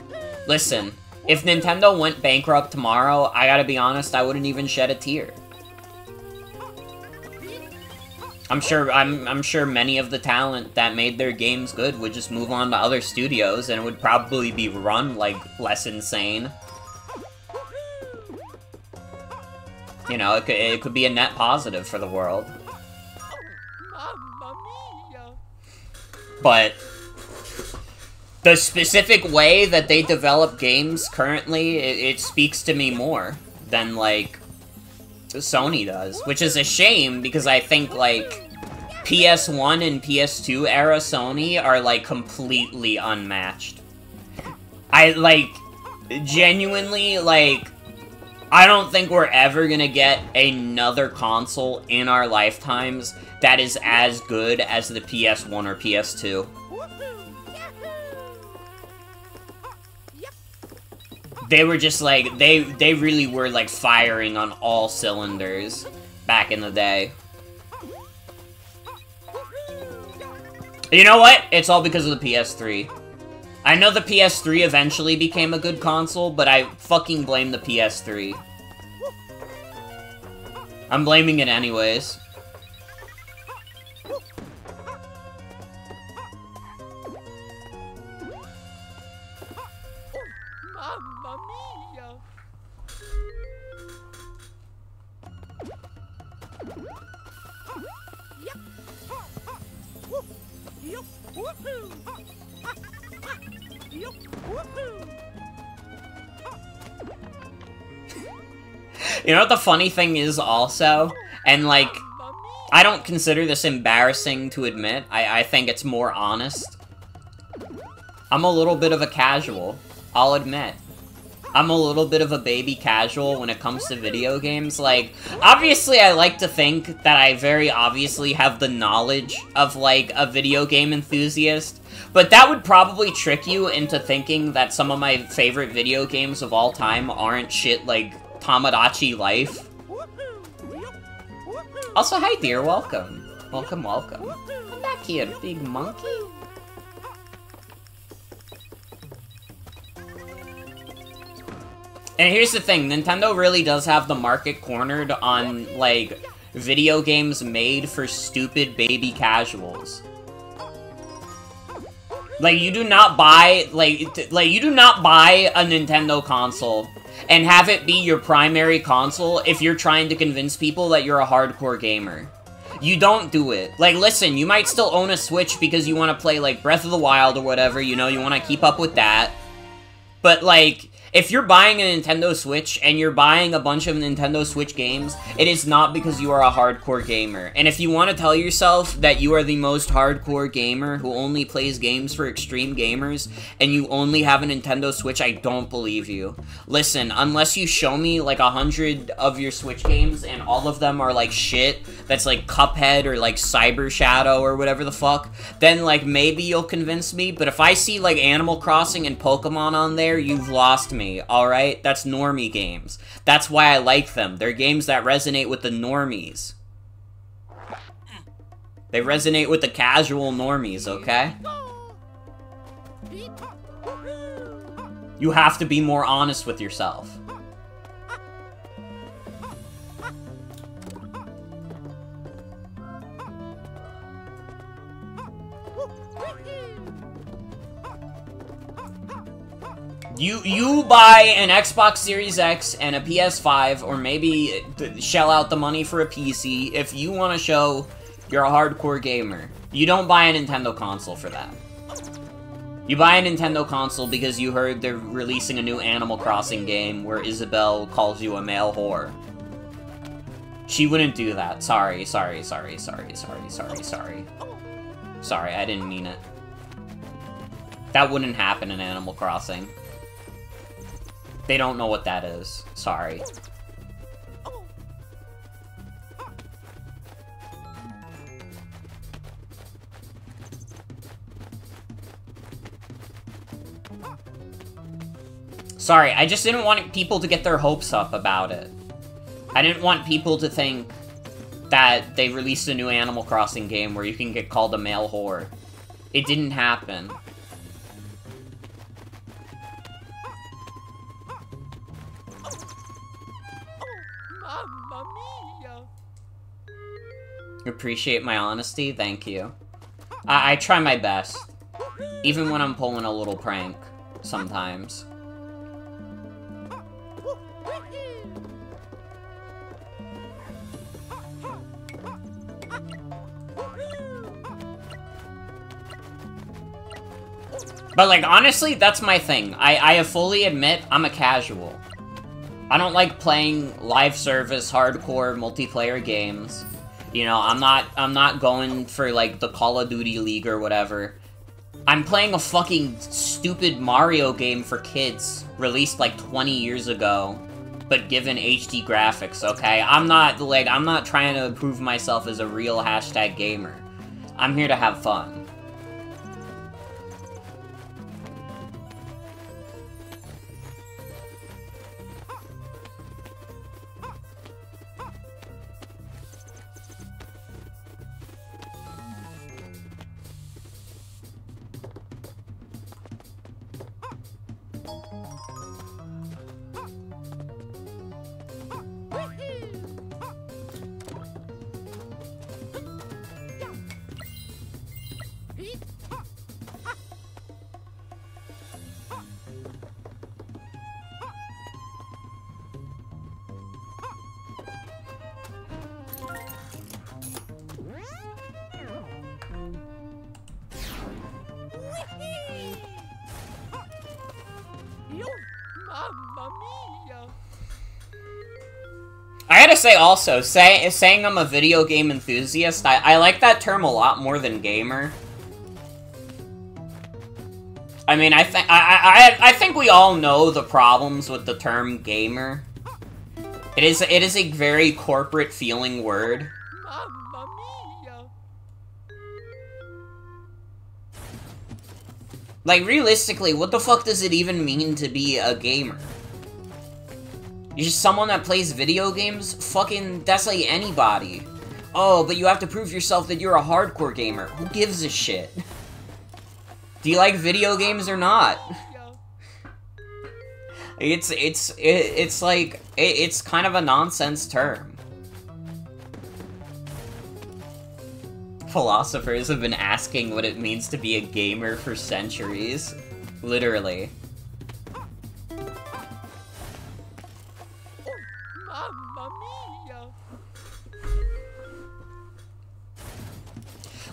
listen, if Nintendo went bankrupt tomorrow, I gotta be honest, I wouldn't even shed a tear. I'm sure many of the talent that made their games good would just move on to other studios, and it would probably be run, like, less insane. You know, it could be a net positive for the world. Mamma mia. But the specific way that they develop games currently, it speaks to me more than, like, Sony does. Which is a shame, because I think, like, PS1 and PS2 era Sony are, like, completely unmatched. Genuinely, like, I don't think we're ever gonna get another console in our lifetimes that is as good as the PS1 or PS2. They were just like, they really were like firing on all cylinders back in the day. You know what? It's all because of the PS3. I know the PS3 eventually became a good console, but I fucking blame the PS3. I'm blaming it anyways. Mamma mia. You know what the funny thing is also? And, like, I don't consider this embarrassing to admit. I think it's more honest. I'm a little bit of a casual. I'll admit. I'm a little bit of a baby casual when it comes to video games. Like, obviously I like to think that I very obviously have the knowledge of, like, a video game enthusiast. But that would probably trick you into thinking that some of my favorite video games of all time aren't shit like Tamagotchi Life. Also, hi dear, welcome. Welcome, welcome. Come back here, big monkey. And here's the thing, Nintendo really does have the market cornered on, like, video games made for stupid baby casuals. Like, you do not buy, you do not buy a Nintendo console and have it be your primary console if you're trying to convince people that you're a hardcore gamer. You don't do it. Like, listen, you might still own a Switch because you want to play, like, Breath of the Wild or whatever, you know, you want to keep up with that. But, like, if you're buying a Nintendo Switch and you're buying a bunch of Nintendo Switch games, it is not because you are a hardcore gamer. And if you want to tell yourself that you are the most hardcore gamer who only plays games for extreme gamers, and you only have a Nintendo Switch, I don't believe you. Listen, unless you show me like 100 of your Switch games and all of them are like shit, that's like Cuphead or like Cyber Shadow or whatever the fuck, then like maybe you'll convince me. But if I see like Animal Crossing and Pokemon on there, you've lost me. Alright? That's normie games. That's why I like them. They're games that resonate with the normies. They resonate with the casual normies, okay? You have to be more honest with yourself. You buy an Xbox Series X and a PS5, or maybe shell out the money for a PC if you want to show you're a hardcore gamer. You don't buy a Nintendo console for that. You buy a Nintendo console because you heard they're releasing a new Animal Crossing game where Isabelle calls you a male whore. She wouldn't do that. Sorry, sorry, sorry, sorry, sorry, sorry, sorry. Sorry, I didn't mean it. That wouldn't happen in Animal Crossing. They don't know what that is. Sorry. Sorry, I just didn't want people to get their hopes up about it. I didn't want people to think that they released a new Animal Crossing game where you can get called a male whore. It didn't happen. Mamma mia! Appreciate my honesty? Thank you. I try my best. Even when I'm pulling a little prank. Sometimes. But, like, honestly, that's my thing. I fully admit I'm a casual. I don't like playing live service, hardcore, multiplayer games. You know, I'm not going for, like, the Call of Duty League or whatever. I'm playing a fucking stupid Mario game for kids, released, like, 20 years ago, but given HD graphics, okay? I'm not trying to prove myself as a real hashtag gamer. I'm here to have fun. Mamma mia! I gotta say also, saying I'm a video game enthusiast, I like that term a lot more than gamer. I mean, I think we all know the problems with the term gamer. It is a very corporate feeling word. Mamma mia! Like, realistically, what the fuck does it even mean to be a gamer? You're just someone that plays video games? Fucking, that's like anybody. Oh, but you have to prove yourself that you're a hardcore gamer. Who gives a shit? Do you like video games or not? It's like, it's kind of a nonsense term. Philosophers have been asking what it means to be a gamer for centuries. Literally. Mamma mia!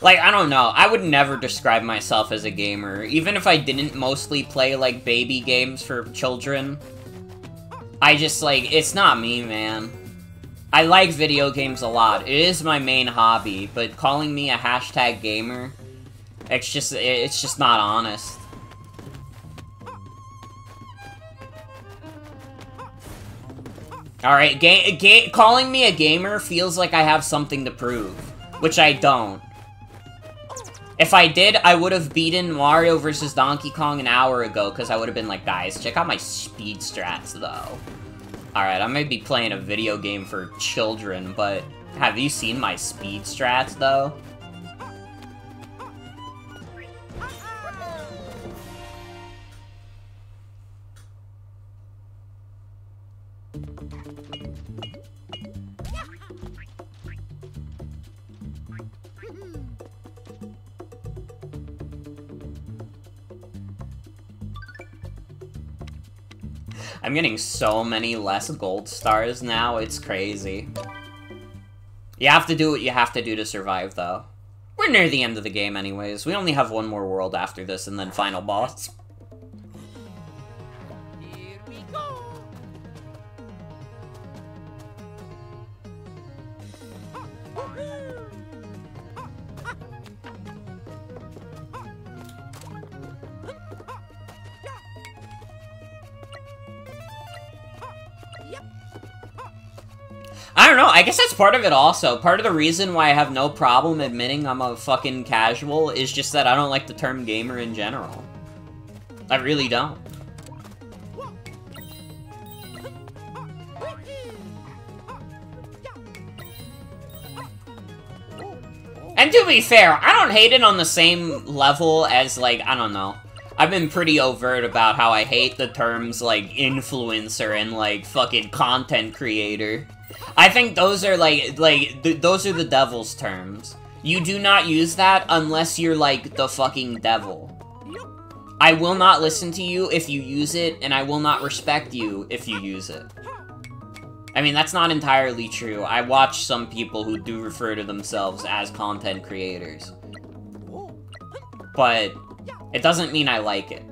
Like, I don't know. I would never describe myself as a gamer. Even if I didn't mostly play, like, baby games for children. I just, like, it's not me, man. I like video games a lot. It is my main hobby, but calling me a hashtag gamer, it's just not honest. Alright, calling me a gamer feels like I have something to prove, which I don't. If I did, I would have beaten Mario vs. Donkey Kong an hour ago, because I would have been like, guys, check out my speed strats, though. Alright, I may be playing a video game for children, but have you seen my speed strats, though? I'm getting so many less gold stars now, it's crazy. You have to do what you have to do to survive, though. We're near the end of the game anyways. We only have one more world after this, and then final boss. Here we go! I don't know, I guess that's part of it also. Part of the reason why I have no problem admitting I'm a fucking casual is just that I don't like the term gamer in general. I really don't. And to be fair, I don't hate it on the same level as, like, I don't know. I've been pretty overt about how I hate the terms, like, influencer and, like, fucking content creator. I think those are, those are the devil's terms. You do not use that unless you're, like, the fucking devil. I will not listen to you if you use it, and I will not respect you if you use it. I mean, that's not entirely true. I watch some people who do refer to themselves as content creators. But it doesn't mean I like it.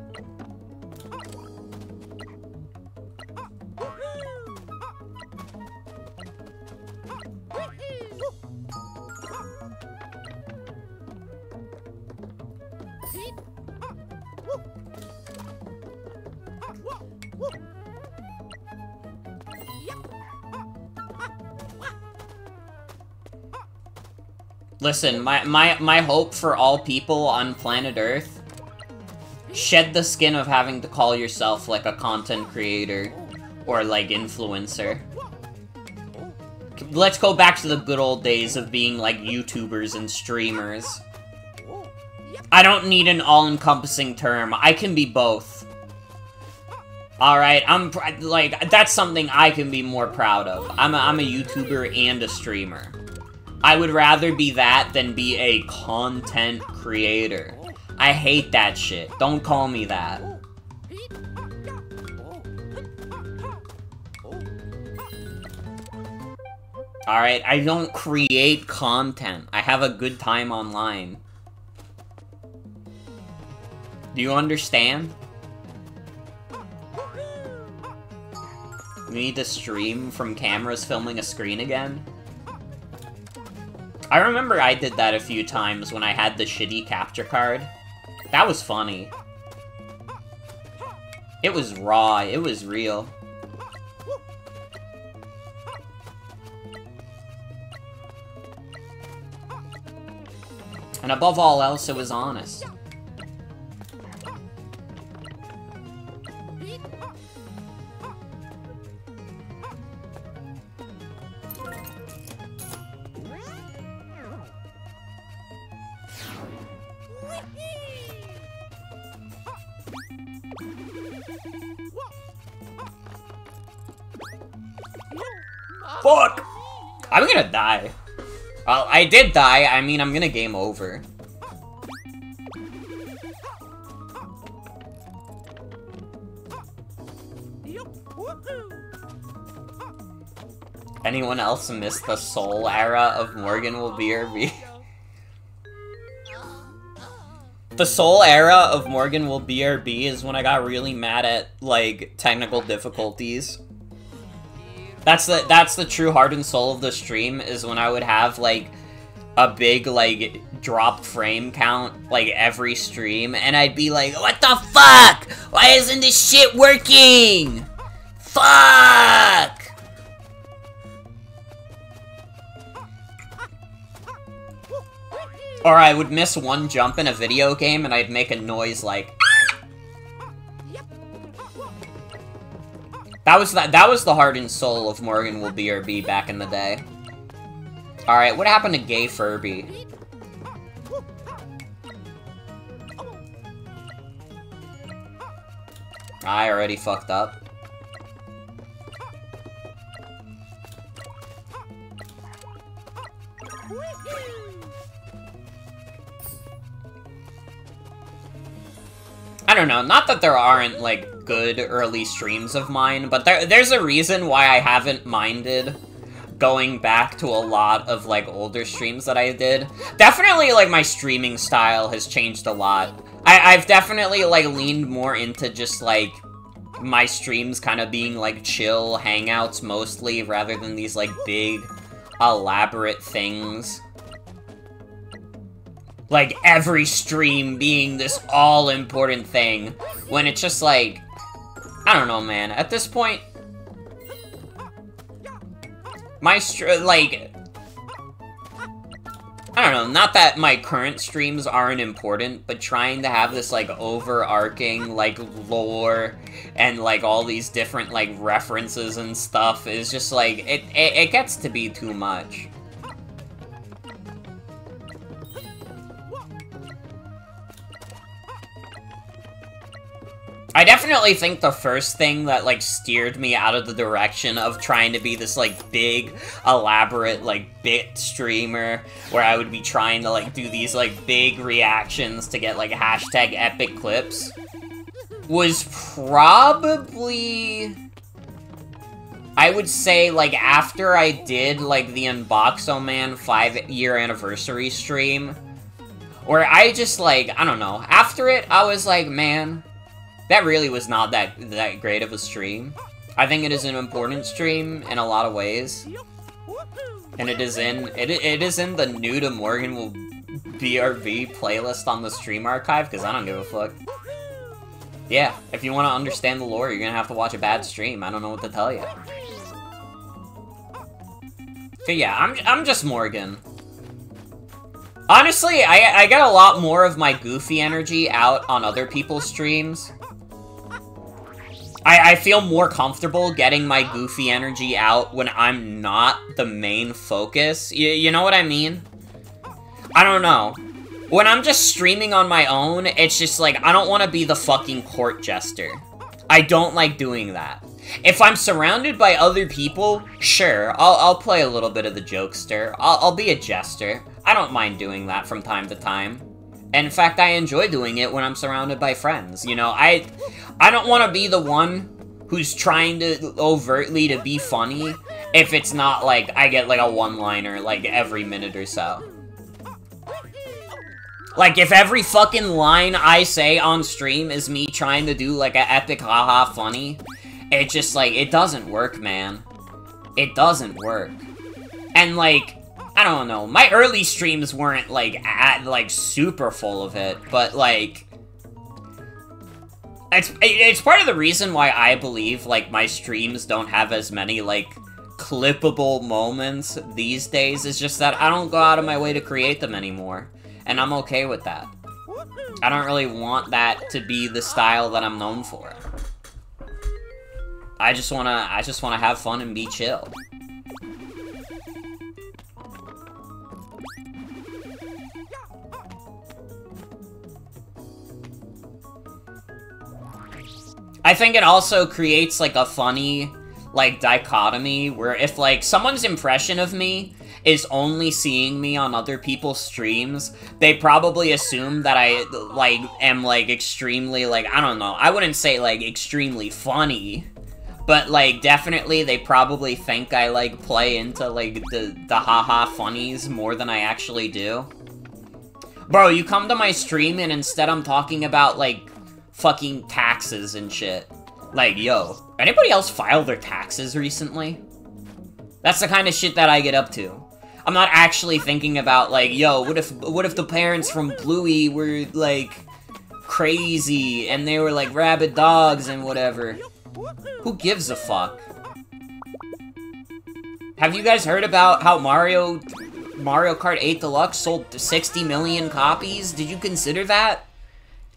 Listen, my hope for all people on planet Earth, shed the skin of having to call yourself, like, a content creator, or, like, influencer. Let's go back to the good old days of being, like, YouTubers and streamers. I don't need an all-encompassing term. I can be both. Alright, like, that's something I can be more proud of. I'm a YouTuber and a streamer. I would rather be that than be a content creator. I hate that shit. Don't call me that. Alright, I don't create content. I have a good time online. Do you understand? We need to stream from cameras filming a screen again? I remember I did that a few times when I had the shitty capture card. That was funny. It was raw, it was real. And above all else, it was honest. Fuck! I'm gonna die. Well, I did die. I mean, I'm gonna game over. Anyone else miss the soul era of Morgan will BRB? The soul era of Morgan will BRB is when I got really mad at, like, technical difficulties. That's the true heart and soul of the stream, is when I would have, like, a big, like, drop frame count, like, every stream, and I'd be like, what the fuck? Why isn't this shit working? Fuck! Or I would miss one jump in a video game, and I'd make a noise like... That was the heart and soul of Morgan will BRB back in the day. Alright, what happened to Gay Furby? I already fucked up. I don't know, not that there aren't, like, good early streams of mine, but there's a reason why I haven't minded going back to a lot of, like, older streams that I did. Definitely, like, my streaming style has changed a lot. I've definitely, like, leaned more into just, like, my streams kind of being, like, chill hangouts mostly, rather than these, like, big, elaborate things. Like, every stream being this all-important thing, when it's just like, I don't know, man. At this point, like, I don't know, not that my current streams aren't important, but trying to have this, like, overarching, like, lore and, like, all these different, like, references and stuff is just, like, it gets to be too much. I definitely think the first thing that, like, steered me out of the direction of trying to be this, like, big, elaborate, like, bit streamer, where I would be trying to, like, do these, like, big reactions to get, like, hashtag epic clips, was probably, I would say, like, after I did, like, the Unboxoman 5-year anniversary stream, where I just, like, I don't know, after it, I was like, man, that really was not that great of a stream. I think it is an important stream in a lot of ways. And it is in the new to Morgan BRB playlist on the stream archive, because I don't give a fuck. Yeah, if you want to understand the lore, you're gonna have to watch a bad stream. I don't know what to tell you. So yeah, I'm just Morgan. Honestly, I get a lot more of my goofy energy out on other people's streams. I feel more comfortable getting my goofy energy out when I'm not the main focus. You know what I mean? I don't know. When I'm just streaming on my own, it's just like, I don't want to be the fucking court jester. I don't like doing that. If I'm surrounded by other people, sure, I'll play a little bit of the jokester. I'll be a jester. I don't mind doing that from time to time. And in fact, I enjoy doing it when I'm surrounded by friends. You know, I don't want to be the one who's trying to overtly to be funny if it's not like I get like a one-liner like every minute or so. Like if every fucking line I say on stream is me trying to do like an epic haha funny, it just like, it doesn't work, man. It doesn't work. And like, I don't know, my early streams weren't like super full of it, but like, it's part of the reason why I believe like my streams don't have as many like clippable moments these days, is just that I don't go out of my way to create them anymore, and I'm okay with that. I don't really want that to be the style that I'm known for. I just wanna have fun and be chill. I think it also creates, like, a funny, like, dichotomy, where if, like, someone's impression of me is only seeing me on other people's streams, they probably assume that I, like, am, like, extremely, like, I don't know, I wouldn't say, like, extremely funny, but, like, definitely they probably think I, like, play into, like, the haha funnies more than I actually do. Bro, you come to my stream and instead I'm talking about, like, fucking taxes and shit. Like, yo, anybody else file their taxes recently? That's the kind of shit that I get up to. I'm not actually thinking about, like, yo, what if the parents from Bluey were, like, crazy, and they were, like, rabid dogs and whatever. Who gives a fuck? Have you guys heard about how Mario Kart 8 Deluxe sold 60 million copies? Did you consider that?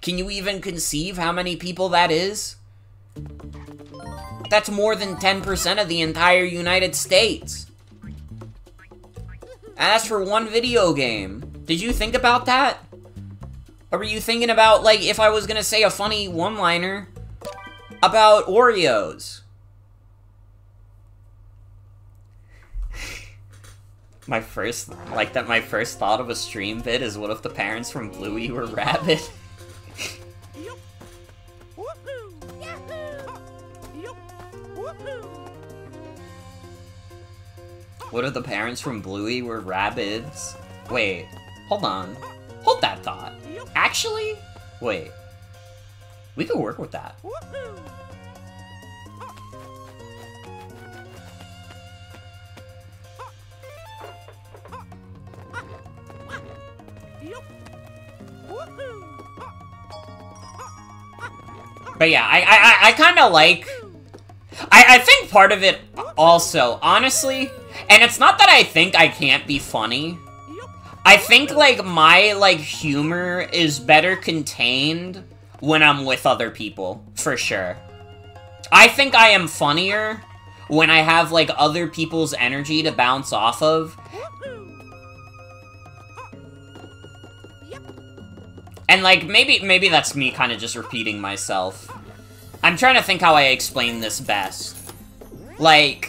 Can you even conceive how many people that is? That's more than 10% of the entire United States. And that's for one video game. Did you think about that? Or were you thinking about, like, if I was gonna say a funny one-liner about Oreos? My first thought of a stream vid is, what if the parents from Bluey were rabid? What if the parents from Bluey were rabbits? Wait, hold on. Hold that thought. Actually? Wait. We could work with that. But yeah, I kind of like... I think part of it also, honestly, And it's not that I think I can't be funny. I think, like, my, like, humor is better contained when I'm with other people, for sure. I think I am funnier when I have, like, other people's energy to bounce off of. And, like, maybe that's me kind of just repeating myself. I'm trying to think how I explain this best. Like...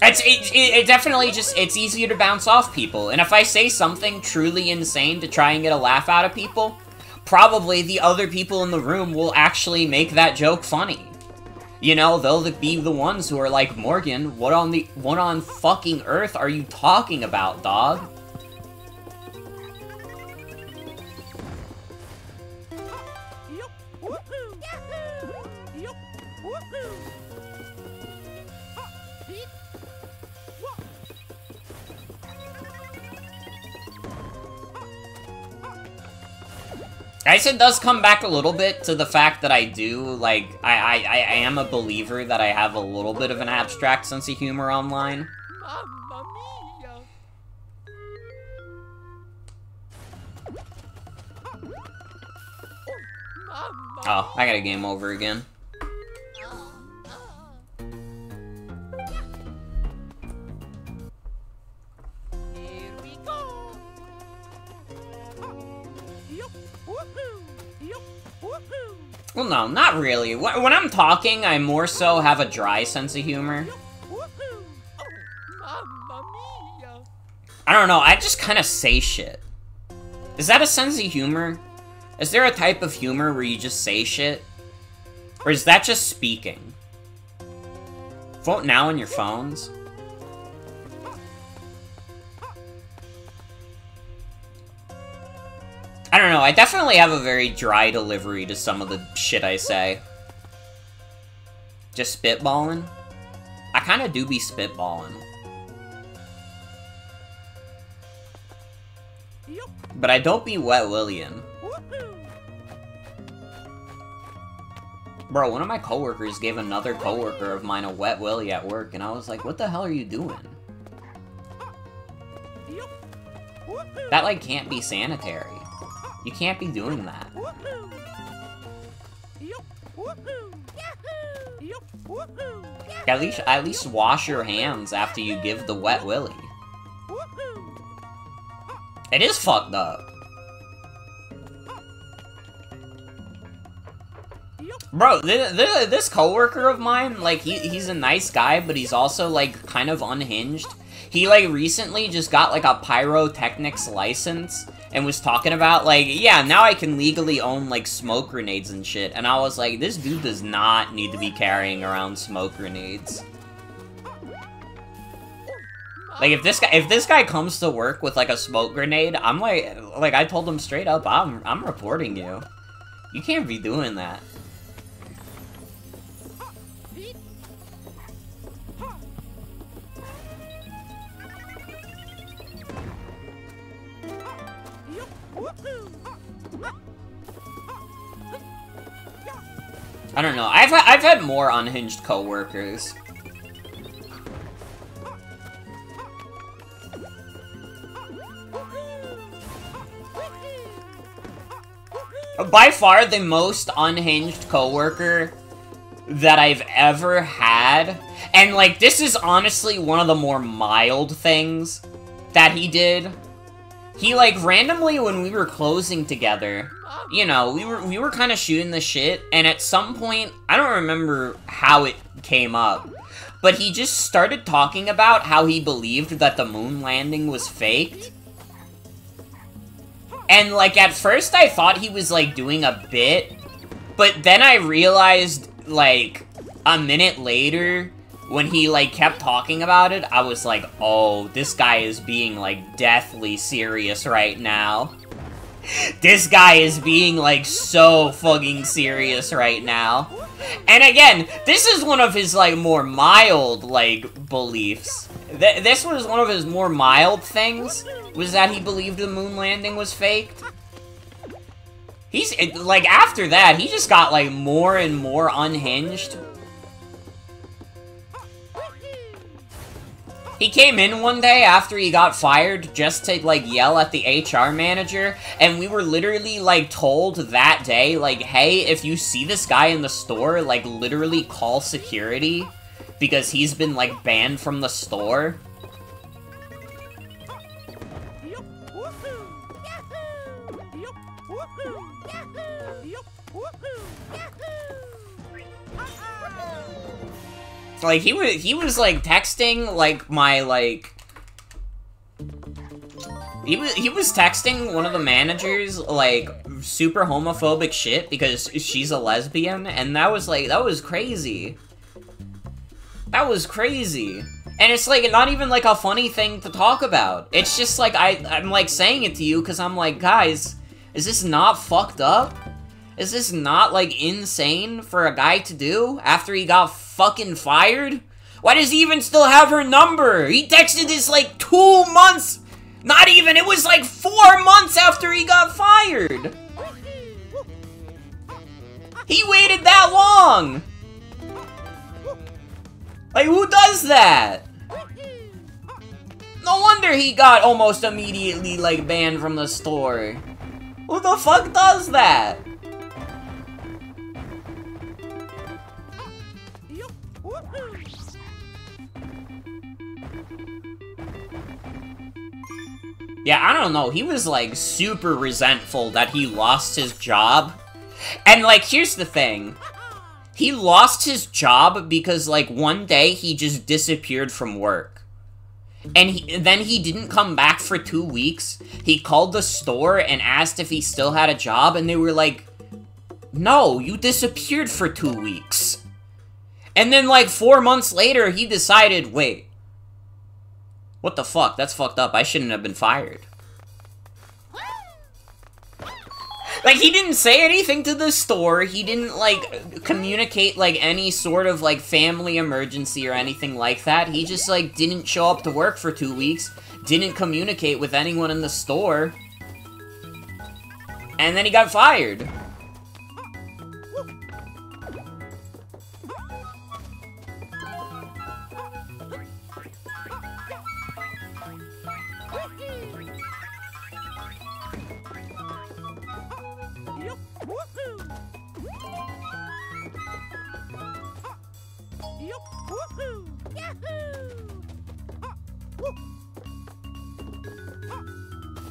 It definitely just, it's easier to bounce off people. And if I say something truly insane to try and get a laugh out of people, probably the other people in the room will actually make that joke funny. You know, they'll be the ones who are like, Morgan, what on fucking earth are you talking about, dog? I guess it does come back a little bit to the fact that I do, like, I am a believer that I have a little bit of an abstract sense of humor online. Mamma mia! Oh, I got a game over again. Here we go! Well, no, not really. When I'm talking, I more so have a dry sense of humor. Mamma mia! I don't know, I just kind of say shit. Is that a sense of humor? Is there a type of humor where you just say shit? Or is that just speaking? Vote now on your phones. I don't know, I definitely have a very dry delivery to some of the shit I say. Just spitballing? I kinda do be spitballing. But I don't be wet willying. Bro, one of my coworkers gave another coworker of mine a wet willy at work, and I was like, what the hell are you doing? That, like, can't be sanitary. You can't be doing that. At least wash your hands after you give the wet willy. It is fucked up. Bro, this coworker of mine, like, he's a nice guy, but he's also, like, kind of unhinged. He, like, recently just got, like, a pyrotechnics license and was talking about, like, yeah, now I can legally own, like, smoke grenades and shit. And I was like, this dude does not need to be carrying around smoke grenades. Like, if this guy comes to work with, like, a smoke grenade, I'm like, I told him straight up, I'm reporting you. You can't be doing that. I don't know. I've had more unhinged coworkers. By far the most unhinged coworker that I've ever had, and like this is honestly one of the more mild things that he did. He like randomly when we were closing together, you know, we were kind of shooting the shit, and at some point, I don't remember how it came up, but he just started talking about how he believed that the moon landing was faked. And, like, at first I thought he was, like, doing a bit, but then I realized, like, a minute later, when he, like, kept talking about it, I was like, oh, this guy is being, like, deathly serious right now. This guy is being, like, so fucking serious right now. And again, this is one of his, like, more mild, like, beliefs. This was one of his more mild things, was that he believed the moon landing was faked. He's, like, after that, he just got, like, more and more unhinged. He came in one day after he got fired just to, like, yell at the HR manager, and we were literally, like, told that day, like, hey, if you see this guy in the store, like, literally call security, because he's been, like, banned from the store. Like, he was, like, texting, like, my, like... He was texting one of the managers, like, super homophobic shit because she's a lesbian, and that was, like, that was crazy. That was crazy. And it's, like, not even, like, a funny thing to talk about. It's just, like, I'm, like, saying it to you because I'm like, guys, is this not fucked up? Is this not, like, insane for a guy to do after he got fucking fired? Why does he even still have her number? He texted this, like, 2 months! Not even, it was, like, 4 months after he got fired! He waited that long! Like, who does that? No wonder he got almost immediately, like, banned from the store. Who the fuck does that? Yeah, I don't know, he was, like, super resentful that he lost his job. And, like, here's the thing. He lost his job because, like, one day he just disappeared from work. And then he didn't come back for 2 weeks. He called the store and asked if he still had a job, and they were like, no, you disappeared for 2 weeks. And then, like, 4 months later, he decided, wait, what the fuck? That's fucked up. I shouldn't have been fired. Like, he didn't say anything to the store. He didn't, like, communicate, like, any sort of, like, family emergency or anything like that. He just, like, didn't show up to work for 2 weeks. Didn't communicate with anyone in the store. And then he got fired.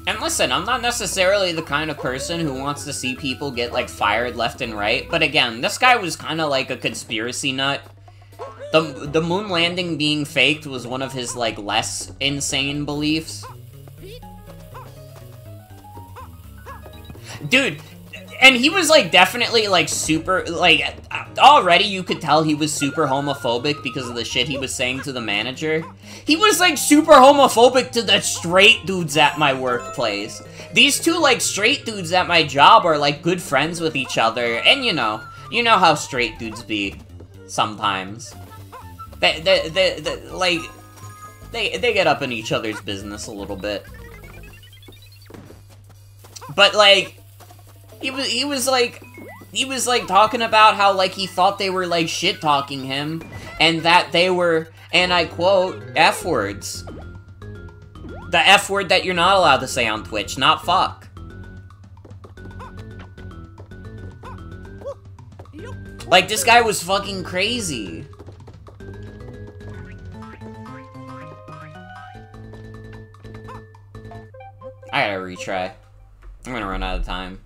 And listen, I'm not necessarily the kind of person who wants to see people get, like, fired left and right, but again, this guy was kind of like a conspiracy nut. The moon landing being faked was one of his, like, less insane beliefs. Dude, and he was, like, definitely, like, super, like, already you could tell he was super homophobic because of the shit he was saying to the manager. He was, like, super homophobic to the straight dudes at my workplace. These two, like, straight dudes at my job are, like, good friends with each other, and you know how straight dudes be sometimes. They get up in each other's business a little bit. But, like, he was like talking about how, like, he thought they were, like, shit-talking him, and that they were, and I quote, F-words. The F-word that you're not allowed to say on Twitch, not fuck. Like, this guy was fucking crazy. I gotta retry. I'm gonna run out of time.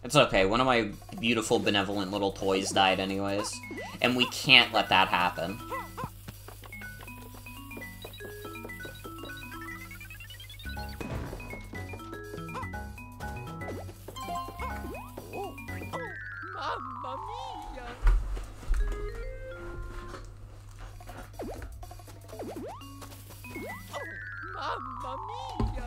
It's okay, one of my beautiful, benevolent little toys died anyways. And we can't let that happen. Mamma mia! Mamma mia!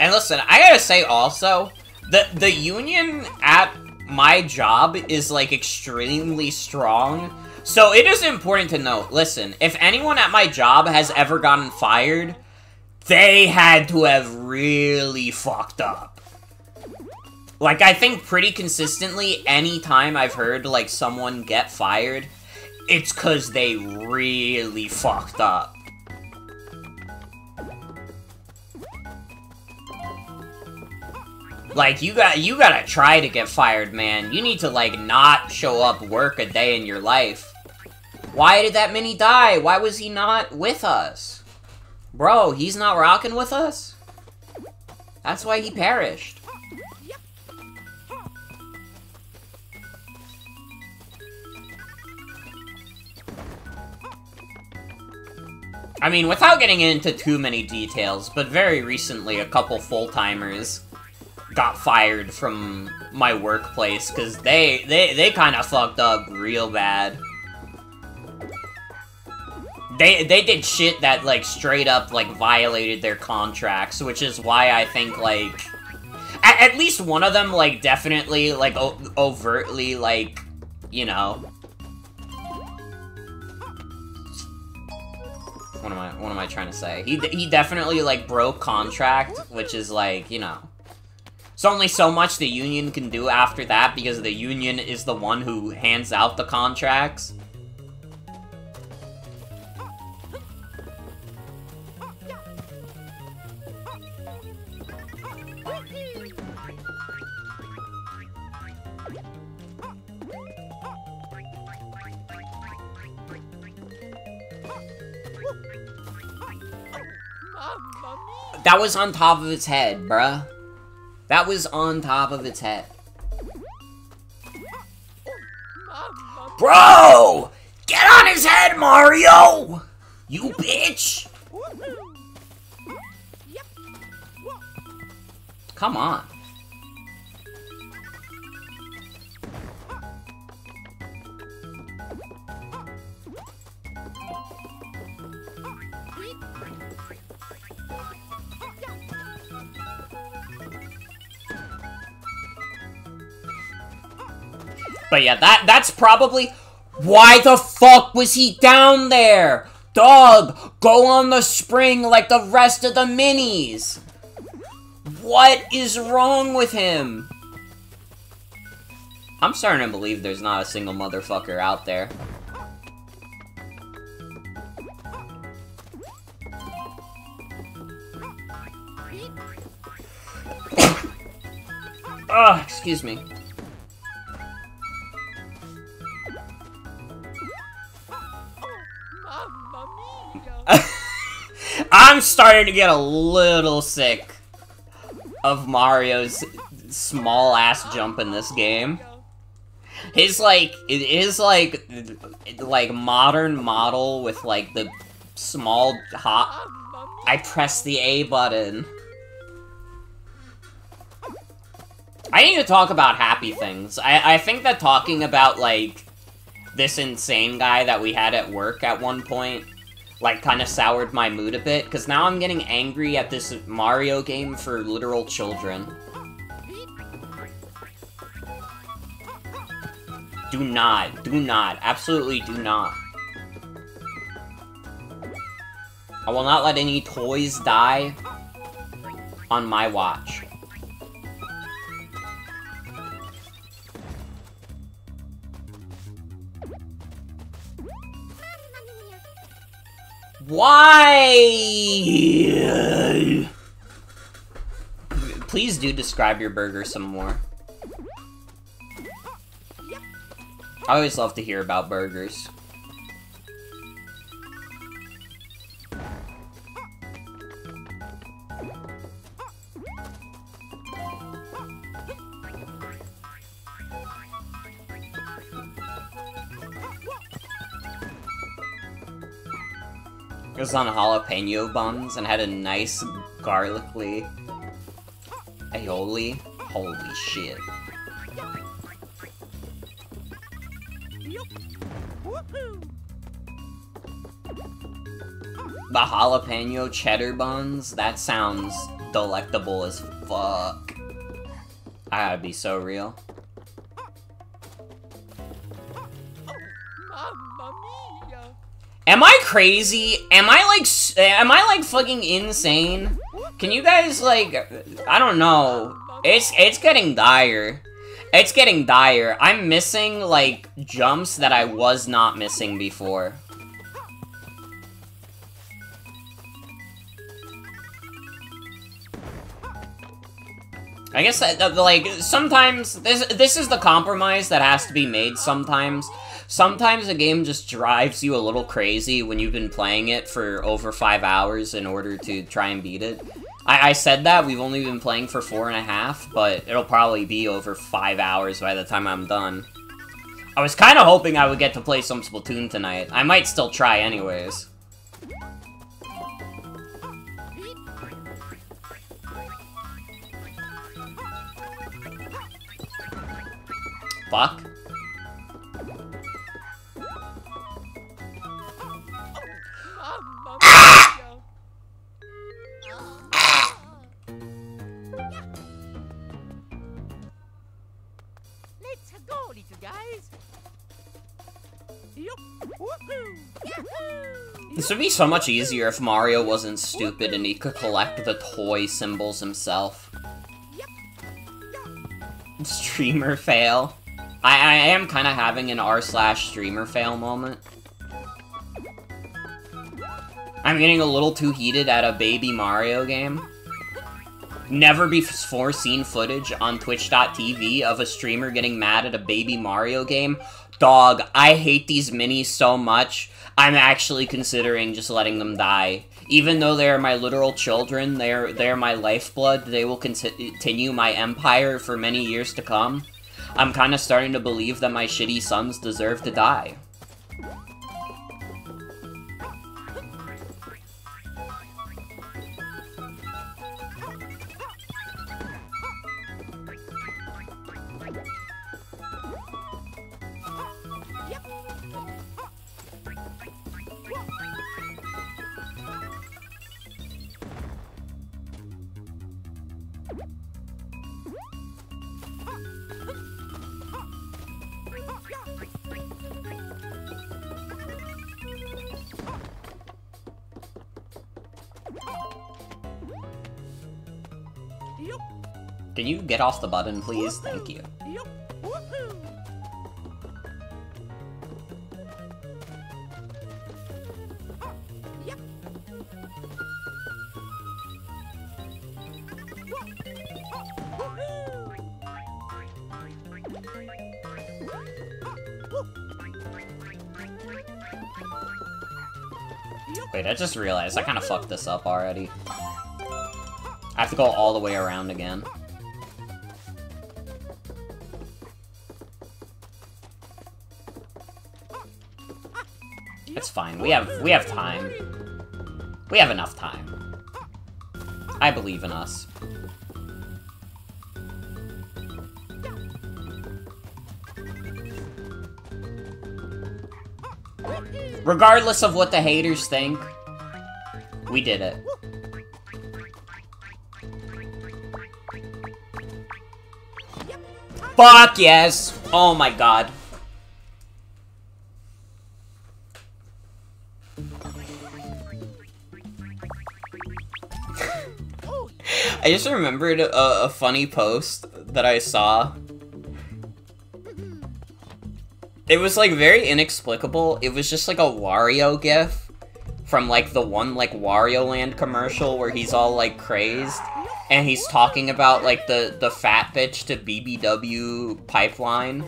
And listen, I gotta say also, The union at my job is, like, extremely strong. So it is important to note, listen, if anyone at my job has ever gotten fired, they had to have really fucked up. Like, I think pretty consistently, anytime I've heard, like, someone get fired, it's 'cause they really fucked up. Like, you gotta try to get fired, man. You need to, like, not show up work a day in your life. Why did that mini die? Why was he not with us? Bro, he's not rocking with us? That's why he perished. I mean, without getting into too many details, but very recently a couple full-timers got fired from my workplace because they kind of fucked up real bad. They did shit that, like, straight up, like, violated their contracts, which is why I think, like, at least one of them, like, definitely, like, overtly, like, you know. What am I trying to say? He definitely, like, broke contract, which is, like, you know. There's only so much the union can do after that, because the union is the one who hands out the contracts. That was on top of its head, bruh. That was on top of its head. Bro! Get on his head, Mario! You bitch! Come on. But yeah, that's probably... Why the fuck was he down there? Dog, go on the spring like the rest of the minis. What is wrong with him? I'm starting to believe there's not a single motherfucker out there. Ugh, excuse me. I'm starting to get a little sick of Mario's small-ass jump in this game. His, like, modern model with, like, the small hop. I pressed the A button. I need to talk about happy things. I think that talking about, like, this insane guy that we had at work at one point, like, kind of soured my mood a bit, because now I'm getting angry at this Mario game for literal children. Do not, absolutely do not. I will not let any toys die on my watch. Why? Please do describe your burger some more. I always love to hear about burgers. It was on jalapeno buns and had a nice garlicly aioli. Holy shit. The jalapeno cheddar buns, that sounds delectable as fuck. I gotta be so real. Mamma mia! Am I crazy? Am I like fucking insane? Can you guys like, I don't know. It's getting dire. It's getting dire. I'm missing like jumps that I was not missing before. I guess that, like, sometimes, this is the compromise that has to be made sometimes. Sometimes a game just drives you a little crazy when you've been playing it for over 5 hours in order to try and beat it. I said that, we've only been playing for 4.5, but it'll probably be over 5 hours by the time I'm done. I was kind of hoping I would get to play some Splatoon tonight. I might still try anyways. Fuck. Mamma mia! Let's go, little guys. Yup. Woohoo! Yahoo! This would be so much easier if Mario wasn't stupid and he could collect the toy symbols himself. Streamer fail. I am kind of having an r/streamer fail moment. I'm getting a little too heated at a baby Mario game. Never before seen footage on Twitch.tv of a streamer getting mad at a baby Mario game. Dog, I hate these minis so much, I'm actually considering just letting them die. Even though they are my literal children, they're my lifeblood, they will continue my empire for many years to come. I'm kind of starting to believe that my shitty sons deserve to die. Can you get off the button, please? Thank you. Wait, I just realized I kind of fucked this up already. I have to go all the way around again. It's fine. We have time. We have enough time. I believe in us. Regardless of what the haters think, we did it. Fuck yes! Oh my god. I just remembered a funny post that I saw. It was, like, very inexplicable. It was just, like, a Wario gif from, like, the one, like, Wario Land commercial where he's all, like, crazed. And he's talking about, like, the fat bitch to BBW pipeline.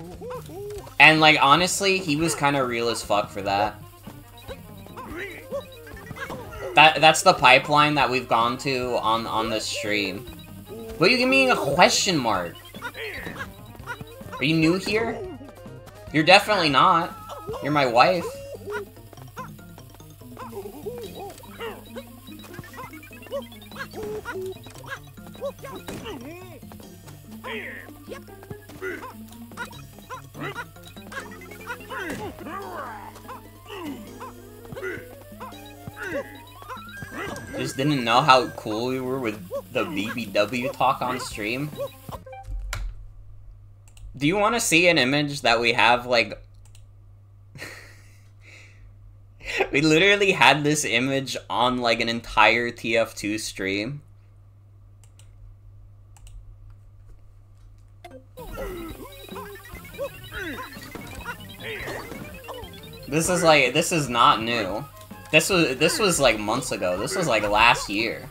And, like, honestly, he was kind of real as fuck for that. That's the pipeline that we've gone to on this stream. What are you giving me a question mark? Are you new here? You're definitely not. You're my wife. Just didn't know how cool we were with the BBW talk on stream. Do you want to see an image that we have, like... We literally had this image on, like, an entire TF2 stream. This is not new. This was like months ago. This was like last year.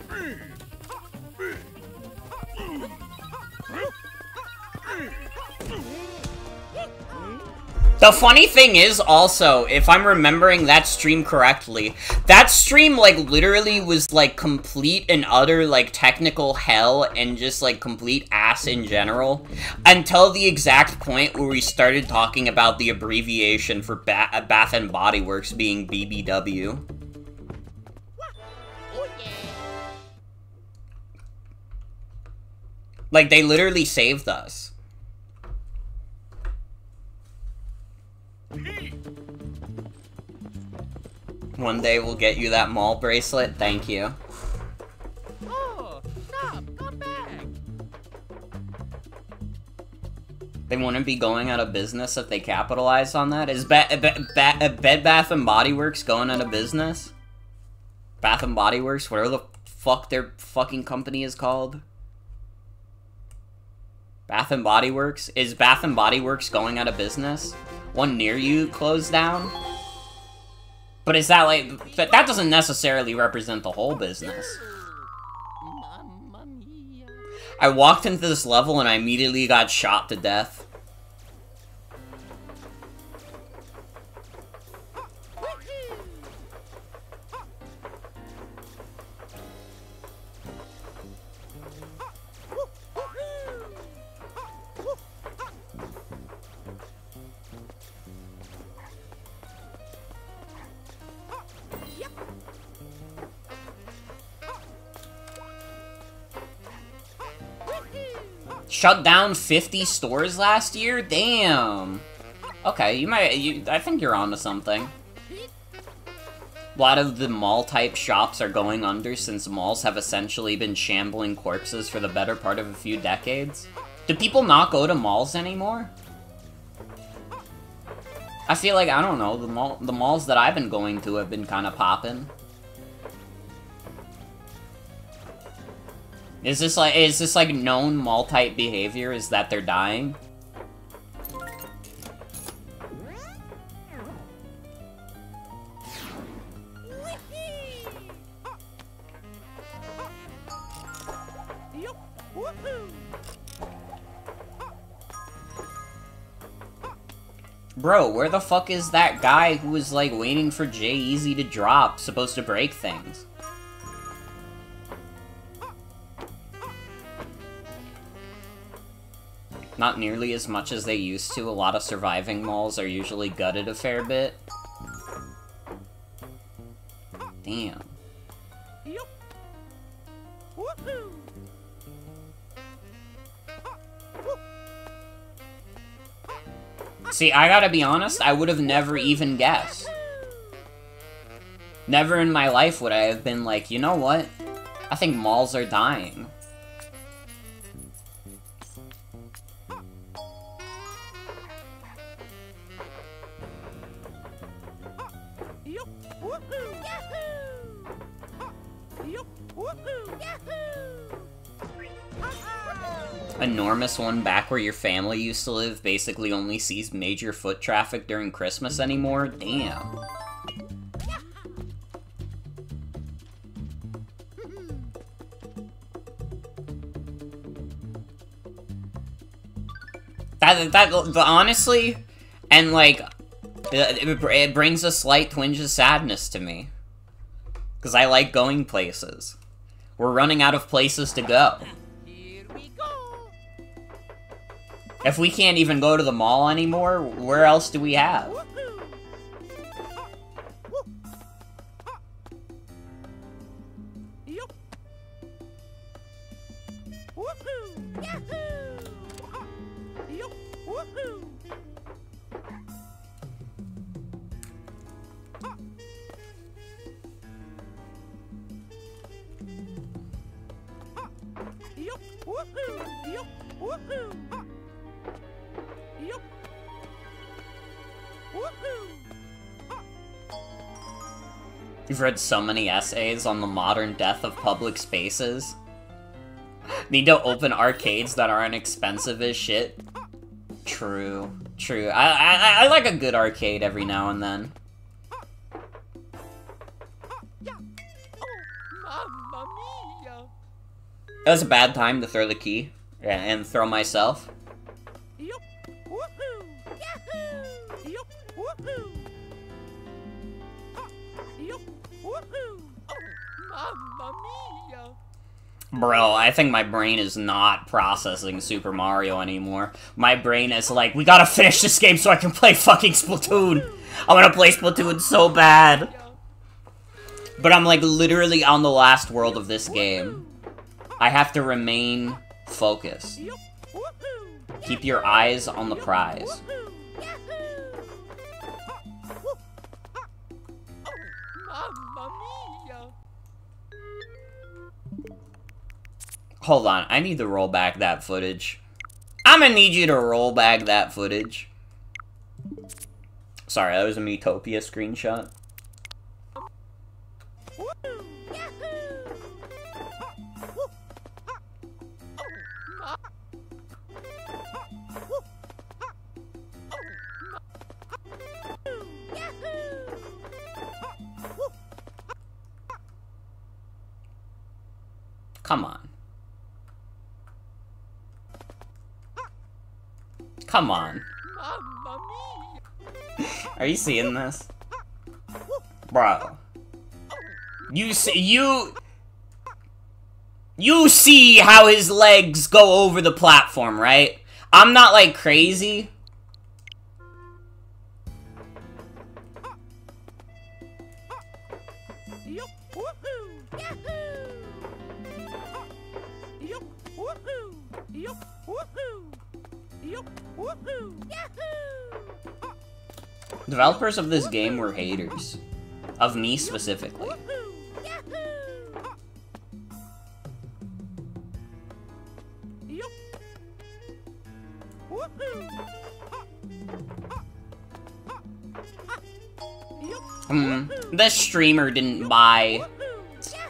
The funny thing is also, if I'm remembering that stream correctly, that stream, like, literally was, like, complete and utter, like, technical hell and just, like, complete ass in general, until the exact point where we started talking about the abbreviation for Bath and Body Works being BBW. Like, they literally saved us. One day we'll get you that mall bracelet. Thank you. Oh, stop! Come back! They wouldn't be going out of business if they capitalized on that. Is Bed Bath and Body Works going out of business? Bath and Body Works, whatever the fuck their fucking company is called. Bath and Body Works? Is Bath and Body Works going out of business? One near you closed down? But is that like... That doesn't necessarily represent the whole business. Mamma mia. I walked into this level and I immediately got shot to death. Shut down 50 stores last year? Damn. Okay, I think you're onto something. A lot of the mall-type shops are going under since malls have essentially been shambling corpses for the better part of a few decades. Do people not go to malls anymore? I feel like, I don't know, the malls that I've been going to have been kind of popping. Is this like known mall-type behavior, is that they're dying? Bro, where the fuck is that guy who was, like, waiting for J-Eazy to drop, supposed to break things? Not nearly as much as they used to. A lot of surviving malls are usually gutted a fair bit. Damn. See, I gotta be honest, I would have never even guessed. Never in my life would I have been like, you know what? I think malls are dying. Enormous one back where your family used to live basically only sees major foot traffic during Christmas anymore? Damn. That honestly, and like, it brings a slight twinge of sadness to me. Because I like going places. We're running out of places to go. Here we go. If we can't even go to the mall anymore, where else do we have? You've read so many essays on the modern death of public spaces. Need to open arcades that aren't expensive as shit. True. True. I like a good arcade every now and then. Mamma mia! It was a bad time to throw the key and throw myself. Yup! Woohoo! Yahoo! Yup! Woohoo! Yup! Woohoo! Oh, mamma mia! Bro, I think my brain is not processing Super Mario anymore. My brain is like, we gotta finish this game so I can play fucking Splatoon! I wanna play Splatoon so bad! But I'm like literally on the last world of this game. I have to remain focused. Keep your eyes on the prize. Mamma mia! Hold on, I need to roll back that footage. I'm gonna need you to roll back that footage. Sorry, that was a Metopia screenshot. Come on. Come on. Mamma mia! Are you seeing this? Bro. You see how his legs go over the platform, right? I'm not like crazy. Yup! Woohoo! Yahoo! Yup! Woohoo! Yup! Woohoo! Yup! Woohoo! Yahoo! Developers of this game were haters. Of me specifically. Woohoo! Yahoo! Yup! Woohoo! Yup! This streamer didn't buy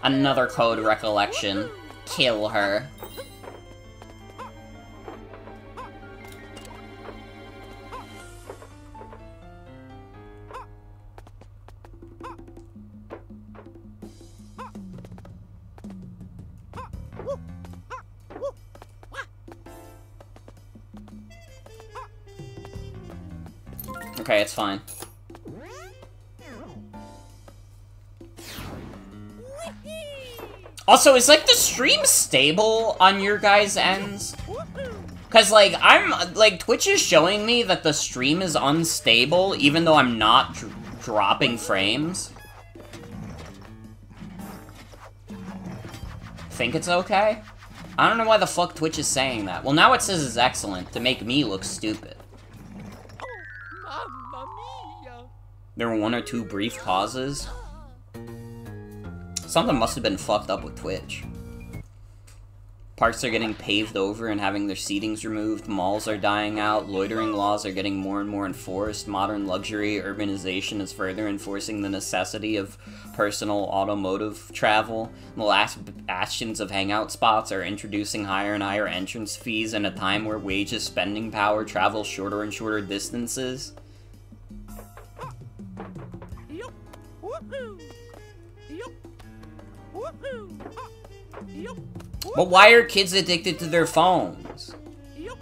another code recollection. Kill her. Okay, it's fine. Also, is, like, the stream stable on your guys' ends? Because, like, Twitch is showing me that the stream is unstable, even though I'm not dropping frames. Think it's okay? I don't know why the fuck Twitch is saying that. Well, now it says it's excellent, to make me look stupid. Mamma mia! There were 1 or 2 brief pauses. Something must have been fucked up with Twitch. Parks are getting paved over and having their seatings removed, malls are dying out, loitering laws are getting more and more enforced, modern luxury urbanization is further enforcing the necessity of personal automotive travel, the last bastions of hangout spots are introducing higher and higher entrance fees in a time where wages, spending power, travel shorter and shorter distances. Yup! Woohoo! Yup! Woohoo! Yup! But why are kids addicted to their phones? Yup!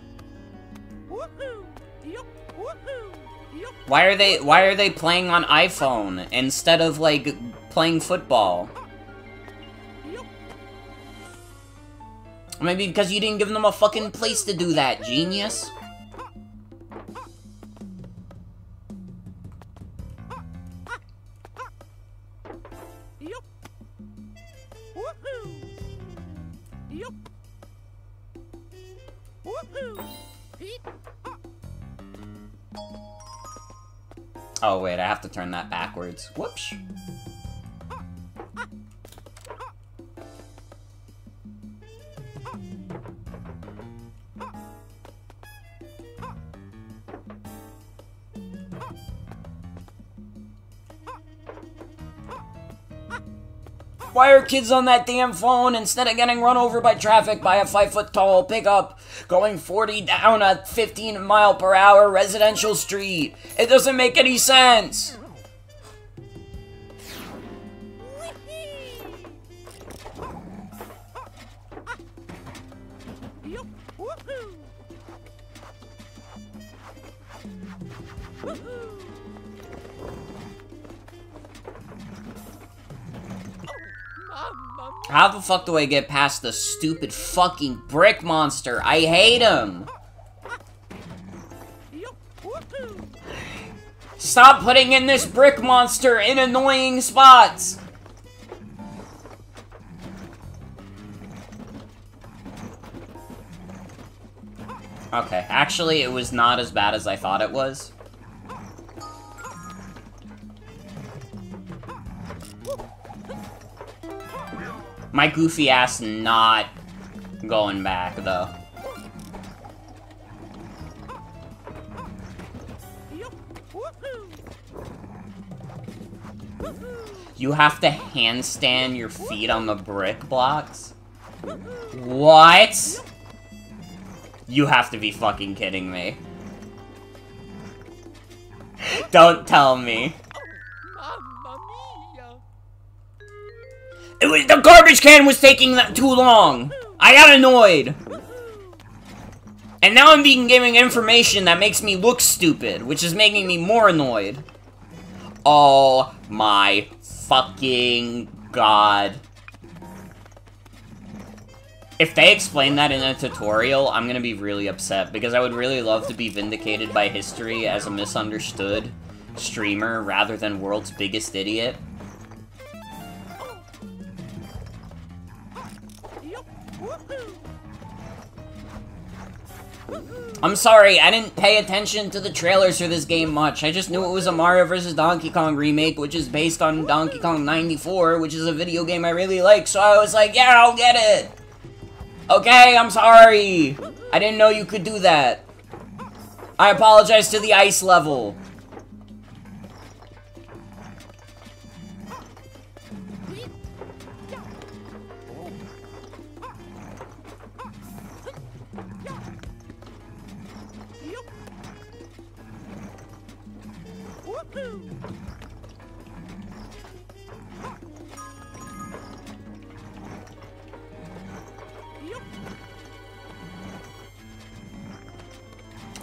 Woohoo! Yup! Woohoo! Yup! Why are they playing on iPhone instead of, like, playing football? Yup! Maybe because you didn't give them a fucking place to do that, genius. Yup! Woohoo! Yup! Woohoo! Beep! Oh wait, I have to turn that backwards. Whoops. Why are kids on that damn phone instead of getting run over by traffic by a 5-foot-tall pickup going 40 down a 15-mile-per-hour residential street? It doesn't make any sense. How the fuck do I get past the stupid fucking brick monster? I hate him! Stop putting in this brick monster in annoying spots! Okay, actually it was not as bad as I thought it was. My goofy ass not going back, though. You have to handstand your feet on the brick blocks? What? You have to be fucking kidding me. Don't tell me. The garbage can was taking too long. I got annoyed. And now I'm being given information that makes me look stupid, which is making me more annoyed. Oh my fucking god. If they explain that in a tutorial, I'm gonna be really upset, because I would really love to be vindicated by history as a misunderstood streamer rather than world's biggest idiot. I'm sorry, I didn't pay attention to the trailers for this game much. I just knew it was a Mario vs. Donkey Kong remake, which is based on Donkey Kong 94, which is a video game I really like, so I was like, yeah, I'll get it! Okay, I'm sorry! I didn't know you could do that. I apologize to the ice level.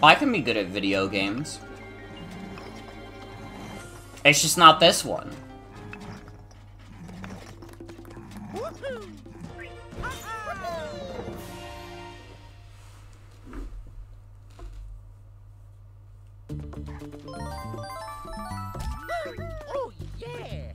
I can be good at video games. It's just not this one. Oh, yeah!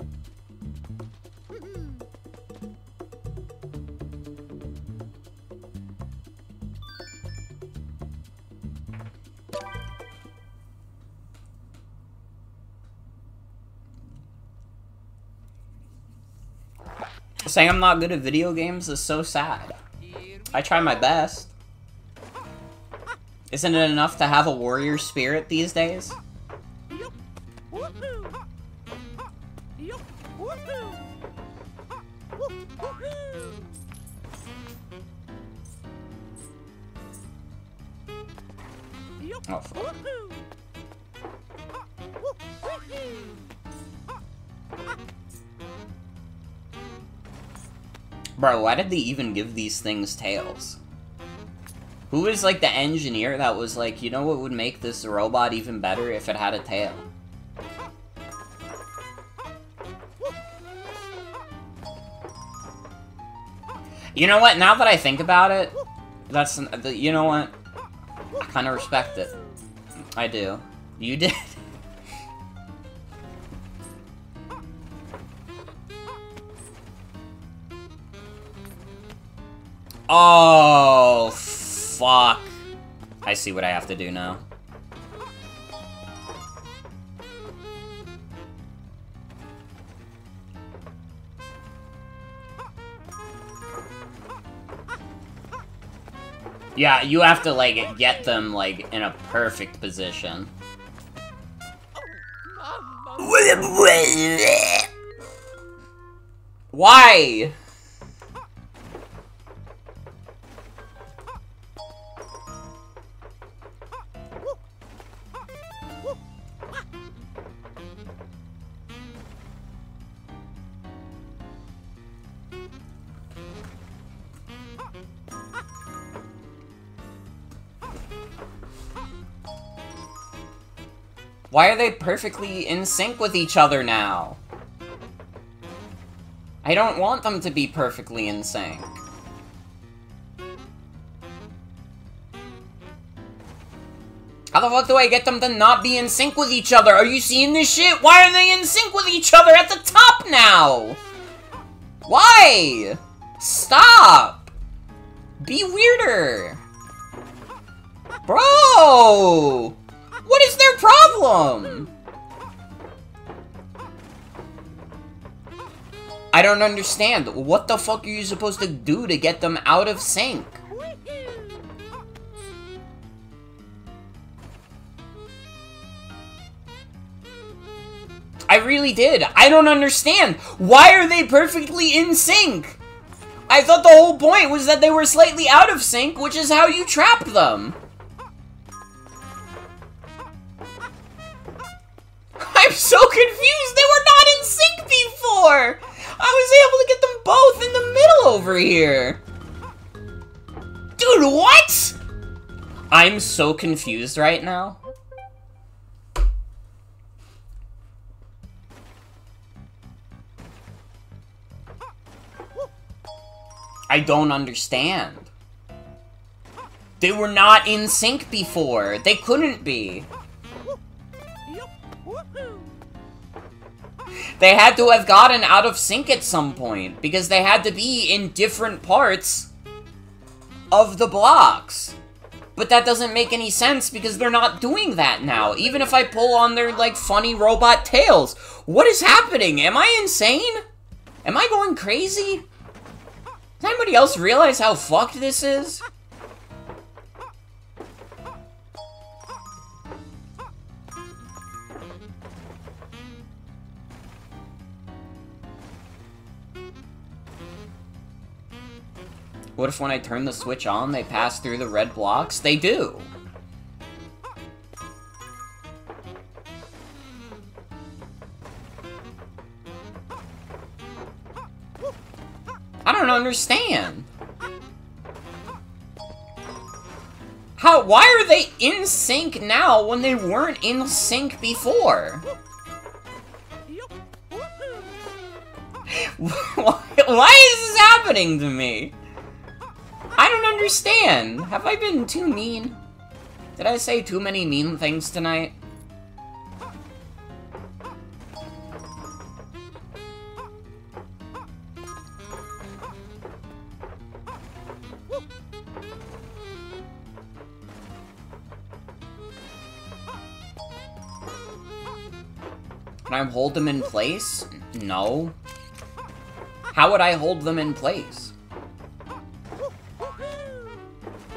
Saying I'm not good at video games is so sad. I try my best. Isn't it enough to have a warrior spirit these days? Oh, fuck. Bro, why did they even give these things tails? Who is, like, the engineer that was like, you know what would make this robot even better if it had a tail? You know what, now that I think about it, that's, you know what? I kind of respect it. I do. You did. Oh, fuck. I see what I have to do now. Yeah, you have to, like, get them, like, in a perfect position. Why? Why are they perfectly in sync with each other now? I don't want them to be perfectly in sync. How the fuck do I get them to not be in sync with each other? Are you seeing this shit? Why are they in sync with each other at the top now? Why? Stop! Be weirder! Bro! What is their problem? I don't understand. What the fuck are you supposed to do to get them out of sync? I really did. I don't understand. Why are they perfectly in sync? I thought the whole point was that they were slightly out of sync, which is how you trap them. I'm so confused! They were not in sync before! I was able to get them both in the middle over here! Dude, what?! I'm so confused right now. I don't understand. They were not in sync before. They couldn't be. They had to have gotten out of sync at some point, because they had to be in different parts of the blocks. But that doesn't make any sense, because they're not doing that now, even if I pull on their, like, funny robot tails. What is happening? Am I insane? Am I going crazy? Does anybody else realize how fucked this is? What if when I turn the switch on, they pass through the red blocks? They do! I don't understand! Why are they in sync now when they weren't in sync before? Why is this happening to me? I don't understand. Have I been too mean? Did I say too many mean things tonight? Can I hold them in place? No. How would I hold them in place?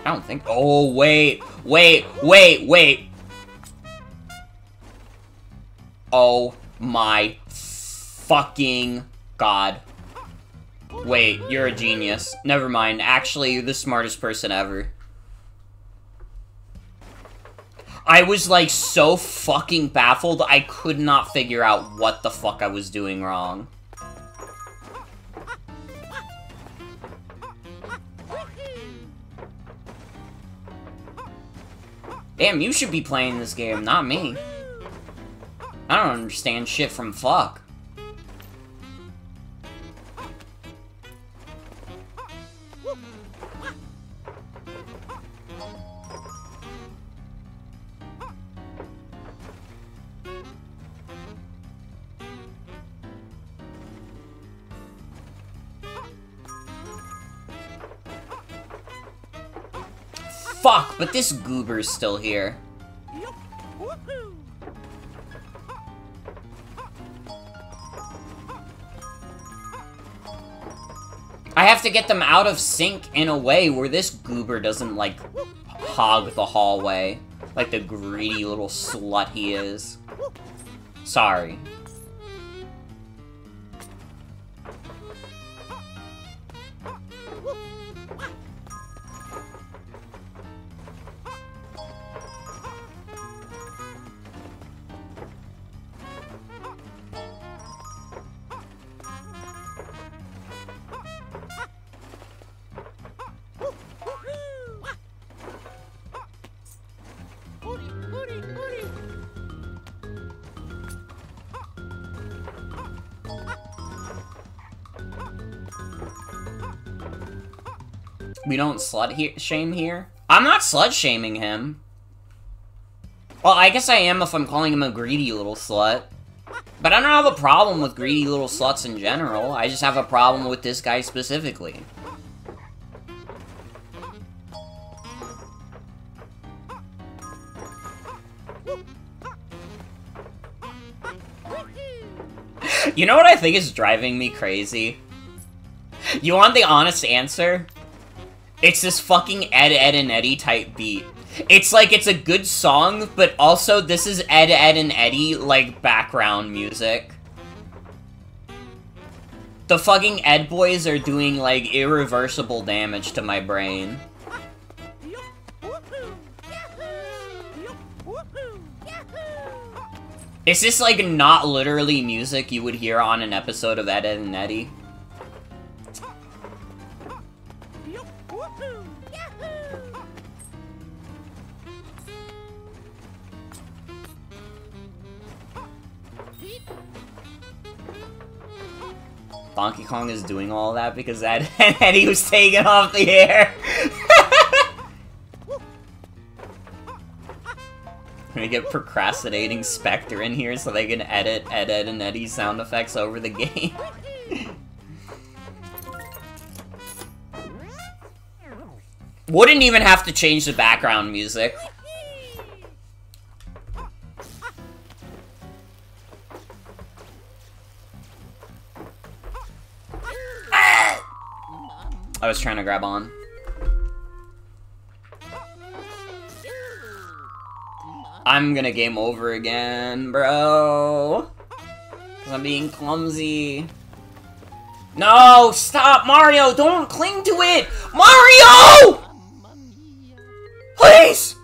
I don't think- Oh, wait! Oh my fucking god. Wait, you're a genius. Never mind. Actually, you're the smartest person ever. I was, like, so fucking baffled, I could not figure out what the fuck I was doing wrong. Damn, you should be playing this game, not me. I don't understand shit from fuck. Fuck, but this goober's still here. I have to get them out of sync in a way where this goober doesn't, like, hog the hallway. Like the greedy little slut he is. We don't shame here? I'm not slut-shaming him. Well, I guess I am if I'm calling him a greedy little slut. But I don't have a problem with greedy little sluts in general. I just have a problem with this guy specifically. You know what I think is driving me crazy? You want the honest answer? It's this fucking Ed, Ed, and Eddie type beat. It's like it's a good song, but also this is Ed, Ed, and Eddie, like, background music. The fucking Ed boys are doing, like, irreversible damage to my brain. Is this, like, not literally music you would hear on an episode of Ed, Ed, and Eddie? Donkey Kong is doing all that because Ed and Eddie was taken off the air. We're gonna get procrastinating Spectre in here so they can edit Ed, Ed, and Eddie sound effects over the game. Wouldn't even have to change the background music. I was trying to grab on. I'm gonna game over again, bro. 'Cause I'm being clumsy. No! Stop, Mario! Don't cling to it! Mario! Please!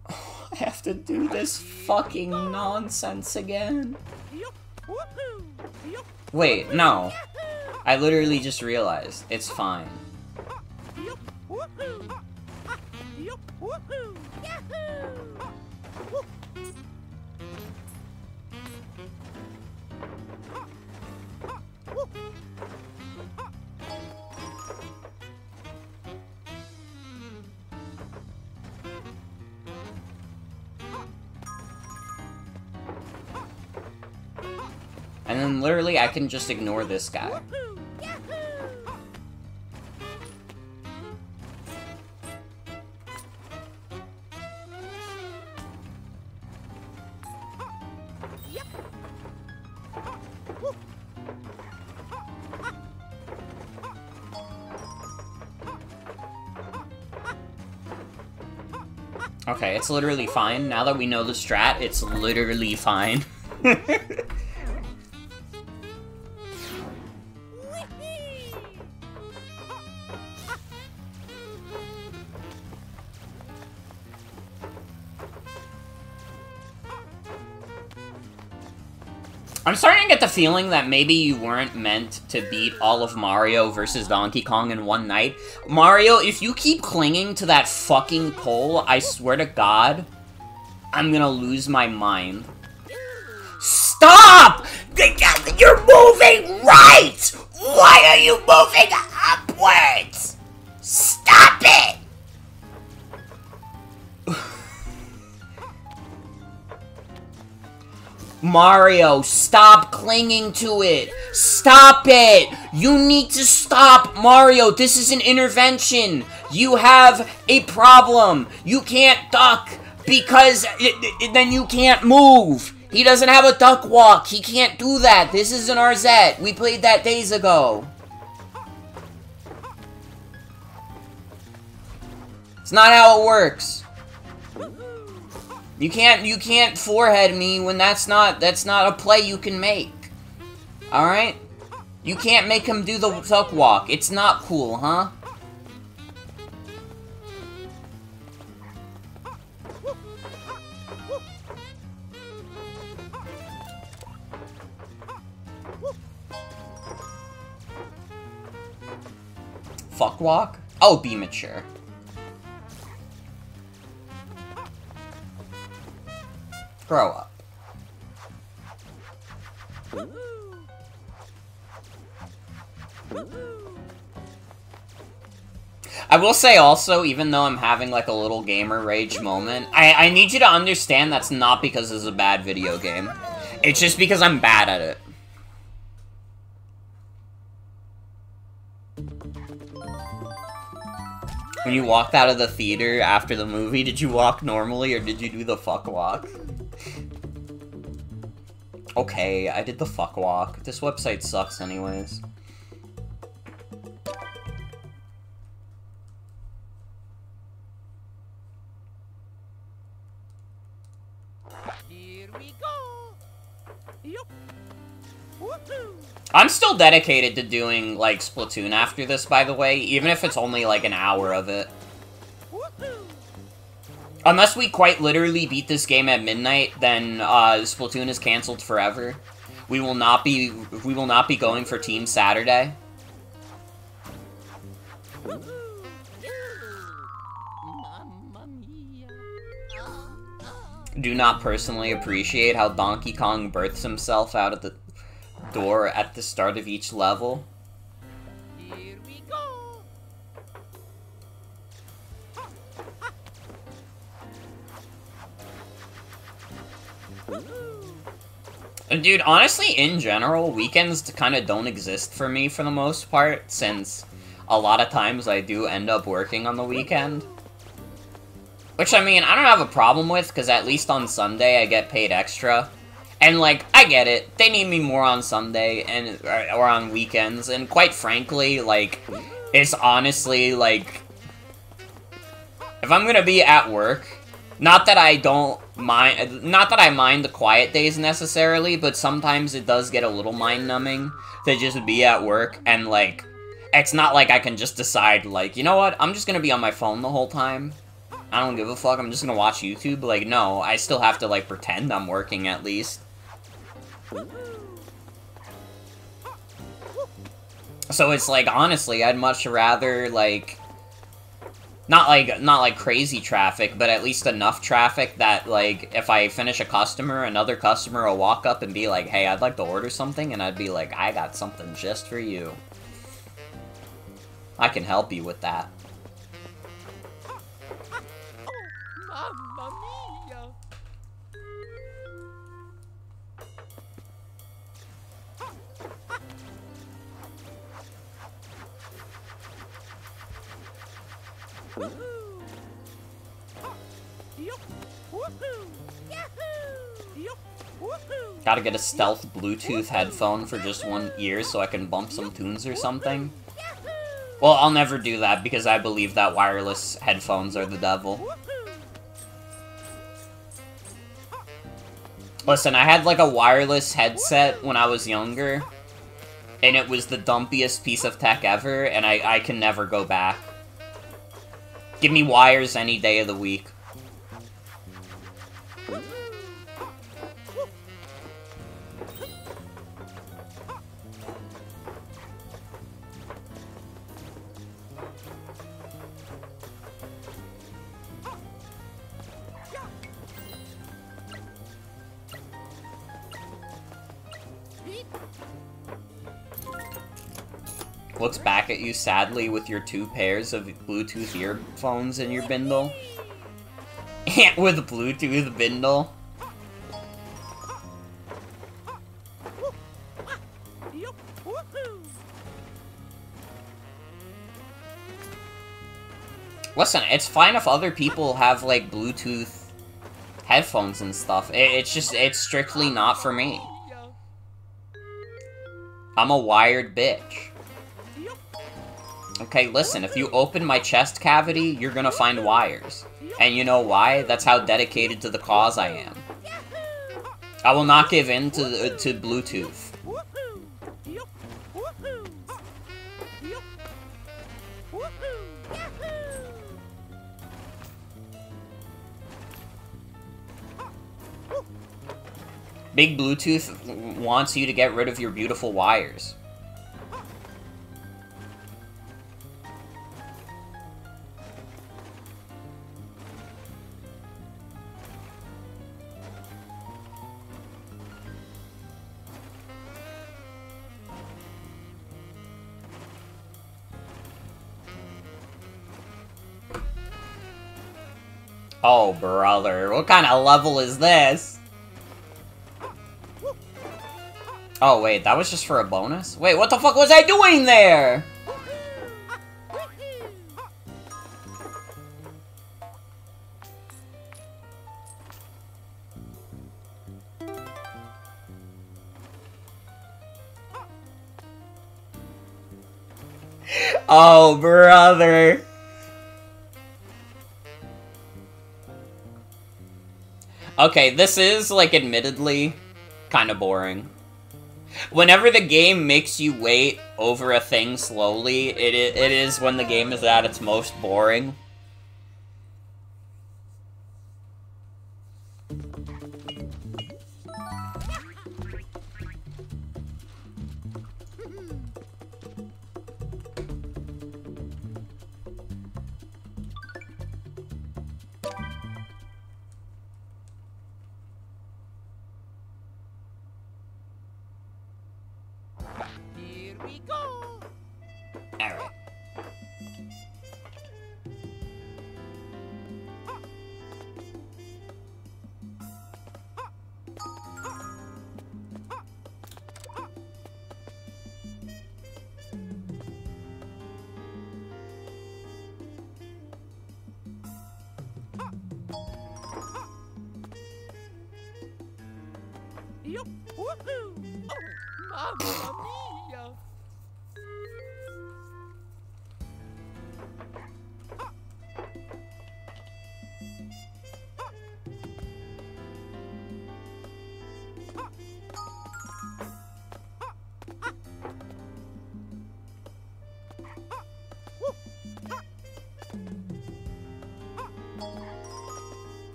Oh, I have to do this fucking nonsense again. Wait, no. I literally just realized. It's fine. And then literally I can just ignore this guy. Okay, it's literally fine. Now that we know the strat, it's literally fine. I'm starting to get the feeling that maybe you weren't meant to beat all of Mario versus Donkey Kong in one night. Mario, if you keep clinging to that fucking pole, I swear to God, I'm gonna lose my mind. Stop! You're moving right! Why are you moving upwards? Stop it! Mario, stop clinging to it! Stop it! You need to stop, Mario! This is an intervention! You have a problem! You can't duck, because then you can't move! He doesn't have a duck walk! He can't do that! This is an RZ! We played that days ago! It's not how it works! You can't forehead me when that's not a play you can make. Alright? You can't make him do the duck walk. It's not cool, huh? Fuck walk? Oh, be mature. Grow up. I will say also, even though I'm having like a little gamer rage moment, I need you to understand that's not because it's a bad video game. It's just because I'm bad at it. When you walked out of the theater after the movie, did you walk normally or did you do the fuck walk? Okay, I did the fuck walk. This website sucks anyways. Here we go. Yup. Woohoo. I'm still dedicated to doing, like, Splatoon after this, by the way, even if it's only, like, an hour of it. Woohoo. Unless we quite literally beat this game at midnight, then, Splatoon is canceled forever. We will not be going for Team Saturday. Mamma mia. Do not personally appreciate how Donkey Kong births himself out of the door at the start of each level. Here we go. And dude, honestly, in general, weekends kind of don't exist for me for the most part, since a lot of times I do end up working on the weekend. Which, I mean, I don't have a problem with, because at least on Sunday I get paid extra. And, like, I get it. They need me more on Sunday and or on weekends, and quite frankly, like, it's honestly, like, if I'm gonna be at work, not that I mind the quiet days necessarily, but sometimes it does get a little mind-numbing to just be at work, and, like, it's not like I can just decide, like, you know what, I'm just gonna be on my phone the whole time. I don't give a fuck, I'm just gonna watch YouTube. Like, no, I still have to, like, pretend I'm working at least. So it's like, honestly, I'd much rather, like, not like crazy traffic, but at least enough traffic that, like, if I finish a customer, another customer will walk up and be like, hey, I'd like to order something, and I'd be like, I got something just for you. I can help you with that. Mamma mia. Yup. Woohoo. Yahoo. Yup. Woohoo. Gotta get a stealth Bluetooth headphone for just one ear so I can bump some tunes or something. Well, I'll never do that because I believe that wireless headphones are the devil. Listen, I had like a wireless headset when I was younger, and it was the dumpiest piece of tech ever, and I can never go back. Give me wires any day of the week. Looks back at you sadly with your 2 pairs of Bluetooth earphones in your bindle. With a Bluetooth bindle. Yup. Woohoo. Listen, it's fine if other people have, like, Bluetooth headphones and stuff. It's strictly not for me. I'm a wired bitch. Okay, listen, if you open my chest cavity, you're gonna find wires. And you know why? That's how dedicated to the cause I am. I will not give in to Bluetooth. Woohoo. Yup. Woohoo. Yup. Woohoo. Yahoo. Big Bluetooth wants you to get rid of your beautiful wires. Oh, brother. What kind of level is this? Oh, wait. That was just for a bonus? Wait, what the fuck was I doing there? Oh, brother. Okay, this is, like, admittedly kind of boring. Whenever the game makes you wait over a thing slowly, it is when the game is at its most boring. Here we go. Alright. Yup. Woohoo. Oh, mamma mia.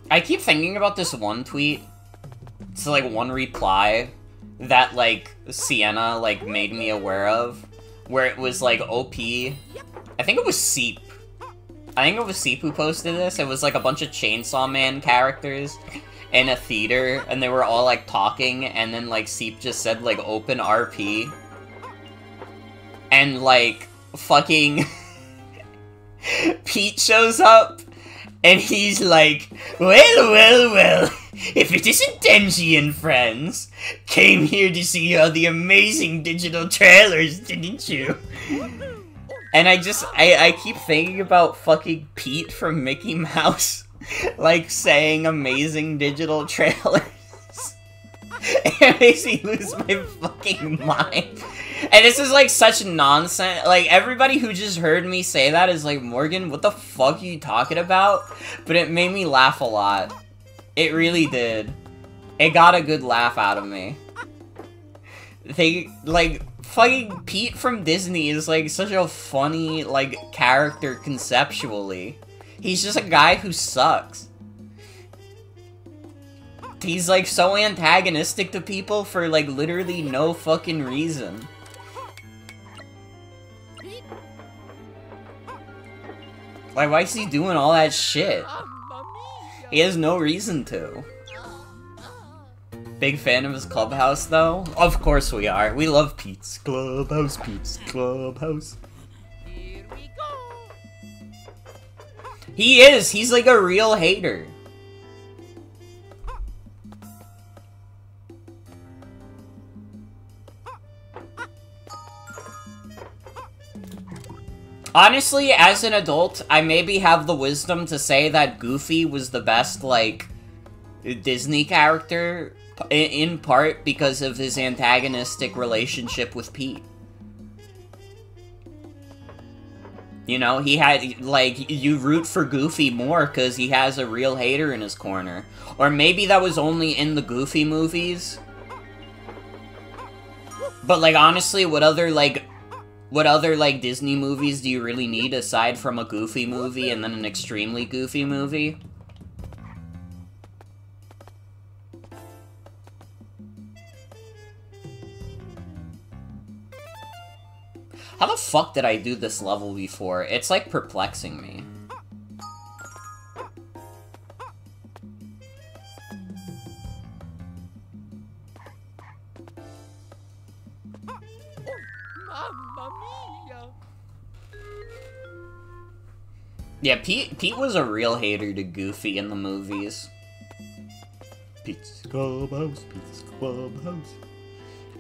I keep thinking about this one tweet. It's like one reply that like Sienna like made me aware of, where it was like OP. I think it was Seep. I think it was Seep who posted this. It was like a bunch of Chainsaw Man characters in a theater, and they were all like talking, and then like Seep just said like open RP, and like fucking Pete shows up. And he's like, well, if it isn't Denji and friends, came here to see all the amazing digital trailers, didn't you? And I keep thinking about fucking Pete from Mickey Mouse, like, saying amazing digital trailers. It makes me lose my fucking mind. And this is, like, such nonsense. Like, everybody who just heard me say that is like, Morgan, what the fuck are you talking about? But it made me laugh a lot. It really did. It got a good laugh out of me. They, like, fucking Pete from Disney is, like, such a funny, like, character conceptually. He's just a guy who sucks. He's, like, so antagonistic to people for, like, literally no fucking reason. Like, why is he doing all that shit? He has no reason to. Big fan of his clubhouse, though? Of course we are. We love Pete's Clubhouse, Pete's Clubhouse. Here we go. He is! He's like a real hater. Honestly, as an adult, I maybe have the wisdom to say that Goofy was the best, like, Disney character, in part because of his antagonistic relationship with Pete. You know, he had, like, you root for Goofy more because he has a real hater in his corner. Or maybe that was only in the Goofy movies. But, like, honestly, what other, like, Disney movies do you really need aside from a Goofy movie and then an extremely Goofy movie? How the fuck did I do this level before? It's, like, perplexing me. Mamma mia. Yeah, Pete was a real hater to Goofy in the movies. Pete's Clubhouse, Pete's Clubhouse.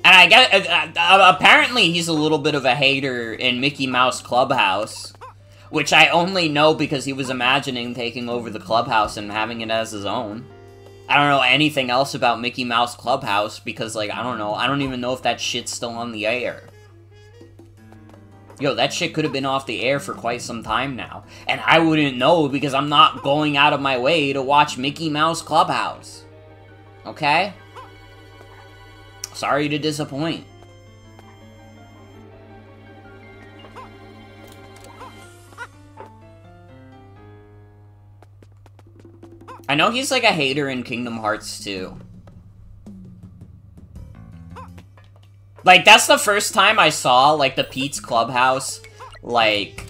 And I get apparently he's a little bit of a hater in Mickey Mouse Clubhouse, which I only know because he was imagining taking over the clubhouse and having it as his own. I don't know anything else about Mickey Mouse Clubhouse because, like, I don't know. I don't even know if that shit's still on the air. Yo, that shit could have been off the air for quite some time now. And I wouldn't know because I'm not going out of my way to watch Mickey Mouse Clubhouse. Okay? Sorry to disappoint. I know he's like a hater in Kingdom Hearts 2. Like, that's the first time I saw, like, the Pete's Clubhouse, like,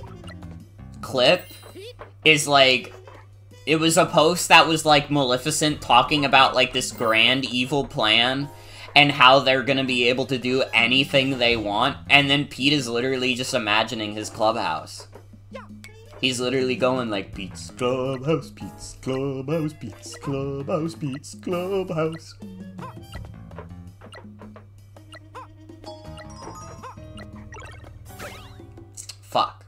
clip. Is, like, it was a post that was, like, Maleficent talking about, like, this grand evil plan and how they're gonna be able to do anything they want. And then Pete is literally just imagining his clubhouse. He's literally going like, Pete's Clubhouse, Pete's Clubhouse, Pete's Clubhouse, Pete's Clubhouse. Fuck.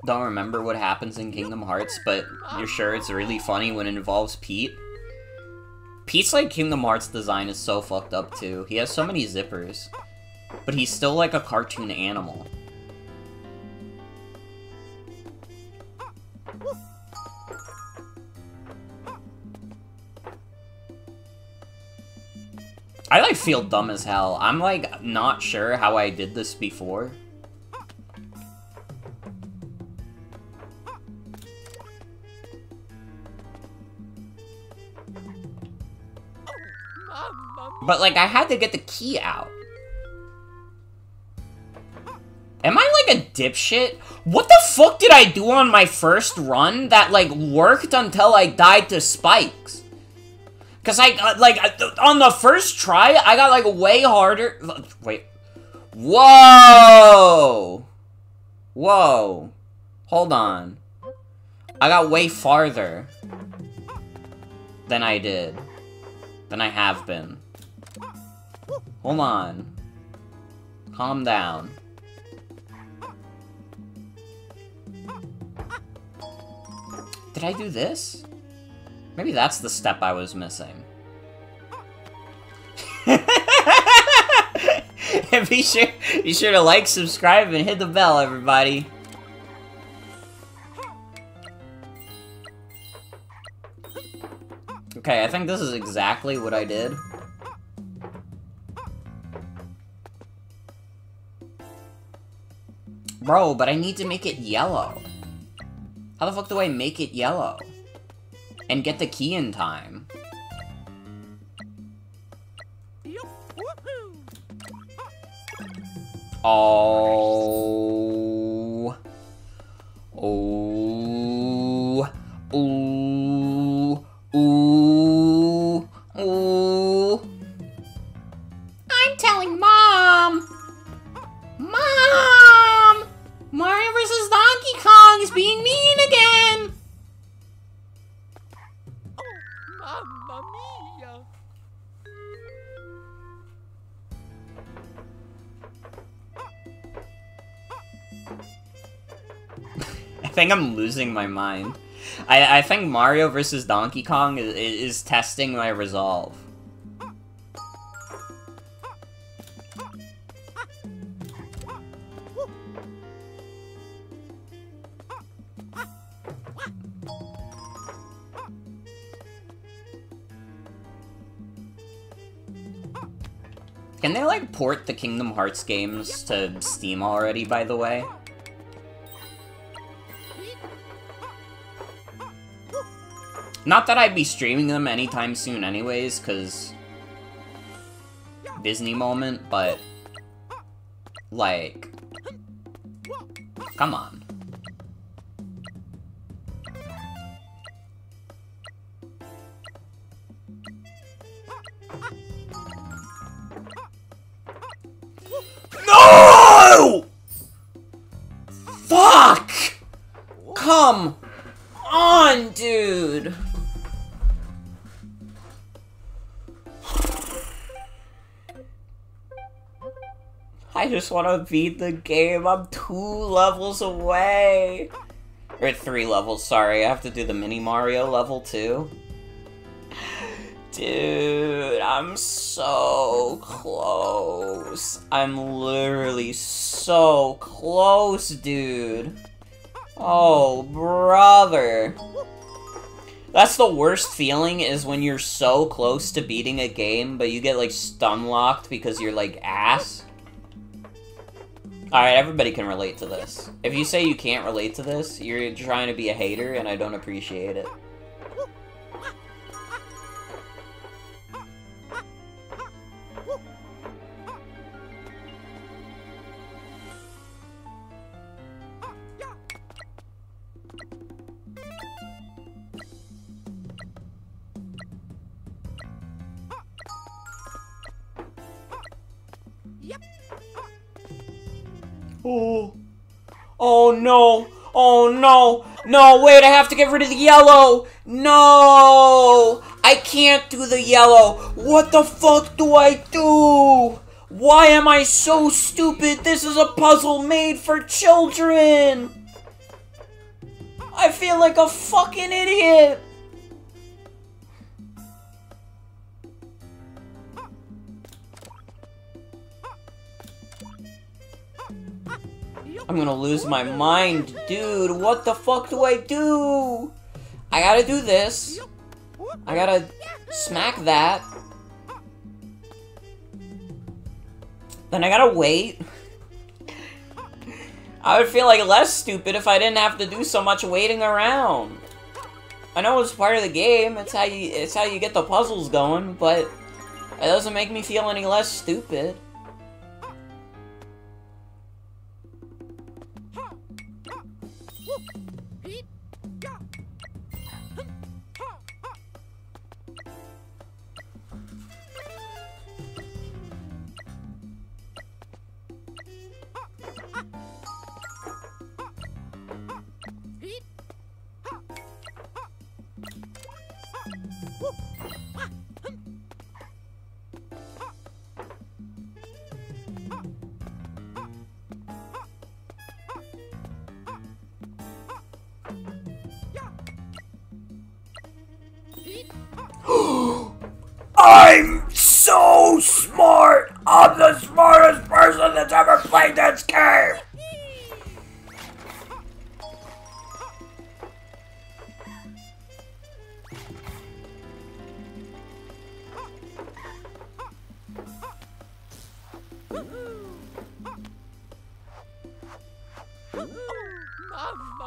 Don't remember what happens in Kingdom Hearts, but you're sure it's really funny when it involves Pete? Pete's, like, Kingdom Hearts design is so fucked up, too. He has so many zippers. But he's still, like, a cartoon animal. I, like, feel dumb as hell. I'm, like, not sure how I did this before. But, like, I had to get the key out. Am I, like, a dipshit? What the fuck did I do on my first run that, like, worked until I died to spikes? Because on the first try, I got, like, way harder. Wait. Whoa! Whoa. Hold on. I got way farther than I did. Than I have been. Hold on. Calm down. Did I do this? Maybe that's the step I was missing. be sure to like, subscribe, and hit the bell, everybody. Okay, I think this is exactly what I did. Bro, but I need to make it yellow. How the fuck do I make it yellow? And get the key in time? Oh. Oh. Ooh. Ooh. Ooh. I'm telling Mom! Mom! Mario vs. Donkey Kong is being mean again! Oh, Mamma Mia! I think I'm losing my mind. I think Mario vs. Donkey Kong is testing my resolve. Can they, like, port the Kingdom Hearts games to Steam already, by the way? Not that I'd be streaming them anytime soon anyways, because Disney moment, but, like, come on. No! I just want to beat the game. I'm 2 levels away. Or 3 levels, sorry. I have to do the mini Mario level too. Dude, I'm so close. I'm literally so close, dude. Oh, brother. That's the worst feeling, is when you're so close to beating a game, but you get, like, stun-locked because you're, like, ass. Alright, everybody can relate to this. If you say you can't relate to this, you're trying to be a hater, and I don't appreciate it. Oh. Oh no. Oh no. No, wait, I have to get rid of the yellow. No. I can't do the yellow. What the fuck do I do? Why am I so stupid? This is a puzzle made for children. I feel like a fucking idiot. I'm gonna lose my mind, dude. What the fuck do I do? I gotta do this. I gotta smack that. Then I gotta wait. I would feel like less stupid if I didn't have to do so much waiting around. I know it's part of the game. It's how you get the puzzles going, but it doesn't make me feel any less stupid. I'm so smart! I'm the smartest person that's ever played this game!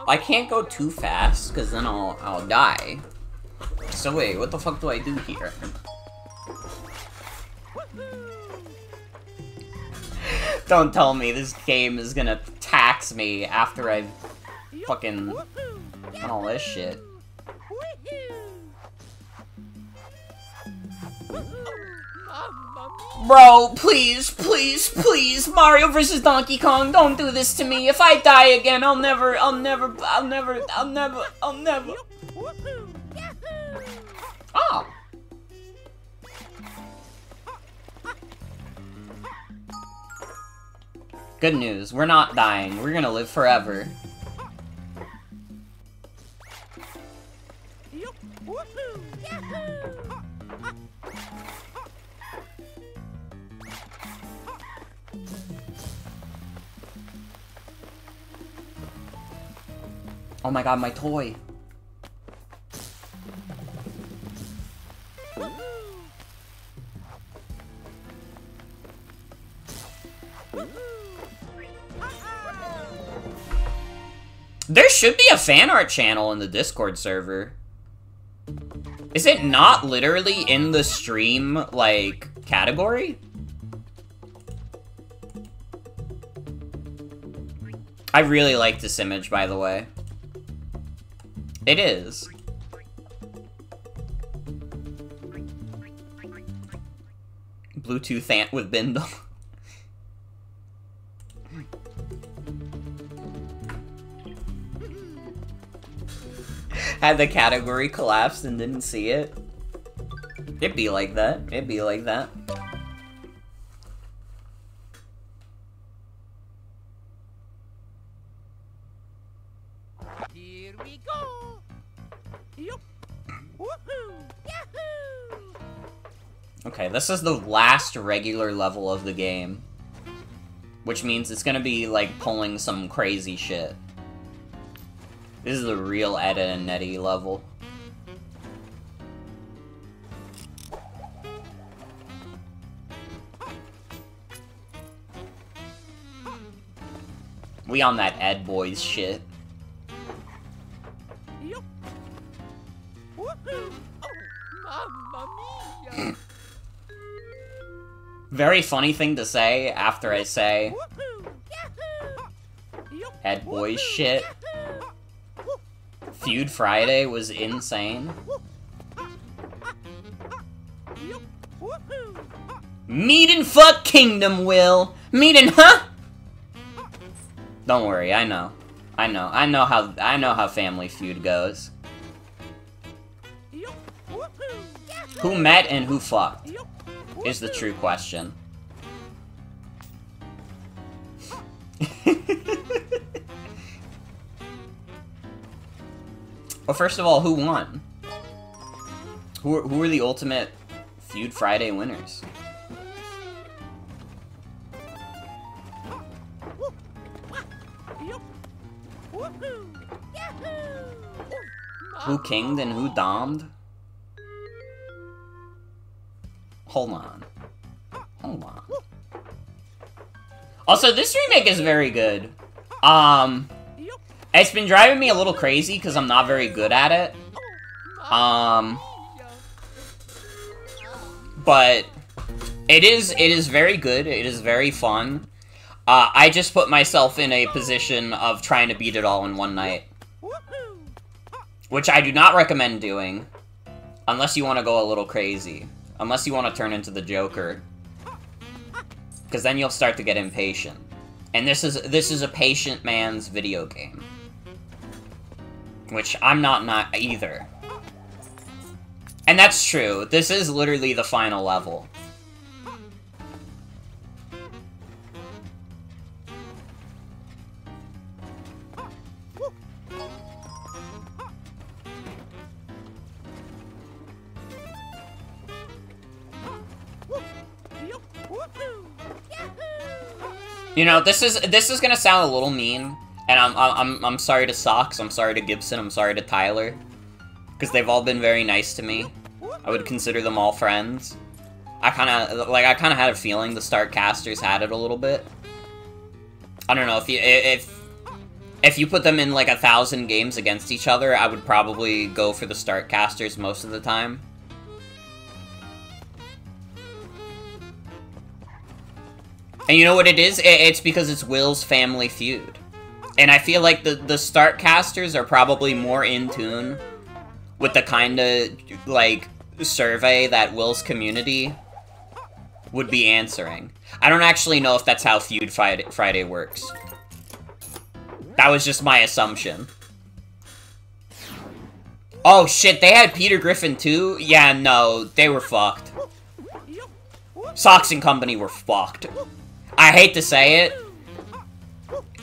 I can't go too fast, because then I'll die. So wait, what the fuck do I do here? Don't tell me this game is gonna tax me after I've fucking done all this shit. Bro, please, please, please, Mario vs. Donkey Kong, don't do this to me. If I die again, I'll never. Oh. Good news, we're not dying. We're gonna live forever. Oh my god, my toy. There should be a fan art channel in the Discord server. Is it not literally in the stream, like, category? I really like this image, by the way. It is. Bluetooth ant with Bindle. Had the category collapsed and didn't see it. It'd be like that. It'd be like that. Okay, this is the last regular level of the game. Which means it's gonna be, like, pulling some crazy shit. This is the real Ed and Nettie level. We on that Ed Boys shit. Mamma mia! Very funny thing to say after I say Ed Boys shit. Feud Friday was insane. Meat and fuck Kingdom, Will! Meat and huh? Don't worry, I know. I know how Family Feud goes. Who met and who fucked is the true question. Well, first of all, who won? Who were the ultimate Feud Friday winners? Who kinged and who domed? Hold on. Hold on. Also, this remake is very good. It's been driving me a little crazy because I'm not very good at it. But it is very good. It is very fun. I just put myself in a position of trying to beat it all in one night. Which I do not recommend doing. Unless you want to go a little crazy. Unless you want to turn into the Joker. Because then you'll start to get impatient. And this is a patient man's video game. Which I'm not either. And that's true. This is literally the final level. You know, this is gonna sound a little mean, and I'm sorry to Socks, I'm sorry to Gibson, I'm sorry to Tyler, because they've all been very nice to me. I would consider them all friends. I kind of had a feeling the Start casters had it a little bit. I don't know, if you put them in like 1,000 games against each other, I would probably go for the Start casters most of the time. And you know what it is? It's because it's Will's Family Feud. And I feel like the Start casters are probably more in tune with the kind of, like, survey that Will's community would be answering. I don't actually know if that's how Feud Friday works. That was just my assumption. Oh shit, they had Peter Griffin too? Yeah, no, they were fucked. Socks and Company were fucked. I hate to say it.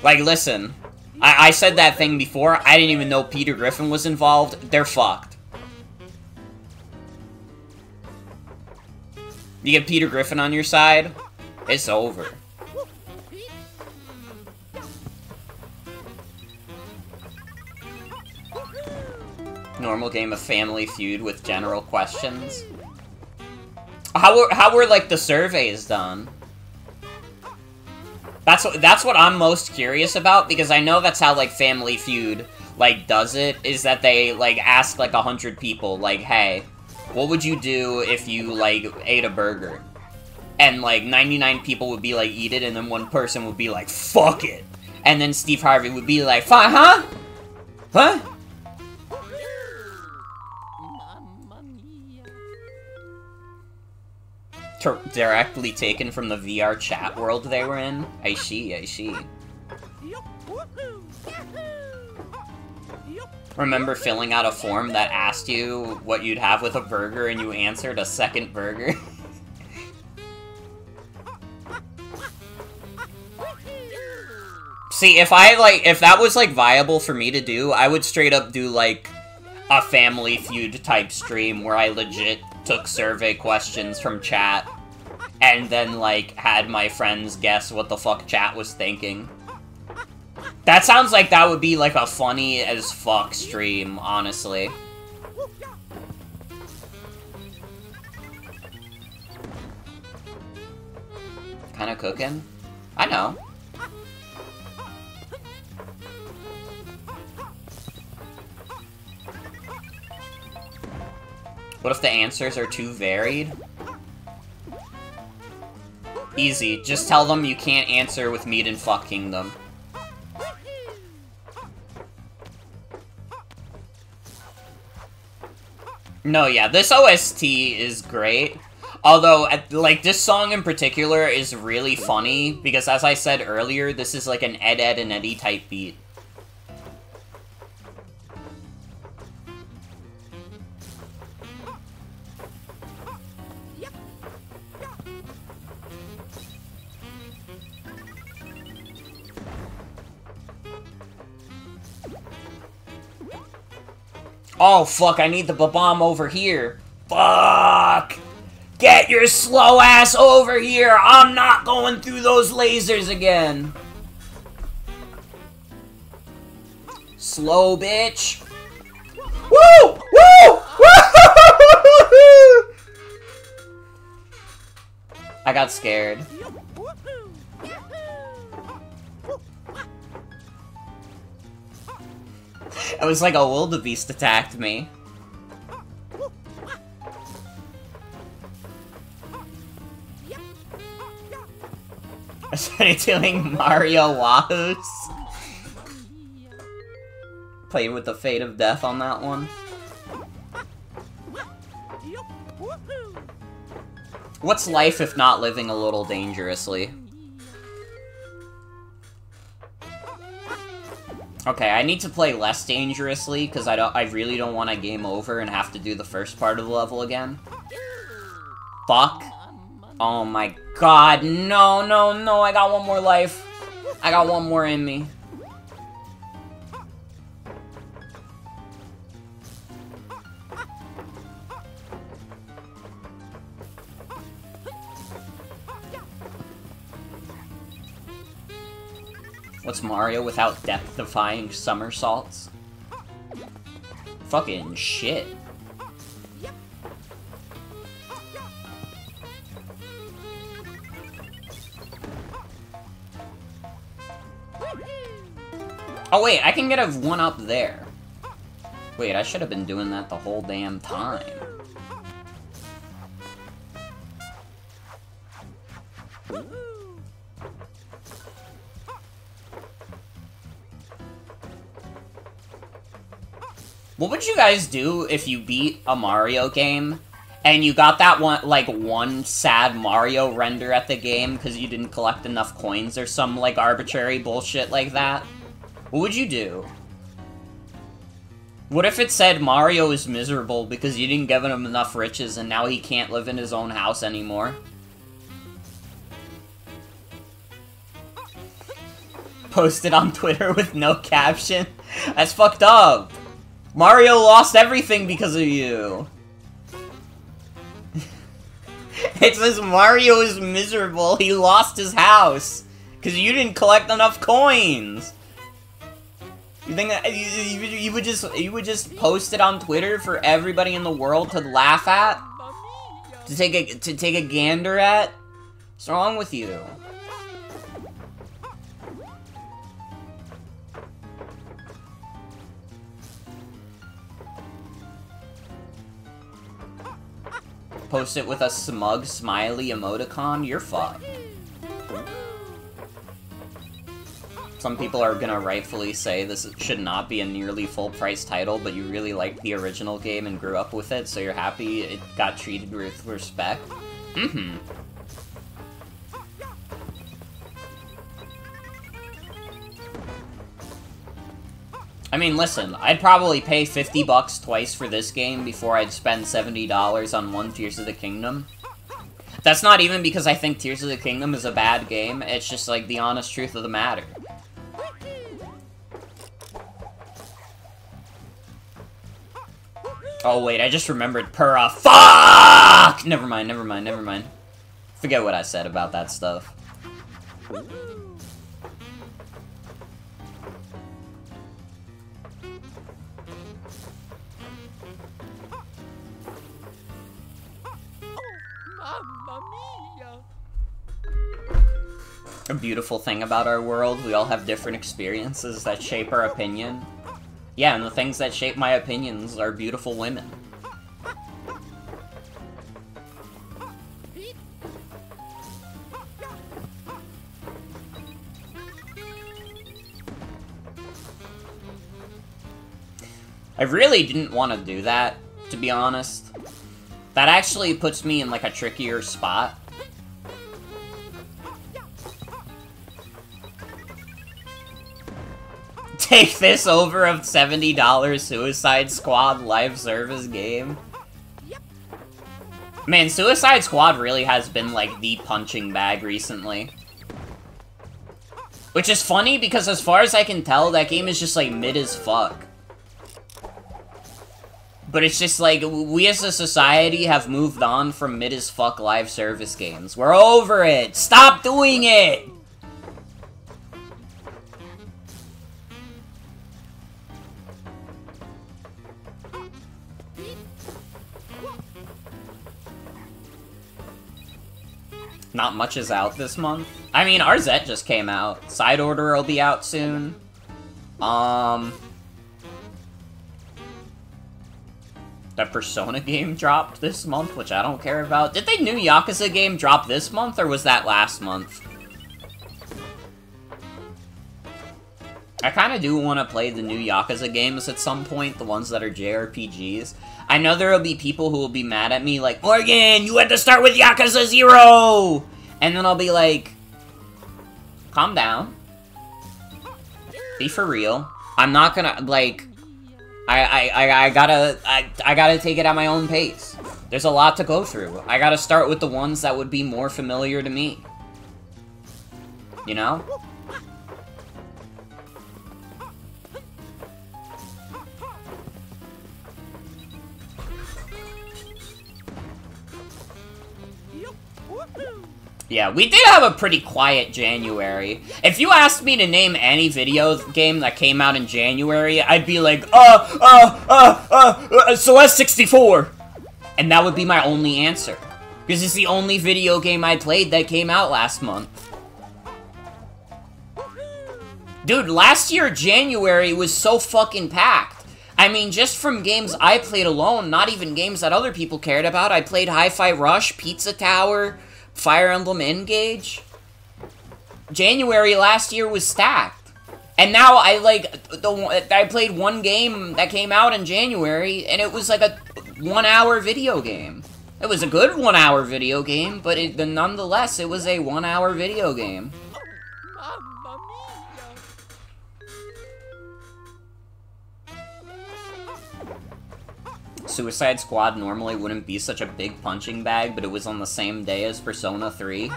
Like, listen. I said that thing before. I didn't even know Peter Griffin was involved. They're fucked. You get Peter Griffin on your side, it's over. Normal game of Family Feud with general questions. How were like the surveys done? That's what I'm most curious about, because I know that's how, like, Family Feud, like, does it, is that they, like, ask, like, 100 people, like, hey, what would you do if you, like, ate a burger? And, like, 99 people would be like, eat it, and then one person would be like, fuck it! And then Steve Harvey would be like, fine, huh? Huh? Mamma mia! Directly taken from the VR chat world they were in? I see, I see. Remember filling out a form that asked you what you'd have with a burger and you answered a second burger? See, if that was, like, viable for me to do, I would straight up do, like, a Family Feud type stream where I legit took survey questions from chat, and then, like, had my friends guess what the fuck chat was thinking. That sounds like that would be, like, a funny as fuck stream, honestly. Kinda cooking? I know. What if the answers are too varied? Easy. Just tell them you can't answer with meat and fuck kingdom. No, yeah, this OST is great. Although, like, this song in particular is really funny, because as I said earlier, this is like an Ed, Ed, and Eddie type beat. Oh, fuck, I need the bomb over here. Fuck! Get your slow ass over here! I'm not going through those lasers again! Slow, bitch! Woo! Woo! Woo! I got scared. It was like a wildebeest attacked me. I started doing Mario Wahoos. Played with the fate of death on that one. What's life if not living a little dangerously? Okay, I need to play less dangerously, because I really don't want to game over and have to do the first part of the level again. Fuck. Oh my god, no, no, no, I got one more life. I got one more in me. What's Mario without death-defying somersaults? Fucking shit. Oh wait, I can get a one up there. Wait, I should have been doing that the whole damn time. What would you guys do if you beat a Mario game and you got that one sad Mario render at the game because you didn't collect enough coins or some like arbitrary bullshit like that? What would you do? What if it said Mario is miserable because you didn't give him enough riches and now he can't live in his own house anymore? Posted on Twitter with no caption? That's fucked up. Mario lost everything because of you. It says Mario is miserable. He lost his house because you didn't collect enough coins. You think that you would just post it on Twitter for everybody in the world to laugh at, to take a gander at? What's wrong with you? Post it with a smug, smiley emoticon? You're fucked. Some people are gonna rightfully say this should not be a nearly full-price title, but you really liked the original game and grew up with it, so you're happy it got treated with respect. Mm-hmm. I mean, listen, I'd probably pay 50 bucks twice for this game before I'd spend $70 on one Tears of the Kingdom. That's not even because I think Tears of the Kingdom is a bad game, it's just, like, the honest truth of the matter. Oh wait, I just remembered fuck! Never mind. Forget what I said about that stuff. Mamma mia! A beautiful thing about our world, we all have different experiences that shape our opinion. Yeah, and the things that shape my opinions are beautiful women. I really didn't want to do that, to be honest. That actually puts me in, like, a trickier spot. Take this over a $70 Suicide Squad live service game. Man, Suicide Squad really has been, like, the punching bag recently. Which is funny, because as far as I can tell, that game is just, like, mid as fuck. But it's just like, we as a society have moved on from mid as fuck live service games. We're over it! Stop doing it! Not much is out this month. I mean, RZ just came out. Side Order will be out soon. That Persona game dropped this month, which I don't care about. Did the new Yakuza game drop this month, or was that last month? I kind of do want to play the new Yakuza games at some point, the ones that are JRPGs. I know there will be people who will be mad at me, like, Morgan, you had to start with Yakuza 0! And then I'll be like, calm down. Be for real. I'm not gonna, like... I gotta take it at my own pace. There's a lot to go through. I gotta start with the ones that would be more familiar to me. You know? Yeah, we did have a pretty quiet January. If you asked me to name any video game that came out in January, I'd be like, Celeste 64! And that would be my only answer. Because it's the only video game I played that came out last month. Dude, last year, January was so fucking packed. I mean, just from games I played alone, not even games that other people cared about. I played Hi-Fi Rush, Pizza Tower, Fire Emblem Engage. January last year was stacked. And now I played one game that came out in January, and it was like a 1-hour video game. It was a good 1-hour video game, but nonetheless, it was a 1-hour video game. Mamma mia! Suicide Squad normally wouldn't be such a big punching bag, but it was on the same day as Persona 3.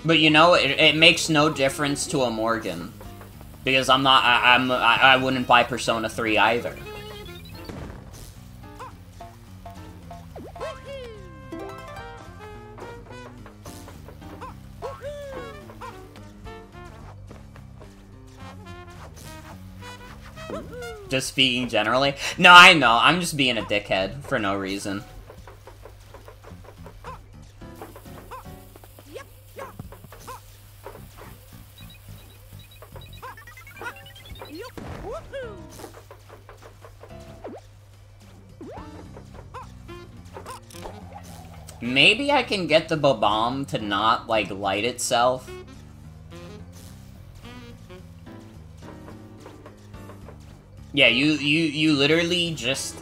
But you know, it makes no difference to a Morgan. Because I wouldn't buy Persona 3 either. Just speaking generally. No, I know. I'm just being a dickhead for no reason. Maybe I can get the bomb to not, like, light itself. Yeah, you literally just...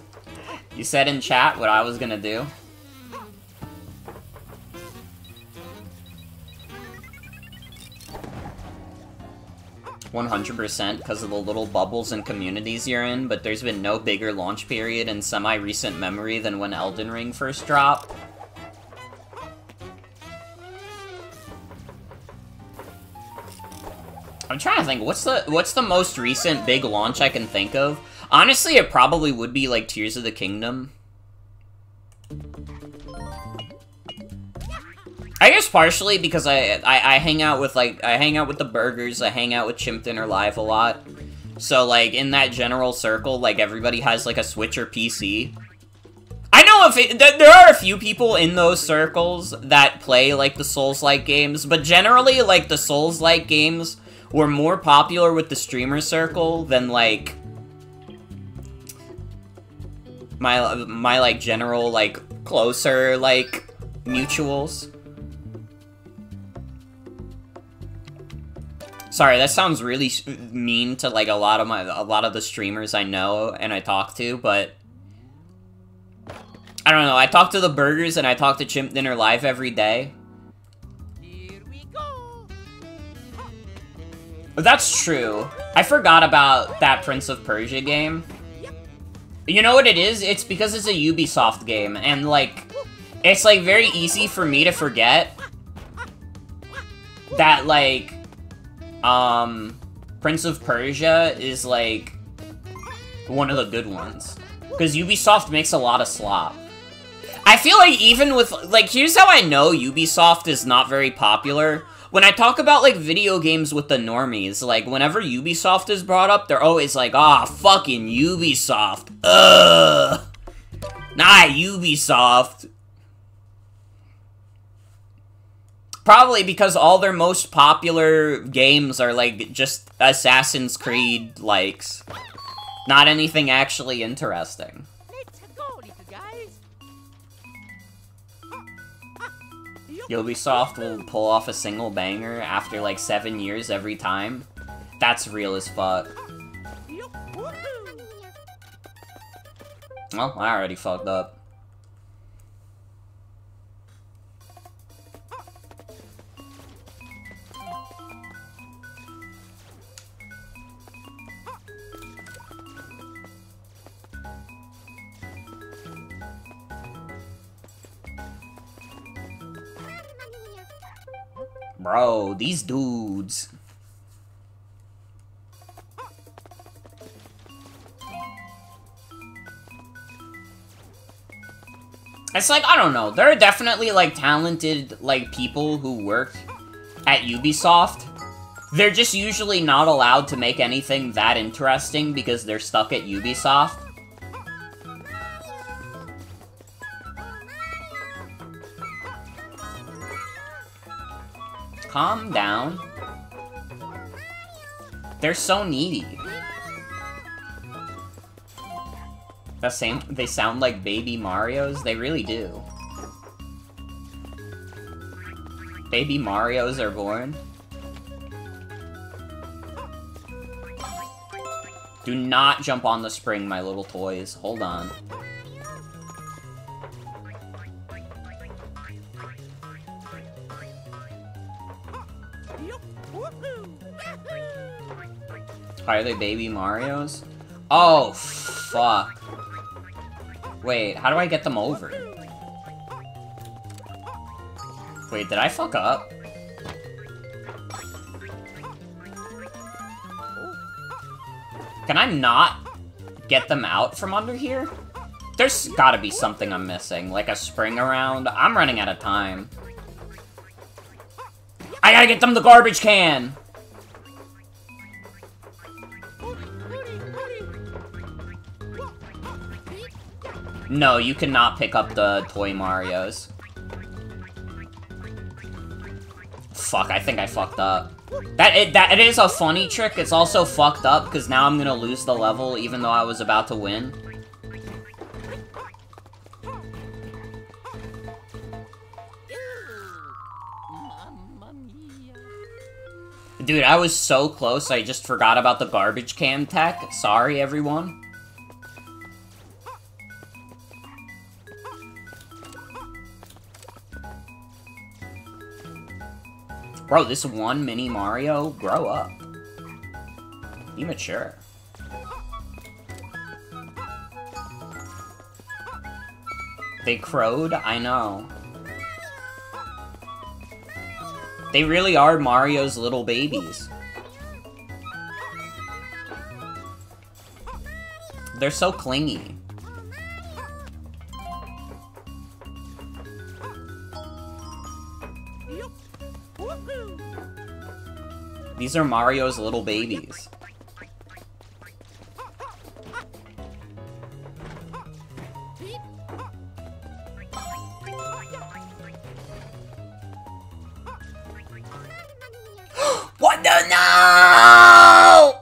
You said in chat what I was gonna do. %, because of the little bubbles and communities you're in, but there's been no bigger launch period in semi-recent memory than when Elden Ring first dropped. I'm trying to think, what's the most recent big launch I can think of? Honestly, it probably would be, like, Tears of the Kingdom. I guess partially because I hang out with, like, I hang out with the burgers, I hang out with Chimp Dinner Live a lot. So, like, in that general circle, like, everybody has, like, a Switch or PC. I know there are a few people in those circles that play, like, the Souls-like games, but generally, like, the Souls-like games were more popular with the streamer circle than, like, my like, general, like, closer, like, mutuals. Sorry, that sounds really mean to, like, a lot of the streamers I know and I talk to, but I don't know, I talk to the burgers and I talk to Chimp Dinner Live every day. Here we go. That's true. I forgot about that Prince of Persia game. You know what it is? It's because it's a Ubisoft game, and, like, it's, like, very easy for me to forget that, like, Prince of Persia is, like, one of the good ones. Because Ubisoft makes a lot of slop. I feel like even with, like, here's how I know Ubisoft is not very popular. When I talk about, like, video games with the normies, like, whenever Ubisoft is brought up, they're always like, ah, fucking Ubisoft. Ugh. Nah, Ubisoft. Probably because all their most popular games are, like, just Assassin's Creed likes. Not anything actually interesting. Let's go, little guys. Ubisoft will pull off a single banger after, like, 7 years every time. That's real as fuck. Well, I already fucked up. Bro, these dudes. It's like, I don't know, there are definitely, like, talented, like, people who work at Ubisoft. They're just usually not allowed to make anything that interesting because they're stuck at Ubisoft. Calm down. They're so needy. They sound like baby Marios? They really do. Baby Marios are born. Do not jump on the spring, my little toys. Hold on. Are they baby Marios? Oh, fuck. Wait, how do I get them over? Wait, did I fuck up? Can I not get them out from under here? There's gotta be something I'm missing, like a spring around. I'm running out of time. I gotta get them the garbage can! No, you cannot pick up the toy Marios. Fuck, I think I fucked up. It is a funny trick, it's also fucked up, because now I'm gonna lose the level even though I was about to win. Dude, I was so close, I just forgot about the garbage can tech. Sorry, everyone. Bro, this one mini Mario? Grow up. Be mature. They crowed? I know. They really are Mario's little babies. They're so clingy. These are Mario's little babies. What the no?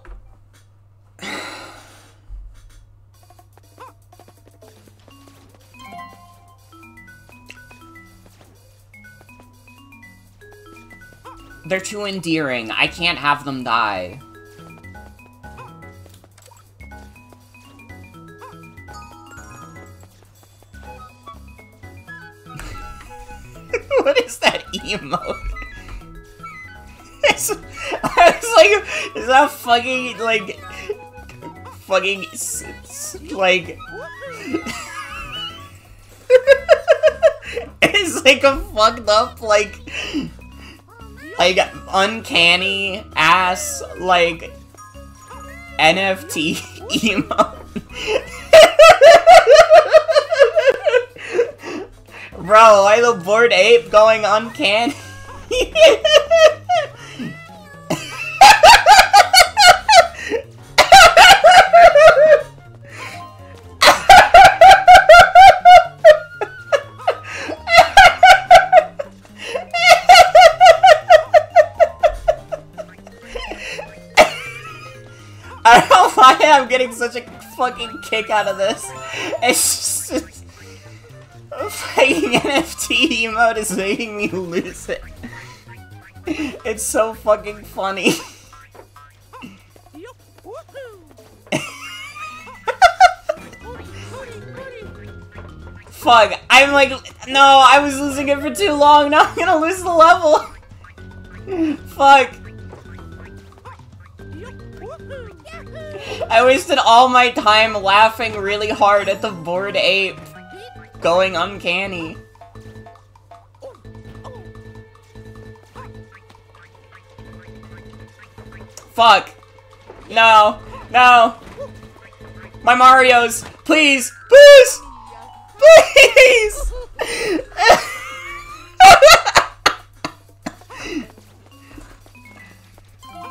They're too endearing. I can't have them die. What is that emote? I was like, is that fucking, like, like... It's like a fucked up, like uncanny ass, like, NFT emote. Bro, why the bored ape going uncanny? I don't know why I'm getting such a fucking kick out of this. It's just... a fucking NFT emote is making me lose it. It's so fucking funny. Fuck, I'm like... No, I was losing it for too long. Now I'm gonna lose the level. Fuck. I wasted all my time laughing really hard at the bored ape going uncanny. Fuck. No. No. My Marios. Please. Please. Please.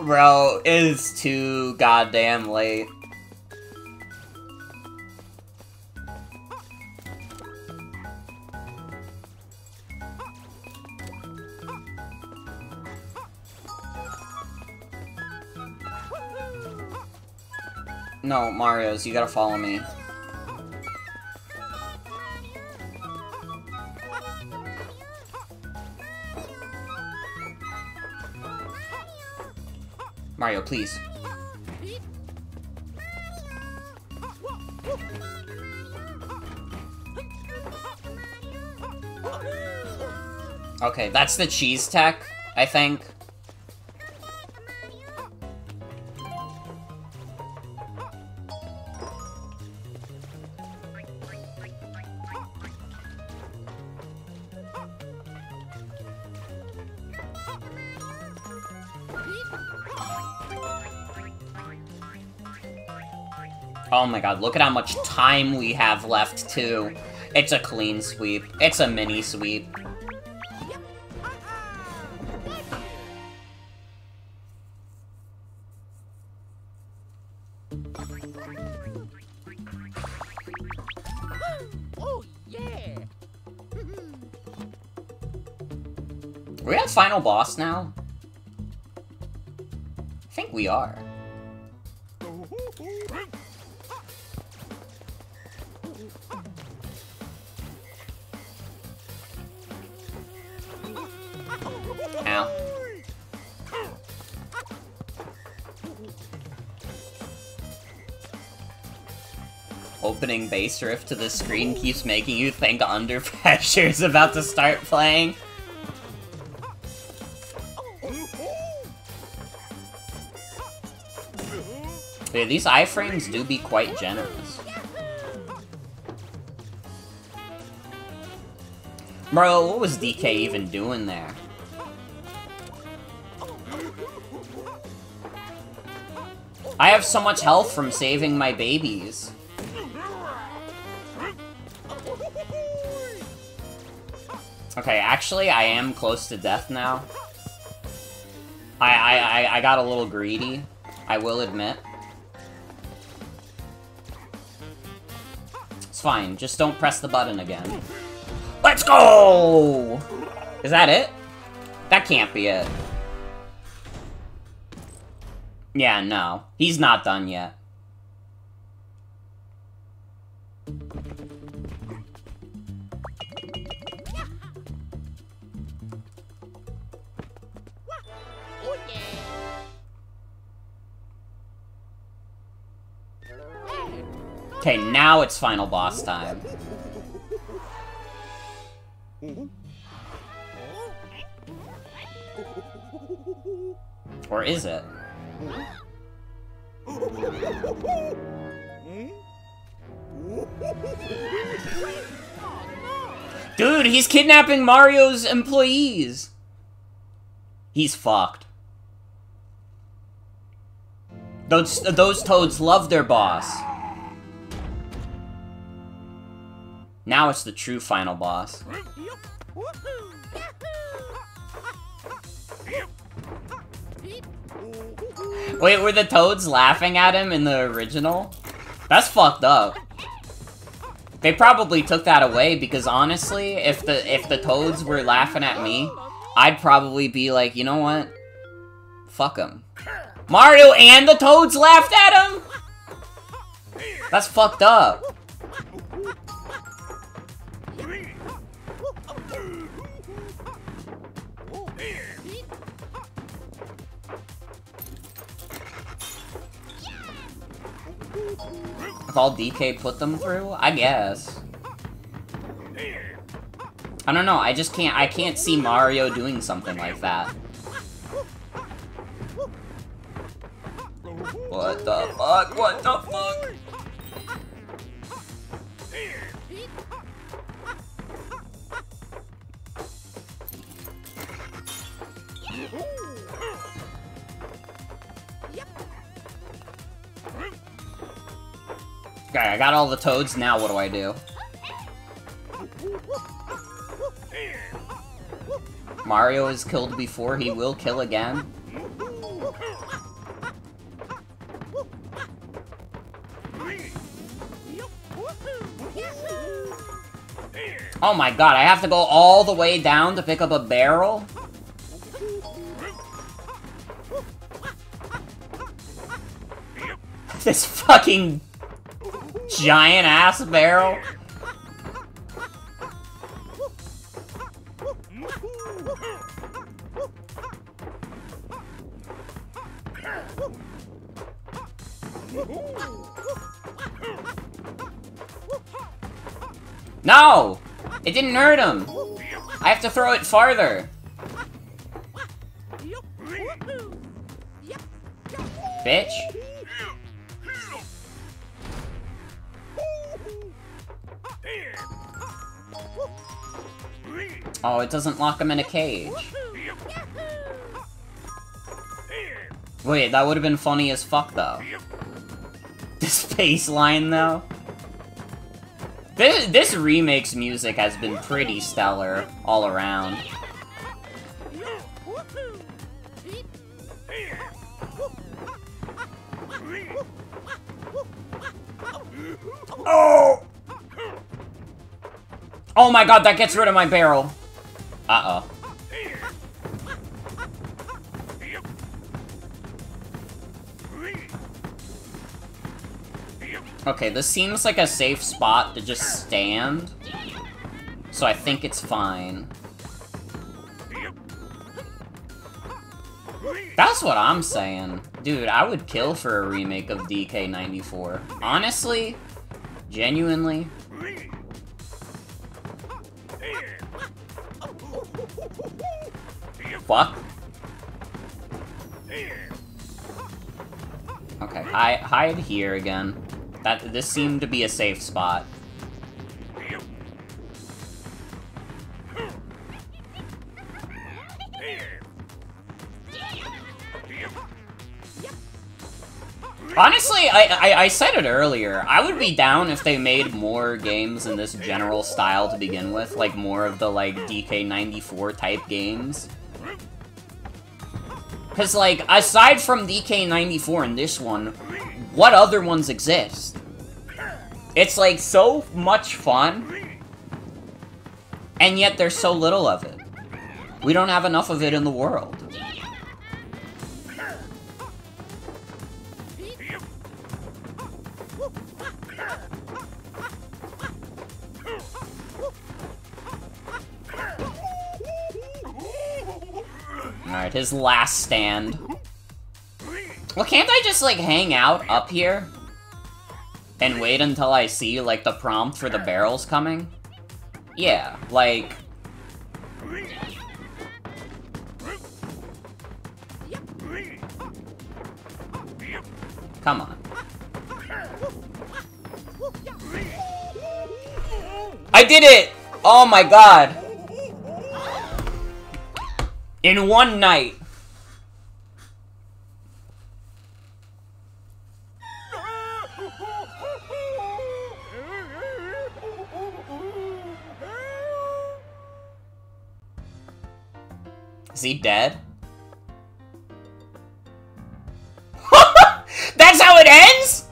Bro, it is too goddamn late. No, Marios, you gotta follow me. Mario, please. Okay, that's the cheese tech, I think. Oh my god, look at how much time we have left, too. It's a clean sweep. It's a mini sweep. Oh, yeah. Are we at final boss now? I think we are. Ow. Opening bass riff to the screen keeps making you think Under Pressure is about to start playing. Yeah, these iframes do be quite generous. Bro, what was DK even doing there? I have so much health from saving my babies. Okay, actually, I am close to death now. I got a little greedy, I will admit. It's fine, just don't press the button again. Let's go! Is that it? That can't be it. Yeah, no. He's not done yet. Oh yeah. Okay, now it's final boss time. Or is it? Dude, he's kidnapping Mario's employees! He's fucked. Those toads love their boss. Now it's the true final boss. Wait, were the toads laughing at him in the original? That's fucked up. They probably took that away because honestly, if the toads were laughing at me, I'd probably be like, you know what? Fuck them. Mario and the toads laughed at him? That's fucked up. If all DK put them through? I guess. I don't know, I can't see Mario doing something like that. What the fuck? What the fuck? Okay, I got all the toads, now what do I do? Mario is killed before, he will kill again. Oh my god, I have to go all the way down to pick up a barrel? This fucking giant ass barrel. No! It didn't hurt him! I have to throw it farther! Bitch. Oh, it doesn't lock him in a cage. Wait, that would have been funny as fuck, though. This face line, though. This remake's music has been pretty stellar all around. Oh! Oh my god, that gets rid of my barrel. Uh-oh. Okay, this seems like a safe spot to just stand. So I think it's fine. That's what I'm saying. Dude, I would kill for a remake of DK94. Honestly, genuinely. Fuck. Okay, hide here again. This seemed to be a safe spot. Honestly, I said it earlier. I would be down if they made more games in this general style to begin with. Like, more of the, like, DK94 type games. Because, like, aside from DK94 and this one, what other ones exist? It's, like, so much fun. And yet there's so little of it. We don't have enough of it in the world. Alright, his last stand. Well, can't I just, like, hang out up here? And wait until I see, like, the prompt for the barrels coming? Yeah, like... Come on. I did it! Oh my god! In one night. Is he dead? That's how it ends?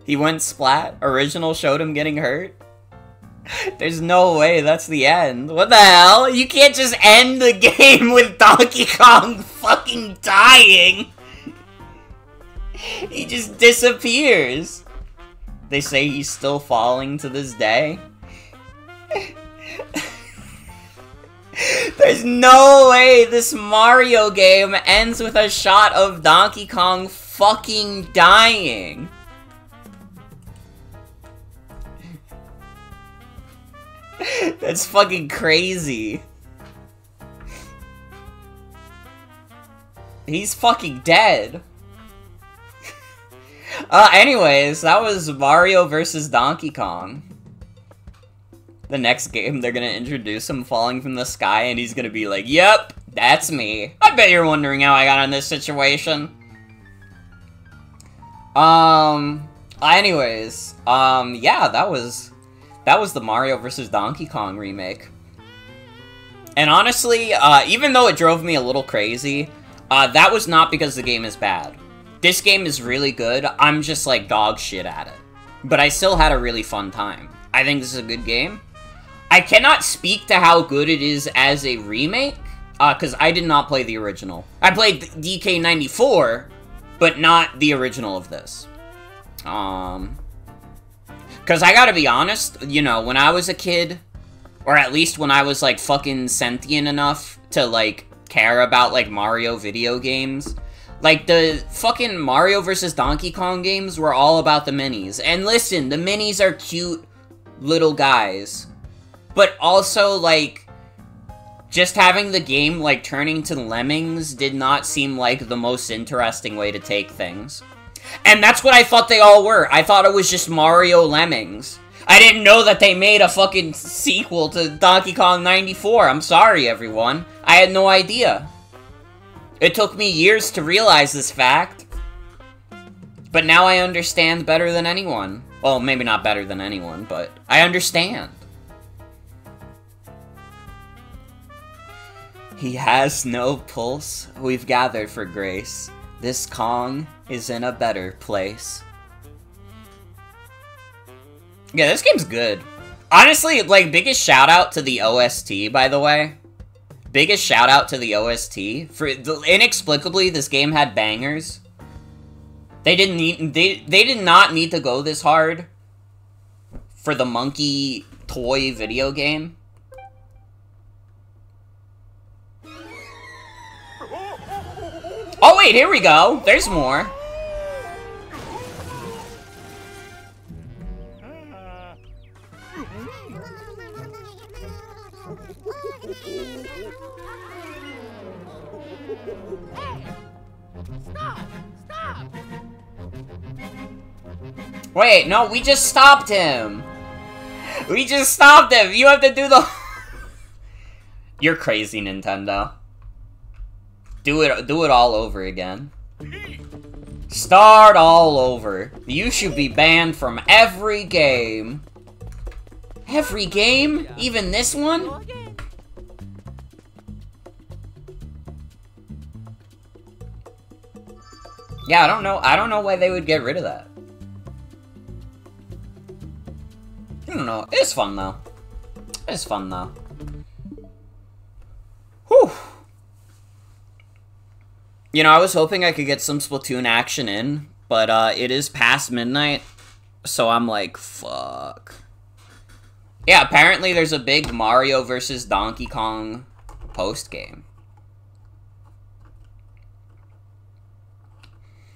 He went splat. Original showed him getting hurt. There's no way that's the end. What the hell? You can't just end the game with Donkey Kong fucking dying. He just disappears. They say he's still falling to this day. There's no way this Mario game ends with a shot of Donkey Kong fucking dying. That's fucking crazy. He's fucking dead. Anyways, that was Mario vs. Donkey Kong. The next game, they're gonna introduce him falling from the sky, and he's gonna be like, "Yep, that's me. I bet you're wondering how I got in this situation." Anyways, yeah, that was the Mario vs. Donkey Kong remake. And honestly, even though it drove me a little crazy, that was not because the game is bad. This game is really good, I'm just like dog shit at it. But I still had a really fun time. I think this is a good game. I cannot speak to how good it is as a remake, because I did not play the original. I played DK94, but not the original of this. Because I gotta be honest, you know, when I was a kid, or at least when I was, like, fucking sentient enough to, like, care about, like, Mario video games, like, the fucking Mario vs. Donkey Kong games were all about the minis. And listen, the minis are cute little guys. But also, like, just having the game, like, turning to lemmings did not seem like the most interesting way to take things. And that's what I thought they all were. I thought it was just Mario Lemmings. I didn't know that they made a fucking sequel to Donkey Kong 94. I'm sorry, everyone. I had no idea. It took me years to realize this fact. But now I understand better than anyone. Well, maybe not better than anyone, but I understand. He has no pulse. We've gathered for grace. This Kong is in a better place. Yeah, this game's good. Honestly, like, biggest shout out to the OST, by the way. Biggest shout out to the OST. Inexplicably, this game had bangers. They did not need to go this hard for the monkey toy video game. Oh wait, here we go. There's more. Wait, no, we just stopped him. We just stopped him. You have to do the... You're crazy, Nintendo. Do it all over again. Start all over. You should be banned from every game. Every game? Even this one? Go again. Yeah, I don't know why they would get rid of that. I don't know. It's fun though. It's fun though. Whew. You know, I was hoping I could get some Splatoon action in, but it is past midnight, so I'm like, fuck. Yeah, apparently there's a big Mario versus Donkey Kong post-game.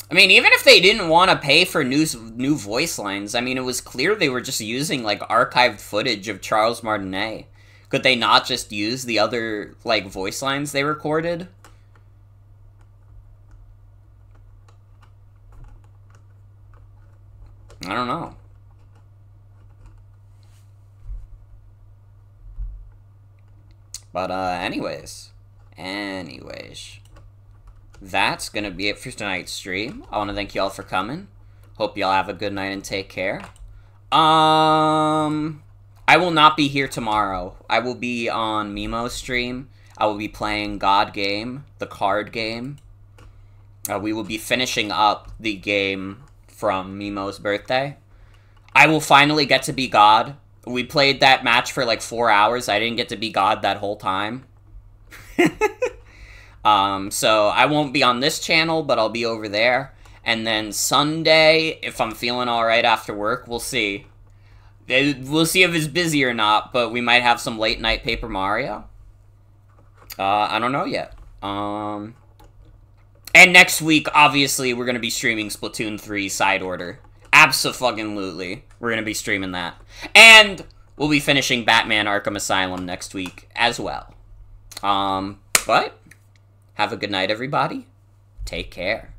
I mean, even if they didn't want to pay for new voice lines, I mean, it was clear they were just using, like, archived footage of Charles Martinet. Could they not just use the other, like, voice lines they recorded? I don't know. But, anyways. That's gonna be it for tonight's stream. I want to thank you all for coming. Hope y'all have a good night and take care. I will not be here tomorrow. I will be on Memo's stream. I will be playing God Game, the card game. We will be finishing up the game from Memo's birthday. I will finally get to be God. We played that match for like 4 hours. I didn't get to be God that whole time. So I won't be on this channel, but I'll be over there. And then Sunday, if I'm feeling alright after work, we'll see. We'll see if it's busy or not, but we might have some late night Paper Mario. I don't know yet. And next week, obviously, we're gonna be streaming Splatoon 3 Side Order. Abso-fucking-lutely. We're gonna be streaming that. And we'll be finishing Batman Arkham Asylum next week as well. But have a good night, everybody. Take care.